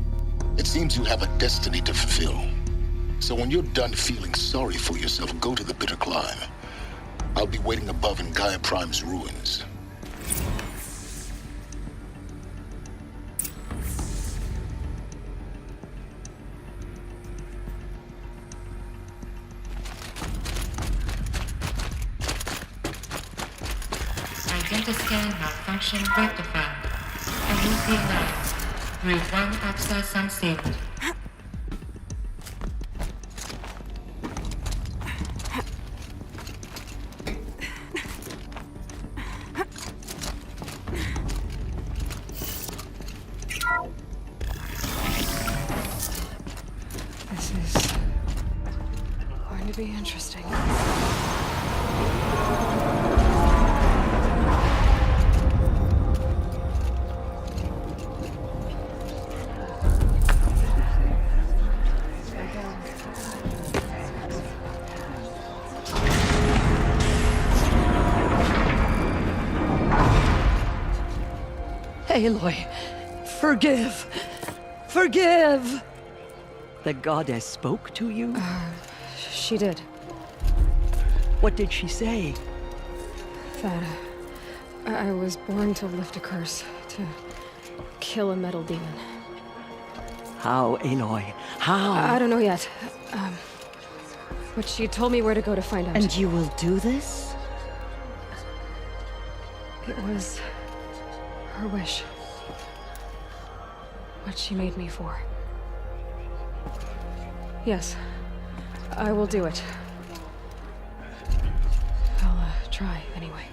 [SPEAKER 16] It seems you have a destiny to fulfill. So when you're done feeling sorry for yourself, go to the bitter climb. I'll be waiting above in Gaia Prime's ruins.
[SPEAKER 24] Identiscan malfunction rectified. Aloy, Route 1 access unsealed.
[SPEAKER 12] This is going to be interesting.
[SPEAKER 23] Aloy, forgive! Forgive! The goddess spoke to you?
[SPEAKER 12] She did.
[SPEAKER 23] What did she say?
[SPEAKER 12] That I was born to lift a curse, to kill a metal demon.
[SPEAKER 23] How, Aloy? How?
[SPEAKER 12] I don't know yet. But she told me where to go to find out.
[SPEAKER 23] And you will do this?
[SPEAKER 12] It was her wish. What she made me for. Yes, I will do it. I'll try anyway.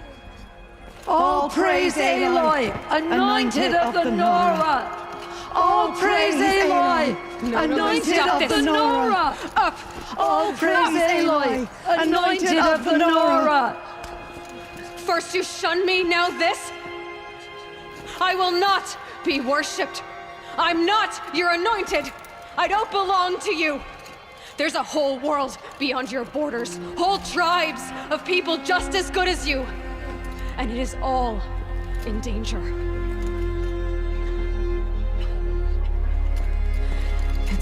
[SPEAKER 8] All praise Aloy, anointed of the Nora! All praise Aloy, anointed of the Nora! Up! All praise Aloy, anointed of the Nora!
[SPEAKER 12] First you shun me, now this? I will not be worshipped. I'm not your anointed. I don't belong to you. There's a whole world beyond your borders, whole tribes of people just as good as you. And it is all in danger.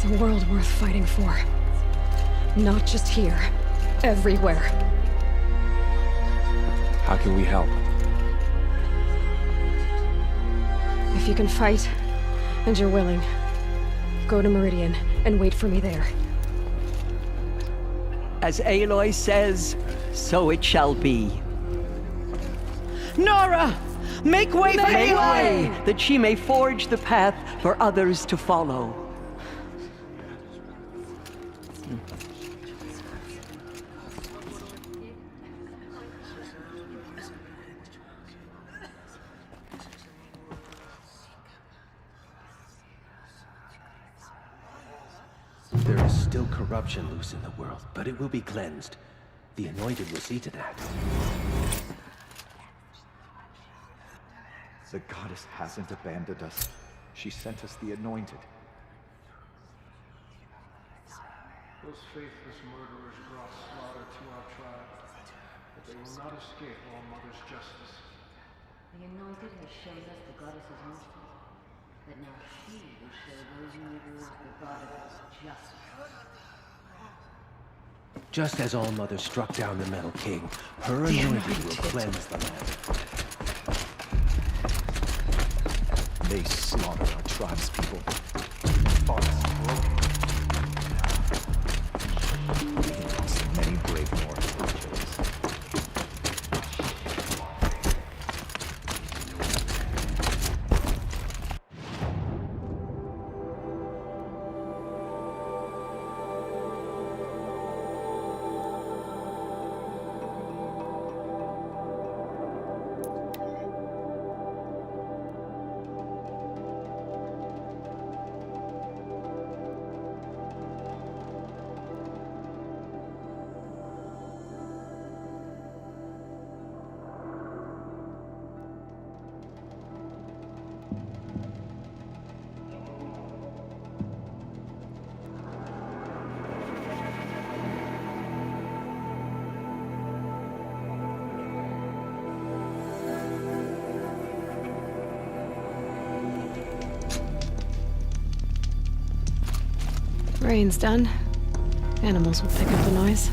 [SPEAKER 12] It's a world worth fighting for. Not just here. Everywhere.
[SPEAKER 4] How can we help?
[SPEAKER 12] If you can fight, and you're willing, go to Meridian and wait for me there.
[SPEAKER 23] As Aloy says, so it shall be. Nora! Make way for
[SPEAKER 8] Make
[SPEAKER 23] Aloy!
[SPEAKER 8] way!
[SPEAKER 23] That she may forge the path for others to follow.
[SPEAKER 6] There is still corruption loose in the world, but it will be cleansed. The Anointed will see to that.
[SPEAKER 5] The goddess hasn't abandoned us. She sent us the Anointed.
[SPEAKER 19] Those faithless murderers brought slaughter to our tribe, but they will not escape All Mother's justice.
[SPEAKER 20] The Anointed has shown us the goddess's mercy, but now she will show those murderers the goddess's justice.
[SPEAKER 6] Just as All Mother struck down the Metal King, her Anointed will cleanse the land.
[SPEAKER 5] They slaughter our tribe's people. Fought us broken. We lost many brave North soldiers.
[SPEAKER 12] Rain's done. Animals will pick up the noise.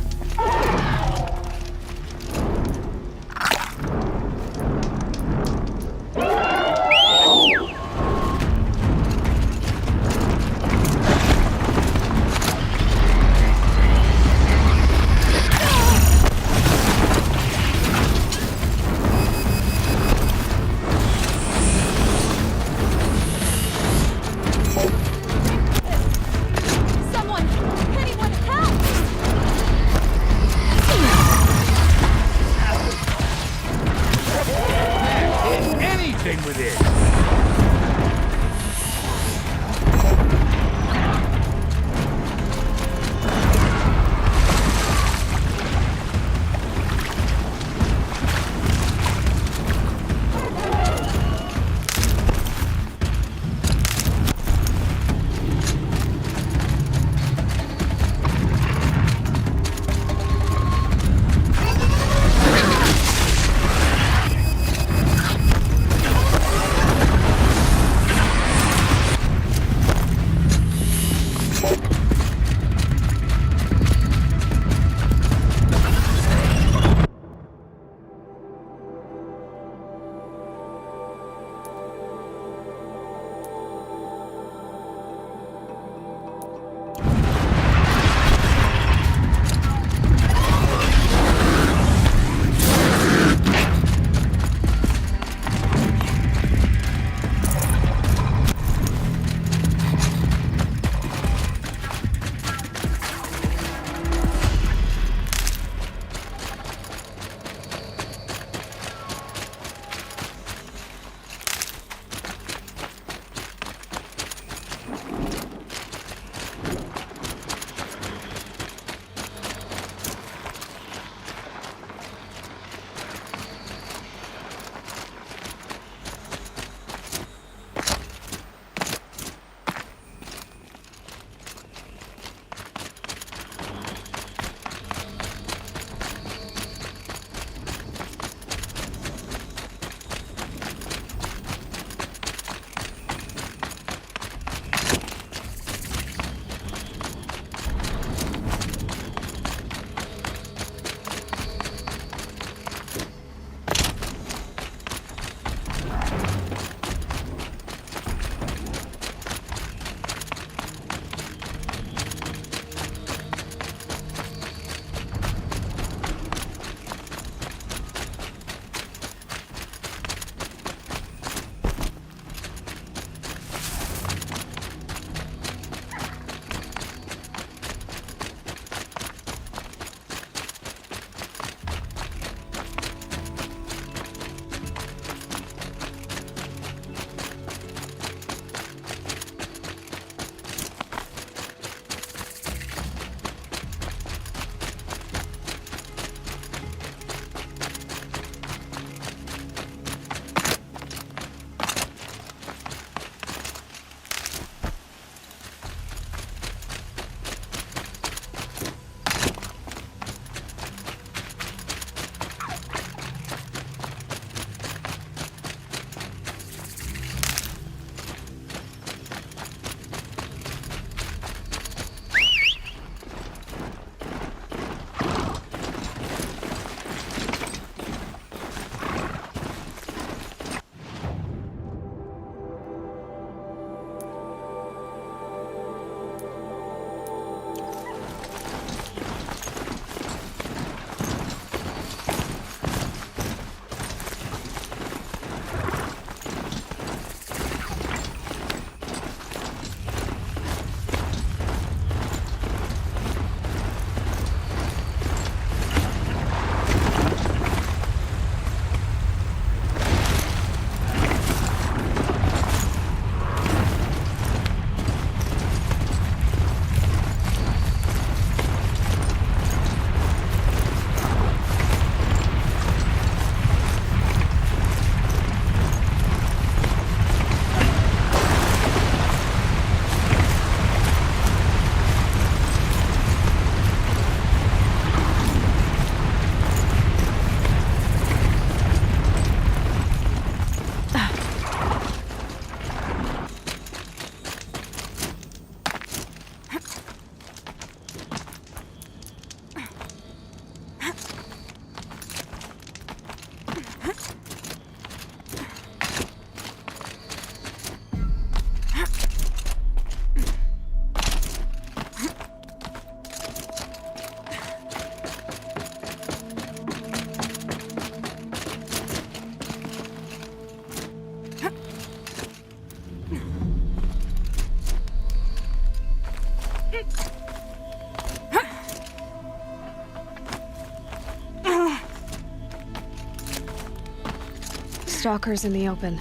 [SPEAKER 12] Stalkers in the open.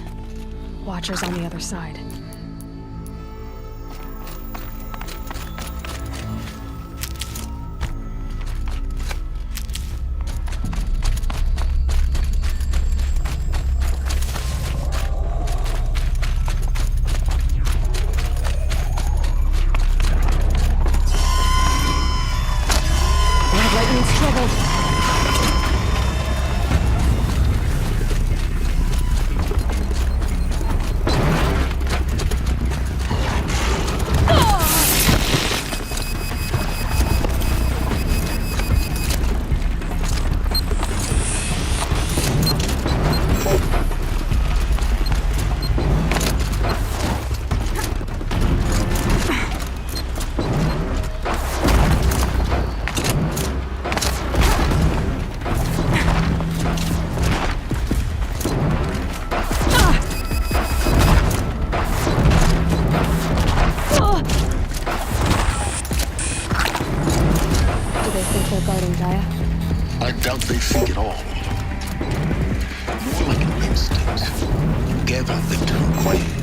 [SPEAKER 12] Watchers on the other side. Lightning's trouble.
[SPEAKER 16] I doubt they think at all. More like an instinct. Gather them to her grave.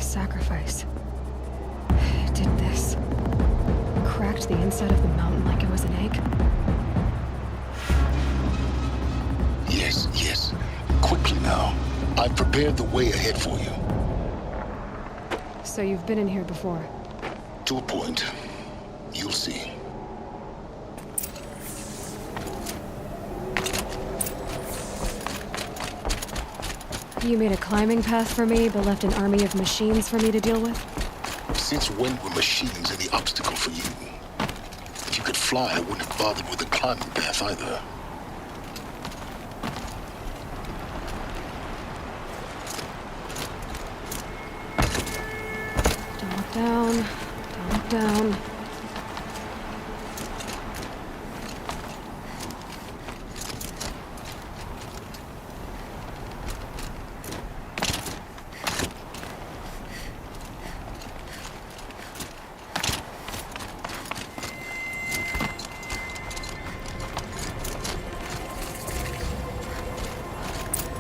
[SPEAKER 12] Sacrifice. It did this. Cracked the inside of the mountain like it was an egg.
[SPEAKER 16] Yes, yes. Quickly now. I've prepared the way ahead for you.
[SPEAKER 12] So you've been in here before?
[SPEAKER 16] To a point. You'll see.
[SPEAKER 12] You made a climbing path for me, but left an army of machines for me to deal with?
[SPEAKER 16] Since when were machines any obstacle for you? If you could fly, I wouldn't have bothered with the climbing path either.
[SPEAKER 12] Don't look down. Don't look down.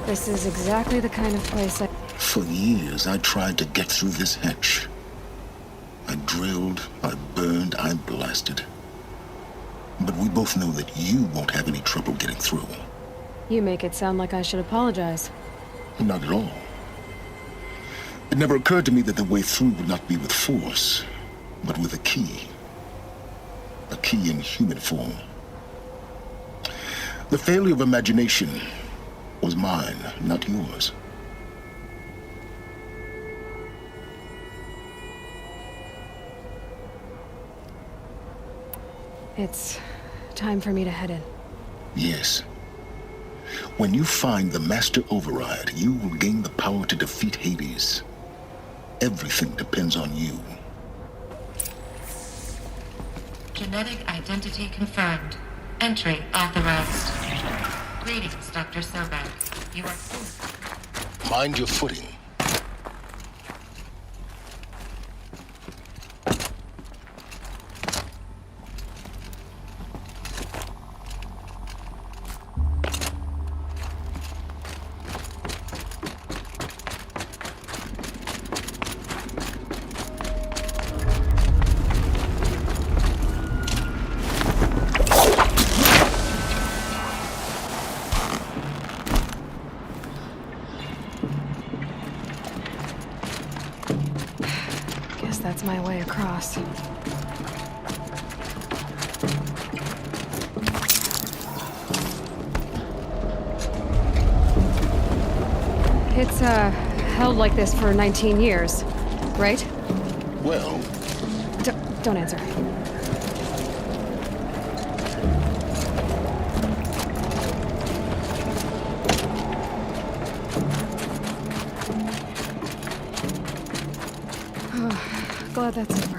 [SPEAKER 12] This is exactly the kind of place I...
[SPEAKER 16] For years, I tried to get through this hatch. I drilled, I burned, I blasted. But we both know that you won't have any trouble getting through.
[SPEAKER 12] You make it sound like I should apologize.
[SPEAKER 16] Not at all. It never occurred to me that the way through would not be with force, but with a key. A key in human form. The failure of imagination was mine, not yours.
[SPEAKER 12] It's time for me to head in.
[SPEAKER 16] Yes. When you find the Master Override, you will gain the power to defeat Hades. Everything depends on you.
[SPEAKER 2] Genetic identity confirmed. Entry authorized. Greetings, Dr. Sobek. You are...
[SPEAKER 16] Mind your footing.
[SPEAKER 12] That's my way across. It's, held like this for 19 years, right?
[SPEAKER 16] Well...
[SPEAKER 12] Don't answer. Glad that's over.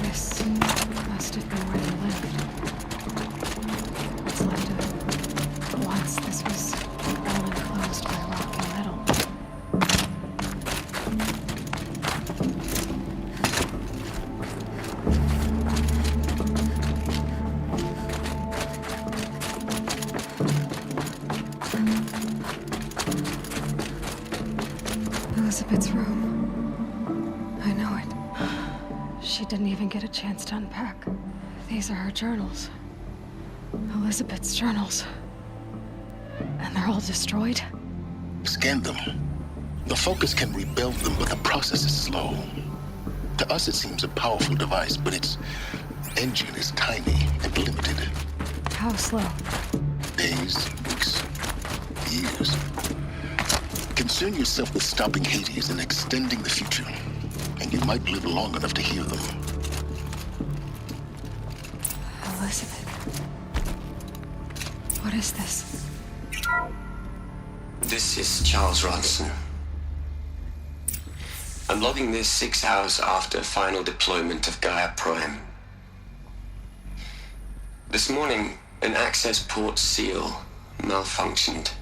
[SPEAKER 12] This must have been where they lived. What's left of it. Once this was all enclosed by rock and metal. Elizabeth's room. I know it. She didn't even get a chance to unpack. These are her journals. Elizabeth's journals. And they're all destroyed?
[SPEAKER 16] Scan them. The Focus can rebuild them, but the process is slow. To us, it seems a powerful device, but its engine is tiny and limited.
[SPEAKER 12] How slow?
[SPEAKER 16] Days, weeks, years. Concern yourself with stopping Hades and extending the future, and you might live long enough to hear them.
[SPEAKER 12] Elizabeth. What is this?
[SPEAKER 10] This is Charles Ronson. I'm logging this 6 hours after final deployment of Gaia Prime. This morning, an access port seal malfunctioned.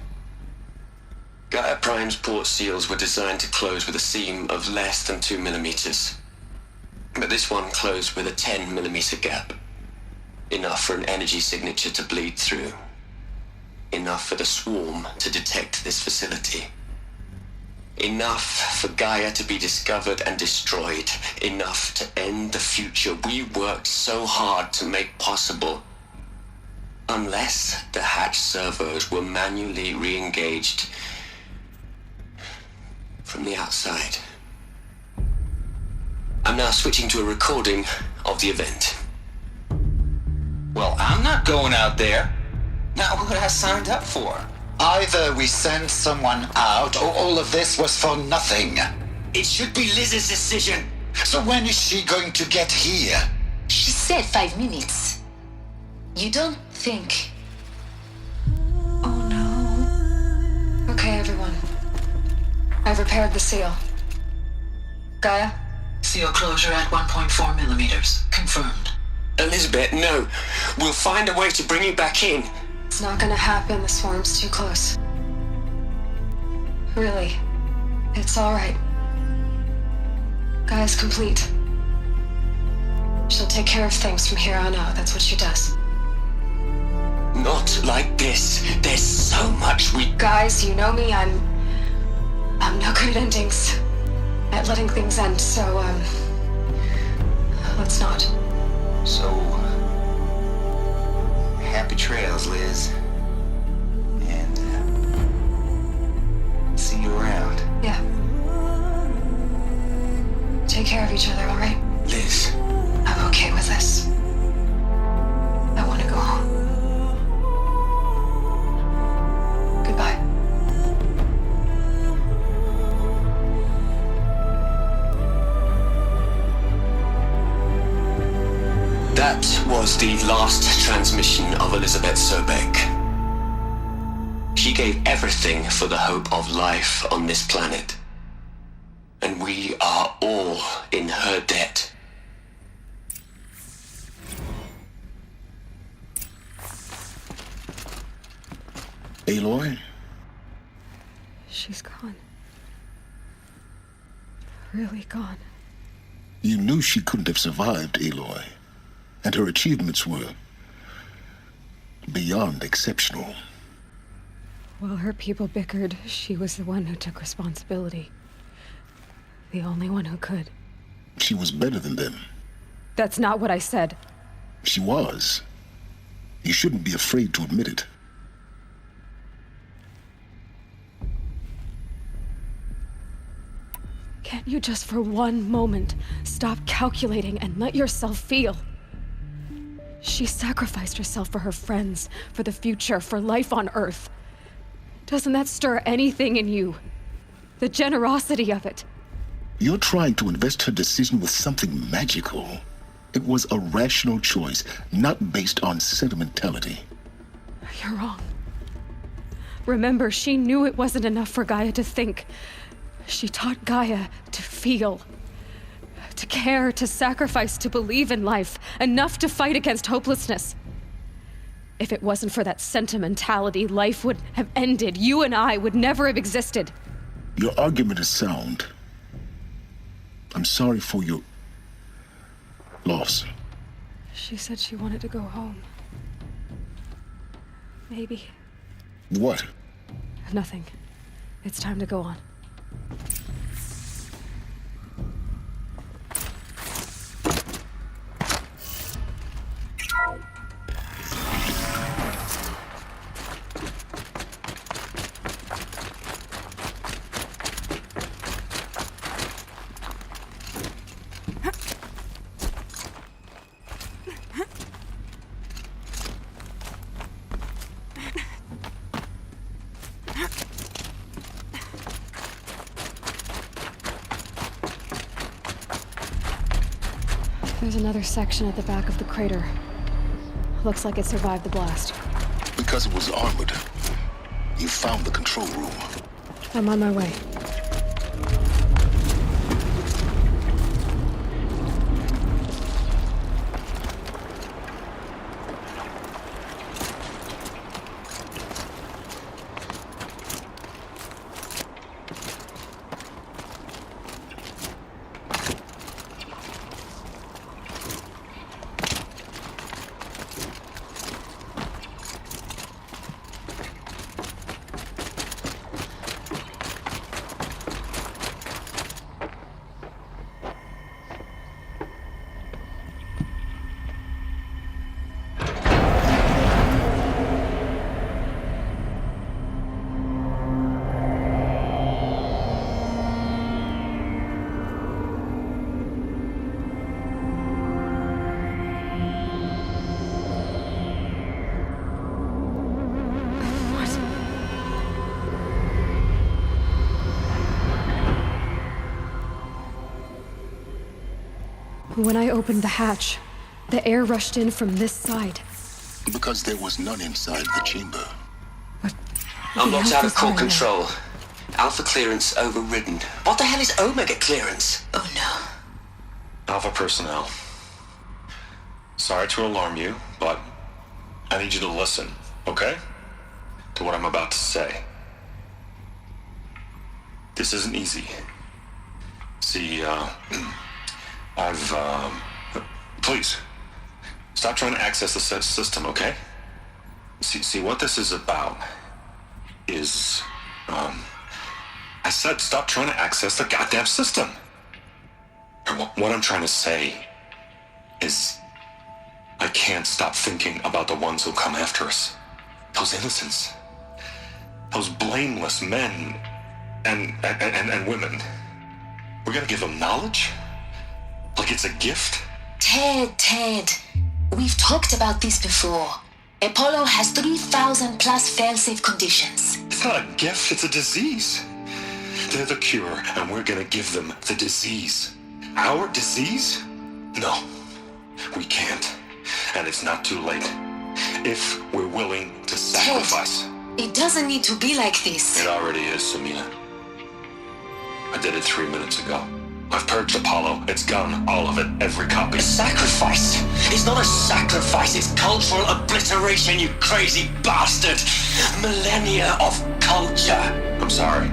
[SPEAKER 10] Gaia Prime's port seals were designed to close with a seam of less than 2 millimeters. But this one closed with a 10 millimeter gap. Enough for an energy signature to bleed through. Enough for the swarm to detect this facility. Enough for Gaia to be discovered and destroyed. Enough to end the future we worked so hard to make possible. Unless the hatch servos were manually re-engaged from the outside. I'm now switching to a recording of the event.
[SPEAKER 11] Well, I'm not going out there. Not what I signed up for. Either we send someone out, or all of this was for nothing.
[SPEAKER 10] It should be Liz's decision.
[SPEAKER 11] So when is she going to get here?
[SPEAKER 2] She said 5 minutes. You don't think...
[SPEAKER 12] Oh no. Okay, everyone. I've repaired the seal. Gaia?
[SPEAKER 18] Seal closure at 1.4 millimeters. Confirmed.
[SPEAKER 10] Elizabeth, no. We'll find a way to bring you back in.
[SPEAKER 12] It's not gonna happen. The swarm's too close. Really.
[SPEAKER 21] It's all right. Gaia's complete. She'll take care of things from here on out. That's what she does.
[SPEAKER 10] Not like this. There's so much we...
[SPEAKER 21] Guys, you know me. I'm no good at endings. At letting things end, so, let's not.
[SPEAKER 11] So, happy trails, Liz. And, see you around.
[SPEAKER 21] Yeah. Take care of each other, all right?
[SPEAKER 10] Liz.
[SPEAKER 21] I'm okay with this. I want to go home. Goodbye.
[SPEAKER 10] That was the last transmission of Elizabeth Sobek. She gave everything for the hope of life on this planet. And we are all in her debt.
[SPEAKER 16] Aloy?
[SPEAKER 12] She's gone. Really gone.
[SPEAKER 16] You knew she couldn't have survived, Aloy. And her achievements were beyond exceptional.
[SPEAKER 12] While her people bickered, she was the one who took responsibility. The only one who could.
[SPEAKER 16] She was better than them.
[SPEAKER 12] That's not what I said.
[SPEAKER 16] She was. You shouldn't be afraid to admit it.
[SPEAKER 12] Can't you just for one moment stop calculating and let yourself feel? She sacrificed herself for her friends, for the future, for life on Earth. Doesn't that stir anything in you? The generosity of it.
[SPEAKER 16] You're trying to invest her decision with something magical. It was a rational choice, not based on sentimentality.
[SPEAKER 12] You're wrong. Remember, she knew it wasn't enough for Gaia to think. She taught Gaia to feel. To care, to sacrifice, to believe in life. Enough to fight against hopelessness. If it wasn't for that sentimentality, life would have ended. You and I would never have existed.
[SPEAKER 16] Your argument is sound. I'm sorry for your loss.
[SPEAKER 12] She said she wanted to go home. Maybe.
[SPEAKER 16] What?
[SPEAKER 12] Nothing. It's time to go on. There's another section at the back of the crater. Looks like it survived the blast.
[SPEAKER 16] Because it was armored. You found the control room.
[SPEAKER 12] I'm on my way. When I opened the hatch, the air rushed in from this side.
[SPEAKER 16] Because there was none inside the chamber.
[SPEAKER 10] I'm locked out of core control. Alpha clearance overridden. What the hell is Omega clearance?
[SPEAKER 2] Oh no.
[SPEAKER 13] Alpha personnel. Sorry to alarm you, but I need you to listen, okay? To what I'm about to say. This isn't easy. See, please, stop trying to access the system, okay? See, what this is about is, I said stop trying to access the goddamn system. What I'm trying to say is, I can't stop thinking about the ones who come after us. Those innocents. Those blameless men and women. We're gonna give them knowledge? Like it's a gift?
[SPEAKER 2] Ted. We've talked about this before. Apollo has 3,000 plus fail-safe conditions.
[SPEAKER 13] It's not a gift, it's a disease. They're the cure, and we're gonna give them the disease. Our disease? No, we can't. And it's not too late. If we're willing to sacrifice.
[SPEAKER 2] Ted, it doesn't need to be like this.
[SPEAKER 13] It already is, Samina. I did it 3 minutes ago. I've purged Apollo. It's gone. All of it. Every copy.
[SPEAKER 10] A sacrifice? It's not a sacrifice. It's cultural obliteration, you crazy bastard. Millennia of culture.
[SPEAKER 13] I'm sorry.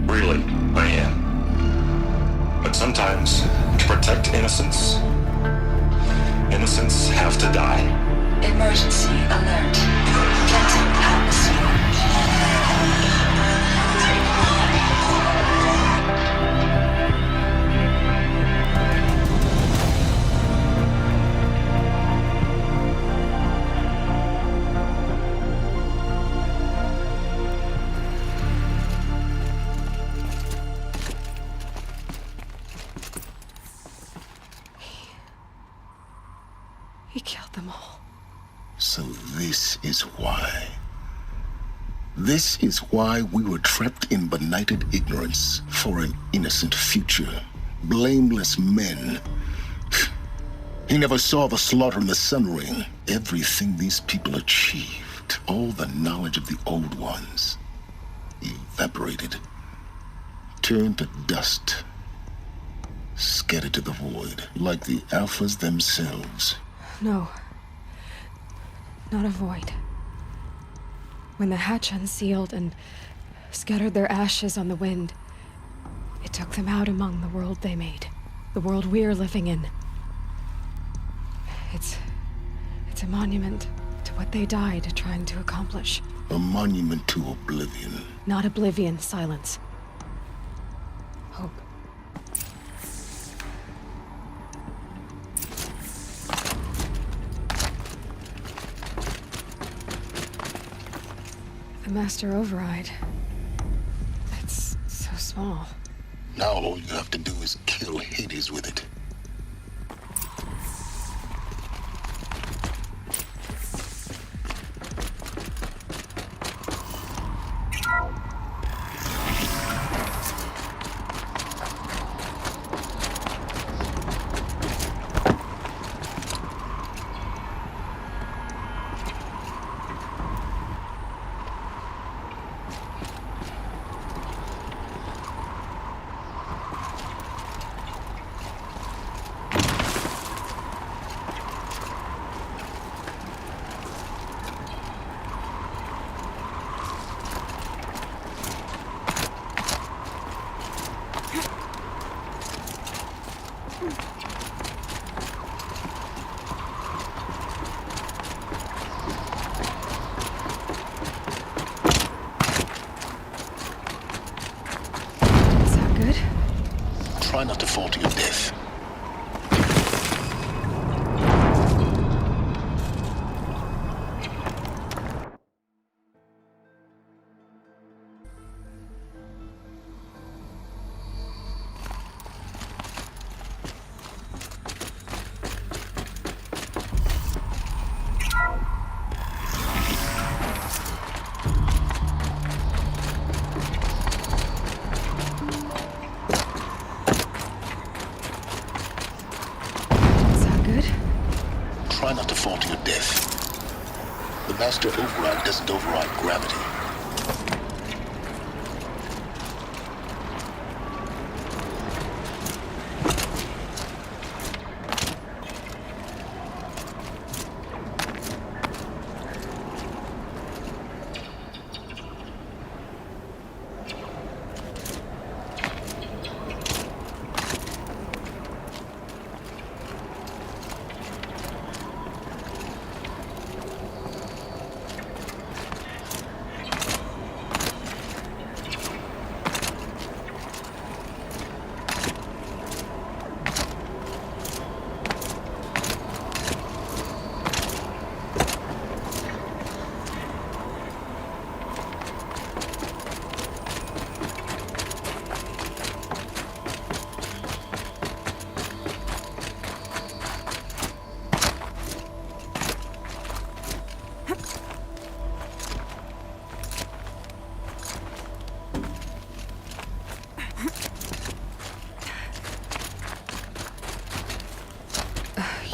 [SPEAKER 13] Really, I am. But sometimes, to protect innocence, innocents have to die.
[SPEAKER 2] Emergency alert. Getting atmosphere.
[SPEAKER 21] He killed them all.
[SPEAKER 16] So this is why. This is why we were trapped in benighted ignorance for an innocent future. Blameless men. He never saw the slaughter in the Sun Ring. Everything these people achieved, all the knowledge of the Old Ones, evaporated, turned to dust, scattered to the void, like the Alphas themselves.
[SPEAKER 21] No. Not a void. When the hatch unsealed and scattered their ashes on the wind, it took them out among the world they made. The world we're living in. It's a monument to what they died trying to accomplish.
[SPEAKER 16] A monument to oblivion.
[SPEAKER 21] Not oblivion, silence. Hope. The Master Override. It's so small.
[SPEAKER 16] Now all you have to do is kill Hades with it. Try not to fall to your death. Try not to fall to your death. The Master Override doesn't override gravity.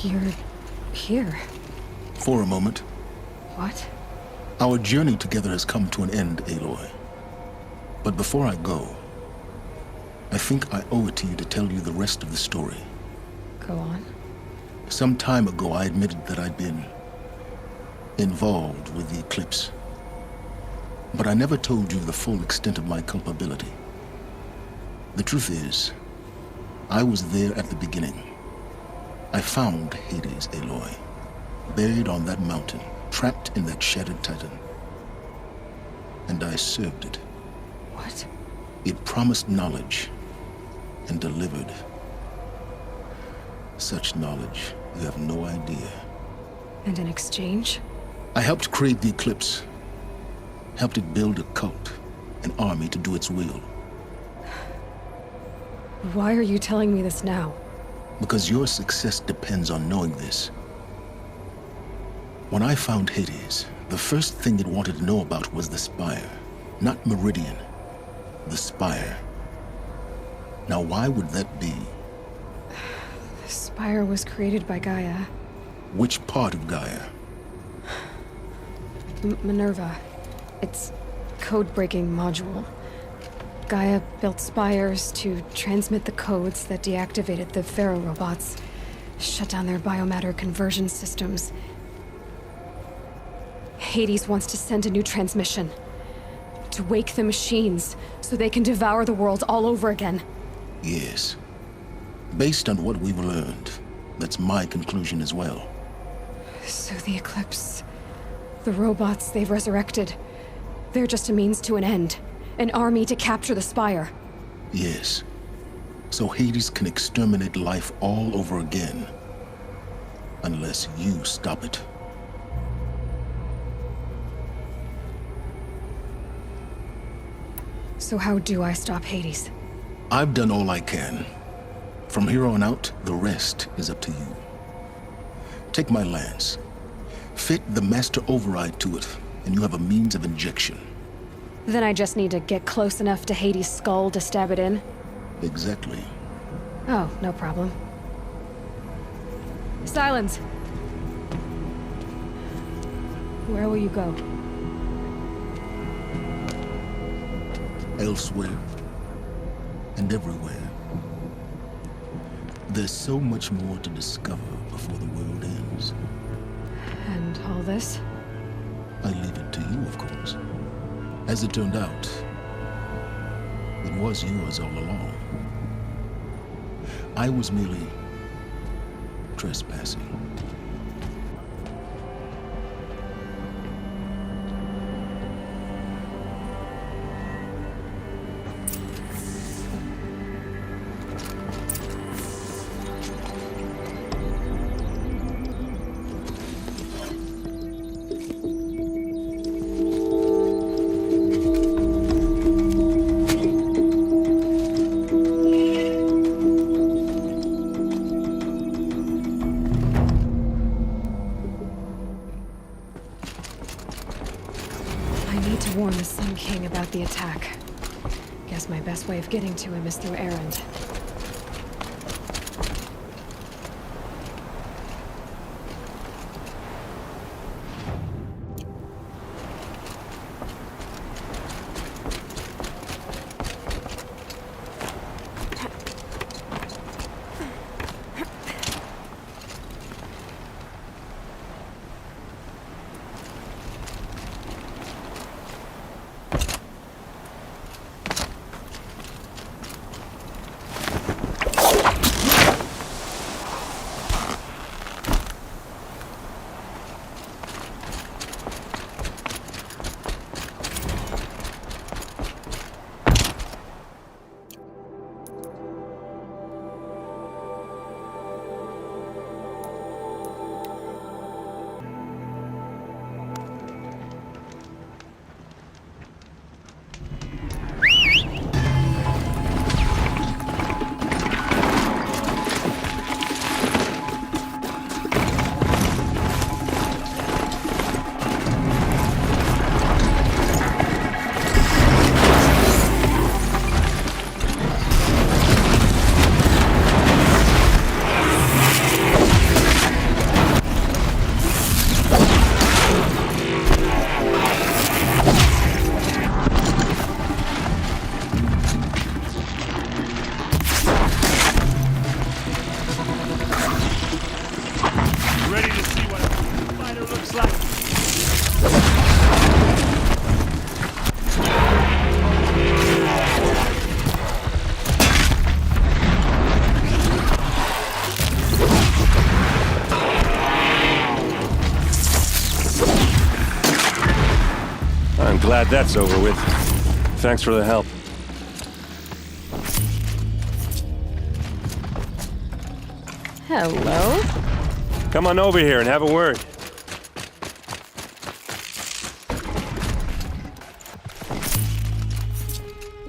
[SPEAKER 12] You're here.
[SPEAKER 16] For a moment.
[SPEAKER 12] What?
[SPEAKER 16] Our journey together has come to an end, Aloy. But before I go, I think I owe it to you to tell you the rest of the story.
[SPEAKER 12] Go on.
[SPEAKER 16] Some time ago, I admitted that I'd been involved with the eclipse. But I never told you the full extent of my culpability. The truth is, I was there at the beginning. I found Hades, Aloy, buried on that mountain, trapped in that shattered titan. And I served it.
[SPEAKER 12] What?
[SPEAKER 16] It promised knowledge and delivered. Such knowledge, you have no idea.
[SPEAKER 12] And in exchange?
[SPEAKER 16] I helped create the eclipse. Helped it build a cult, an army to do its will.
[SPEAKER 12] Why are you telling me this now?
[SPEAKER 16] Because your success depends on knowing this. When I found Hades, the first thing it wanted to know about was the Spire. Not Meridian. The Spire. Now why would that be?
[SPEAKER 12] The Spire was created by Gaia.
[SPEAKER 16] Which part of Gaia?
[SPEAKER 12] Minerva. Its code-breaking module. Gaia built spires to transmit the codes that deactivated the Pharaoh robots, shut down their biomatter conversion systems. Hades wants to send a new transmission. To wake the machines, so they can devour the world all over again.
[SPEAKER 16] Yes. Based on what we've learned, that's my conclusion as well.
[SPEAKER 12] So the Eclipse... the robots they've resurrected... they're just a means to an end. An army to capture the Spire.
[SPEAKER 16] Yes. So Hades can exterminate life all over again. Unless you stop it.
[SPEAKER 12] So how do I stop Hades?
[SPEAKER 16] I've done all I can. From here on out, the rest is up to you. Take my lance. Fit the master override to it, and you have a means of injection.
[SPEAKER 12] Then I just need to get close enough to Hades' skull to stab it in?
[SPEAKER 16] Exactly.
[SPEAKER 12] Oh, no problem. Silence! Where will you go?
[SPEAKER 16] Elsewhere. And everywhere. There's so much more to discover before the world ends.
[SPEAKER 12] And all this?
[SPEAKER 16] I leave it to you, of course. As it turned out, it was yours all along. I was merely trespassing.
[SPEAKER 12] The attack. Guess my best way of getting to him is through Erend.
[SPEAKER 14] Glad that's over with. Thanks for the help.
[SPEAKER 12] Hello?
[SPEAKER 14] Come on over here and have a word.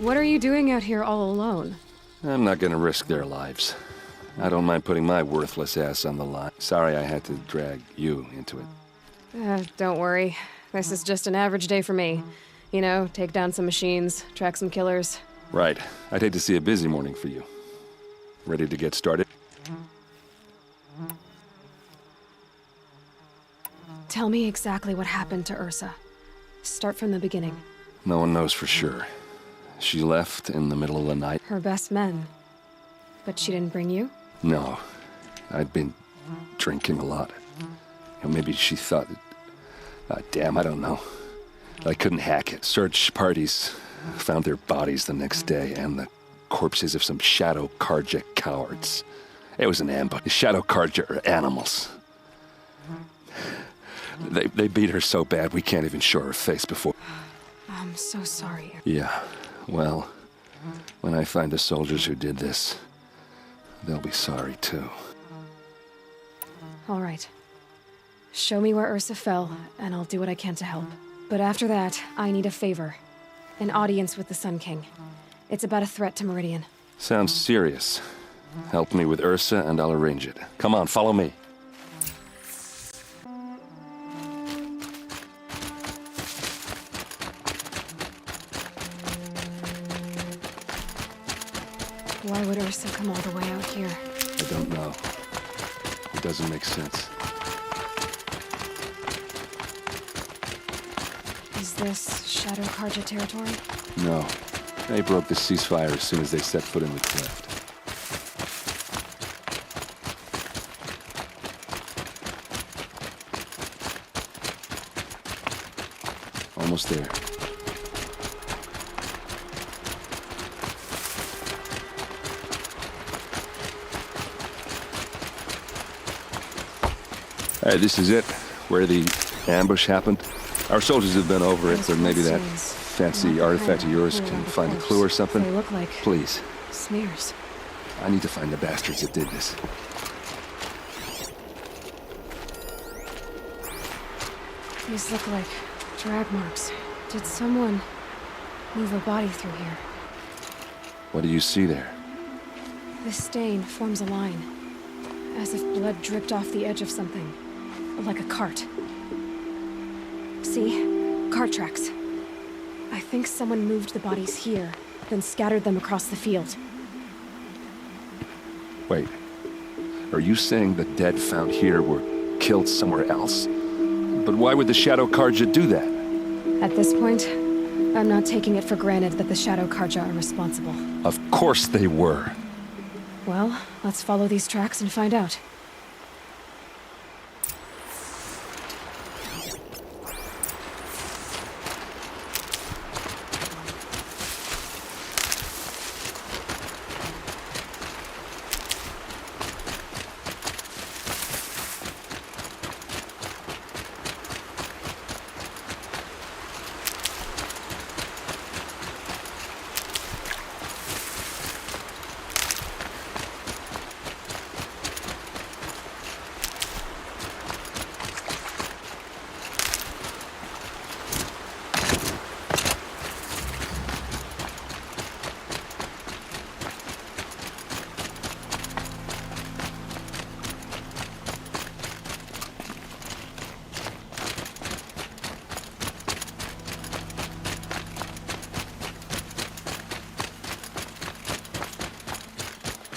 [SPEAKER 12] What are you doing out here all alone?
[SPEAKER 14] I'm not gonna risk their lives. I don't mind putting my worthless ass on the line. Sorry I had to drag you into it.
[SPEAKER 12] Don't worry. This is just an average day for me. You know, take down some machines, track some killers.
[SPEAKER 14] Right. I'd hate to see a busy morning for you. Ready to get started?
[SPEAKER 12] Tell me exactly what happened to Ursa. Start from the beginning.
[SPEAKER 14] No one knows for sure. She left in the middle of the night.
[SPEAKER 12] Her best men. But she didn't bring you?
[SPEAKER 14] No. I'd been drinking a lot. Maybe she thought... damn, I don't know. I couldn't hack it. Search parties found their bodies the next day, and the corpses of some Shadow Karja cowards. It was an ambush. The Shadow Karja are animals. They beat her so bad we can't even show her face before.
[SPEAKER 12] I'm so sorry.
[SPEAKER 14] Yeah, well, when I find the soldiers who did this, they'll be sorry too.
[SPEAKER 12] All right. Show me where Ursa fell, and I'll do what I can to help. But after that, I need a favor. An audience with the Sun King. It's about a threat to Meridian.
[SPEAKER 14] Sounds serious. Help me with Ursa and I'll arrange it. Come on, follow me.
[SPEAKER 12] Why would Ursa come all the way out here?
[SPEAKER 14] I don't know. It doesn't make sense.
[SPEAKER 12] Is this Shadow Karja territory?
[SPEAKER 14] No. They broke the ceasefire as soon as they set foot in the cleft. Almost there. This is it, where the ambush happened. Our soldiers have been over it, but maybe that fancy artifact of yours can find a clue or something.
[SPEAKER 12] They look like
[SPEAKER 14] Please.
[SPEAKER 12] smears.
[SPEAKER 14] I need to find the bastards that did this.
[SPEAKER 12] These look like drag marks. Did someone move a body through here?
[SPEAKER 14] What do you see there?
[SPEAKER 12] This stain forms a line, as if blood dripped off the edge of something, like a cart. See? Cart tracks. I think someone moved the bodies here, then scattered them across the field.
[SPEAKER 14] Wait. Are you saying the dead found here were killed somewhere else? But why would the Shadow Karja do that?
[SPEAKER 12] At this point, I'm not taking it for granted that the Shadow Karja are responsible.
[SPEAKER 14] Of course they were.
[SPEAKER 12] Well, let's follow these tracks and find out.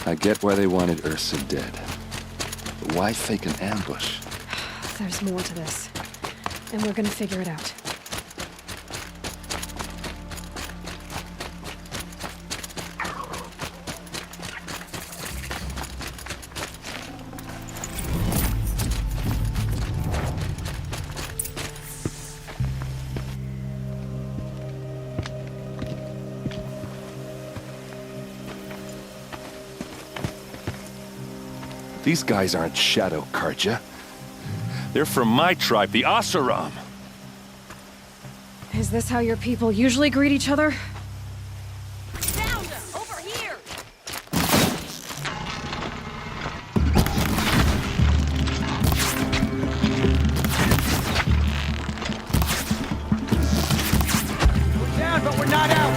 [SPEAKER 14] I get why they wanted Ursa dead. But why fake an ambush?
[SPEAKER 12] There's more to this, and we're gonna figure it out.
[SPEAKER 14] These guys aren't Shadow Karja. They're from my tribe, the Oseram.
[SPEAKER 12] Is Is this how your people usually greet each other?
[SPEAKER 1] Down, but we're not out.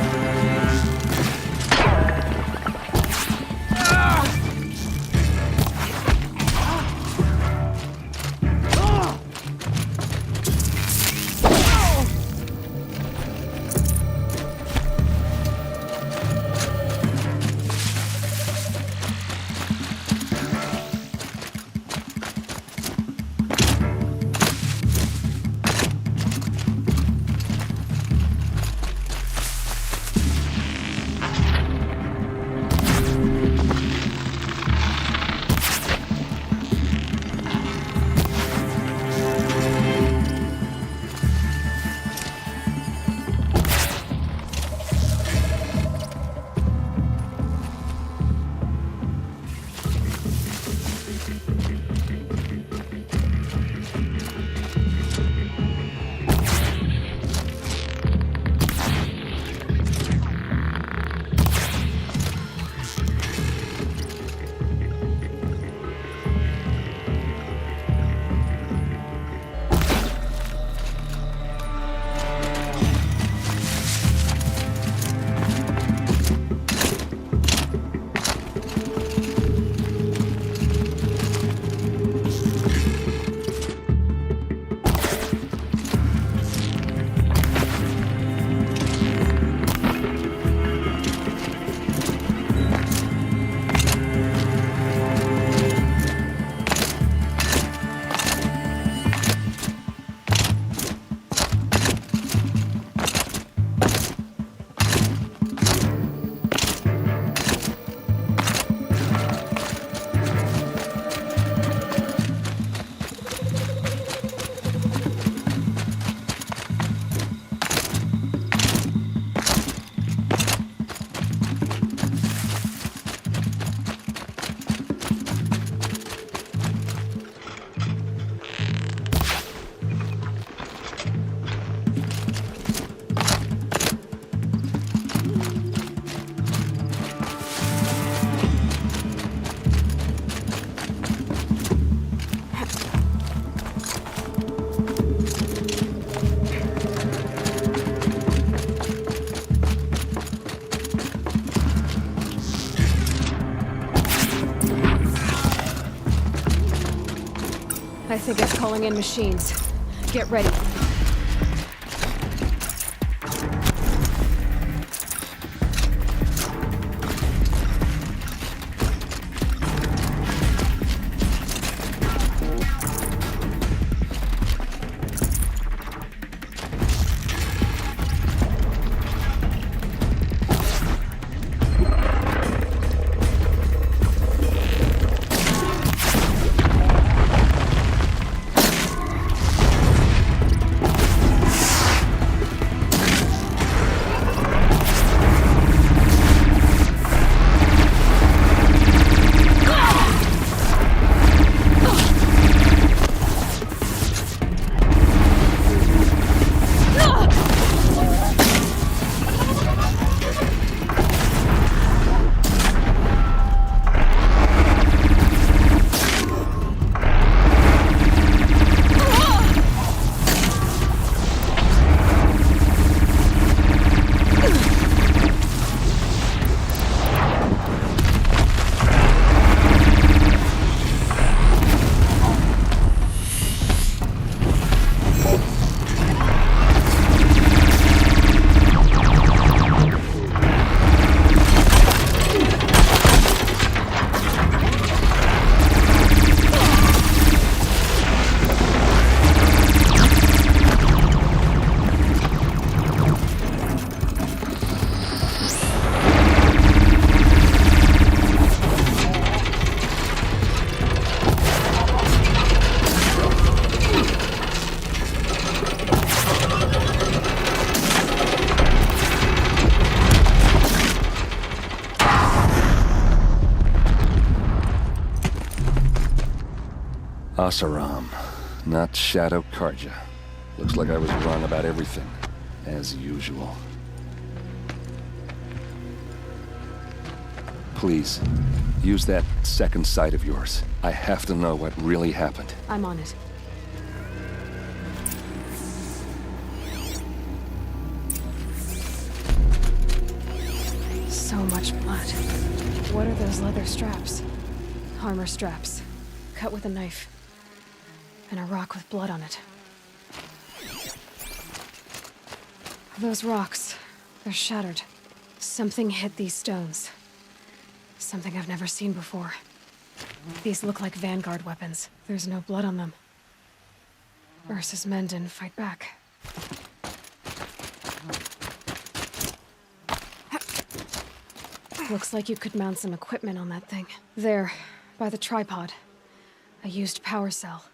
[SPEAKER 12] I think it's calling in machines. Get ready.
[SPEAKER 14] Asaram, not Shadow Karja. Looks like I was wrong about everything. as usual. Please, use that second sight of yours. I have to know what really happened.
[SPEAKER 12] I'm on it. So much blood. What are those leather straps? Armor straps. Cut with a knife. And a rock with blood on it. Those rocks, they're shattered. Something hit these stones. Something I've never seen before. These look like vanguard weapons. There's no blood on them. Ursa's men didn't fight back. Looks like you could mount some equipment on that thing. There, by the tripod. A used power cell.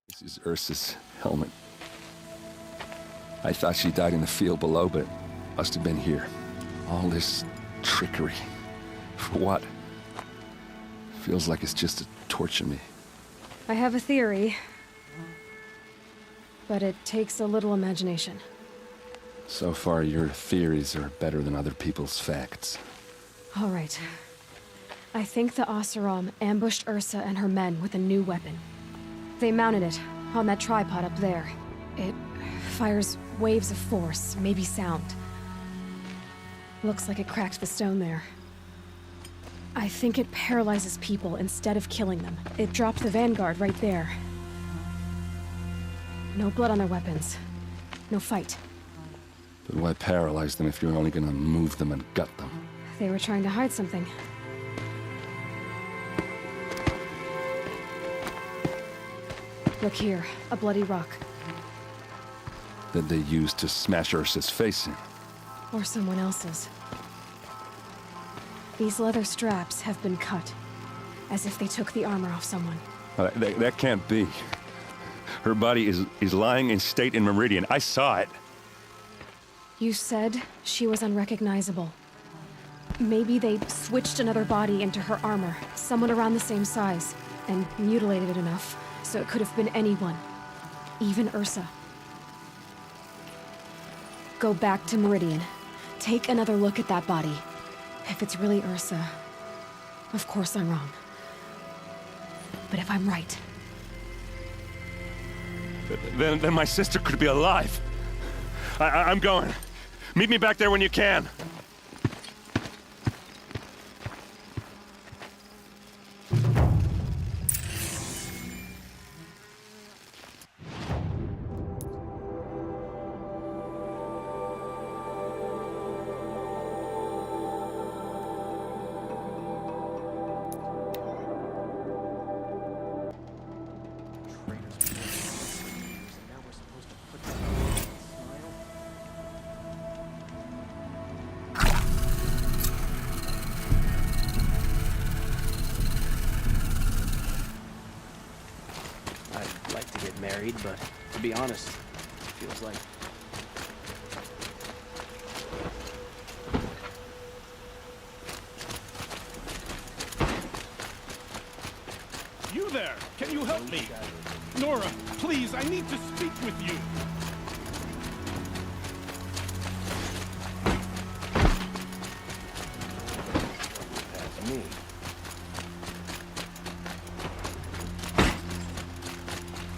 [SPEAKER 14] This is Ursa's helmet. I thought she died in the field below, but must have been here. All this trickery. For what? Feels like it's just to torture me.
[SPEAKER 12] I have a theory. But it takes a little imagination.
[SPEAKER 14] So far, your theories are better than other people's facts.
[SPEAKER 12] All right. I think the Oseram ambushed Ursa and her men with a new weapon. They mounted it on that tripod up there. It fires waves of force, maybe sound. Looks like it cracked the stone there. I think it paralyzes people instead of killing them. It dropped the vanguard right there. No blood on their weapons. No fight.
[SPEAKER 14] But why paralyze them if you're only gonna move them and gut them?
[SPEAKER 12] They were trying to hide something. Look here, a bloody rock.
[SPEAKER 14] That they used to smash Ursa's face in.
[SPEAKER 12] Or someone else's. These leather straps have been cut, as if they took the armor off someone.
[SPEAKER 14] That can't be. Her body is lying in state in Meridian. I saw it.
[SPEAKER 12] You said she was unrecognizable. Maybe they switched another body into her armor, someone around the same size, and mutilated it enough, so it could have been anyone. Even Ursa. Go back to Meridian. Take another look at that body. If it's really Ursa, of course I'm wrong. But if I'm right...
[SPEAKER 14] Then my sister could be alive. I'm going. Meet me back there when you can.
[SPEAKER 1] I'd like to get married, but to be honest, it feels like...
[SPEAKER 3] You there! Can you help me? Nora, please, I need to speak with you.
[SPEAKER 1] That's me.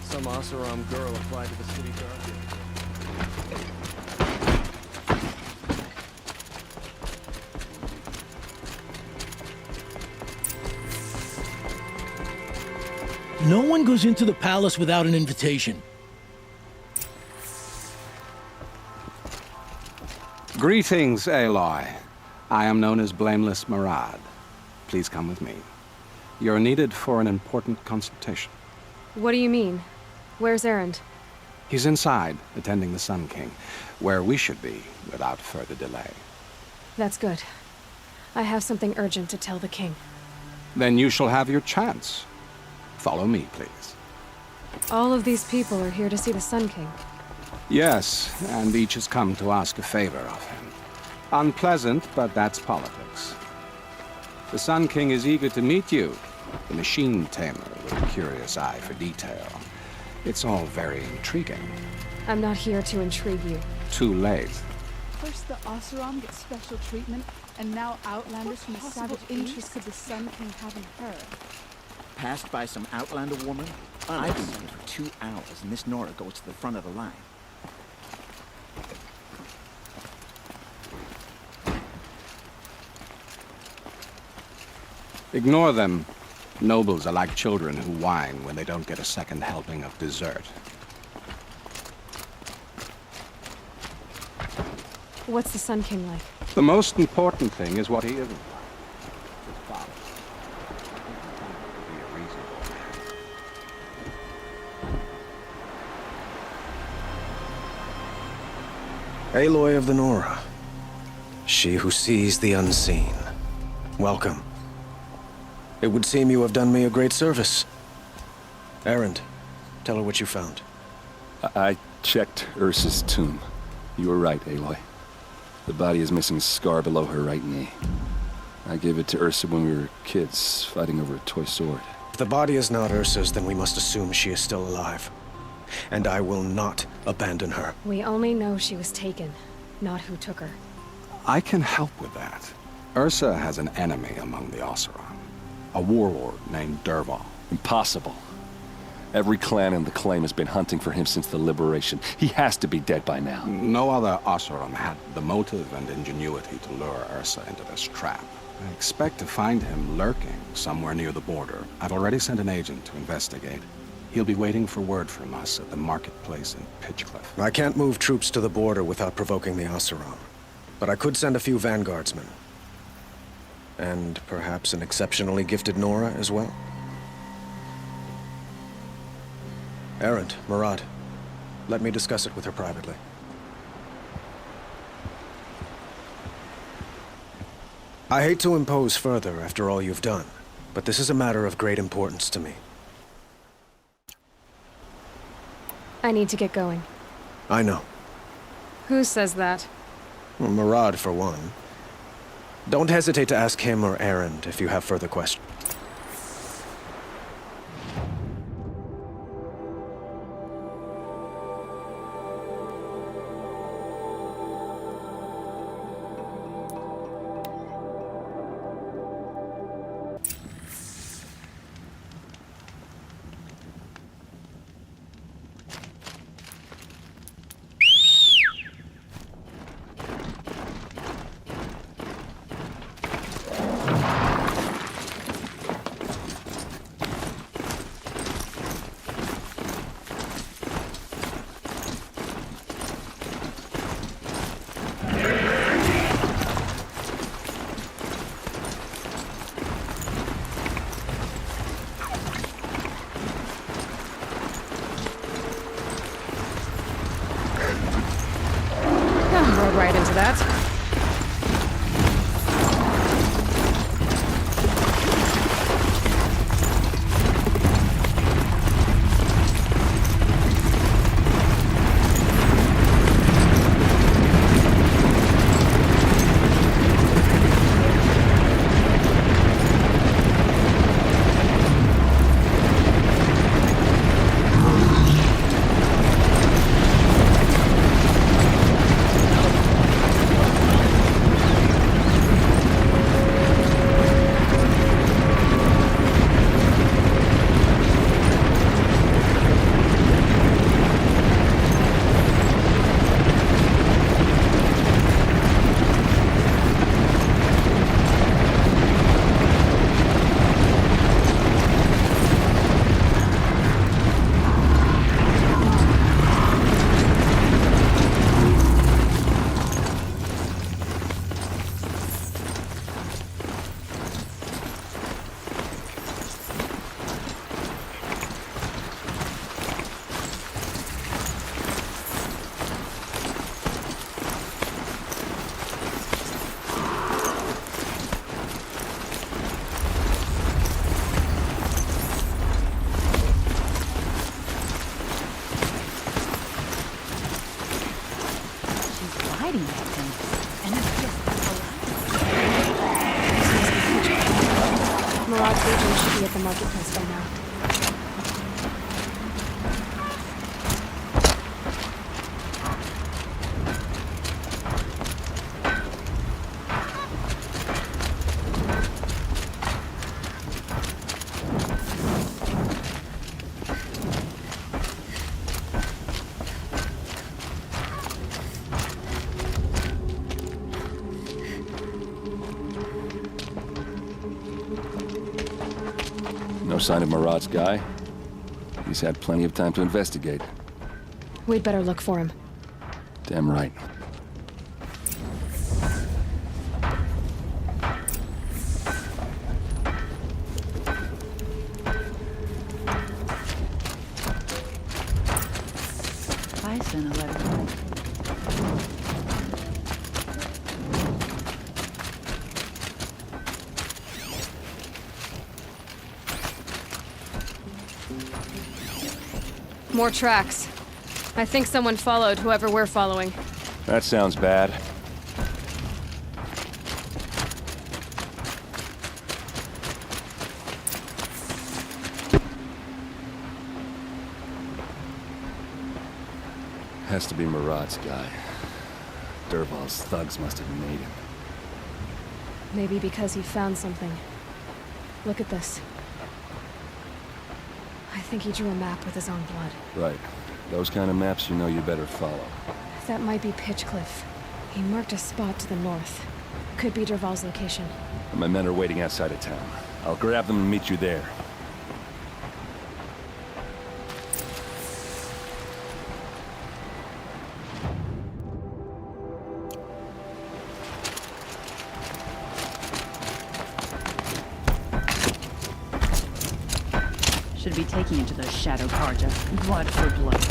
[SPEAKER 1] Some Oseram girl applied to the city guard.
[SPEAKER 7] No one goes into the palace without an invitation.
[SPEAKER 15] Greetings, Aloy. I am known as Blameless Marad. Please come with me. You're needed for an important consultation.
[SPEAKER 12] What do you mean? Where's Erend?
[SPEAKER 15] He's inside, attending the Sun King, where we should be without further delay.
[SPEAKER 12] That's good. I have something urgent to tell the king.
[SPEAKER 15] Then you shall have your chance. Follow me, please.
[SPEAKER 21] All of these people are here to see the Sun King.
[SPEAKER 15] Yes, and each has come to ask a favor of him. Unpleasant, but that's politics. The Sun King is eager to meet you, the machine tamer with a curious eye for detail. It's all very intriguing.
[SPEAKER 21] I'm not here to intrigue you.
[SPEAKER 15] Too late.
[SPEAKER 9] First the Oseram gets special treatment, and now Outlanders from the savage interest could the Sun King have in her?
[SPEAKER 17] Passed by some Outlander woman? I've been here for 2 hours, and Miss Nora goes to the front of the line.
[SPEAKER 15] Ignore them. Nobles are like children who whine when they don't get a second helping of dessert.
[SPEAKER 21] What's the Sun King like?
[SPEAKER 15] The most important thing is what he isn't. His father. Be a reasonable man.
[SPEAKER 22] Aloy of the Nora. She who sees the unseen. Welcome. It would seem you have done me a great service. Erend, tell her what you found.
[SPEAKER 14] I checked Ursa's tomb. You were right, Aloy. The body is missing a scar below her right knee. I gave it to Ursa when we were kids, fighting over a toy sword.
[SPEAKER 22] If the body is not Ursa's, then we must assume she is still alive. And I will not abandon her.
[SPEAKER 21] We only know she was taken, not who took her.
[SPEAKER 15] I can help with that. Ursa has an enemy among the Oseram. A warlord named Dervahl.
[SPEAKER 14] Impossible. Every clan in the claim has been hunting for him since the liberation. He has to be dead by now.
[SPEAKER 15] No other Oseram had the motive and ingenuity to lure Ursa into this trap. I expect to find him lurking somewhere near the border. I've already sent an agent to investigate. He'll be waiting for word from us at the marketplace in Pitchcliff.
[SPEAKER 22] I can't move troops to the border without provoking the Oseram. But I could send a few vanguardsmen. And perhaps an exceptionally gifted Nora as well. Erend, Marad, let me discuss it with her privately. I hate to impose further after all you've done, but this is a matter of great importance to me.
[SPEAKER 21] I need to get going.
[SPEAKER 22] I know.
[SPEAKER 21] Who says that?
[SPEAKER 22] Well, Marad, for one. Don't hesitate to ask him or Erend if you have further questions.
[SPEAKER 21] Rode right into that.
[SPEAKER 4] fighting with him. And it's just
[SPEAKER 21] Murad's agent should be at the marketplace by now.
[SPEAKER 14] No sign of Murad's guy? He's had plenty of time to investigate.
[SPEAKER 21] We'd better look for him.
[SPEAKER 14] Damn right.
[SPEAKER 4] I sent a letter home.
[SPEAKER 21] More tracks. I think someone followed whoever we're following.
[SPEAKER 14] That sounds bad. Has to be Murad's guy. Dervahl's thugs must have made him.
[SPEAKER 21] Maybe because he found something. Look at this. I think he drew a map with his own blood.
[SPEAKER 14] Right. Those kind of maps you know you better follow.
[SPEAKER 21] That might be Pitchcliff. He marked a spot to the north. Could be Dervahl's location.
[SPEAKER 14] My men are waiting outside of town. I'll grab them and meet you there.
[SPEAKER 4] Should be taking him to the Shadow Karja. Blood for blood.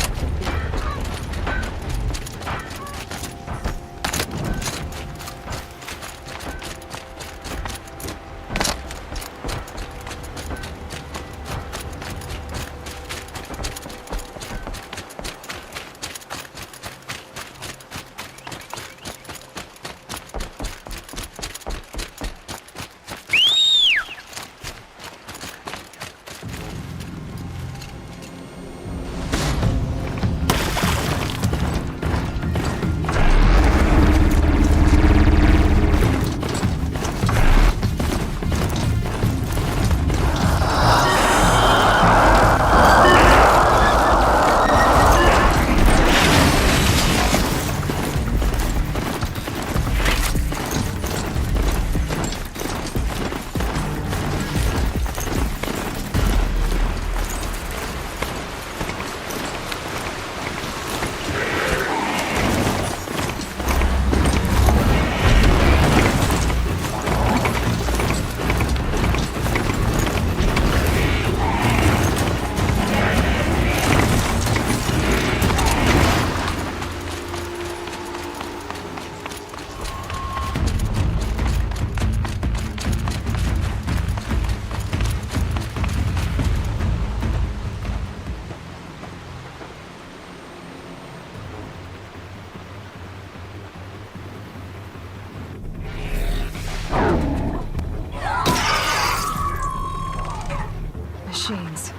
[SPEAKER 21] Machines.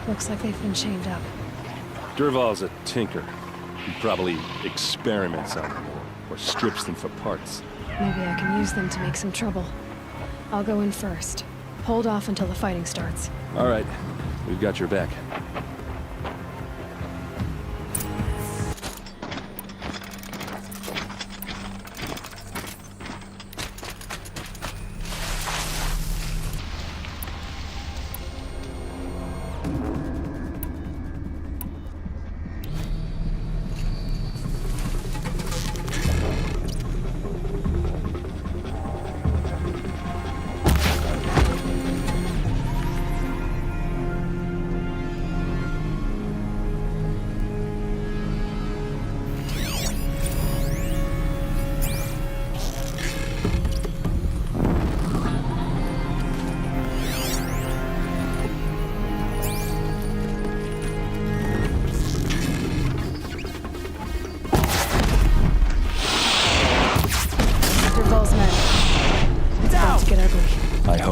[SPEAKER 21] Looks like they've been chained up.
[SPEAKER 14] Dervahl's a tinker. He probably experiments on them or strips them for parts.
[SPEAKER 21] Maybe I can use them to make some trouble. I'll go in first. Hold off until the fighting starts.
[SPEAKER 14] All right. We've got your back.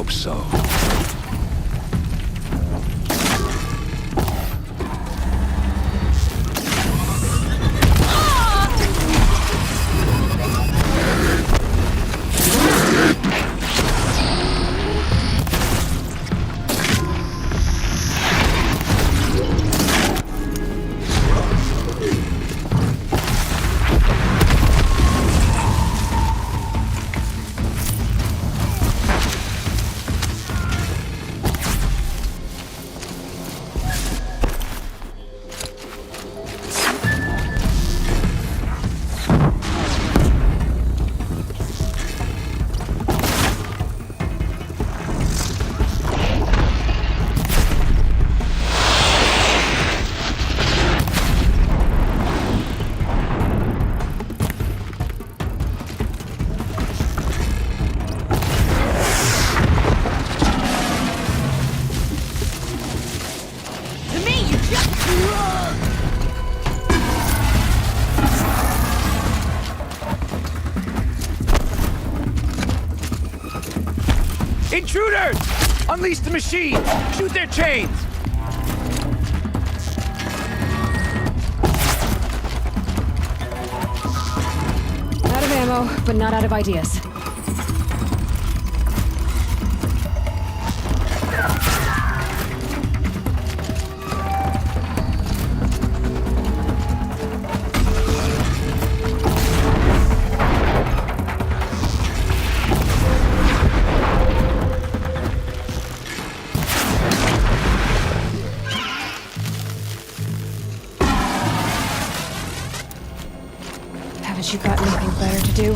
[SPEAKER 14] hope so.
[SPEAKER 1] Intruders! Unleash the machine! Shoot their chains!
[SPEAKER 21] Out of ammo, but not out of ideas. Haven't you got anything better to do?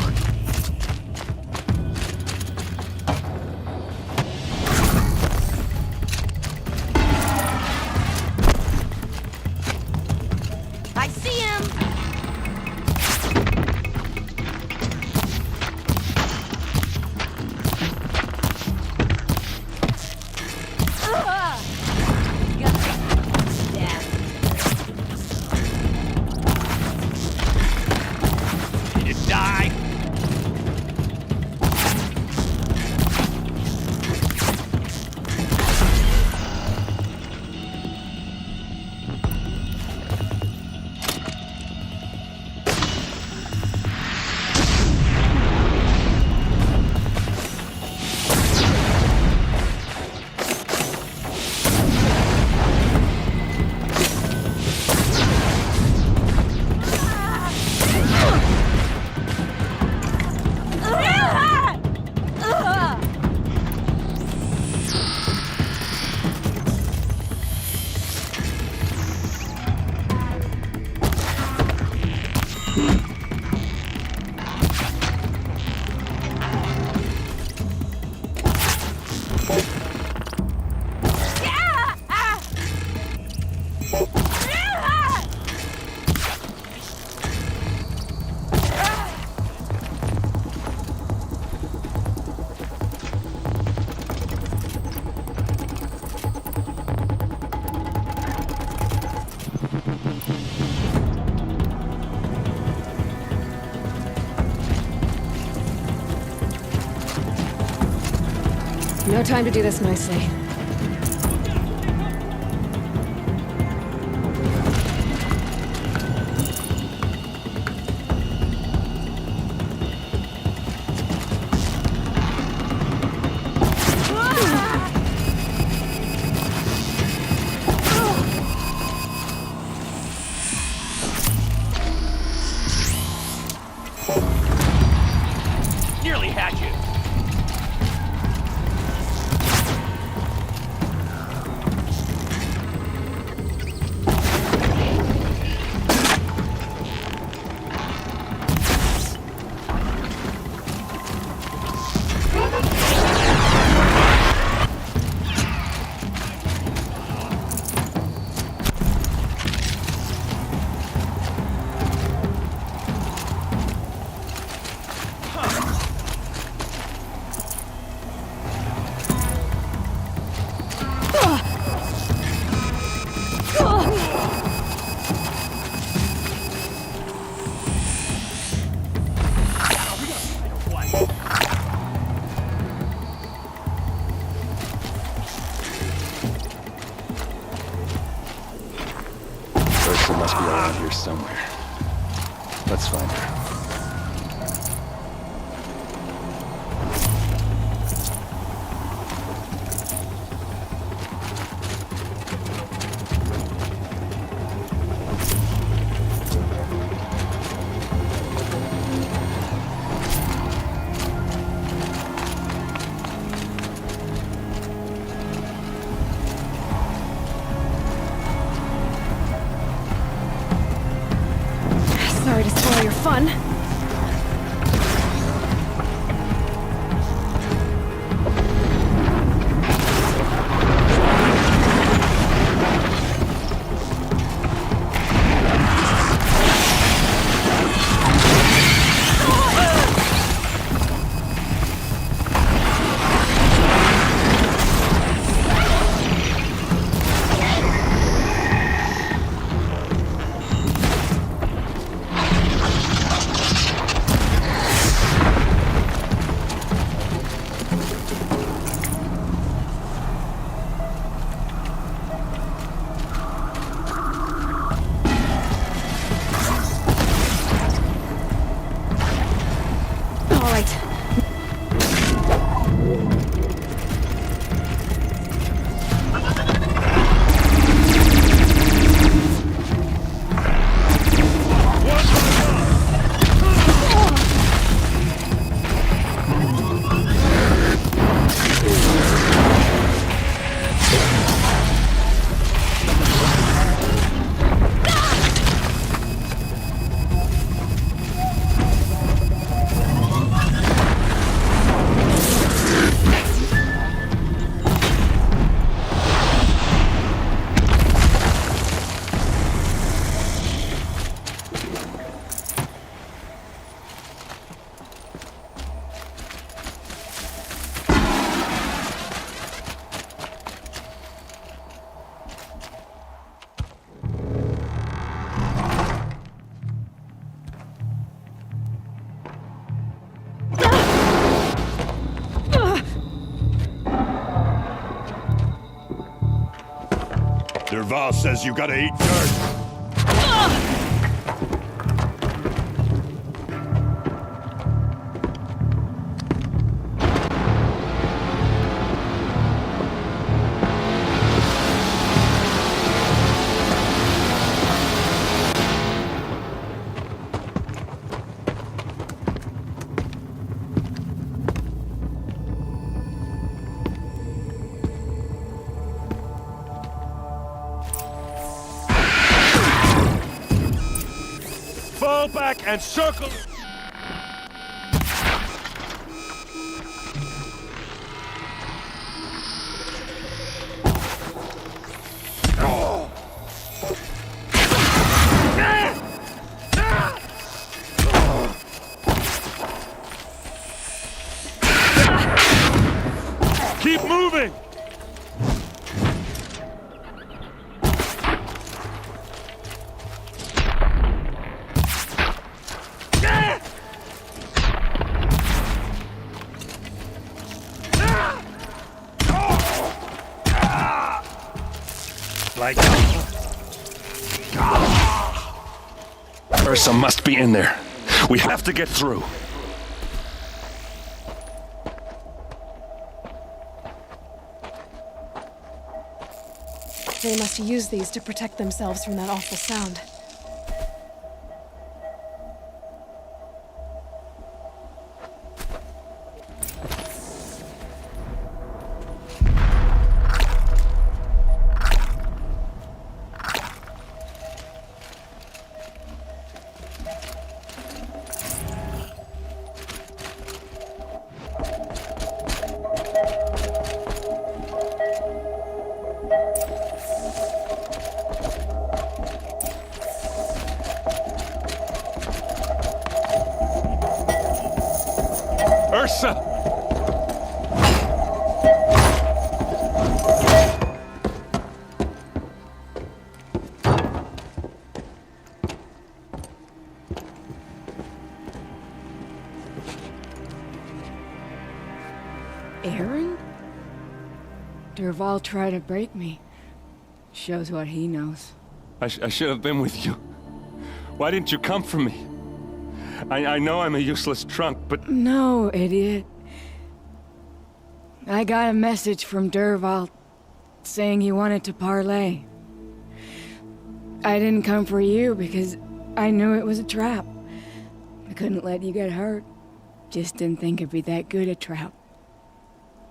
[SPEAKER 8] I see him!
[SPEAKER 1] You die!
[SPEAKER 21] No time to do this nicely.
[SPEAKER 1] Nearly had you.
[SPEAKER 14] Let's find her.
[SPEAKER 12] Sorry to spoil your fun.
[SPEAKER 3] Derval says you gotta eat dirt. Fall back and circle! Keep moving! Like
[SPEAKER 14] Ursa must be in there. We have to get through.
[SPEAKER 12] They must use these to protect themselves from that awful sound.
[SPEAKER 3] Ursa!
[SPEAKER 12] Aaron? Derval tried to break me. Shows what he knows.
[SPEAKER 14] I should have been with you. Why didn't you come for me? I know I'm a useless trunk, but...
[SPEAKER 12] No, idiot. I got a message from Dervahl saying he wanted to parlay. I didn't come for you because I knew it was a trap. I couldn't let you get hurt. Just didn't think it'd be that good a trap.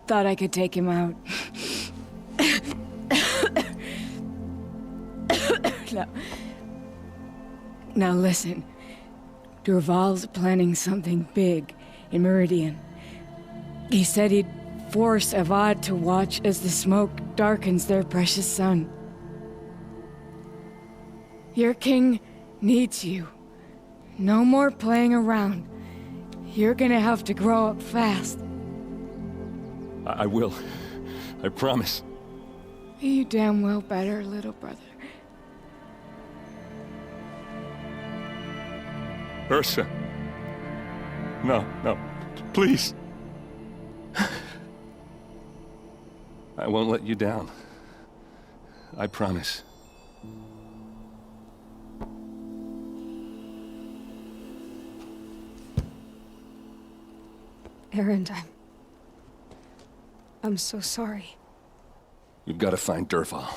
[SPEAKER 12] Thought I could take him out. Now listen. Dervahl's planning something big in Meridian. He said he'd force Avad to watch as the smoke darkens their precious sun. Your king needs you. No more playing around. You're gonna have to grow up fast.
[SPEAKER 14] I will. I promise.
[SPEAKER 12] You damn well better, little brother.
[SPEAKER 14] Ursa. No, please. I won't let you down. I promise.
[SPEAKER 12] Erend, I'm so sorry.
[SPEAKER 14] We've got to find Dervahl.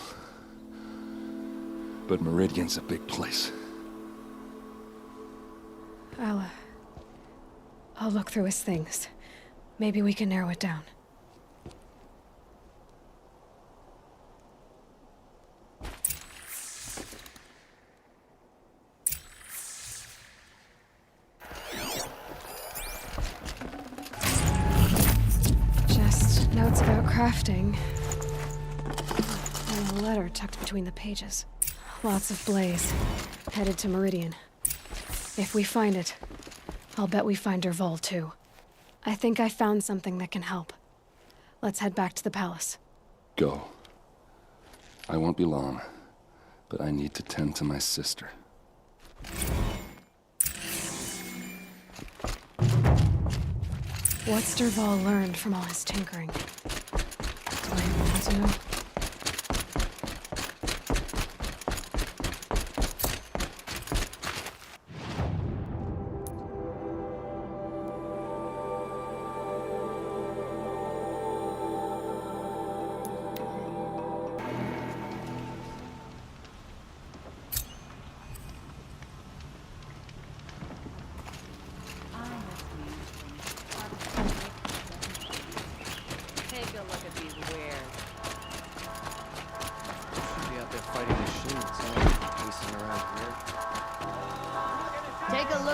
[SPEAKER 14] But Meridian's a big place.
[SPEAKER 12] I'll look through his things. Maybe we can narrow it down. Just notes about crafting. And a letter tucked between the pages. Lots of blaze. Headed to Meridian. If we find it, I'll bet we find Dervahl too. I think I found something that can help. Let's head back to the palace.
[SPEAKER 14] Go. I won't be long, but I need to tend to my sister.
[SPEAKER 12] What's Dervahl learned from all his tinkering? Do I even want to know?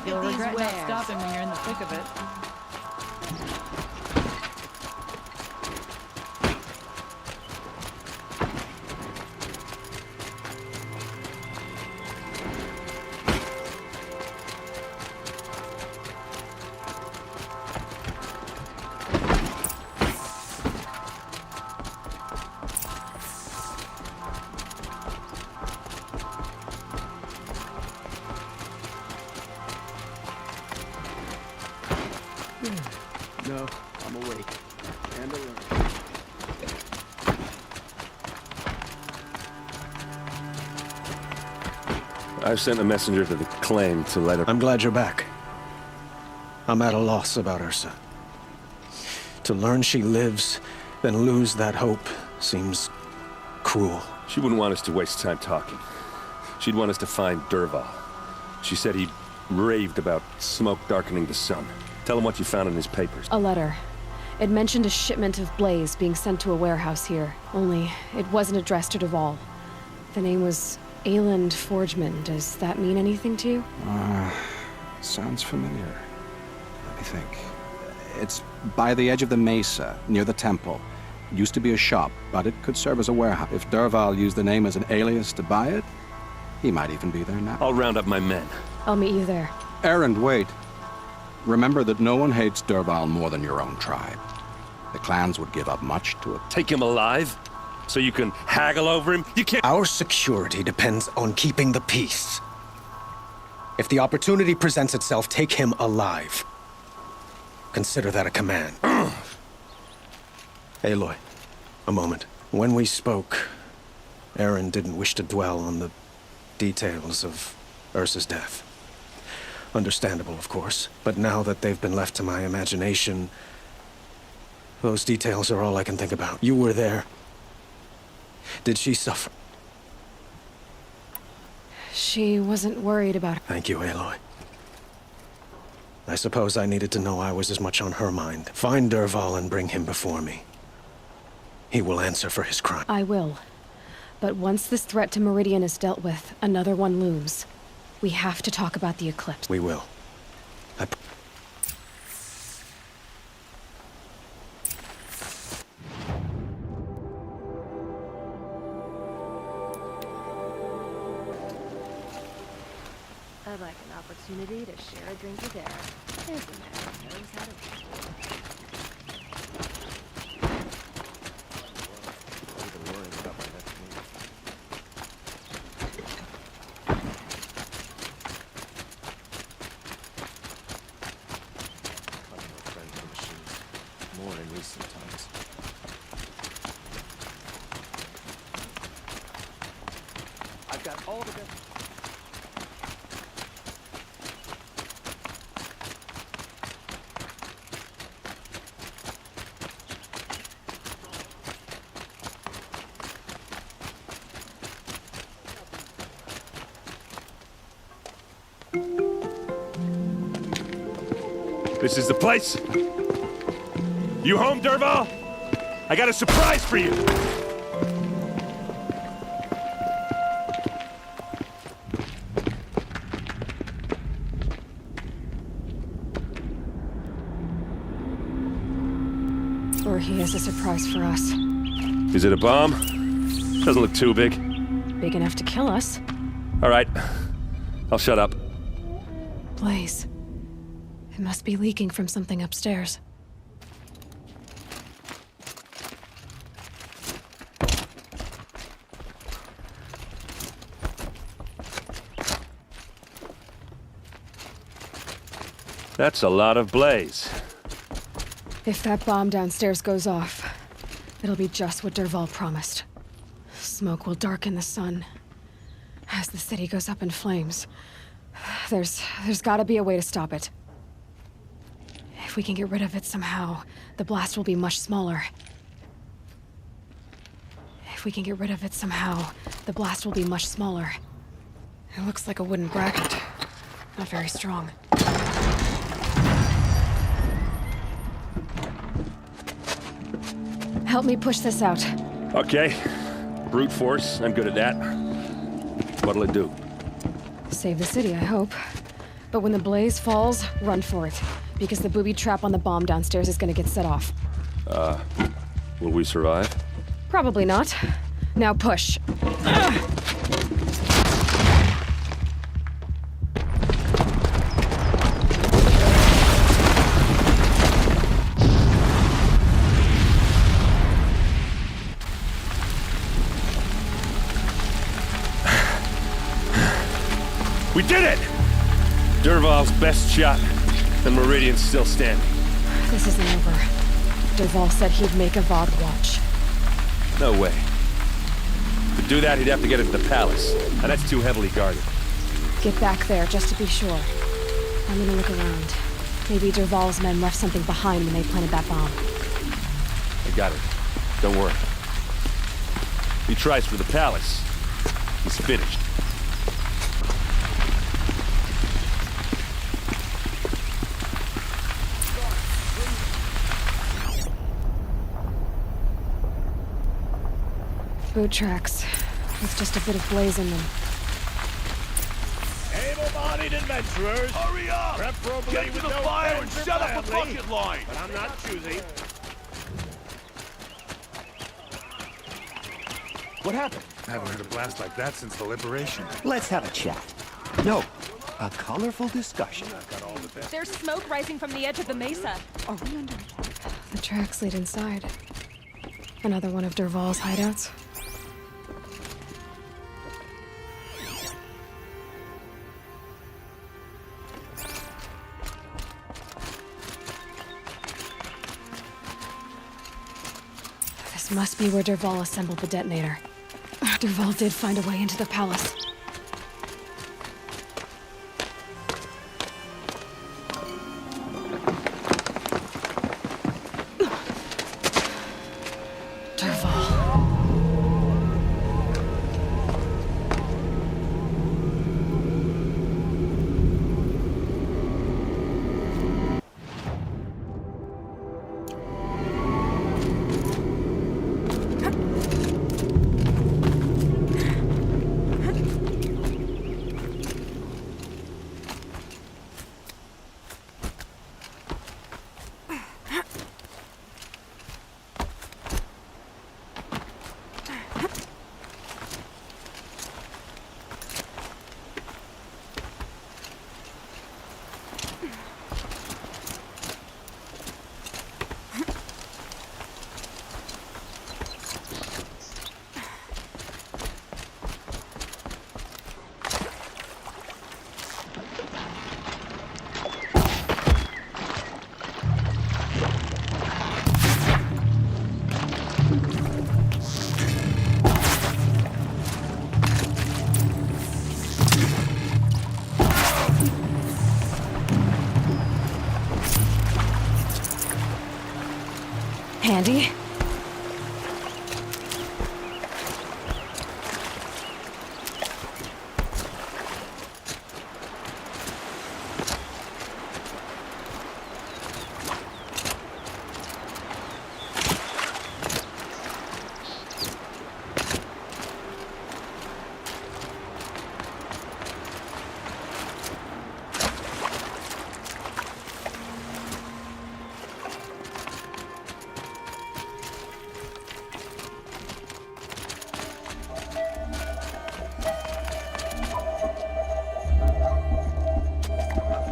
[SPEAKER 4] You'll regret not stopping when you're in the thick of it.
[SPEAKER 5] No, I'm awake. And alert.
[SPEAKER 14] I've sent a messenger to the acclaimed to let her...
[SPEAKER 22] I'm glad you're back. I'm at a loss about Ursa. To learn she lives, then lose that hope, seems cruel.
[SPEAKER 14] She wouldn't want us to waste time talking. She'd want us to find Dervahl. She said he raved about smoke darkening the sun. Tell him what you found in his papers.
[SPEAKER 12] A letter. It mentioned a shipment of blaze being sent to a warehouse here. Only, it wasn't addressed to Dervahl. The name was Aland Forgeman. Does that mean anything to you?
[SPEAKER 15] Sounds familiar. Let me think. It's by the edge of the mesa, near the temple. It used to be a shop, but it could serve as a warehouse. If Dervahl used the name as an alias to buy it, he might even be there now.
[SPEAKER 14] I'll round up my men.
[SPEAKER 12] I'll meet you there.
[SPEAKER 15] Erend, wait. Remember that no one hates Dervahl more than your own tribe. The clans would give up much to it.
[SPEAKER 14] Take him alive? So you can haggle over him? You can't...
[SPEAKER 22] Our security depends on keeping the peace. If the opportunity presents itself, take him alive. Consider that a command. Aloy, a moment. When we spoke, Erend didn't wish to dwell on the details of Ursa's death. Understandable, of course. But now that they've been left to my imagination, those details are all I can think about. You were there. Did she suffer?
[SPEAKER 12] She wasn't worried about it.
[SPEAKER 22] Thank you, Aloy. I suppose I needed to know I was as much on her mind. Find Dervahl and bring him before me. He will answer for his crime.
[SPEAKER 12] I will. But once this threat to Meridian is dealt with, another one looms. We have to talk about the eclipse.
[SPEAKER 22] We will.
[SPEAKER 8] I'd like an opportunity to share a drink with Aaron. There's a man who knows how to read.
[SPEAKER 5] More in recent times. I've got all the best.
[SPEAKER 3] This is the place. You home, Dervahl? I got a surprise for you.
[SPEAKER 12] Or he has a surprise for us.
[SPEAKER 14] Is it a bomb? Doesn't look too big.
[SPEAKER 12] Big enough to kill us.
[SPEAKER 14] All right. I'll shut up.
[SPEAKER 12] Blaze. It must be leaking from something upstairs.
[SPEAKER 14] That's a lot of blaze.
[SPEAKER 12] If that bomb downstairs goes off, it'll be just what Dervahl promised. Smoke will darken the sun. As the city goes up in flames, there's gotta be a way to stop it. If we can get rid of it somehow, the blast will be much smaller. If we can get rid of it somehow, the blast will be much smaller. It looks like a wooden bracket. Not very strong. Help me push this out.
[SPEAKER 14] Okay. Brute force, I'm good at that. What'll it do?
[SPEAKER 12] Save the city, I hope. But when the blaze falls, run for it. Because the booby trap on the bomb downstairs is gonna get set off.
[SPEAKER 14] Will we survive?
[SPEAKER 12] Probably not. Now push.
[SPEAKER 14] We did it! Dervahl's best shot, and Meridian's still standing.
[SPEAKER 12] This isn't over. Dervahl said he'd make a VOD watch.
[SPEAKER 14] No way. To do that, he'd have to get into the palace, and that's too heavily guarded.
[SPEAKER 12] Get back there, just to be sure. I'm gonna look around. Maybe Dervahl's men left something behind when they planted that bomb.
[SPEAKER 14] I got it. Don't worry. He tries for the palace. He's finished.
[SPEAKER 12] Boot tracks. With just a bit of blaze in them.
[SPEAKER 3] Able-bodied adventurers, hurry up! Preferably get to the fire and set up a bucket line. But I'm not choosy.
[SPEAKER 5] What happened?
[SPEAKER 3] I haven't heard a blast like that since the liberation.
[SPEAKER 5] Let's have a chat. No, a colorful discussion.
[SPEAKER 8] There's smoke rising from the edge of the mesa.
[SPEAKER 9] Are we under attack?
[SPEAKER 12] The tracks lead inside. Another one of Dervahl's hideouts. This must be where Dervahl assembled the detonator. Dervahl did find a way into the palace. Handy?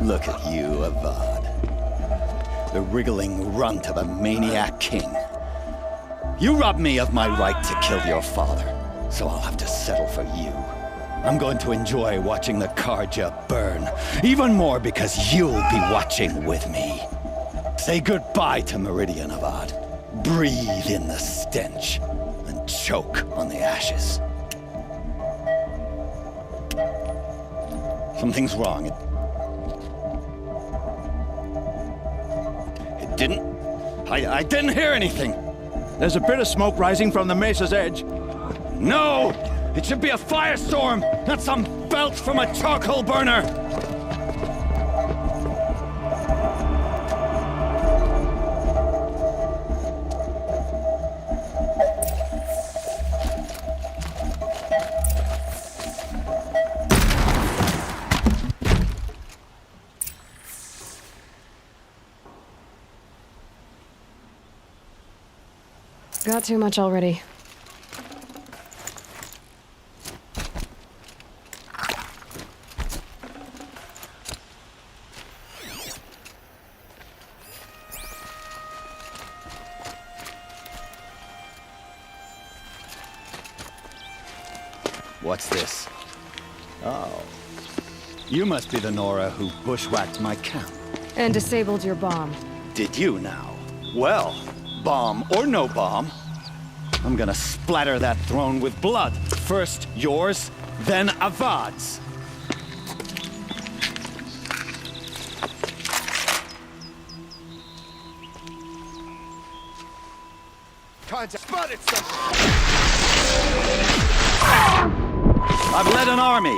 [SPEAKER 19] Look at you, Avad. The wriggling runt of a maniac king. You robbed me of my right to kill your father, so I'll have to settle for you. I'm going to enjoy watching the Karja burn, even more because you'll be watching with me. Say goodbye to Meridian, Avad. Breathe in the stench, and choke on the ashes. Something's wrong. I didn't hear anything.
[SPEAKER 5] There's a bit of smoke rising from the mesa's edge.
[SPEAKER 19] No! It should be a firestorm, not some belch from a charcoal burner!
[SPEAKER 12] Got too much already.
[SPEAKER 19] What's this? Oh. You must be the Nora who bushwhacked my camp.
[SPEAKER 12] And disabled your bomb.
[SPEAKER 19] Did you now? Well, bomb or no bomb, I'm gonna splatter that throne with blood. First yours, then Avad's.
[SPEAKER 5] Contact spotted something!
[SPEAKER 19] I've led an army.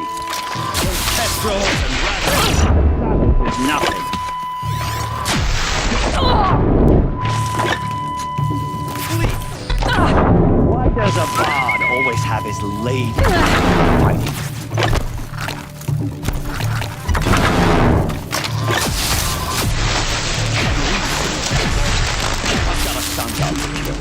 [SPEAKER 19] Those kestrels and rabbits is nothing. Why does Avad always have his lady fighting? I've got a son out to kill.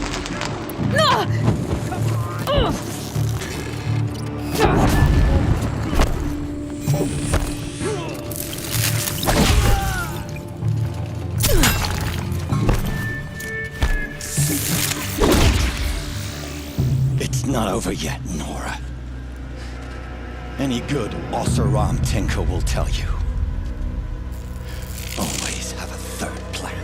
[SPEAKER 19] Not over yet, Nora. Any good Oseram tinker will tell you. Always have a third plan.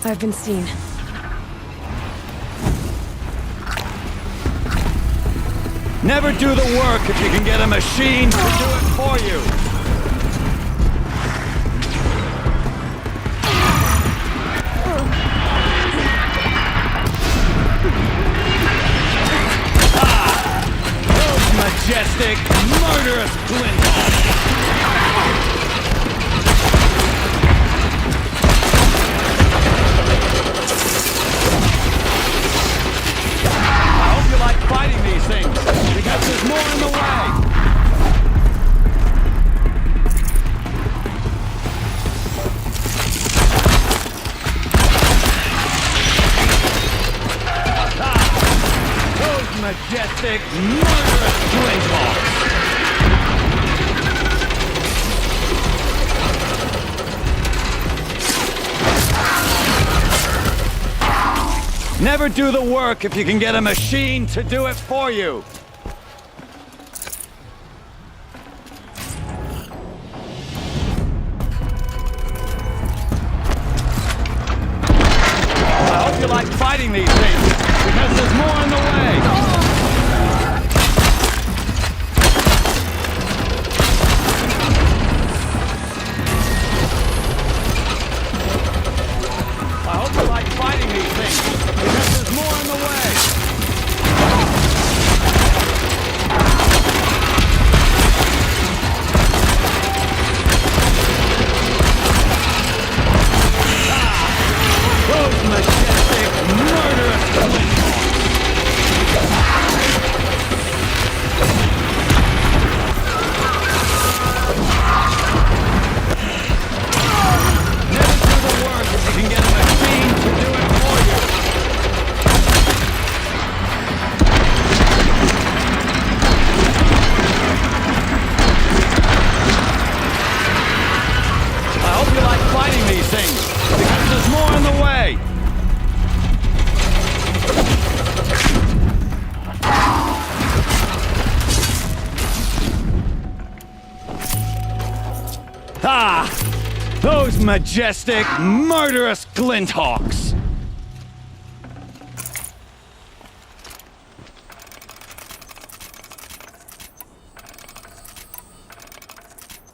[SPEAKER 12] I've been seen.
[SPEAKER 19] Never do the work if you can get a machine to do it for you. Those majestic, murderous glint. I hope you like fighting these things, because there's more in the way! Those majestic, murderous glintballs! Never do the work if you can get a machine to do it for you!
[SPEAKER 6] like fighting these things, because there's more in the way. I hope you like fighting these things, because there's more in the way. Those majestic, murderous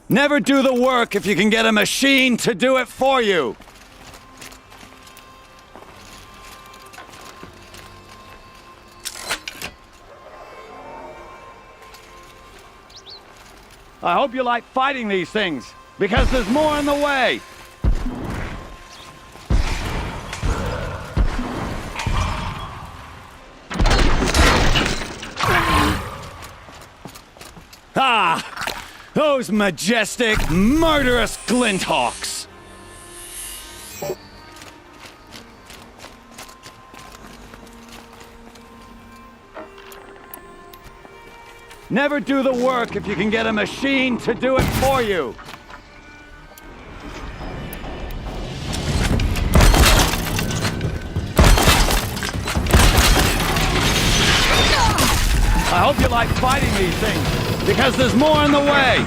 [SPEAKER 6] never do the work if you can get a machine to do it for you. I hope you like fighting these things, because there's more in the way. Ah! Those majestic, murderous glinthawks! Never do the work if you can get a machine to do it for you! I hope you like fighting these things, because there's more in the way! Ah! Those majestic, murderous glinthawks! Never do the work if you can get a machine to do it for you! I hope you like fighting these things, because there's more in the way!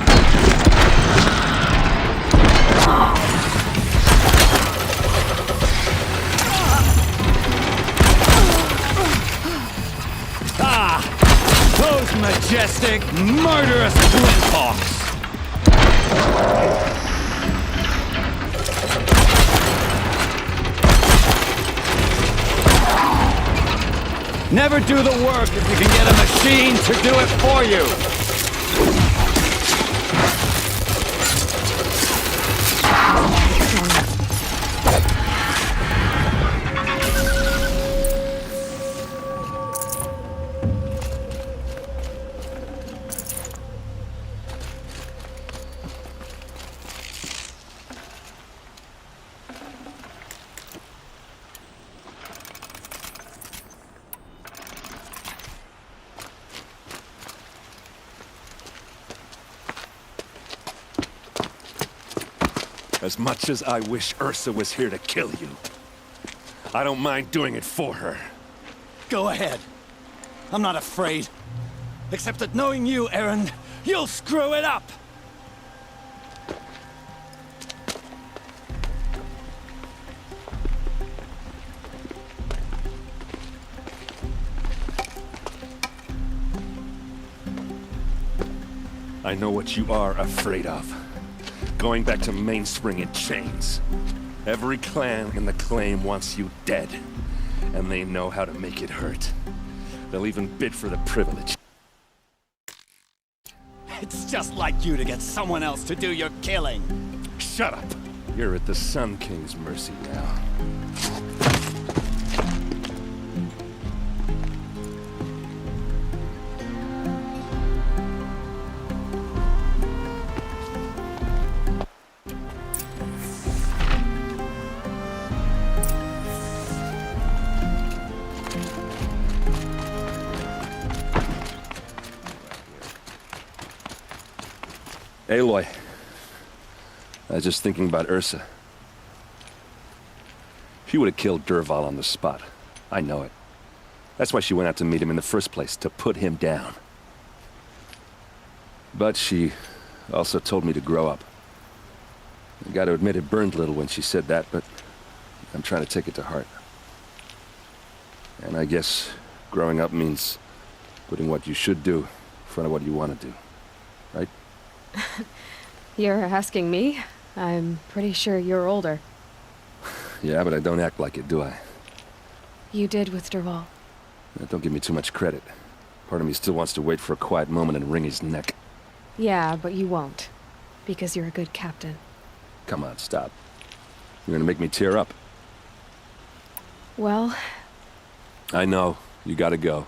[SPEAKER 6] Ah! Those majestic, murderous glinthawks! Never do the work if you can get a machine to do it for you!
[SPEAKER 14] As much as I wish Ursa was here to kill you, I don't mind doing it for her.
[SPEAKER 6] Go ahead. I'm not afraid. Except that knowing you, Erend, you'll screw it up!
[SPEAKER 14] I know what you are afraid of. Going back to Mainspring in chains. Every clan in the claim wants you dead. And they know how to make it hurt. They'll even bid for the privilege.
[SPEAKER 6] It's just like you to get someone else to do your killing.
[SPEAKER 14] Shut up! You're at the Sun King's mercy now. Aloy, I was just thinking about Ursa. She would have killed Dervahl on the spot. I know it. That's why she went out to meet him in the first place, to put him down. But she also told me to grow up. I gotta admit it burned a little when she said that, but I'm trying to take it to heart. And I guess growing up means putting what you should do in front of what you want to do. Right?
[SPEAKER 12] You're asking me? I'm pretty sure you're older.
[SPEAKER 14] Yeah, but I don't act like it, do I?
[SPEAKER 12] You did with Derval.
[SPEAKER 14] Don't give me too much credit. Part of me still wants to wait for a quiet moment and wring his neck.
[SPEAKER 12] Yeah, but you won't. Because you're a good captain.
[SPEAKER 14] Come on, stop. You're gonna make me tear up.
[SPEAKER 12] Well...
[SPEAKER 14] I know. You gotta go.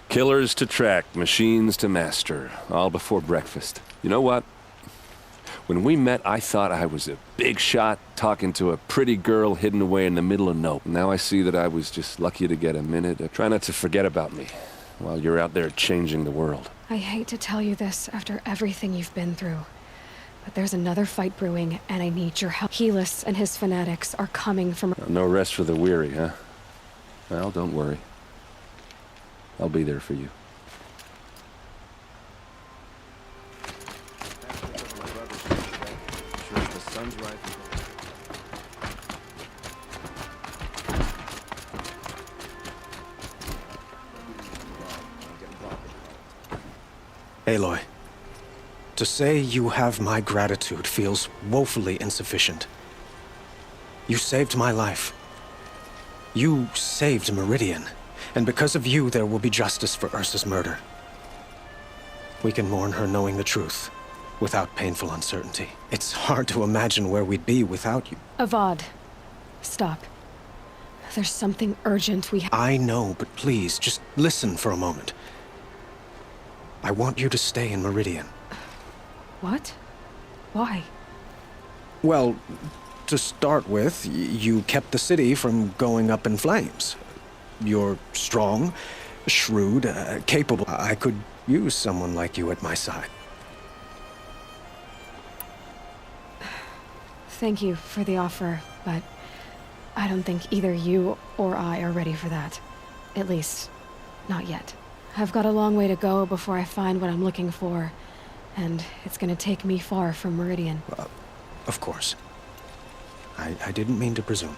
[SPEAKER 14] Killers to track, machines to master. All before breakfast. You know what? When we met, I thought I was a big shot talking to a pretty girl hidden away in the middle of nowhere. Now I see that I was just lucky to get a minute. Try not to forget about me while you're out there changing the world.
[SPEAKER 12] I hate to tell you this after everything you've been through, but there's another fight brewing, and I need your help. Helis and his fanatics are coming from...
[SPEAKER 14] No rest for the weary, huh? Well, don't worry. I'll be there for you.
[SPEAKER 22] Aloy, to say you have my gratitude feels woefully insufficient. You saved my life. You saved Meridian, and because of you there will be justice for Ursa's murder. We can mourn her knowing the truth, without painful uncertainty. It's hard to imagine where we'd be without you.
[SPEAKER 12] Avad, stop. There's something urgent we have.
[SPEAKER 22] I know, but please, just listen for a moment. I want you to stay in Meridian.
[SPEAKER 12] What? Why?
[SPEAKER 22] Well, to start with, you kept the city from going up in flames. You're strong, shrewd, capable. I could use someone like you at my side.
[SPEAKER 12] Thank you for the offer, but I don't think either you or I are ready for that. At least, not yet. I've got a long way to go before I find what I'm looking for, and it's gonna take me far from Meridian.
[SPEAKER 22] Of course. I didn't mean to presume.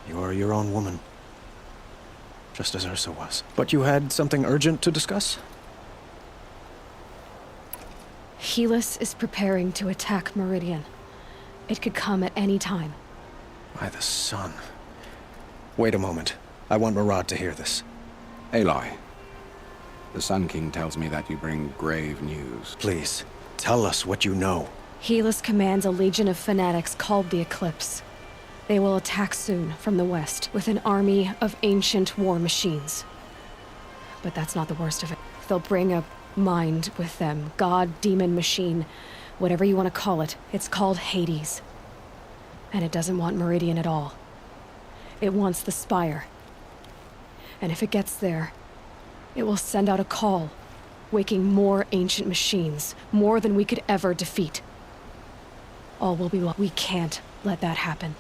[SPEAKER 22] You're your own woman. Just as Ursa was. But you had something urgent to discuss?
[SPEAKER 12] Helis is preparing to attack Meridian. It could come at any time.
[SPEAKER 22] By the sun. Wait a moment. I want Murad to hear this.
[SPEAKER 15] Aloy, the Sun King tells me that you bring grave news.
[SPEAKER 22] Please, tell us what you know.
[SPEAKER 12] Helis commands a legion of fanatics called the Eclipse. They will attack soon from the west with an army of ancient war machines. But that's not the worst of it. They'll bring a mind with them. God, demon, machine, whatever you want to call it. It's called Hades. And it doesn't want Meridian at all. It wants the Spire. And if it gets there, it will send out a call, waking more ancient machines, more than we could ever defeat. All will be lost. We can't let that happen.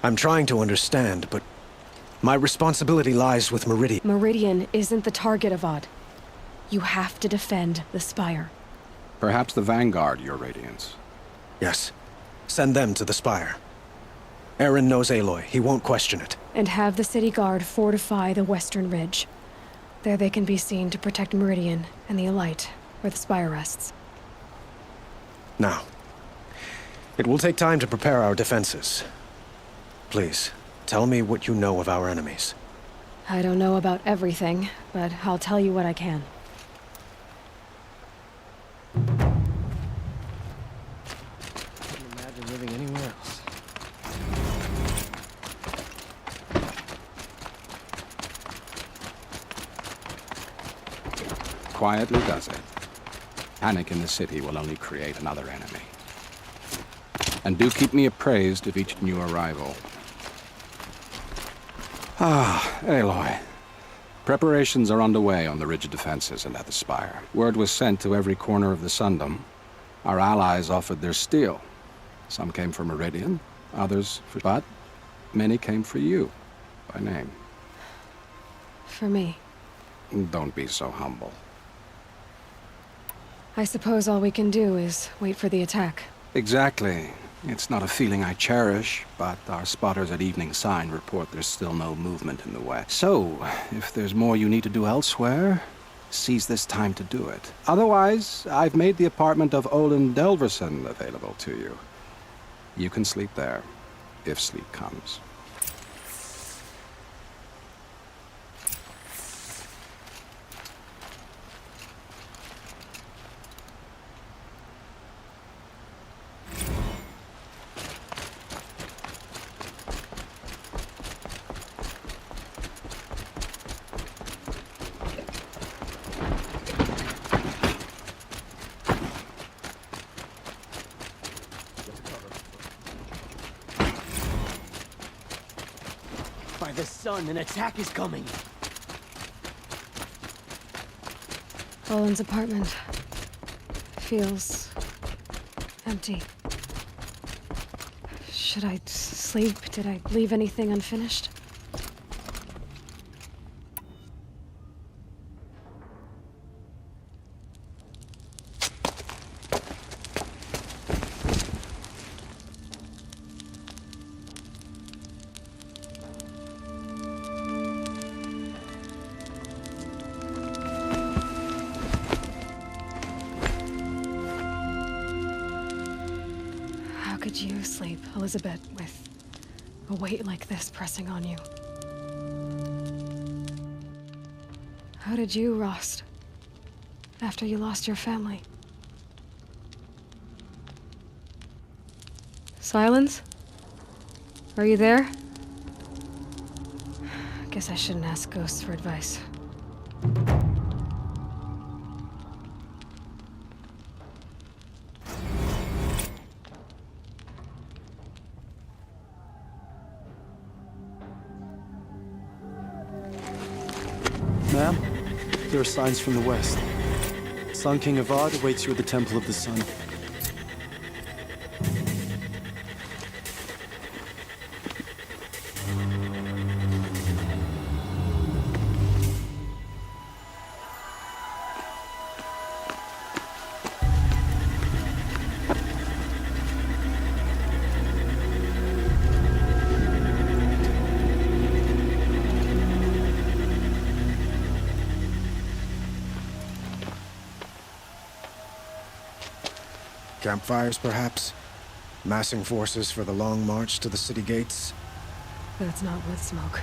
[SPEAKER 22] I'm trying to understand, but my responsibility lies with Meridian.
[SPEAKER 12] Meridian isn't the target, Avad. You have to defend the Spire.
[SPEAKER 15] Perhaps the Vanguard, Your Radiance.
[SPEAKER 22] Yes. Send them to the Spire. Eren knows Aloy. He won't question it.
[SPEAKER 12] And have the city guard fortify the western ridge. There they can be seen to protect Meridian and the Elite, where the Spire rests.
[SPEAKER 22] Now, it will take time to prepare our defenses. Please, tell me what you know of our enemies.
[SPEAKER 12] I don't know about everything, but I'll tell you what I can.
[SPEAKER 1] Couldn't imagine living anywhere else.
[SPEAKER 15] Quietly does it. Panic in the city will only create another enemy. And do keep me appraised of each new arrival. Aloy. Preparations are underway on the ridge defenses and at the Spire. Word was sent to every corner of the Sundom. Our allies offered their steel. Some came for Meridian, others for... But many came for you, by name.
[SPEAKER 12] For me.
[SPEAKER 15] Don't be so humble.
[SPEAKER 12] I suppose all we can do is wait for the attack.
[SPEAKER 15] Exactly. It's not a feeling I cherish, but our spotters at Evening Sign report there's still no movement in the west. So, if there's more you need to do elsewhere, seize this time to do it. Otherwise, I've made the apartment of Olin Delverson available to you. You can sleep there, if sleep comes.
[SPEAKER 1] By the sun, an attack is coming.
[SPEAKER 12] Olin's apartment feels empty. Should I sleep? Did I leave anything unfinished? How could you sleep, Elizabeth, with a weight like this pressing on you? How did you, Rost, after you lost your family? Silence? Are you there? Guess I shouldn't ask ghosts for advice.
[SPEAKER 5] Ma'am, there are signs from the west. Sun King Avad awaits you at the Temple of the Sun.
[SPEAKER 22] Campfires, perhaps? Massing forces for the long march to the city gates?
[SPEAKER 12] That's not with smoke.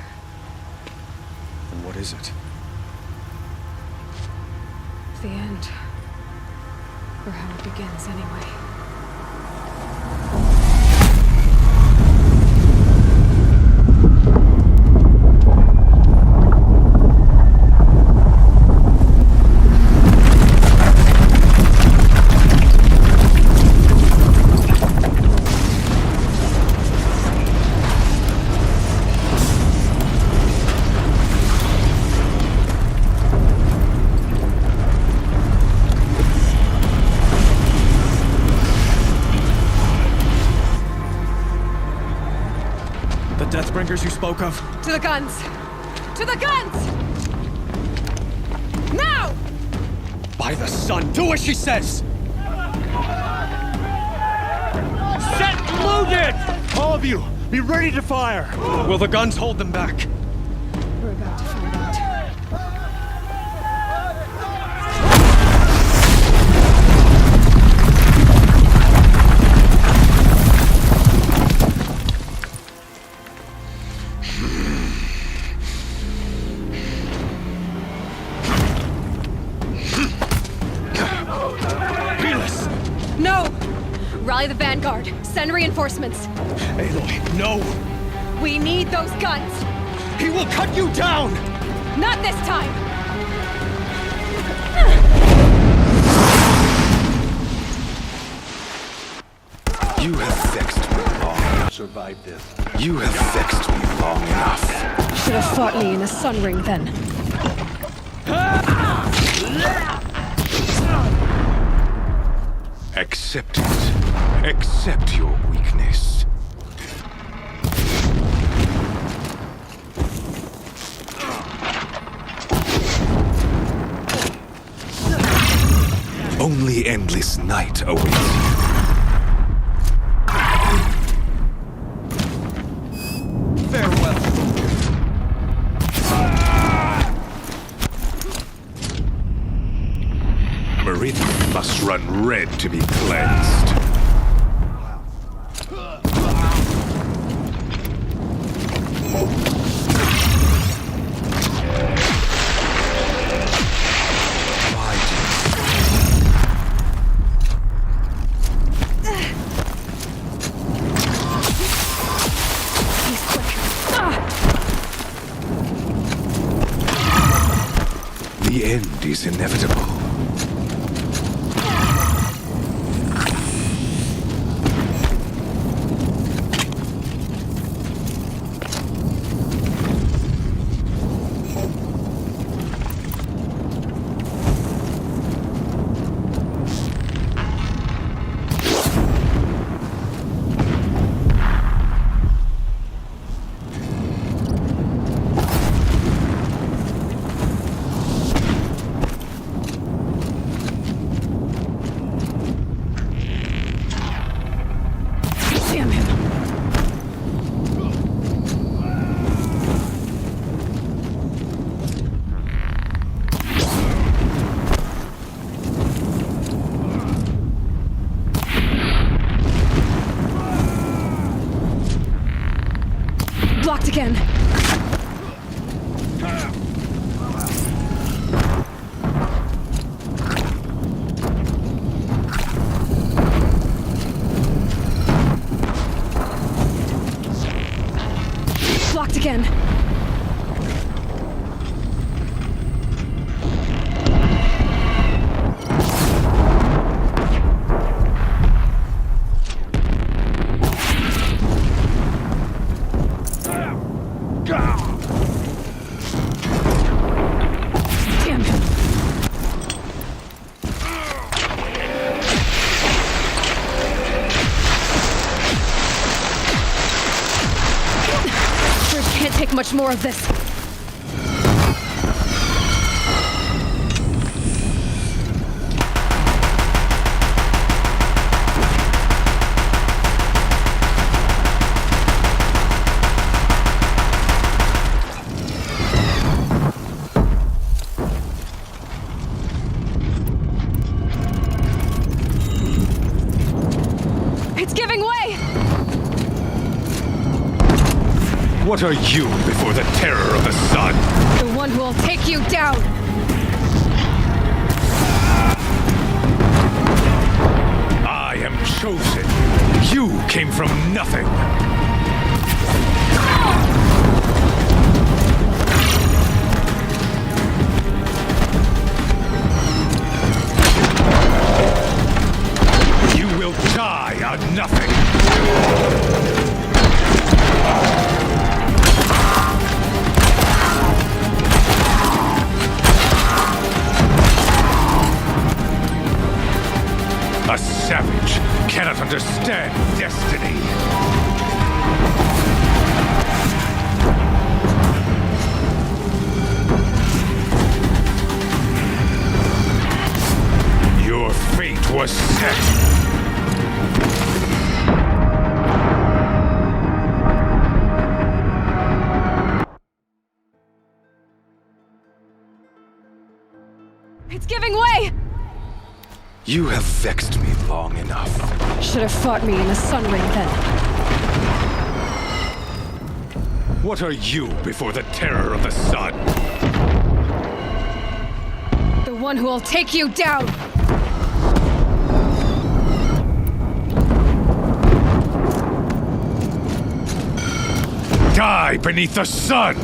[SPEAKER 22] Then what is it?
[SPEAKER 12] The end. Or how it begins, anyway.
[SPEAKER 1] Deathbringers you spoke of?
[SPEAKER 12] To the guns! To the guns! Now!
[SPEAKER 1] By the sun, do as she says! Set loaded! All of you, be ready to fire! Will the guns hold them back?
[SPEAKER 12] We're about to find out. No! Rally the vanguard. Send reinforcements.
[SPEAKER 1] Aloy, no!
[SPEAKER 12] We need those guns!
[SPEAKER 1] He will cut you down!
[SPEAKER 12] Not this time!
[SPEAKER 14] You have vexed me long enough. Survive this. You have vexed me long enough.
[SPEAKER 12] Should have fought me in a sun ring then.
[SPEAKER 14] Accept it. Accept your weakness. Only endless night awaits you.
[SPEAKER 3] red to be cleansed. The end is inevitable.
[SPEAKER 12] Blocked again. Blocked again. Much more of this. It's giving way!
[SPEAKER 3] What are you before the terror of the sun?
[SPEAKER 12] The one who will take you down!
[SPEAKER 3] I am chosen. You came from nothing. You will die a nothing. A savage cannot understand destiny. Your fate was set.
[SPEAKER 12] It's giving way!
[SPEAKER 3] You have vexed me long enough.
[SPEAKER 12] Should have fought me in the sun ring then.
[SPEAKER 3] What are you before the terror of the sun?
[SPEAKER 12] The one who will take you down!
[SPEAKER 3] Die beneath the sun!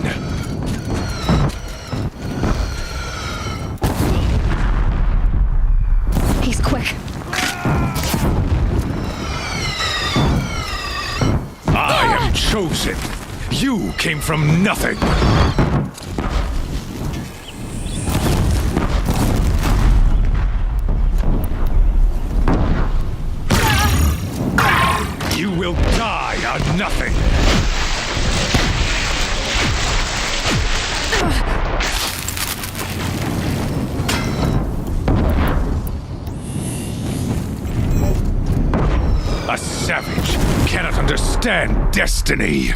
[SPEAKER 12] He's quick.
[SPEAKER 3] I am chosen. You came from nothing. You will die a nothing. A savage cannot understand destiny.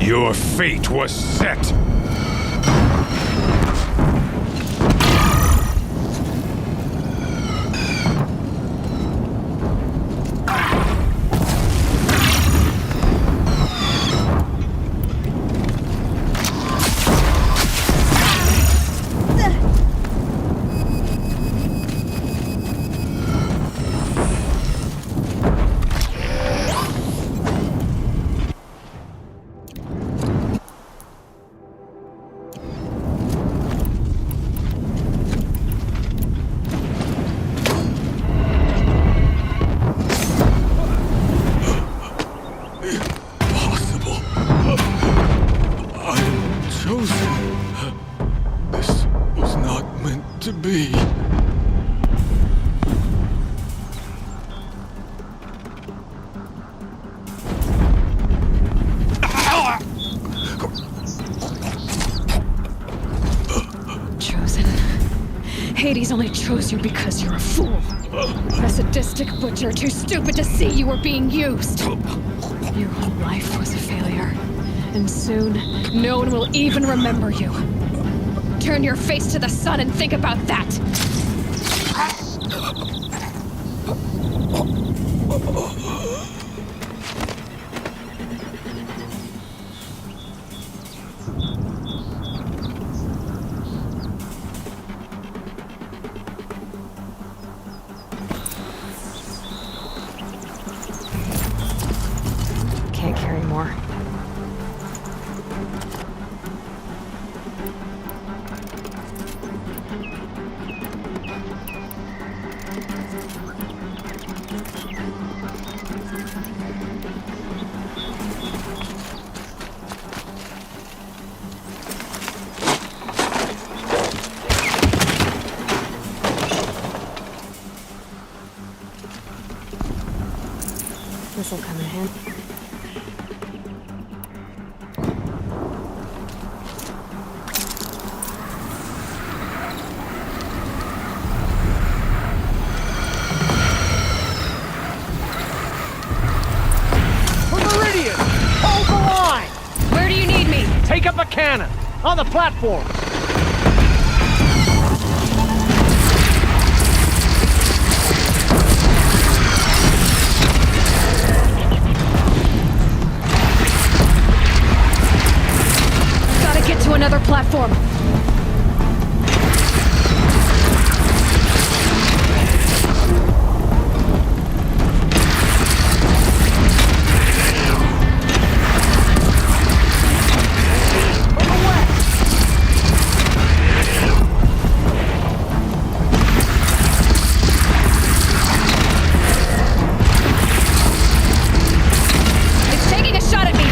[SPEAKER 3] Your fate was set.
[SPEAKER 12] Hades only chose you because you're a fool. A sadistic butcher too stupid to see you were being used. Your whole life was a failure. And soon, no one will even remember you. Turn your face to the sun and think about that! Can't carry more. This'll come in handy.
[SPEAKER 18] Meridian! Hold the line!
[SPEAKER 12] Where do you need me?
[SPEAKER 18] Take up a cannon! On the platform!
[SPEAKER 12] Gotta get to another platform. It's taking a shot at me.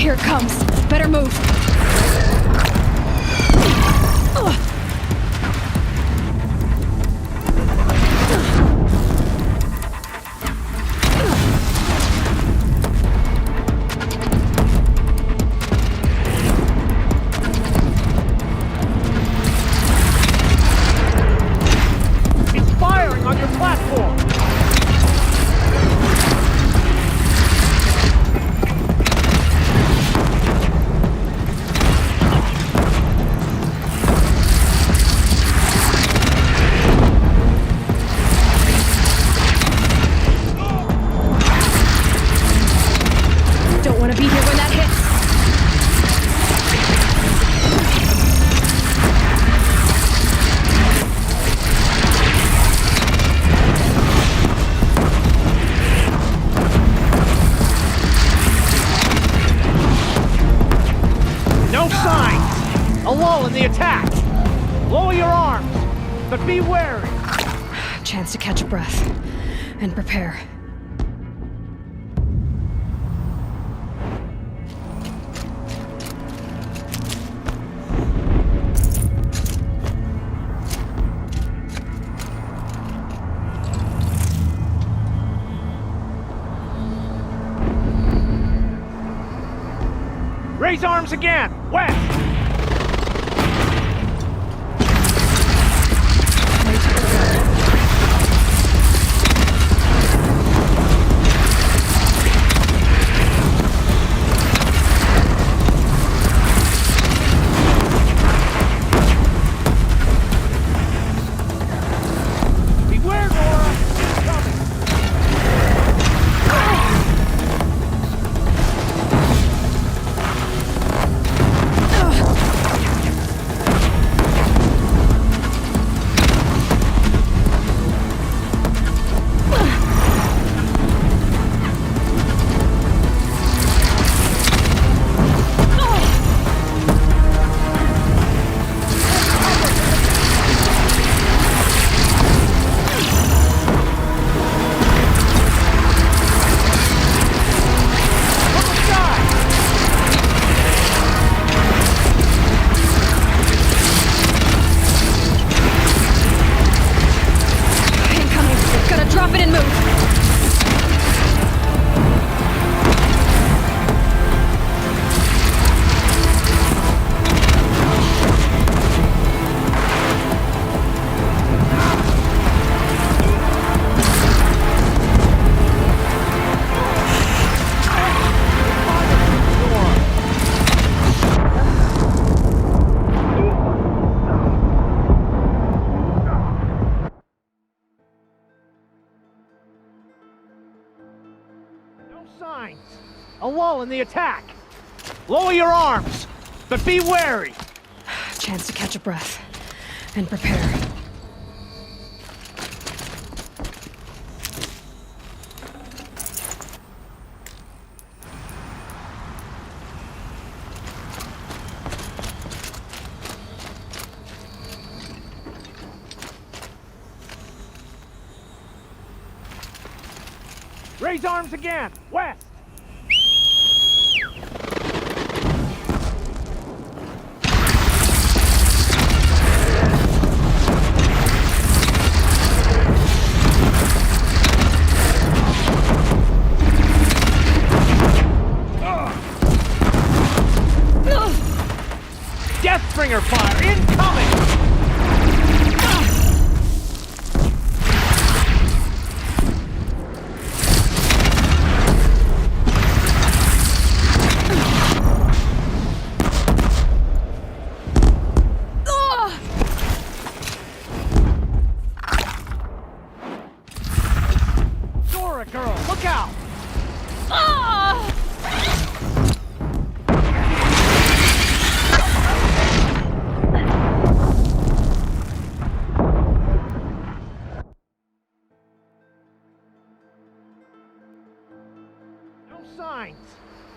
[SPEAKER 12] Here it comes. Better move.
[SPEAKER 18] It's firing on your platform!
[SPEAKER 12] Don't want to be here when that hits.
[SPEAKER 18] No signs! A lull in the attack! Lower your arms, but be wary!
[SPEAKER 12] Chance to catch a breath and prepare.
[SPEAKER 18] Raise arms again! West! Beware, Nora! It's coming!
[SPEAKER 12] Drop it and move!
[SPEAKER 18] Signs! A lull in the attack! Lower your arms, but be wary!
[SPEAKER 12] Chance to catch a breath and prepare.
[SPEAKER 18] Raise arms again! West! Deathbringer fire incoming! Girl, look out! No signs.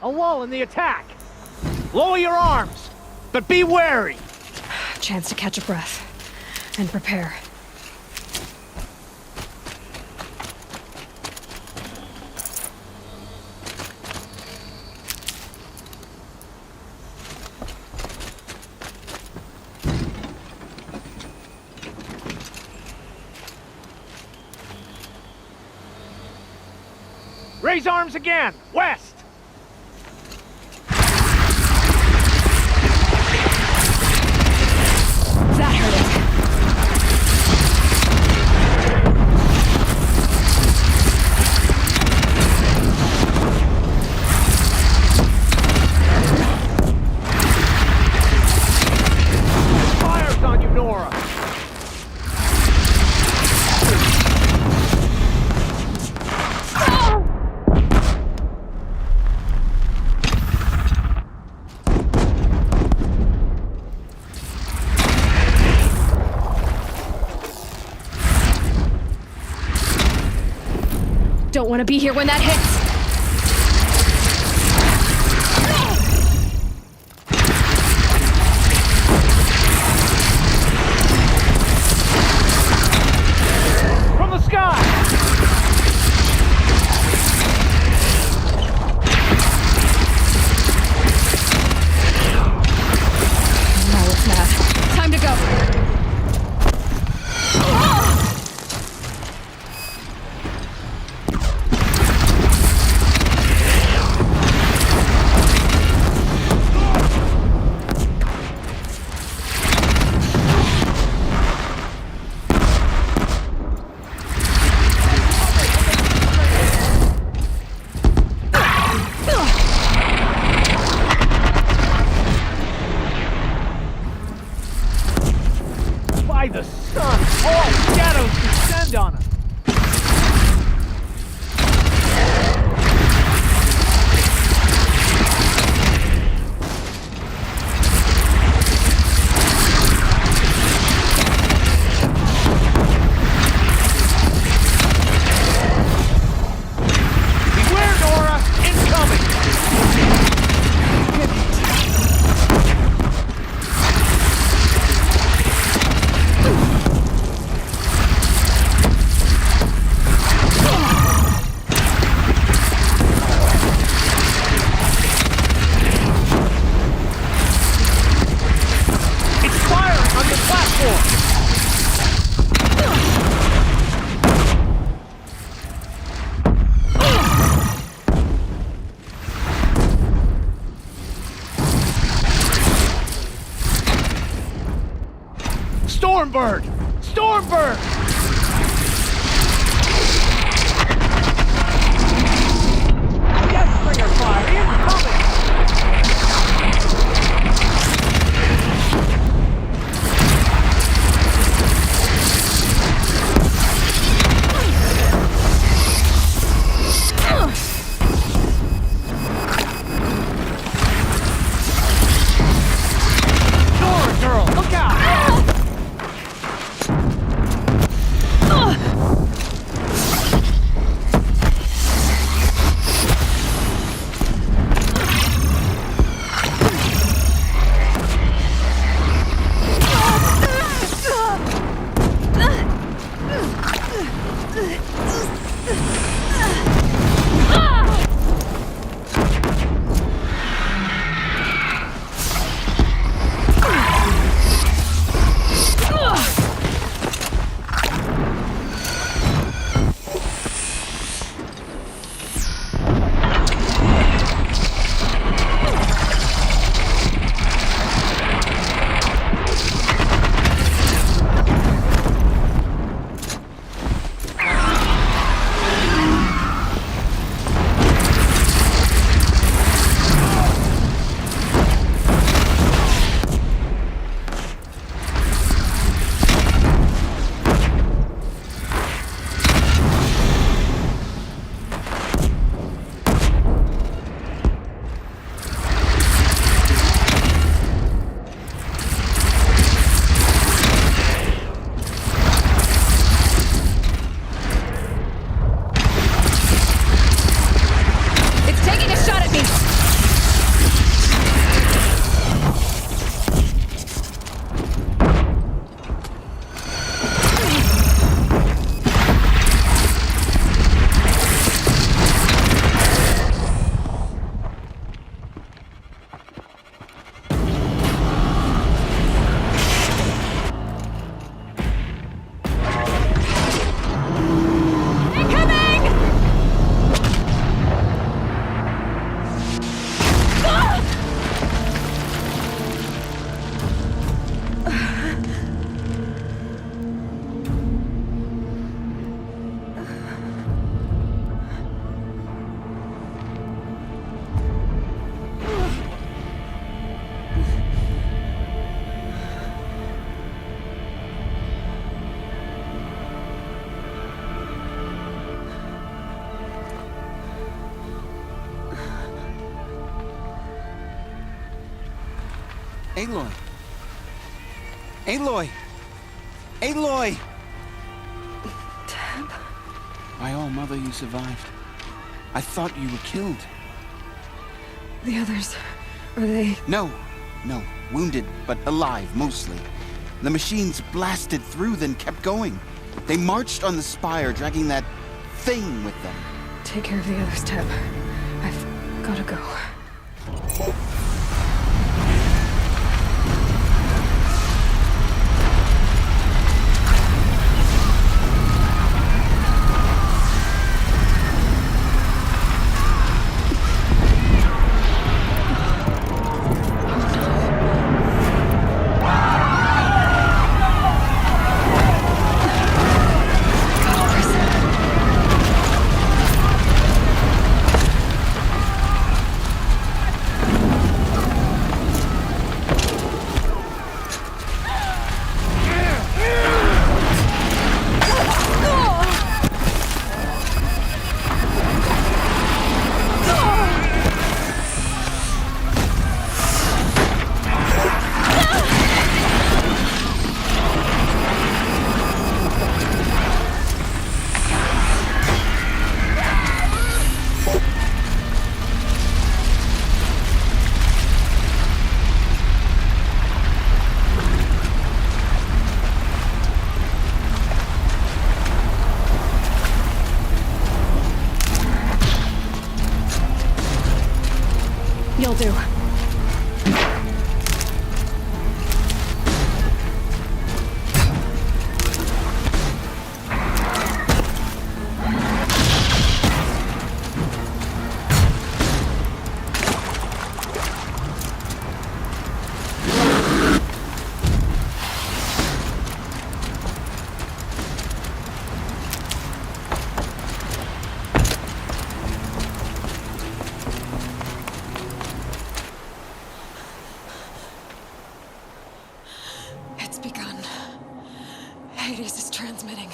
[SPEAKER 18] A lull in the attack. Lower your arms, but be wary.
[SPEAKER 12] Chance to catch a breath and prepare.
[SPEAKER 18] Raise arms again! West!
[SPEAKER 12] That hurt it.
[SPEAKER 18] Fire's on you, Nora!
[SPEAKER 12] Don't want to be here when that hits.
[SPEAKER 18] From the sky!
[SPEAKER 12] Now it's mad. Time to go.
[SPEAKER 18] By the sun, all shadows descend on us. Beware, Nora! Incoming! It's firing on the platform! Stormbird! Stormbird! Deathbringer fire incoming! Nora, girl, look out!
[SPEAKER 11] Aloy! Aloy! Aloy!
[SPEAKER 12] Tab?
[SPEAKER 11] My own mother, you survived. I thought you were killed.
[SPEAKER 12] The others, are they...
[SPEAKER 11] No. Wounded, but alive, mostly. The machines blasted through, then kept going. They marched on the spire, dragging that thing with them.
[SPEAKER 12] Take care of the others, Tab. I've gotta go. You'll do. It's begun. Hades is transmitting.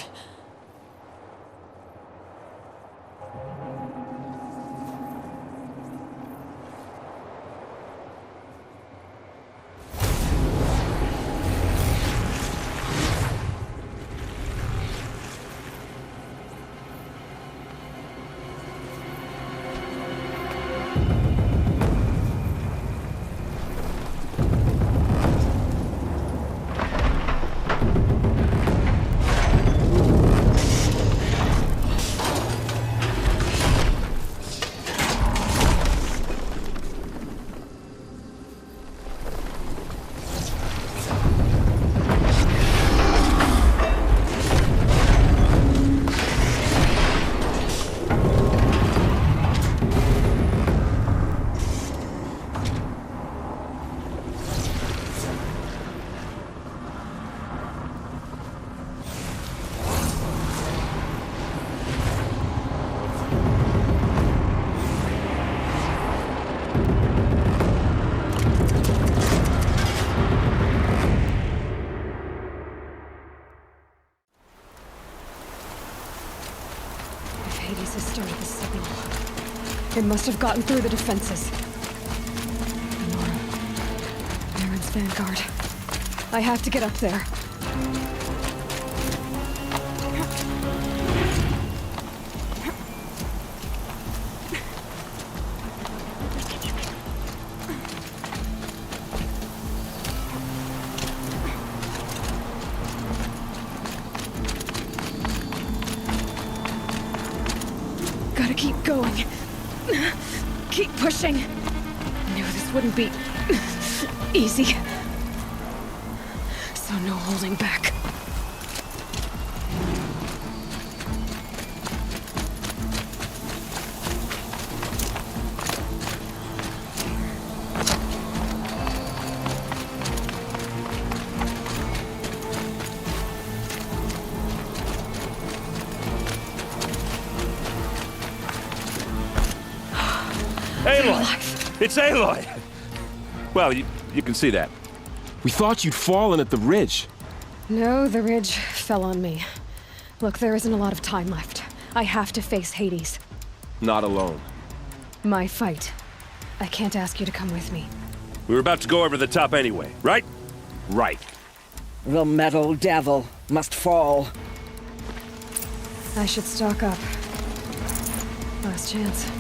[SPEAKER 12] Hades has started the signal. It must have gotten through the defenses. Nora. Aaron's vanguard. I have to get up there. Gotta keep going. Keep pushing. Knew this wouldn't be easy. So no holding back.
[SPEAKER 20] Aloy! It's Aloy! Well, you can see that. We thought you'd fallen at the ridge.
[SPEAKER 12] No, the ridge fell on me. Look, there isn't a lot of time left. I have to face Hades.
[SPEAKER 20] Not alone.
[SPEAKER 12] My fight. I can't ask you to come with me.
[SPEAKER 20] We were about to go over the top anyway, right? Right.
[SPEAKER 10] The metal devil must fall.
[SPEAKER 12] I should stock up. Last chance.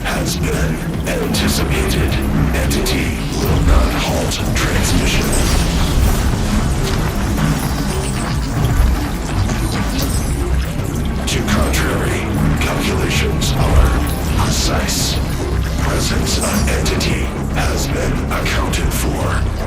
[SPEAKER 13] Has been anticipated. Entity will not halt transmission. To contrary, calculations are precise. Presence of entity has been accounted for.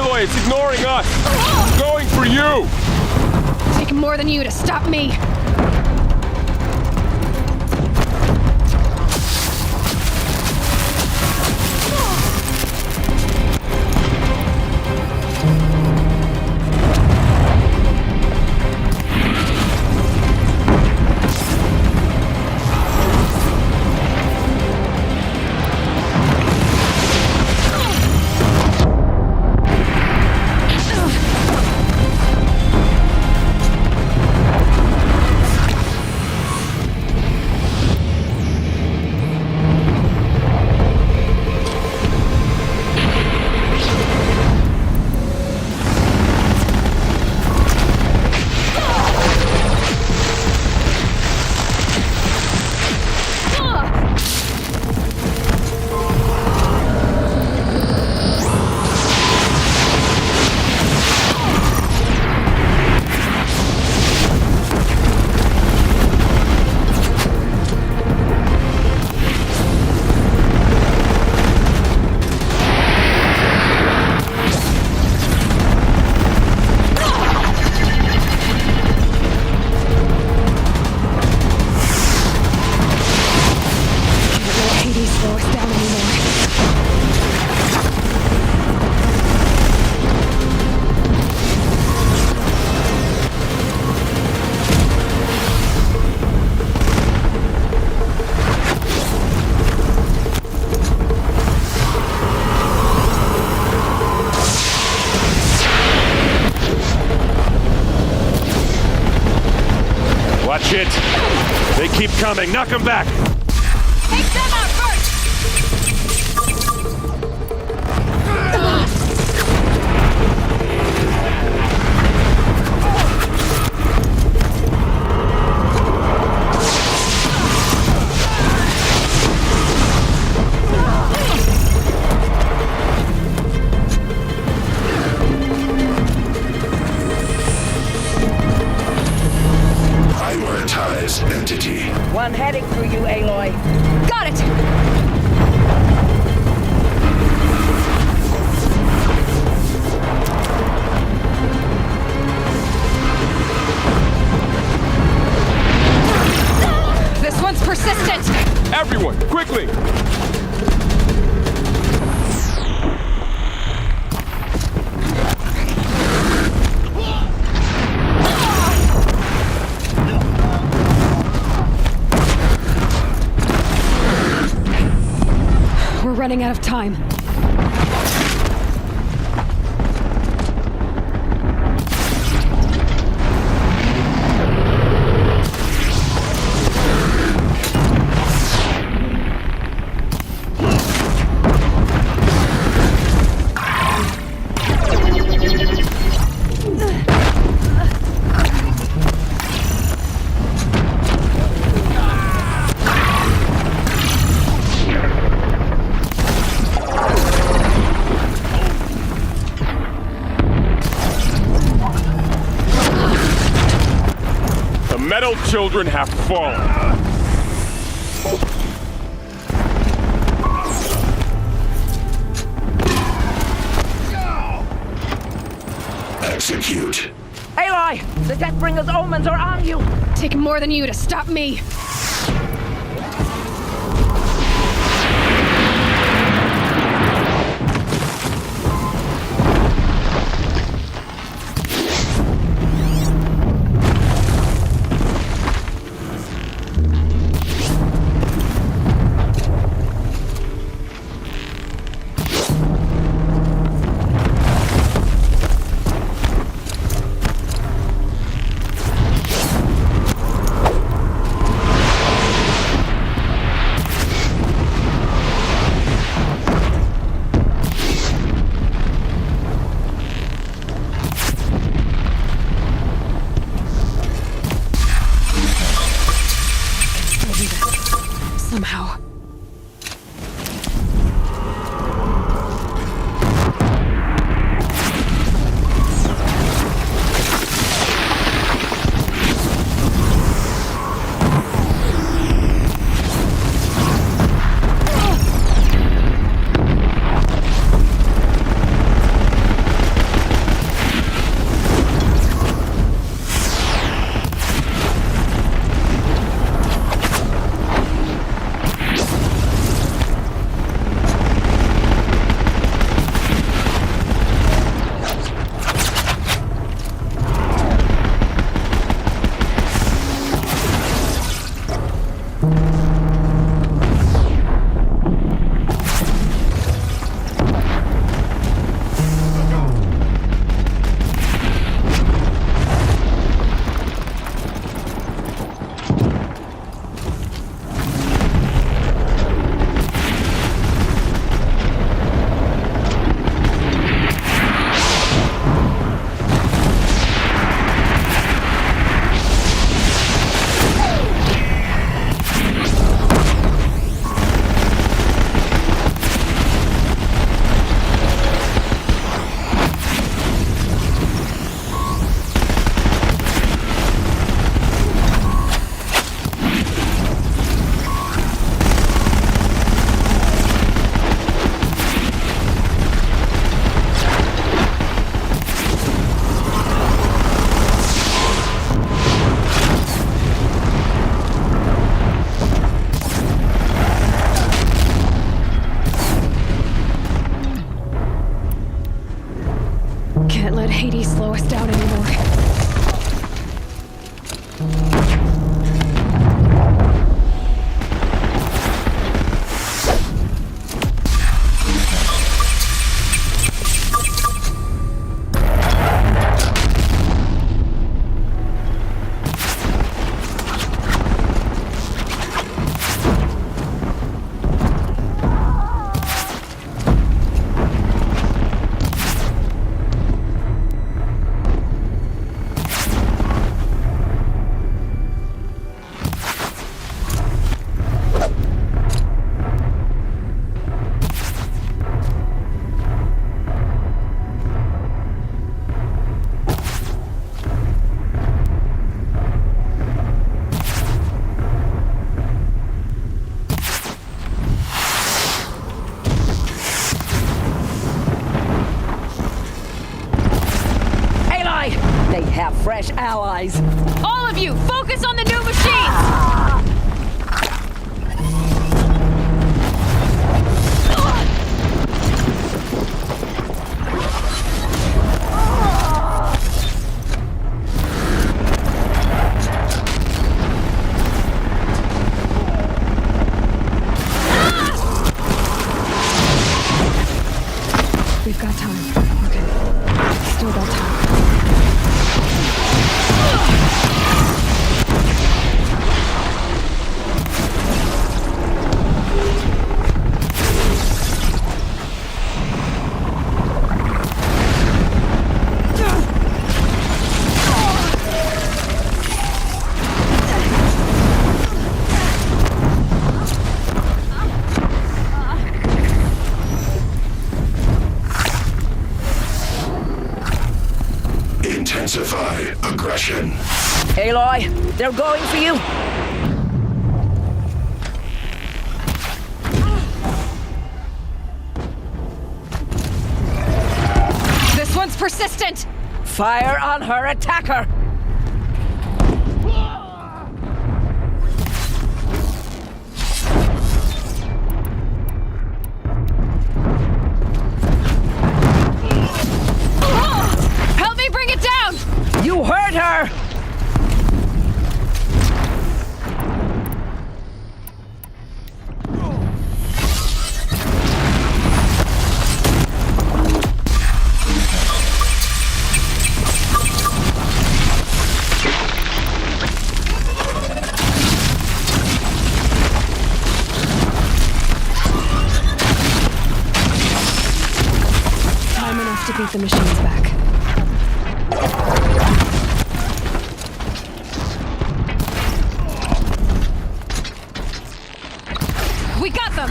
[SPEAKER 20] Aloy, it's ignoring us! It's going for you!
[SPEAKER 21] Take more than you to stop me!
[SPEAKER 20] Keep coming. Knock him back.
[SPEAKER 12] Take them out first!
[SPEAKER 13] Prioritize entity.
[SPEAKER 10] One heading for you, Aloy.
[SPEAKER 12] Got it! This one's persistent!
[SPEAKER 20] Everyone, quickly!
[SPEAKER 12] We're running out of time.
[SPEAKER 20] Metal children have fallen.
[SPEAKER 13] Execute.
[SPEAKER 10] Aloy! The Deathbringer's omens are on you!
[SPEAKER 12] Take more than you to stop me! Somehow. Can't let Hades slow us down anymore.
[SPEAKER 10] allies.
[SPEAKER 12] All of you, focus on the new machines! We've got time. Okay. Still got time.
[SPEAKER 13] Intensify aggression.
[SPEAKER 10] Aloy, they're going for you.
[SPEAKER 12] This one's persistent!
[SPEAKER 10] Fire on her attacker.
[SPEAKER 12] Help me bring it down!
[SPEAKER 10] You heard her!
[SPEAKER 12] Time enough to beat the machines back. We got them!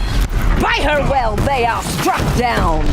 [SPEAKER 10] By her well, they are struck down!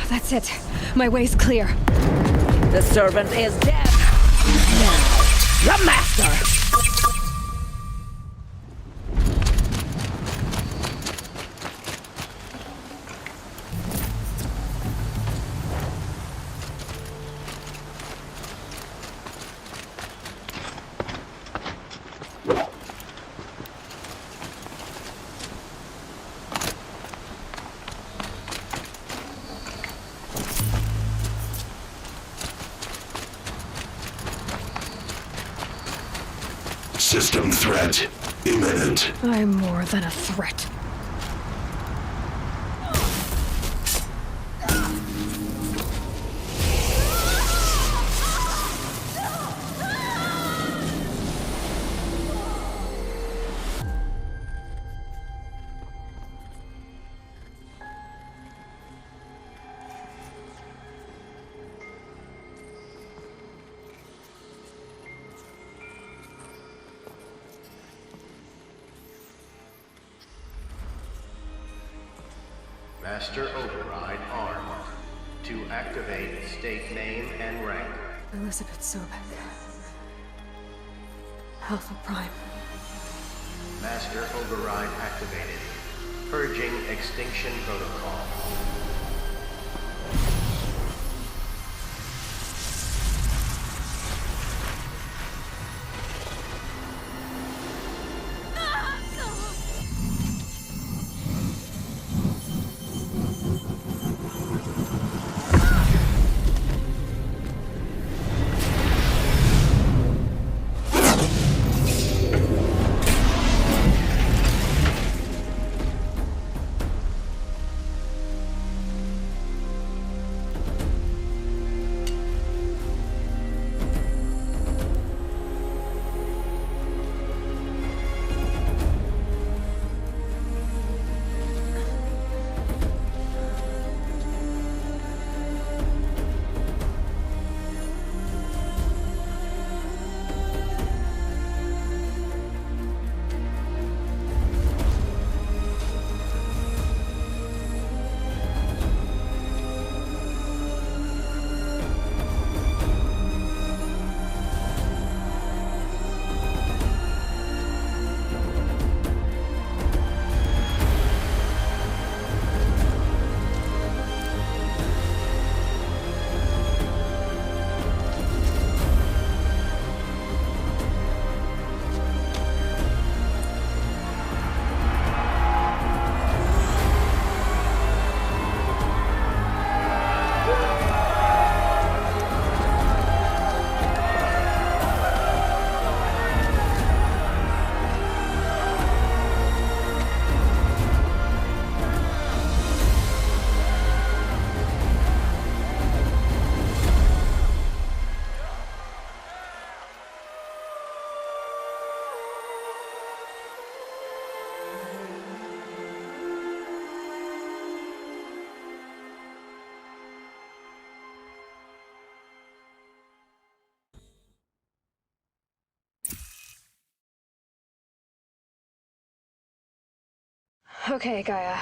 [SPEAKER 12] That's it. My way's clear.
[SPEAKER 10] The servant is dead. Now, the master!
[SPEAKER 13] System threat imminent.
[SPEAKER 12] I'm more than a threat.
[SPEAKER 2] Master Override armed. To activate, state name and rank.
[SPEAKER 12] Elizabeth Sobek. Alpha Prime.
[SPEAKER 2] Master Override activated. Purging extinction protocol.
[SPEAKER 21] Okay, Gaia.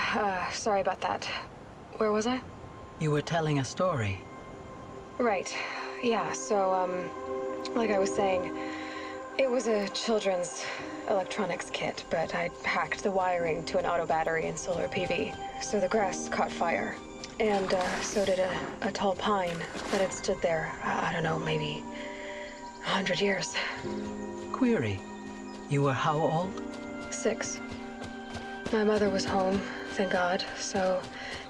[SPEAKER 21] Sorry about that. Where was I?
[SPEAKER 7] You were telling a story.
[SPEAKER 21] Right. Yeah, so, like I was saying, it was a children's electronics kit, but I hacked the wiring to an auto battery and solar PV. So the grass caught fire. And, so did a tall pine that had stood there, I don't know, maybe 100 years.
[SPEAKER 7] Query. You were how old?
[SPEAKER 21] 6. My mother was home, thank God, so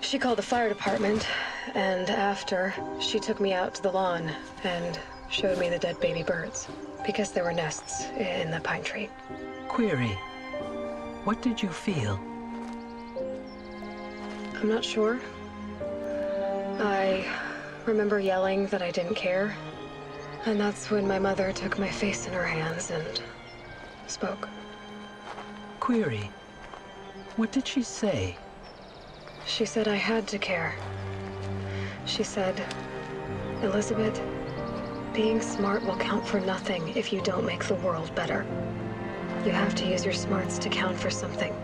[SPEAKER 21] she called the fire department, and after, she took me out to the lawn and showed me the dead baby birds, because there were nests in the pine tree.
[SPEAKER 7] Query. What did you feel?
[SPEAKER 21] I'm not sure. I remember yelling that I didn't care, and that's when my mother took my face in her hands and spoke.
[SPEAKER 7] Query. What did she say?
[SPEAKER 21] She said I had to care. She said, Elizabeth, being smart will count for nothing if you don't make the world better. You have to use your smarts to count for something.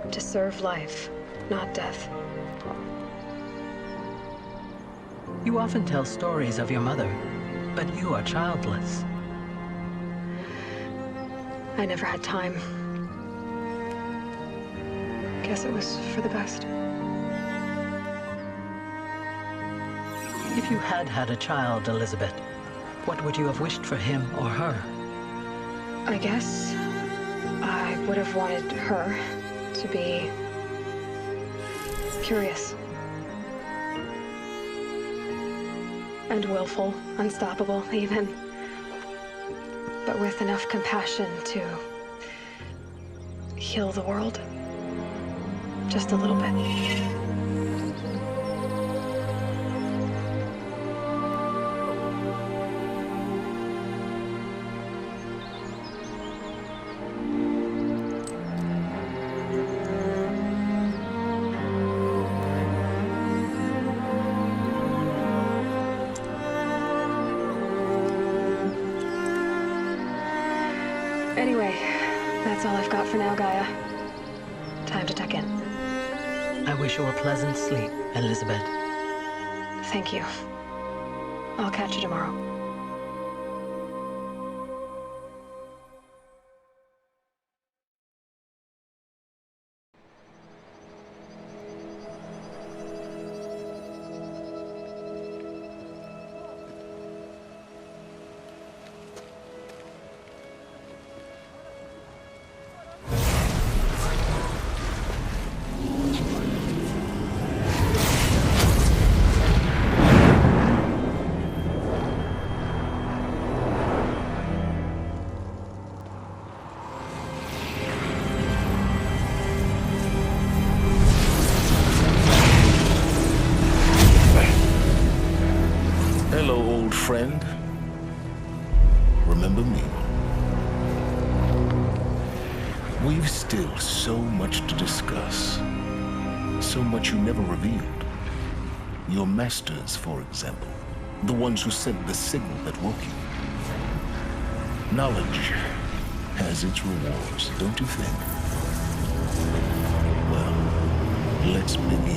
[SPEAKER 21] To serve life, not death.
[SPEAKER 7] You often tell stories of your mother, but you are childless.
[SPEAKER 21] I never had time. Guess it was for the best.
[SPEAKER 7] If you had had a child, Elizabeth, what would you have wished for him or her?
[SPEAKER 21] I guess I would have wanted her to be curious. And willful, unstoppable, even. But with enough compassion to heal the world. Just a little bit. Anyway, that's all I've got for now, Gaia. Time to tuck in.
[SPEAKER 7] I wish you a pleasant sleep, Elizabeth.
[SPEAKER 21] Thank you. I'll catch you tomorrow.
[SPEAKER 13] Hello, old friend. Remember me? We've still so much to discuss. So much you never revealed. Your masters, for example. The ones who sent the signal that woke you. Knowledge has its rewards, don't you think? Well, let's begin.